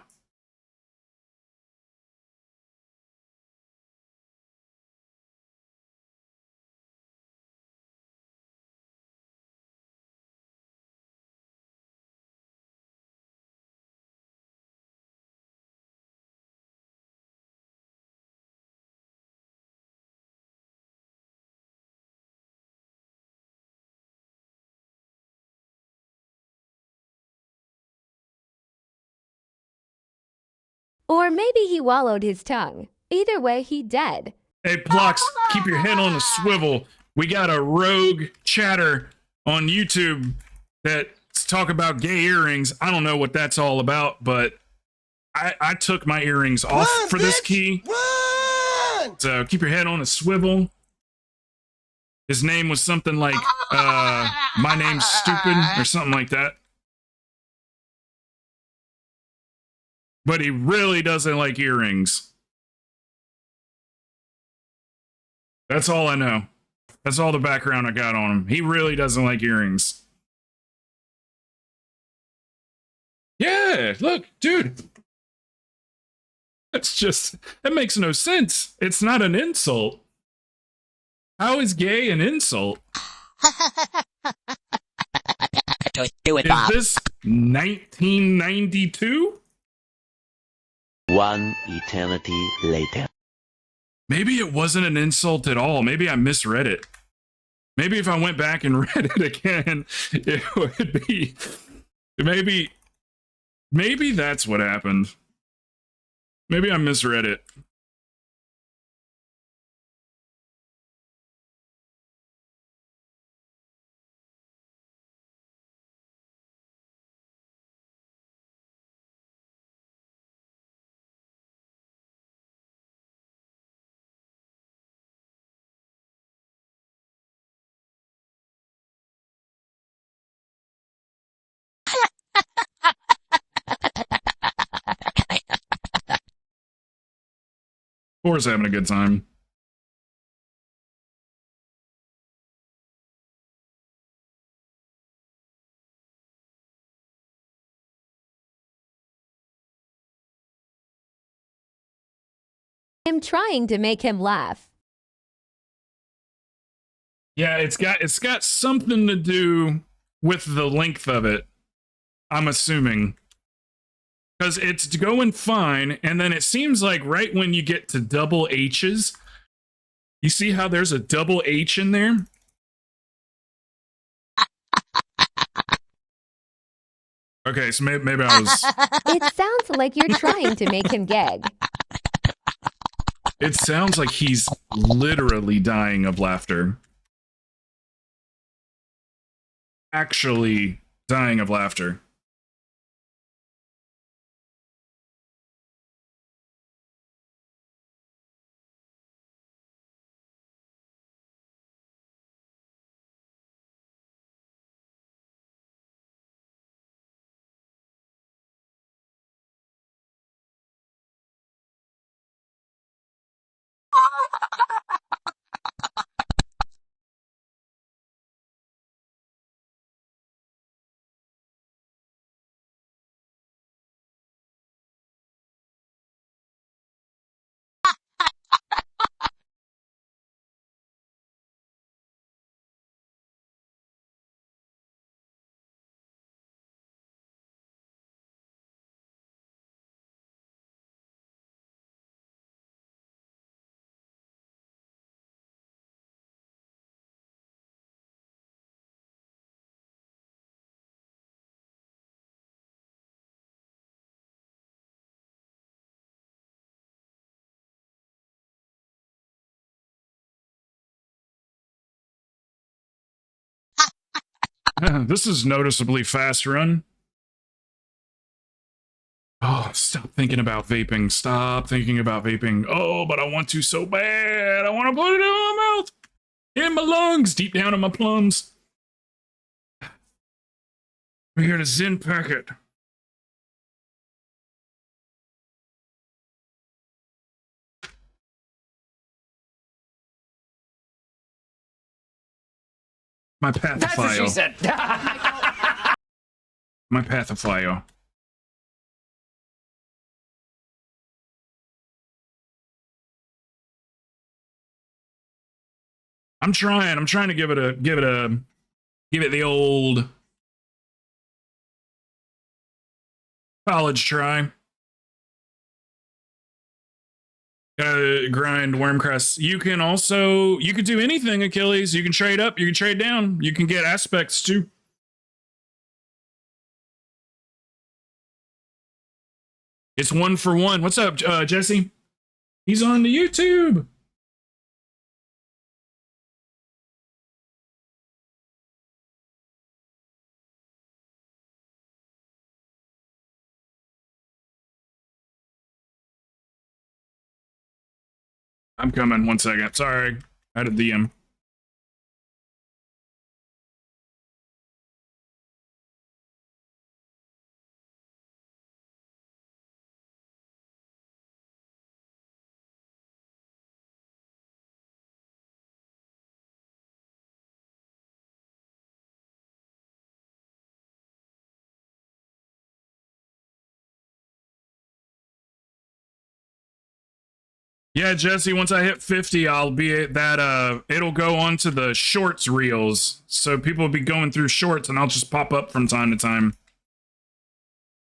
Speaker 3: Or maybe he wallowed his tongue. Either way, he dead.
Speaker 2: Hey, Plux, keep your head on a swivel. We got a rogue chatter on YouTube that talk about gay earrings. I don't know what that's all about, but I took my earrings off for this key. Run! So keep your head on a swivel. His name was something like, my name's stupid or something like that. But he really doesn't like earrings. That's all I know. That's all the background I got on him. He really doesn't like earrings. Yeah, look, dude. That makes no sense. It's not an insult. How is gay an insult?
Speaker 5: Do it,
Speaker 2: Is
Speaker 5: Bob.
Speaker 2: this 1992?
Speaker 8: One eternity later.
Speaker 2: Maybe it wasn't an insult at all. Maybe I misread it. Maybe if I went back and read it again, it would be... Maybe that's what happened. Maybe I misread it. Core's having a good time.
Speaker 3: I'm trying to make him laugh.
Speaker 2: Yeah, it's got something to do with the length of it, I'm assuming. Because it's going fine, and then it seems like right when you get to double H's, you see how there's a double H in there? Okay, so maybe I was...
Speaker 3: It sounds like you're trying to make him gag.
Speaker 2: It sounds like he's literally dying of laughter. Actually dying of laughter. This is noticeably fast run. Oh, stop thinking about vaping. Stop thinking about vaping. Oh, but I want to so bad. I want to put it in my mouth. In my lungs. Deep down in my plums. We're here to Zen packet. My pathophile.
Speaker 9: That's what she said.
Speaker 2: My pathophile. I'm trying to give it the old college try. Gotta grind worm crusts. You could do anything, Achilles. You can trade up, you can trade down, you can get aspects too. It's 1 for 1. What's up, Jesse? He's on the YouTube. I'm coming. 1 second. Sorry. I had a DM. Yeah, Jesse, once I hit 50, I'll be at that, it'll go onto the shorts reels. So people will be going through shorts and I'll just pop up from time to time.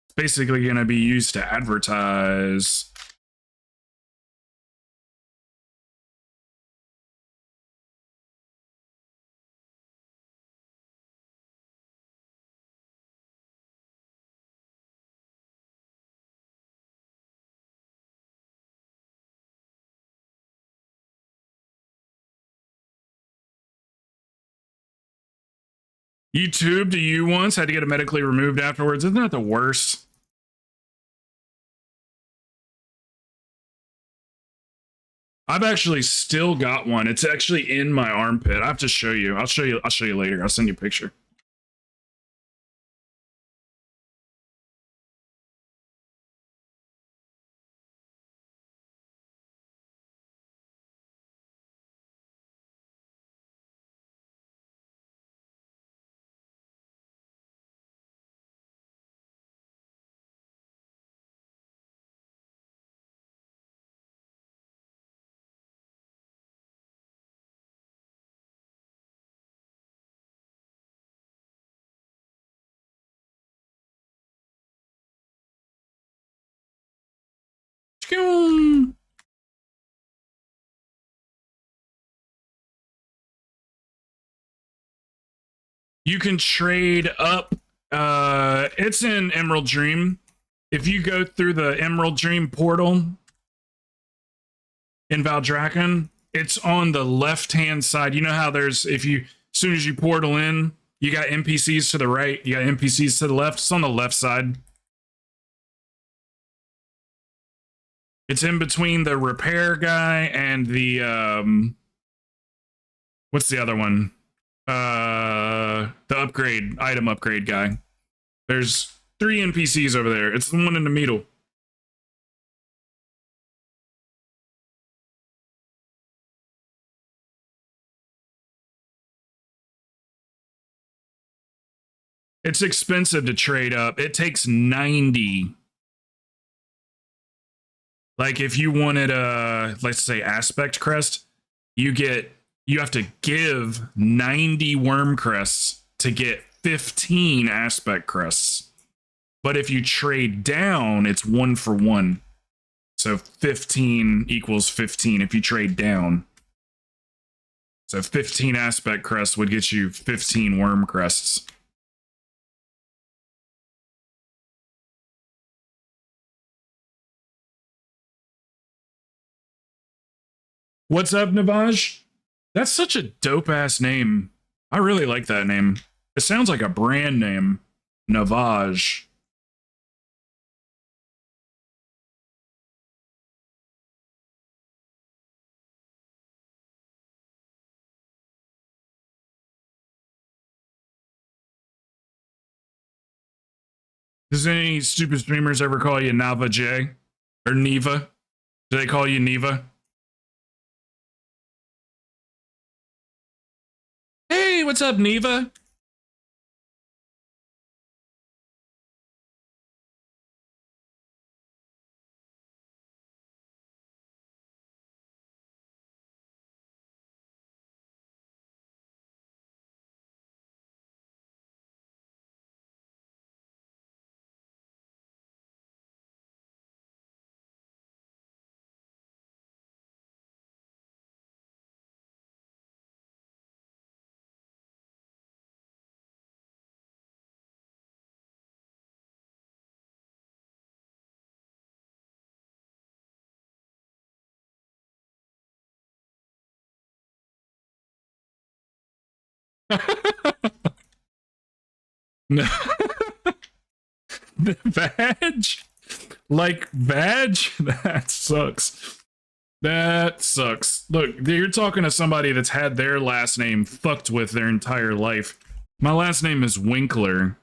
Speaker 2: It's basically going to be used to advertise. You tubed you once, had to get it medically removed afterwards. Isn't that the worst? I've actually still got one. It's actually in my armpit. I have to show you. I'll show you later. I'll send you a picture. You can trade up. It's in Emerald Dream. If you go through the Emerald Dream portal in Valdrakken, it's on the left-hand side. You know how there's, as soon as you portal in, you got NPCs to the right, you got NPCs to the left. It's on the left side. It's in between the repair guy and the, what's the other one? The item upgrade guy. There's 3 NPCs over there. It's the one in the middle. It's expensive to trade up. It takes 90. Like if you wanted let's say aspect crest, you have to give 90 worm crests to get 15 aspect crests. But if you trade down, it's 1 for 1. So 15 equals 15 if you trade down. So 15 aspect crests would get you 15 worm crests. What's up, Navaj? That's such a dope ass name. I really like that name. It sounds like a brand name. Navage. Does any stupid streamers ever call you Nava J? Or Neva? Do they call you Neva? Hey, what's up, Neva? No. Vag? Like vag? That sucks. That sucks. Look, you're talking to somebody that's had their last name fucked with their entire life. My last name is Winkler.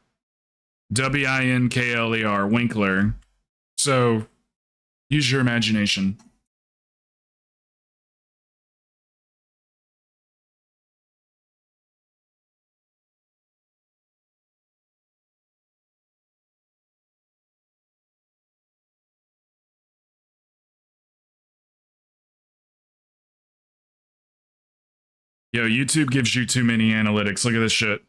Speaker 2: Winkler, Winkler. So, use your imagination. Yo, YouTube gives you too many analytics. Look at this shit.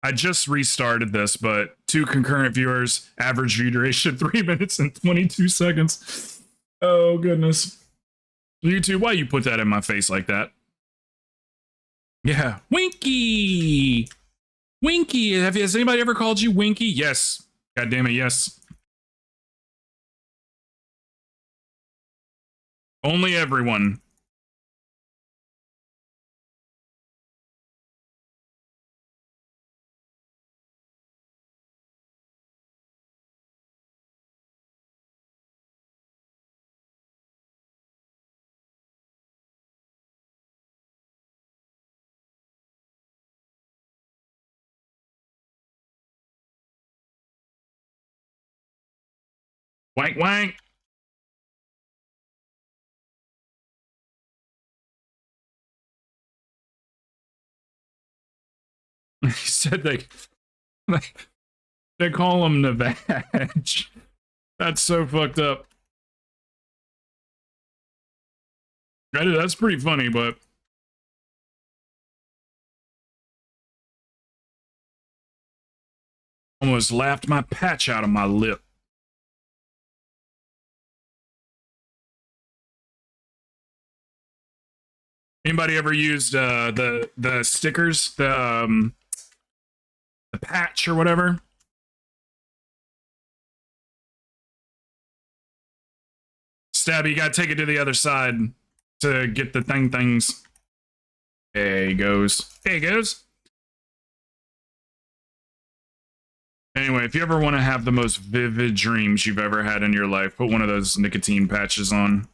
Speaker 2: I just restarted this, but 2 concurrent viewers, average view duration 3 minutes and 22 seconds. Oh, goodness. YouTube, why you put that in my face like that? Yeah. Winky! Winky! Has anybody ever called you Winky? Yes. God damn it, yes. Only everyone. Wank wank. He said they call him Navage. That's so fucked up. That's pretty funny, but almost laughed my patch out of my lip. Anybody ever used the stickers, the patch or whatever? Stabby, you gotta take it to the other side to get the things. There he goes. There he goes. Anyway, if you ever want to have the most vivid dreams you've ever had in your life, put one of those nicotine patches on.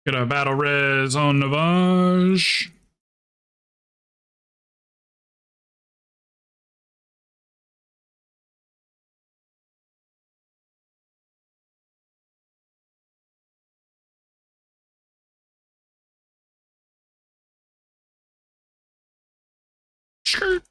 Speaker 2: Get a battle res on Navage. Sure.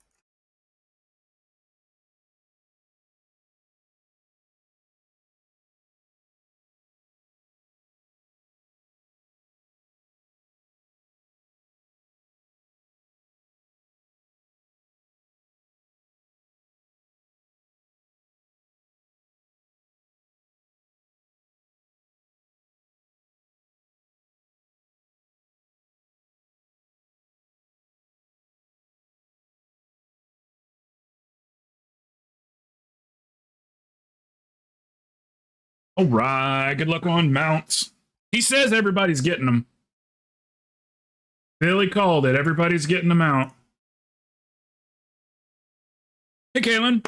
Speaker 2: All right, good luck on mounts. He says everybody's getting them. Billy called it. Everybody's getting them out. Hey, Kaylin.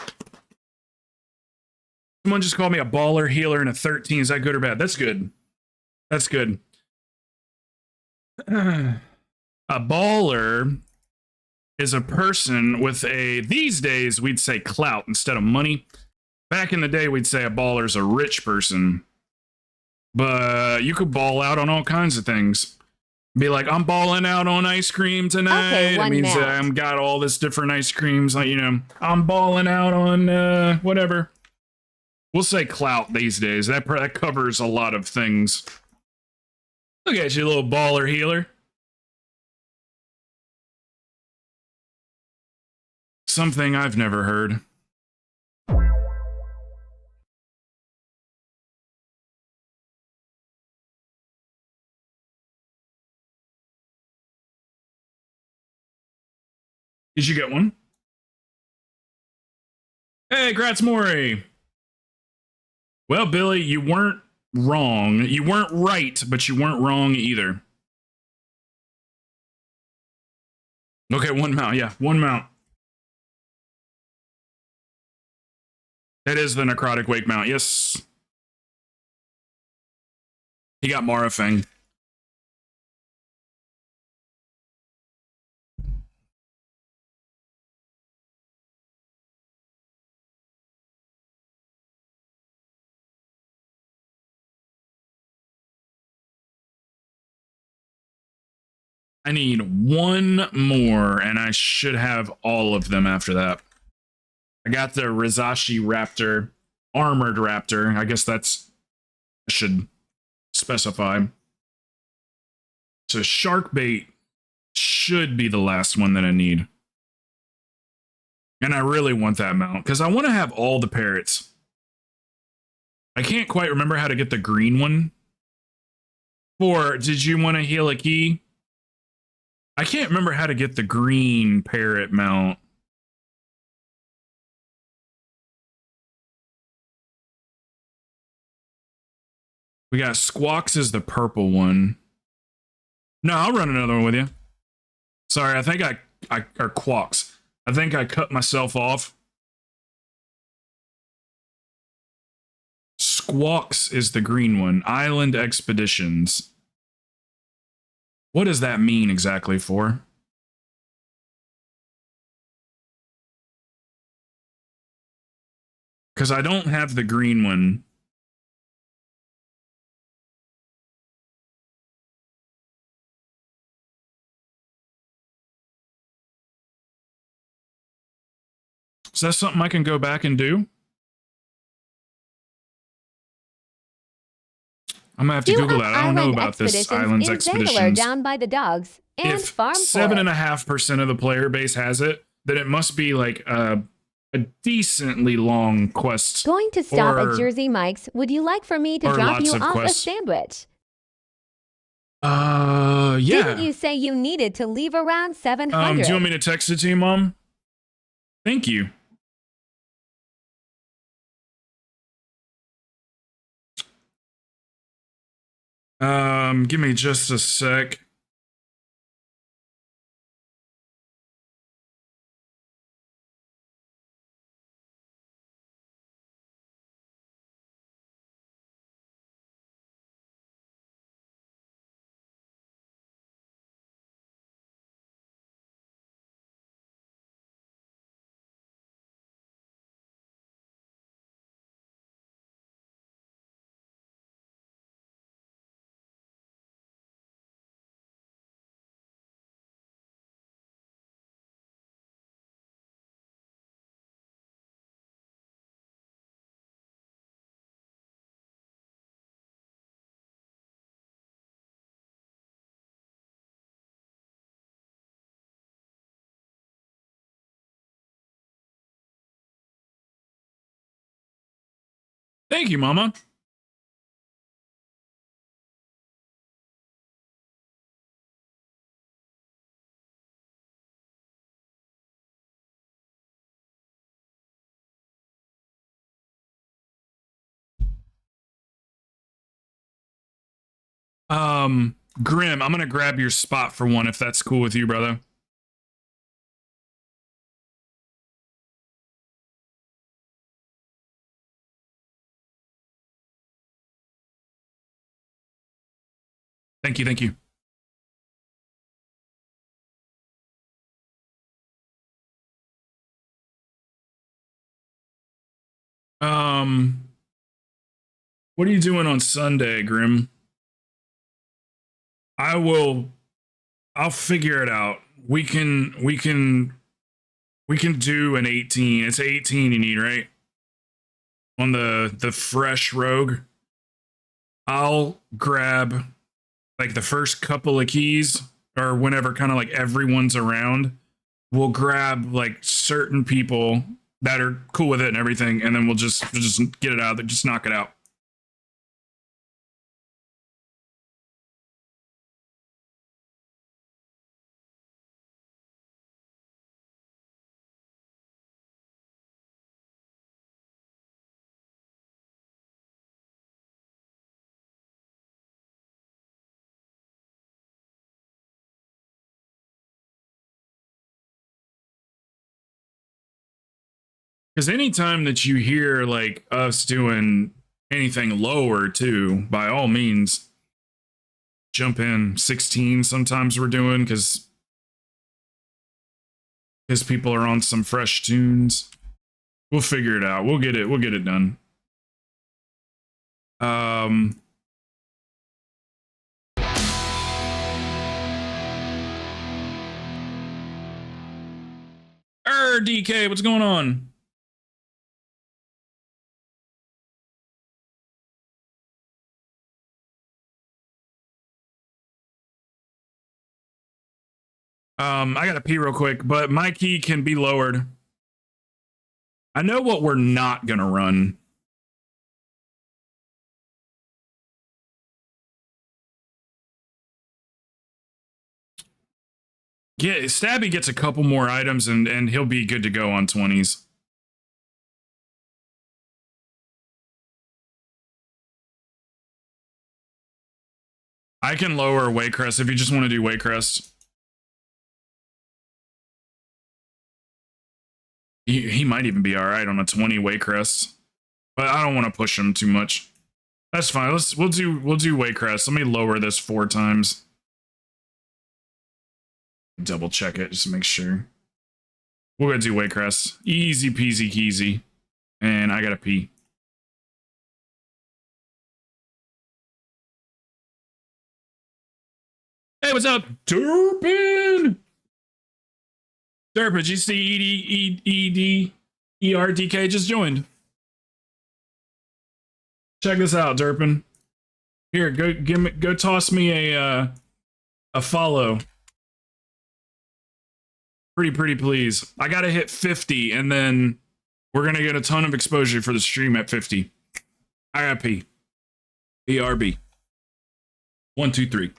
Speaker 2: Someone just called me a baller, healer, and a 13. Is that good or bad? That's good. That's good. A baller is a person with a, these days, we'd say clout instead of money. Back in the day, we'd say a baller is a rich person. But you could ball out on all kinds of things. Be like, I'm balling out on ice cream tonight.
Speaker 3: Okay,
Speaker 2: It means I've got all this different ice creams. Like, you know, I'm balling out on whatever. We'll say clout these days. That covers a lot of things. Look at you, little baller healer. Something I've never heard. Did you get one? Hey, Gratz Mori. Well, Billy, you weren't wrong. You weren't right, but you weren't wrong either. Okay, one mount. Yeah, one mount. That is the Necrotic Wake mount. Yes. He got Marafang. I need one more, and I should have all of them after that. I got the Rizashi Raptor, Armored Raptor. I guess that's, I should specify. So Shark Bait should be the last one that I need. And I really want that mount, because I want to have all the parrots. I can't quite remember how to get the green one. Or did you want to heal a key? I can't remember how to get the green parrot mount. We got Squawks as the purple one. No, I'll run another one with you. Sorry, I think or Quawks. I think I cut myself off. Squawks is the green one. Island Expeditions. What does that mean exactly for? Because I don't have the green one. Is that something I can go back and do? I'm gonna have to Google that. I don't know about this Islands Expeditions.
Speaker 3: Down by the dogs and
Speaker 2: If
Speaker 3: farm
Speaker 2: 7.5% of the player base has it, then it must be like a decently long quest.
Speaker 3: Going to stop at Jersey Mike's. Would you like for me to drop you off a sandwich?
Speaker 2: Yeah.
Speaker 3: Didn't you say you needed to leave around 700?
Speaker 2: Do you want me to text it to you, Mom? Thank you. Give me just a sec. Thank you, Mama. Grim, I'm gonna grab your spot for one if that's cool with you, brother. Thank you, thank you. What are you doing on Sunday, Grim? I'll figure it out. We can do an 18. It's 18 you need, right? On the fresh rogue. I'll grab like the first couple of keys or whenever kind of like everyone's around. We'll grab like certain people that are cool with it and everything, and then we'll just get it out, just knock it out. Because anytime that you hear like us doing anything lower too, by all means, jump in. 16 sometimes we're doing because people are on some fresh tunes. We'll figure it out. We'll get it done. DK, what's going on? I gotta pee real quick, but my key can be lowered. I know what we're not gonna run. Yeah, Stabby gets a couple more items and he'll be good to go on 20s. I can lower Waycrest if you just want to do Waycrest. He might even be all right on a 20 Waycrest, but I don't want to push him too much. That's fine. We'll do Waycrest. Let me lower this 4 times. Double check it just to make sure. We're gonna do Waycrest. Easy peasy keezy. And I gotta pee. Hey, what's up, Durpin? Durpin, did you see EDERDK just joined? Check this out, Durpin. Here, go toss me a follow. Pretty please. I gotta hit 50 and then we're gonna get a ton of exposure for the stream at 50. I got P. BRB. 1, 2, 3.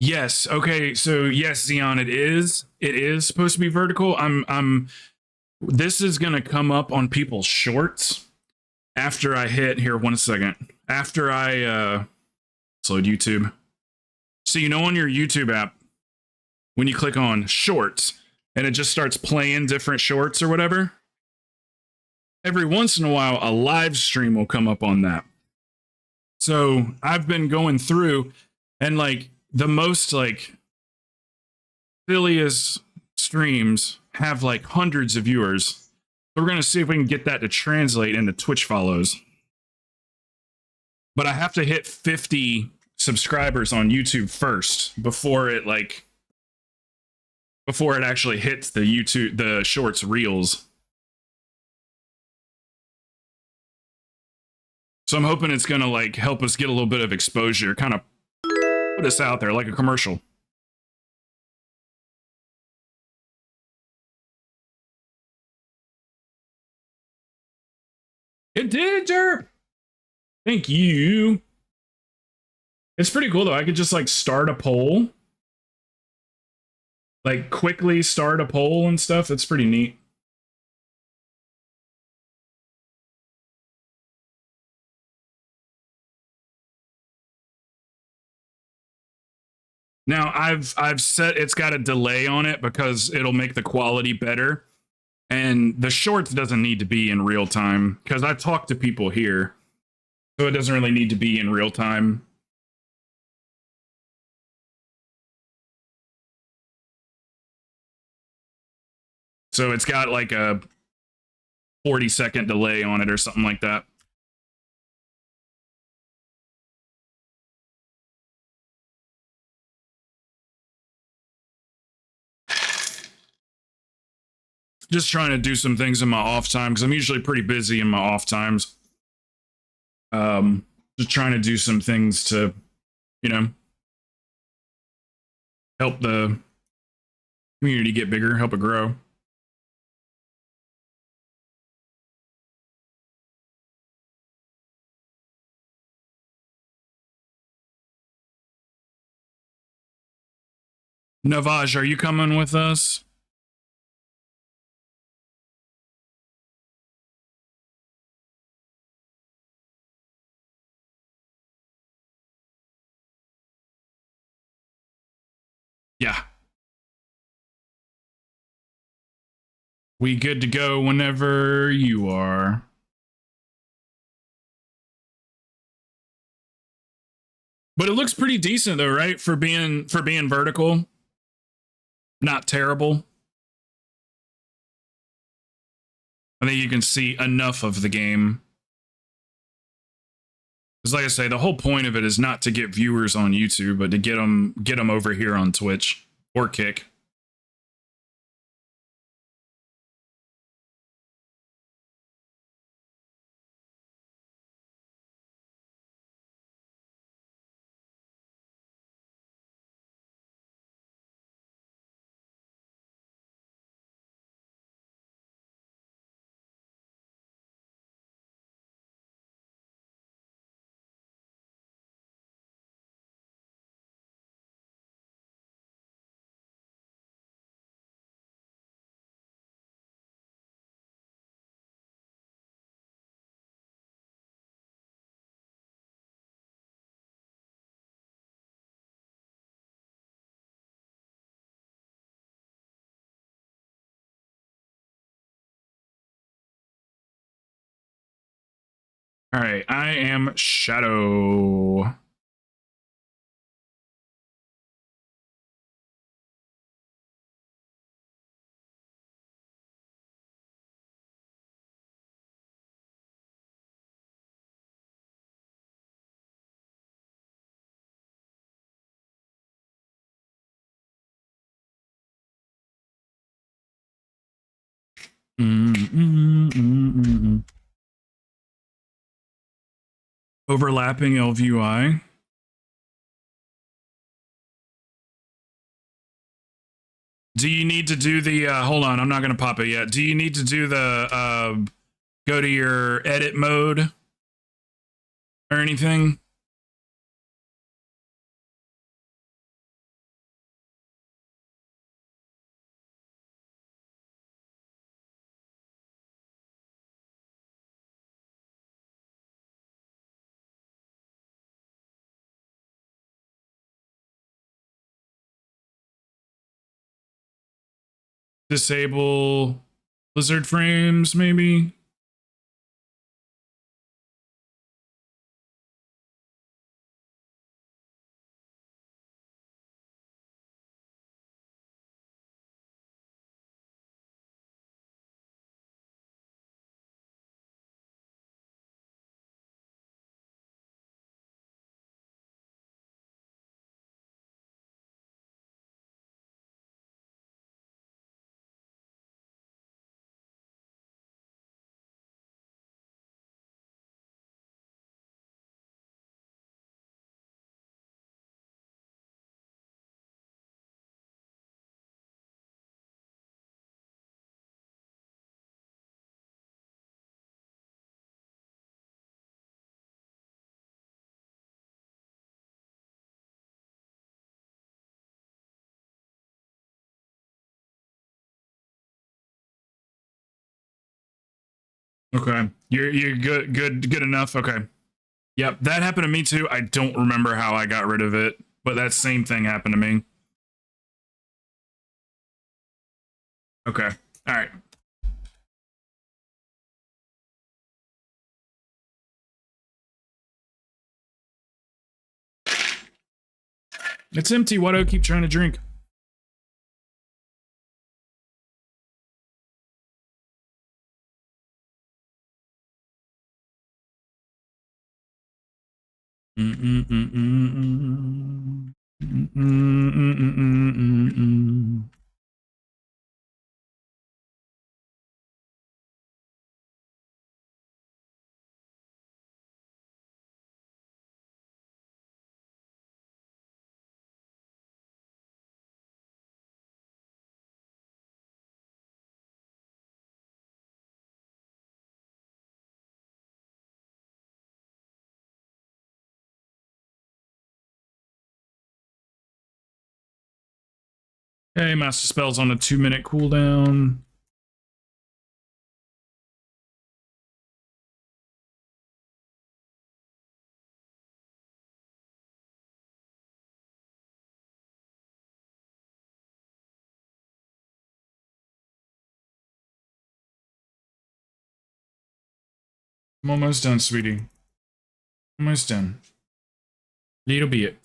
Speaker 2: Yes. Okay. So yes, Xeon, it is. It is supposed to be vertical. This is gonna come up on people's shorts after I hit here. 1 second. After I load YouTube. So you know on your YouTube app, when you click on shorts and it just starts playing different shorts or whatever, every once in a while a live stream will come up on that. So I've been going through and like the most like silliest streams have like hundreds of viewers. So we're gonna see if we can get that to translate into Twitch follows. But I have to hit 50 subscribers on YouTube first before it actually hits the shorts reels. So I'm hoping it's gonna like help us get a little bit of exposure, kind of put us out there like a commercial. It did, Derp. Thank you. It's pretty cool though. I could just like start a poll. Like quickly start a poll and stuff. That's pretty neat. Now I've set it's got a delay on it because it'll make the quality better. And the shorts doesn't need to be in real time because I talk to people here. So it doesn't really need to be in real time. So it's got like a 40-second delay on it or something like that. Just trying to do some things in my off time because I'm usually pretty busy in my off times. Just trying to do some things to, you know, help the community get bigger, help it grow. Navaj, are you coming with us? Yeah. We good to go whenever you are. But it looks pretty decent though, right? For being vertical. Not terrible. I think you can see enough of the game. Because like I say, the whole point of it is not to get viewers on YouTube, but to get them over here on Twitch or Kick. All right, I am Shadow. Overlapping LVUI. Do you need to do the, hold on, I'm not going to pop it yet. Do you need to do the, go to your edit mode or anything? disable lizard frames, maybe. Okay. You're good enough. Okay. Yep, that happened to me too. I don't remember how I got rid of it, but that same thing happened to me. Okay. All right. It's empty. Why do I keep trying to drink? Okay, master spells on a 2-minute cooldown. I'm almost done, sweetie. Almost done. Little bit.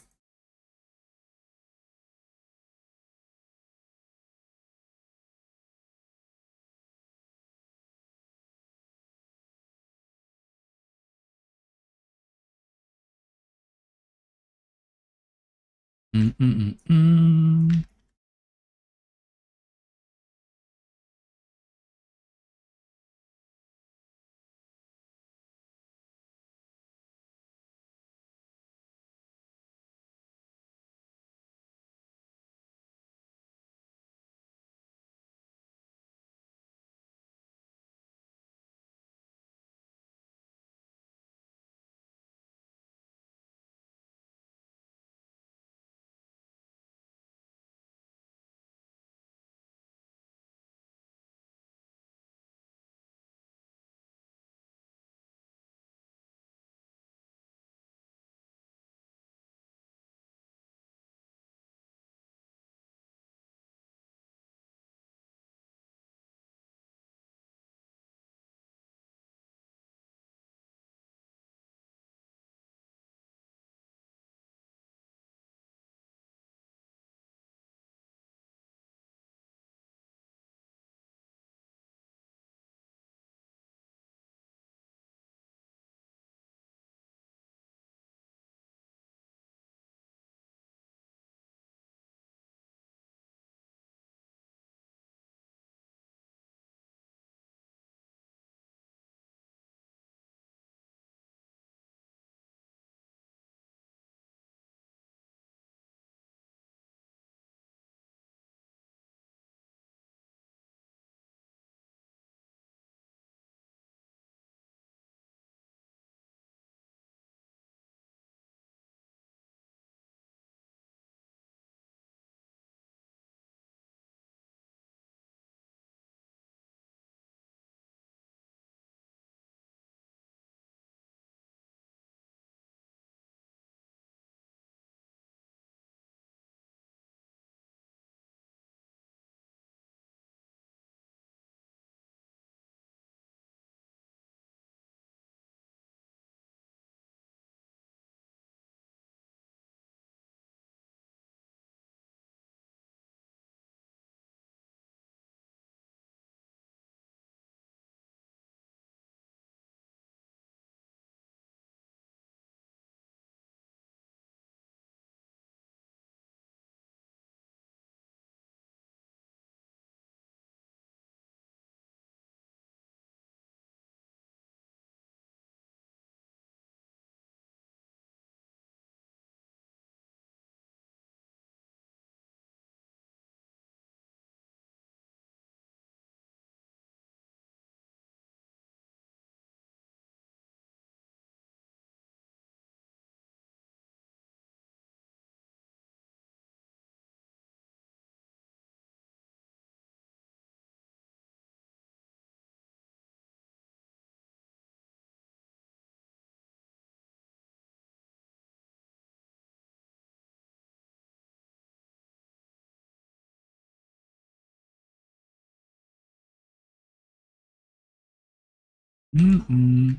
Speaker 2: Mm-mm.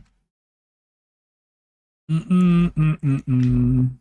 Speaker 2: Mm-mm, mm-mm, mm.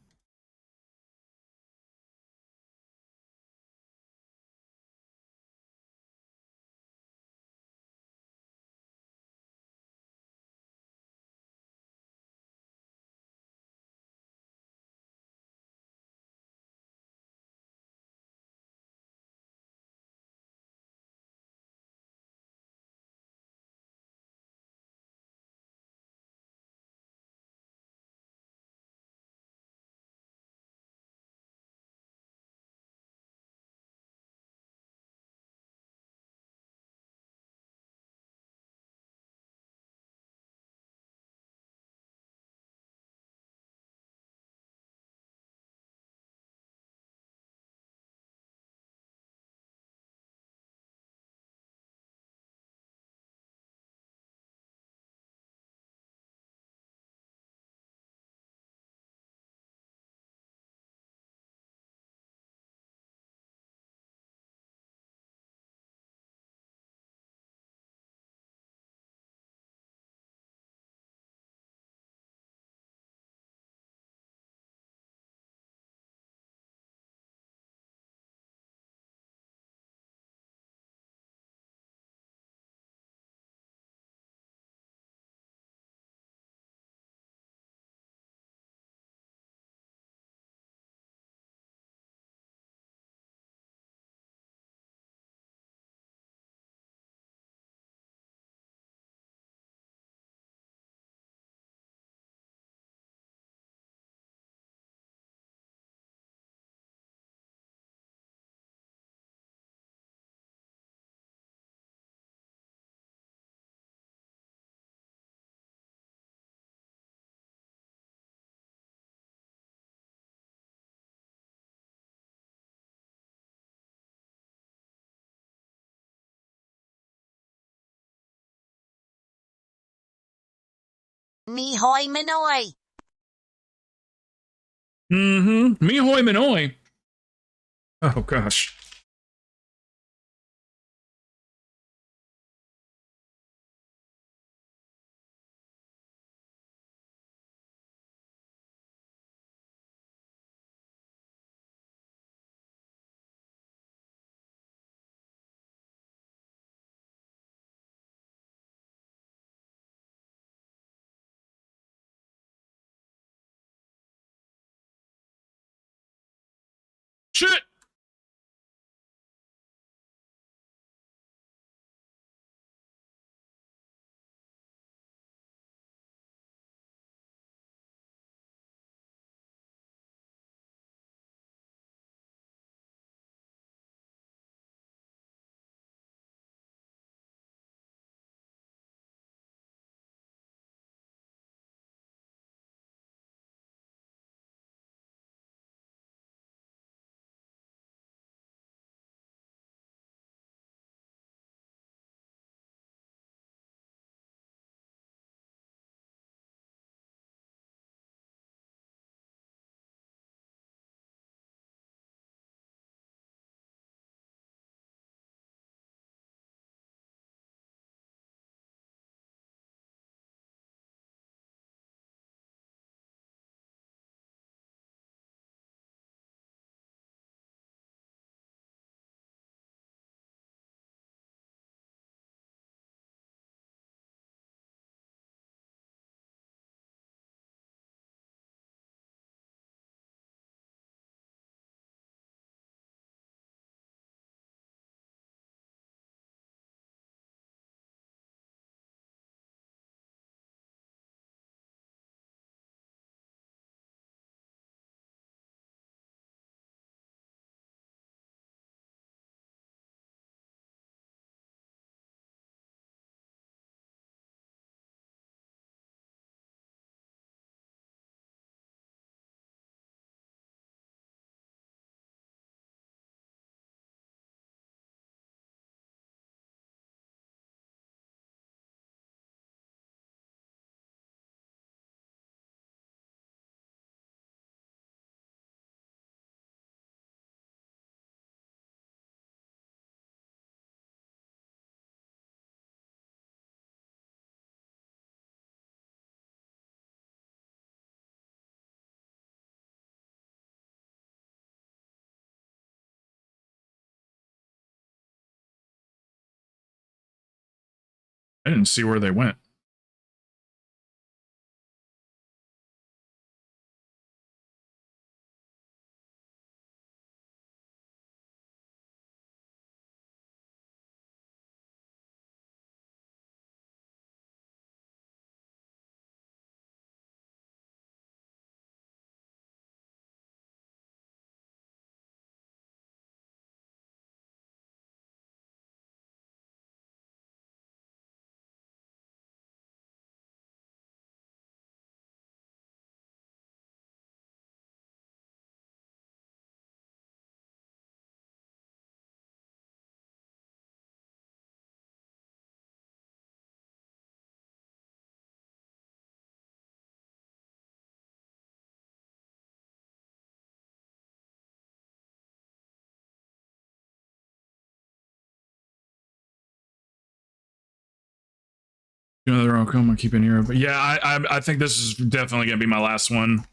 Speaker 5: Me Minoy.
Speaker 2: Mm-hmm. Me hoy minoy. Oh gosh. Shit. I didn't see where they went. Another outcome. I keep an ear, but yeah, I think this is definitely gonna be my last one.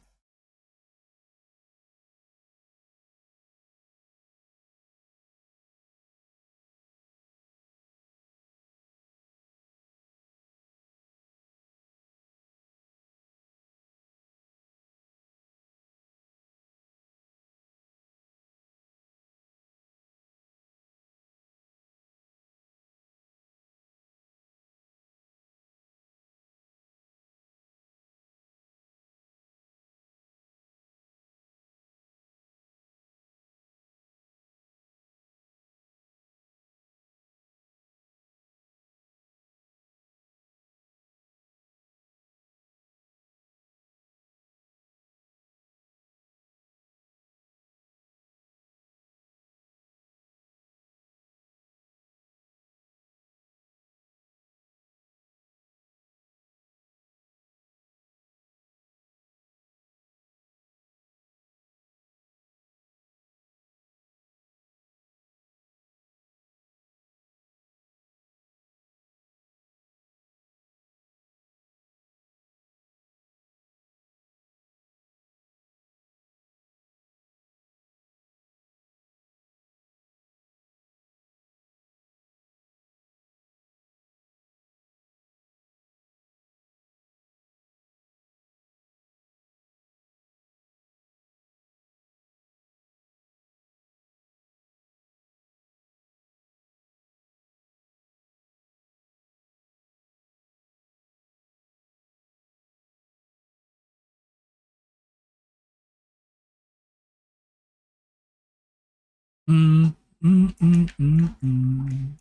Speaker 2: Mm, mm, mm, mm, mm.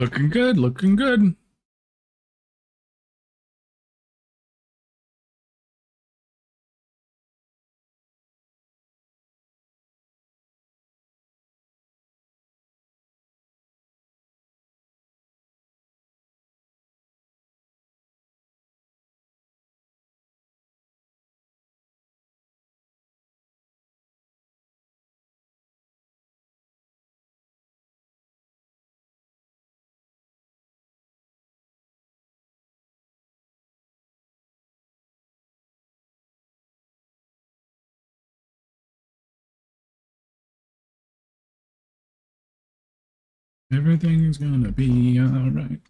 Speaker 2: Looking good, looking good. Everything's gonna be alright.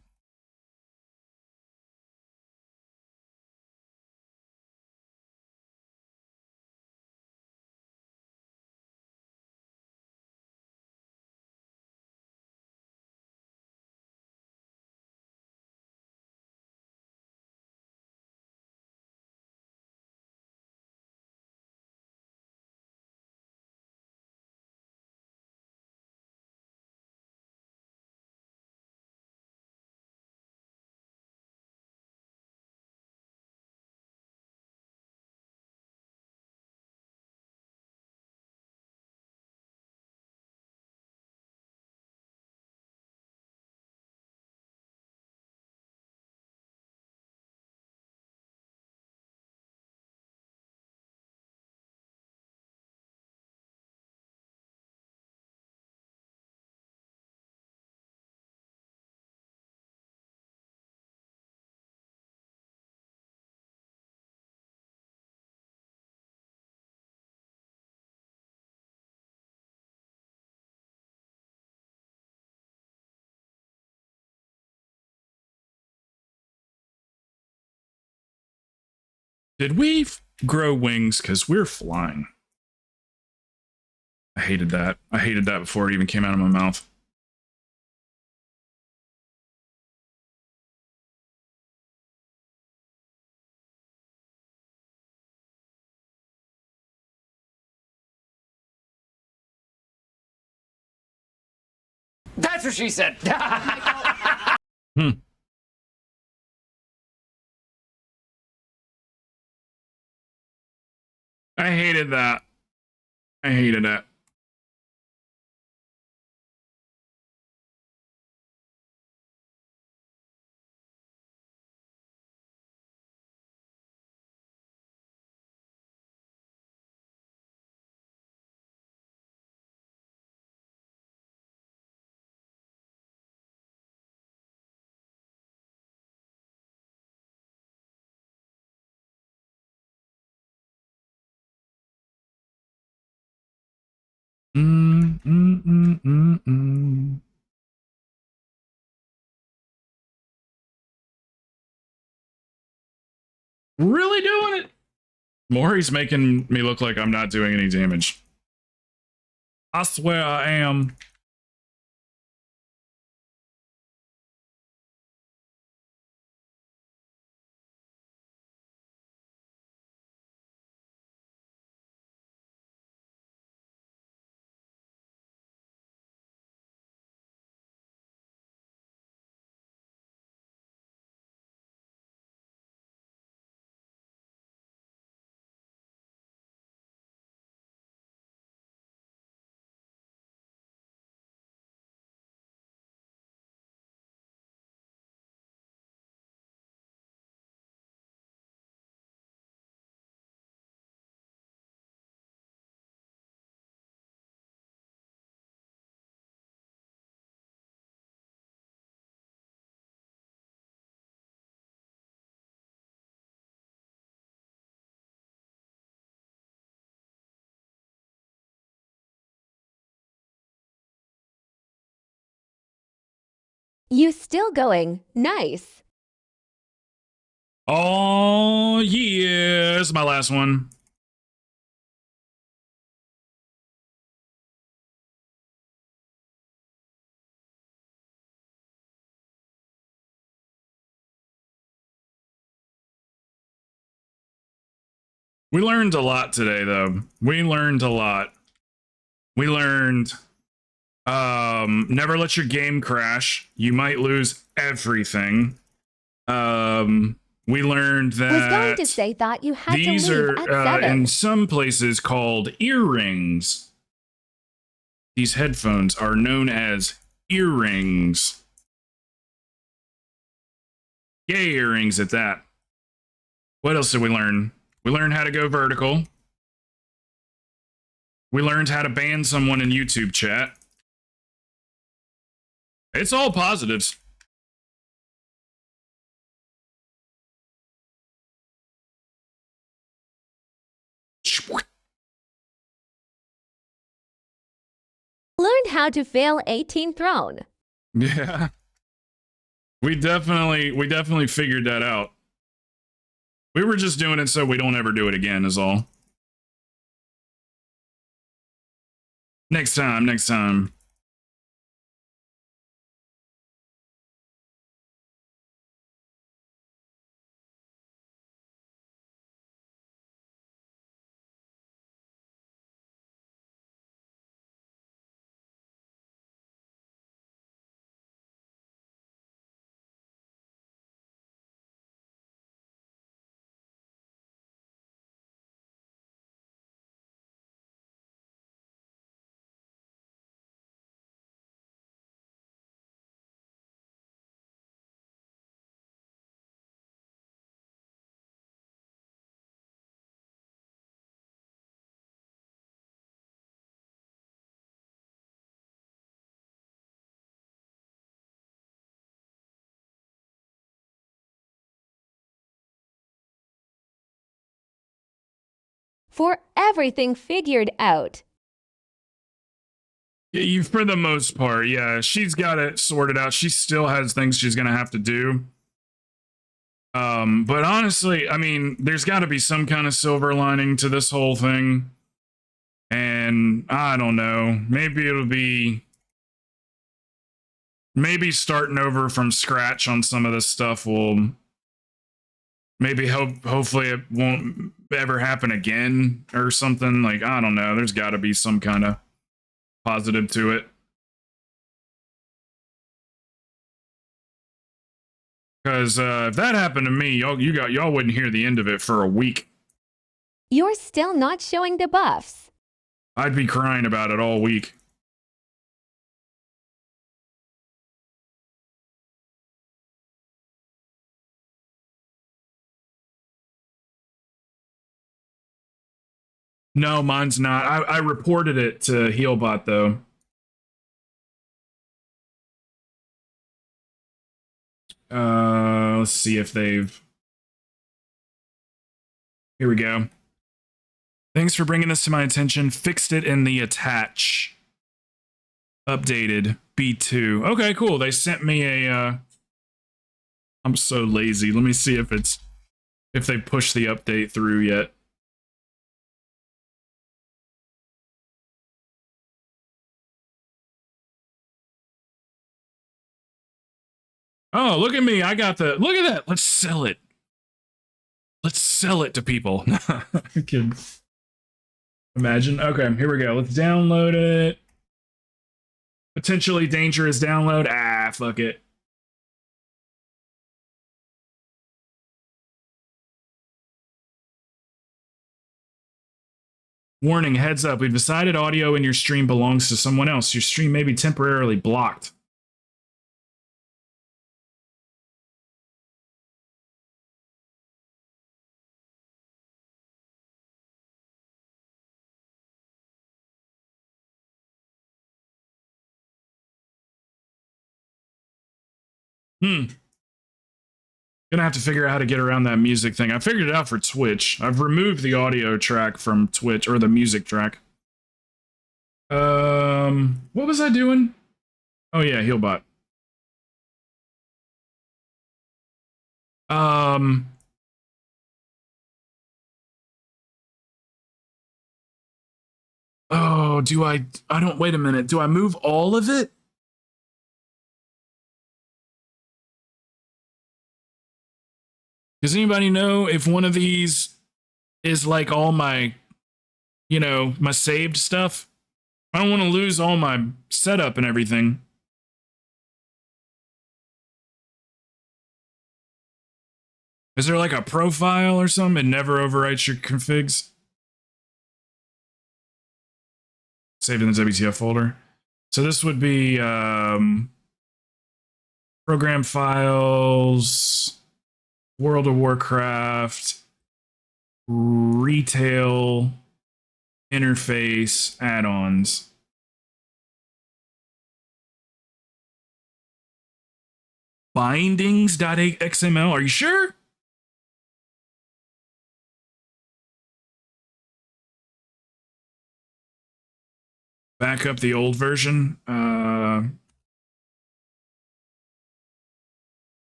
Speaker 2: Did we grow wings? Because we're flying. I hated that. I hated that before it even came out of my mouth.
Speaker 9: That's what she said.
Speaker 2: I hated that. I hated it. Really doing it? Maury's making me look like I'm not doing any damage. I swear I am.
Speaker 3: You still going? Nice.
Speaker 2: Oh, yeah. This is my last one. We learned a lot today, though. We learned a lot. We learned never let your game crash. You might lose everything. We learned that
Speaker 3: Was going to say thought you had
Speaker 2: these
Speaker 3: to leave
Speaker 2: are
Speaker 3: at 7.
Speaker 2: in some places called earrings. These headphones are known as earrings. Yay, earrings at that. What else did we learn? We learned how to go vertical. We learned how to ban someone in YouTube chat. It's all positives.
Speaker 3: Learned how to fail 18 throne.
Speaker 2: Yeah. We definitely figured that out. We were just doing it so we don't ever do it again is all. Next time, next time.
Speaker 3: For everything figured out.
Speaker 2: Yeah, you for the most part, yeah. She's got it sorted out. She still has things she's gonna have to do. But honestly, I mean, there's got to be some kind of silver lining to this whole thing. And I don't know. Maybe it'll be starting over from scratch on some of this stuff will maybe hopefully it won't ever happen again or something. Like, I don't know. There's got to be some kind of positive to it. Because if that happened to me, y'all wouldn't hear the end of it for a week.
Speaker 3: You're still not showing the buffs.
Speaker 2: I'd be crying about it all week. No, mine's not. I reported it to Healbot though. Let's see if they've. Here we go. Thanks for bringing this to my attention. Fixed it in the attach. Updated B2. Okay, cool. They sent me a. I'm so lazy. Let me see if they pushed the update through yet. Oh, look at me. I got the. Look at that. Let's sell it. Let's sell it to people. I can imagine. Okay, here we go. Let's download it. Potentially dangerous download. Ah, fuck it. Warning, heads up. We've decided audio in your stream belongs to someone else. Your stream may be temporarily blocked. Gonna have to figure out how to get around that music thing. I figured it out for Twitch. I've removed the audio track from Twitch, or the music track. What was I doing? Oh yeah, Healbot. Oh, I don't, wait a minute. Do I move all of it? Does anybody know if one of these is like all my, my saved stuff? I don't want to lose all my setup and everything. Is there like a profile or something? It never overwrites your configs. Saved in the WTF folder. So this would be program files, World of Warcraft, retail, interface, add-ons. Bindings.xml. Are you sure? Back up the old version.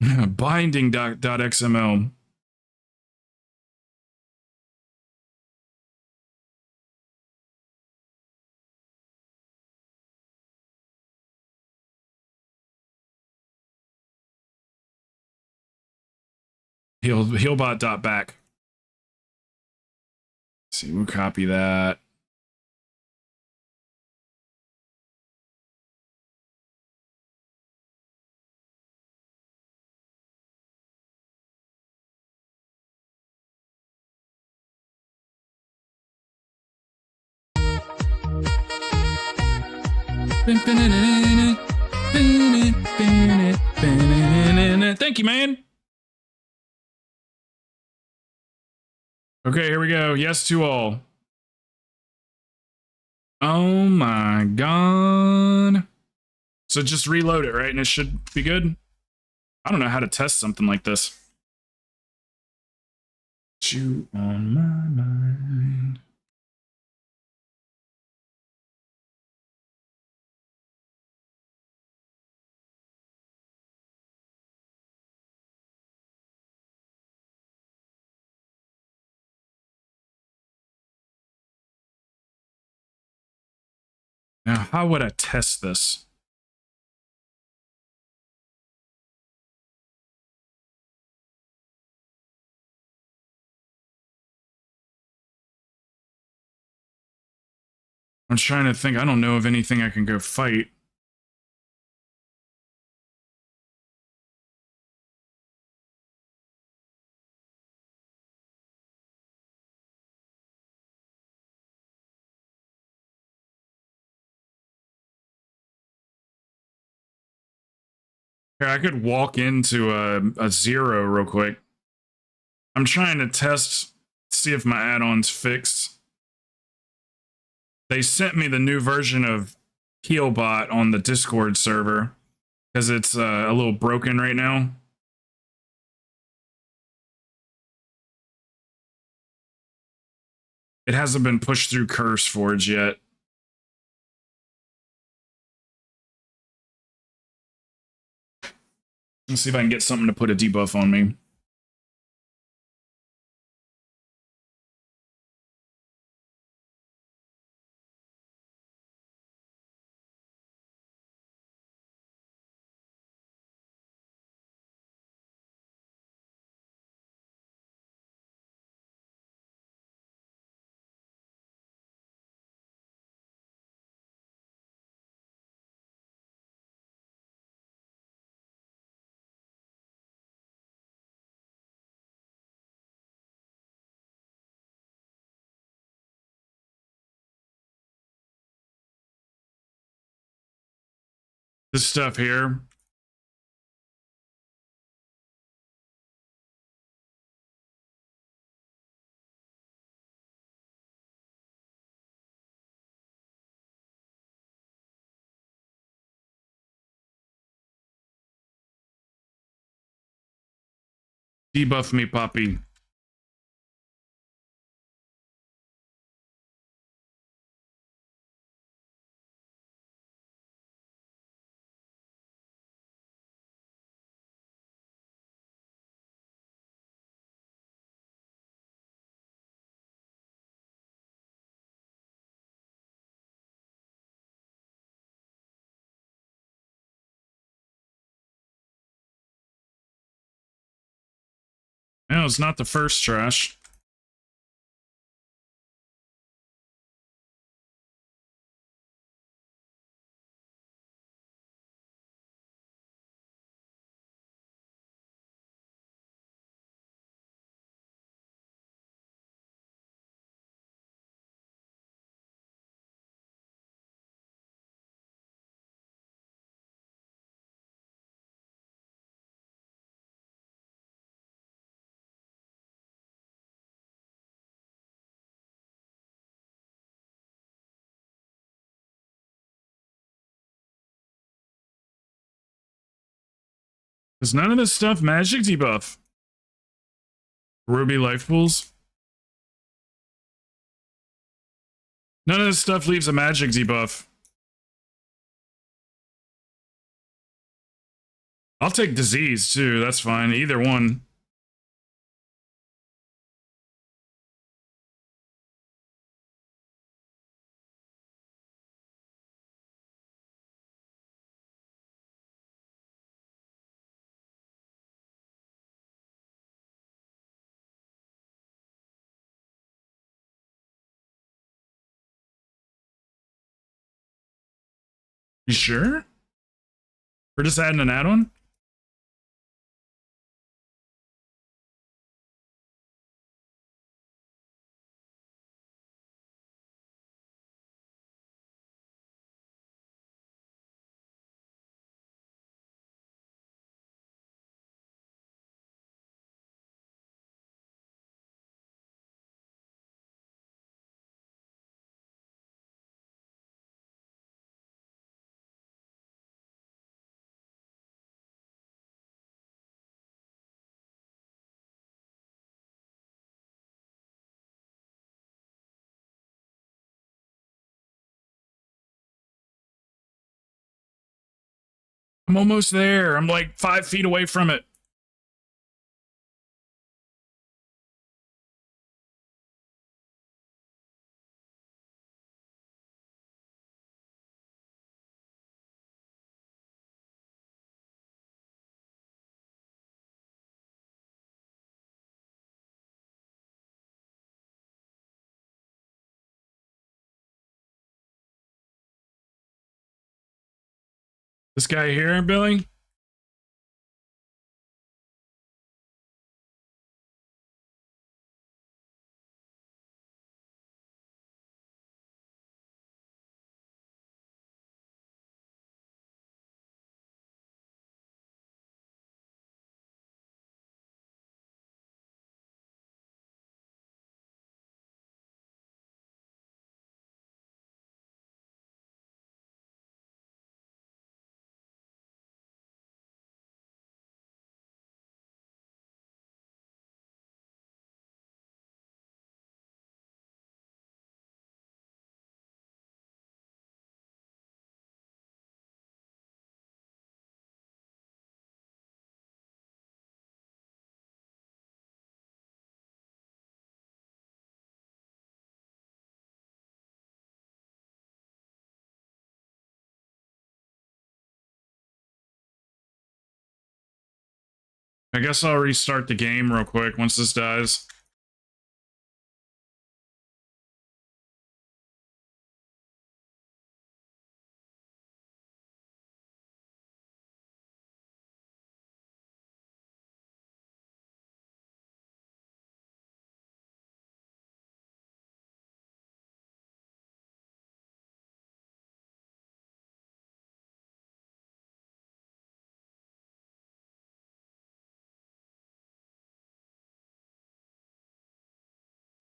Speaker 2: Binding.xml. Healbot.back. See, we'll copy that. Thank you, man. Okay, here we go. Yes to all. Oh my god. So just reload it, right? And it should be good. I don't know how to test something like this. You on my mind. Now, how would I test this? I'm trying to think. I don't know of anything I can go fight. Here, I could walk into a zero real quick. I'm trying to test, see if my add-on's fixed. They sent me the new version of Healbot on the Discord server because it's a little broken right now. It hasn't been pushed through CurseForge yet. Let's see if I can get something to put a debuff on me. This stuff here. Debuff me, Poppy. No, it's not the first trash. Is none of this stuff magic debuff? Ruby life pools? None of this stuff leaves a magic debuff. I'll take disease too. That's fine. Either one. You sure? We're just adding an add-on? I'm almost there. I'm like 5 feet away from it. This guy here, Billy? I guess I'll restart the game real quick once this dies.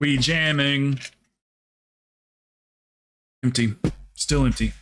Speaker 2: We jamming. Empty. Still empty.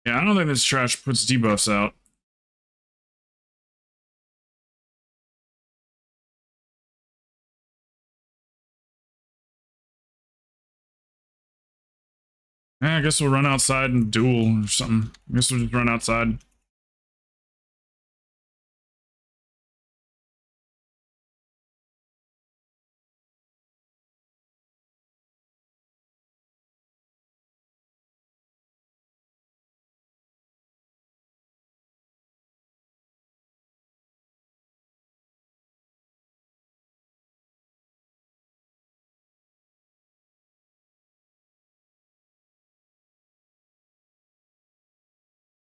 Speaker 2: Yeah, I don't think this trash puts debuffs out. I guess we'll run outside and duel or something. I guess we'll just run outside.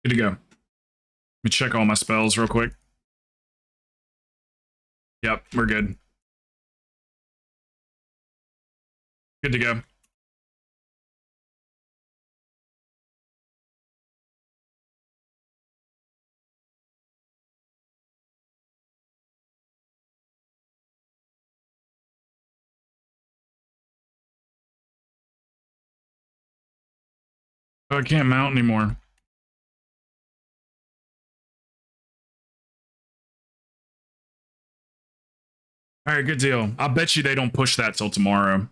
Speaker 2: Good to go. Let me check all my spells real quick. Yep, we're good. Good to go. Oh, I can't mount anymore. All right, good deal. I'll bet you they don't push that till tomorrow.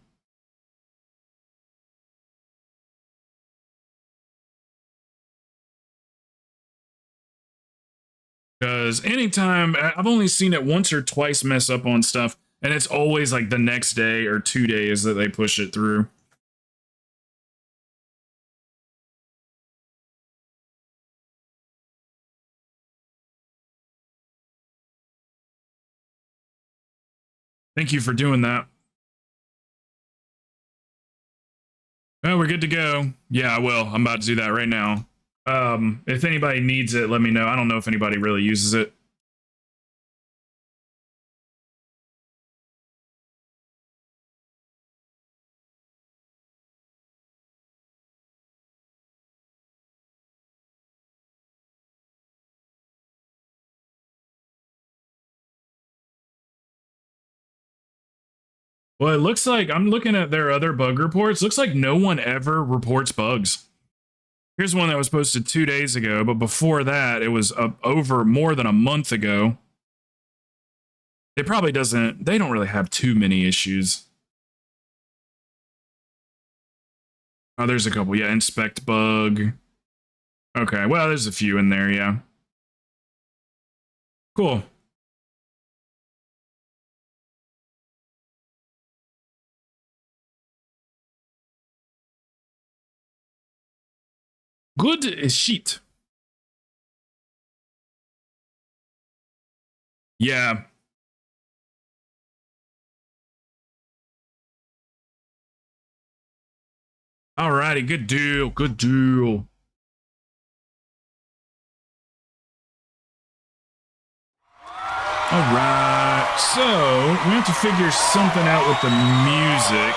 Speaker 2: Because anytime, I've only seen it once or twice mess up on stuff, and it's always like the next day or 2 days that they push it through. Thank you for doing that. Oh, we're good to go. Yeah, I will. I'm about to do that right now. If anybody needs it, let me know. I don't know if anybody really uses it. Well, it looks like I'm looking at their other bug reports. Looks like no one ever reports bugs. Here's one that was posted 2 days ago, but before that, it was over more than a month ago. They don't really have too many issues. Oh, there's a couple. Yeah, inspect bug. Okay, well, there's a few in there, yeah. Cool. Good shit. Yeah. Alrighty, good deal, good deal. Alright, so we have to figure something out with the music,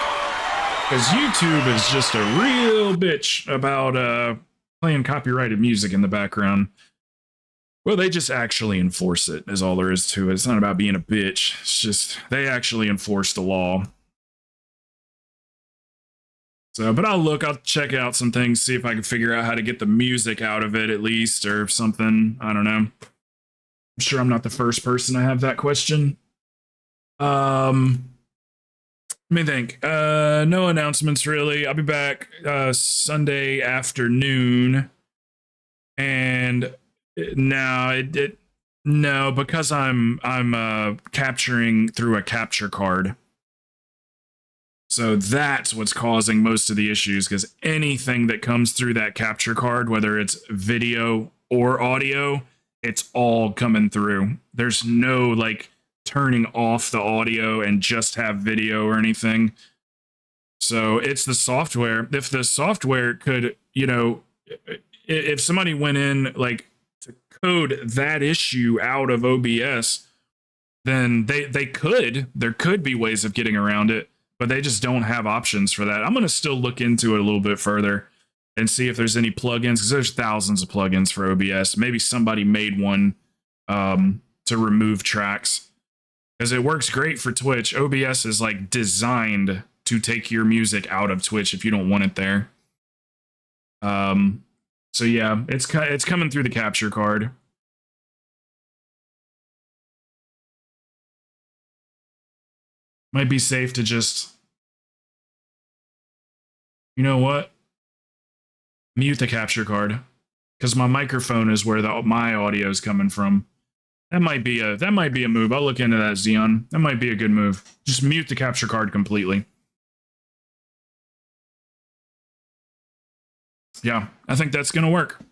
Speaker 2: because YouTube is just a real bitch about playing copyrighted music in the background. Well, they just actually enforce it, is all there is to it. It's not about being a bitch. It's just, they actually enforce the law. So, but I'll check out some things, see if I can figure out how to get the music out of it at least, or something. I don't know. I'm sure I'm not the first person to have that question. Let me think. No announcements, really. I'll be back Sunday afternoon. And no, because I'm capturing through a capture card. So that's what's causing most of the issues, because anything that comes through that capture card, whether it's video or audio, it's all coming through. There's no like turning off the audio and just have video or anything. So it's the software. If the software could, if somebody went in like to code that issue out of OBS, then there could be ways of getting around it, but they just don't have options for that. I'm going to still look into it a little bit further and see if there's any plugins, because there's thousands of plugins for OBS. Maybe somebody made one to remove tracks, because it works great for Twitch. OBS is like designed to take your music out of Twitch if you don't want it there. So yeah, it's coming through the capture card. Might be safe to just, you know what? Mute the capture card, because my microphone is where my audio is coming from. That might be a move. I'll look into that, Xeon. That might be a good move. Just mute the capture card completely. Yeah, I think that's gonna work.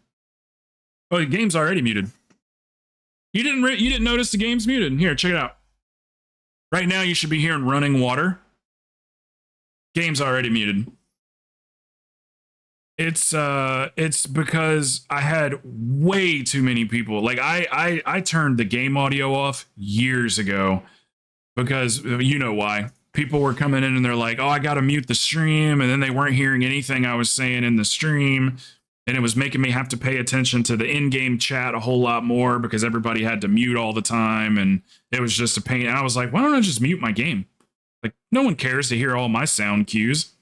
Speaker 2: Oh, the game's already muted. You didn't notice the game's muted. Here, check it out. Right now, you should be hearing running water. Game's already muted. It's because I had way too many people. Like I turned the game audio off years ago because you know why. People were coming in and they're like, "Oh, I got to mute the stream," and then they weren't hearing anything I was saying in the stream, and it was making me have to pay attention to the in-game chat a whole lot more because everybody had to mute all the time, and it was just a pain. And I was like, "Why don't I just mute my game? Like, no one cares to hear all my sound cues."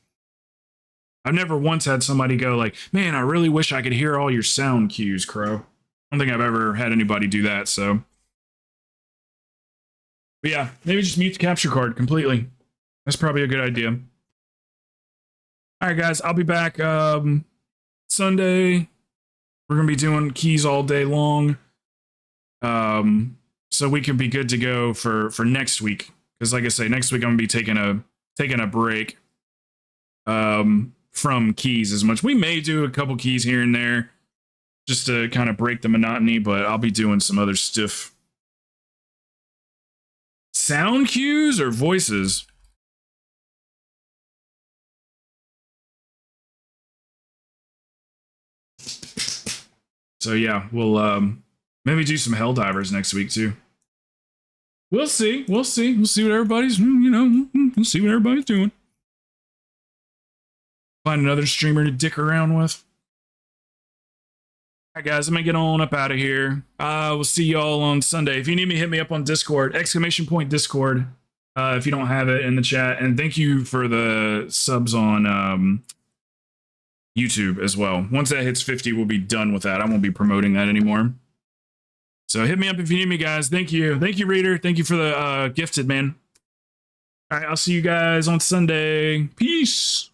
Speaker 2: I've never once had somebody go like, "Man, I really wish I could hear all your sound cues, Crow." I don't think I've ever had anybody do that, so. But yeah, maybe just mute the capture card completely. That's probably a good idea. All right, guys, I'll be back Sunday. We're going to be doing keys all day long. So we can be good to go for next week. Because like I say, next week I'm going to be taking a break. From keys as much. We may do a couple keys here and there just to kind of break the monotony, but I'll be doing some other stuff. Sound cues or voices? So yeah, we'll maybe do some Helldivers next week too. We'll see. We'll see what everybody's, we'll see what everybody's doing. Find another streamer to dick around with. All right, guys, I'm gonna get on up out of here. We'll see y'all on Sunday. If you need me, hit me up on Discord, !Discord, if you don't have it in the chat. And thank you for the subs on YouTube as well. Once that hits 50, we'll be done with that. I won't be promoting that anymore. So hit me up if you need me, guys. Thank you. Thank you, Reader. Thank you for the gifted, man. All right, I'll see you guys on Sunday. Peace.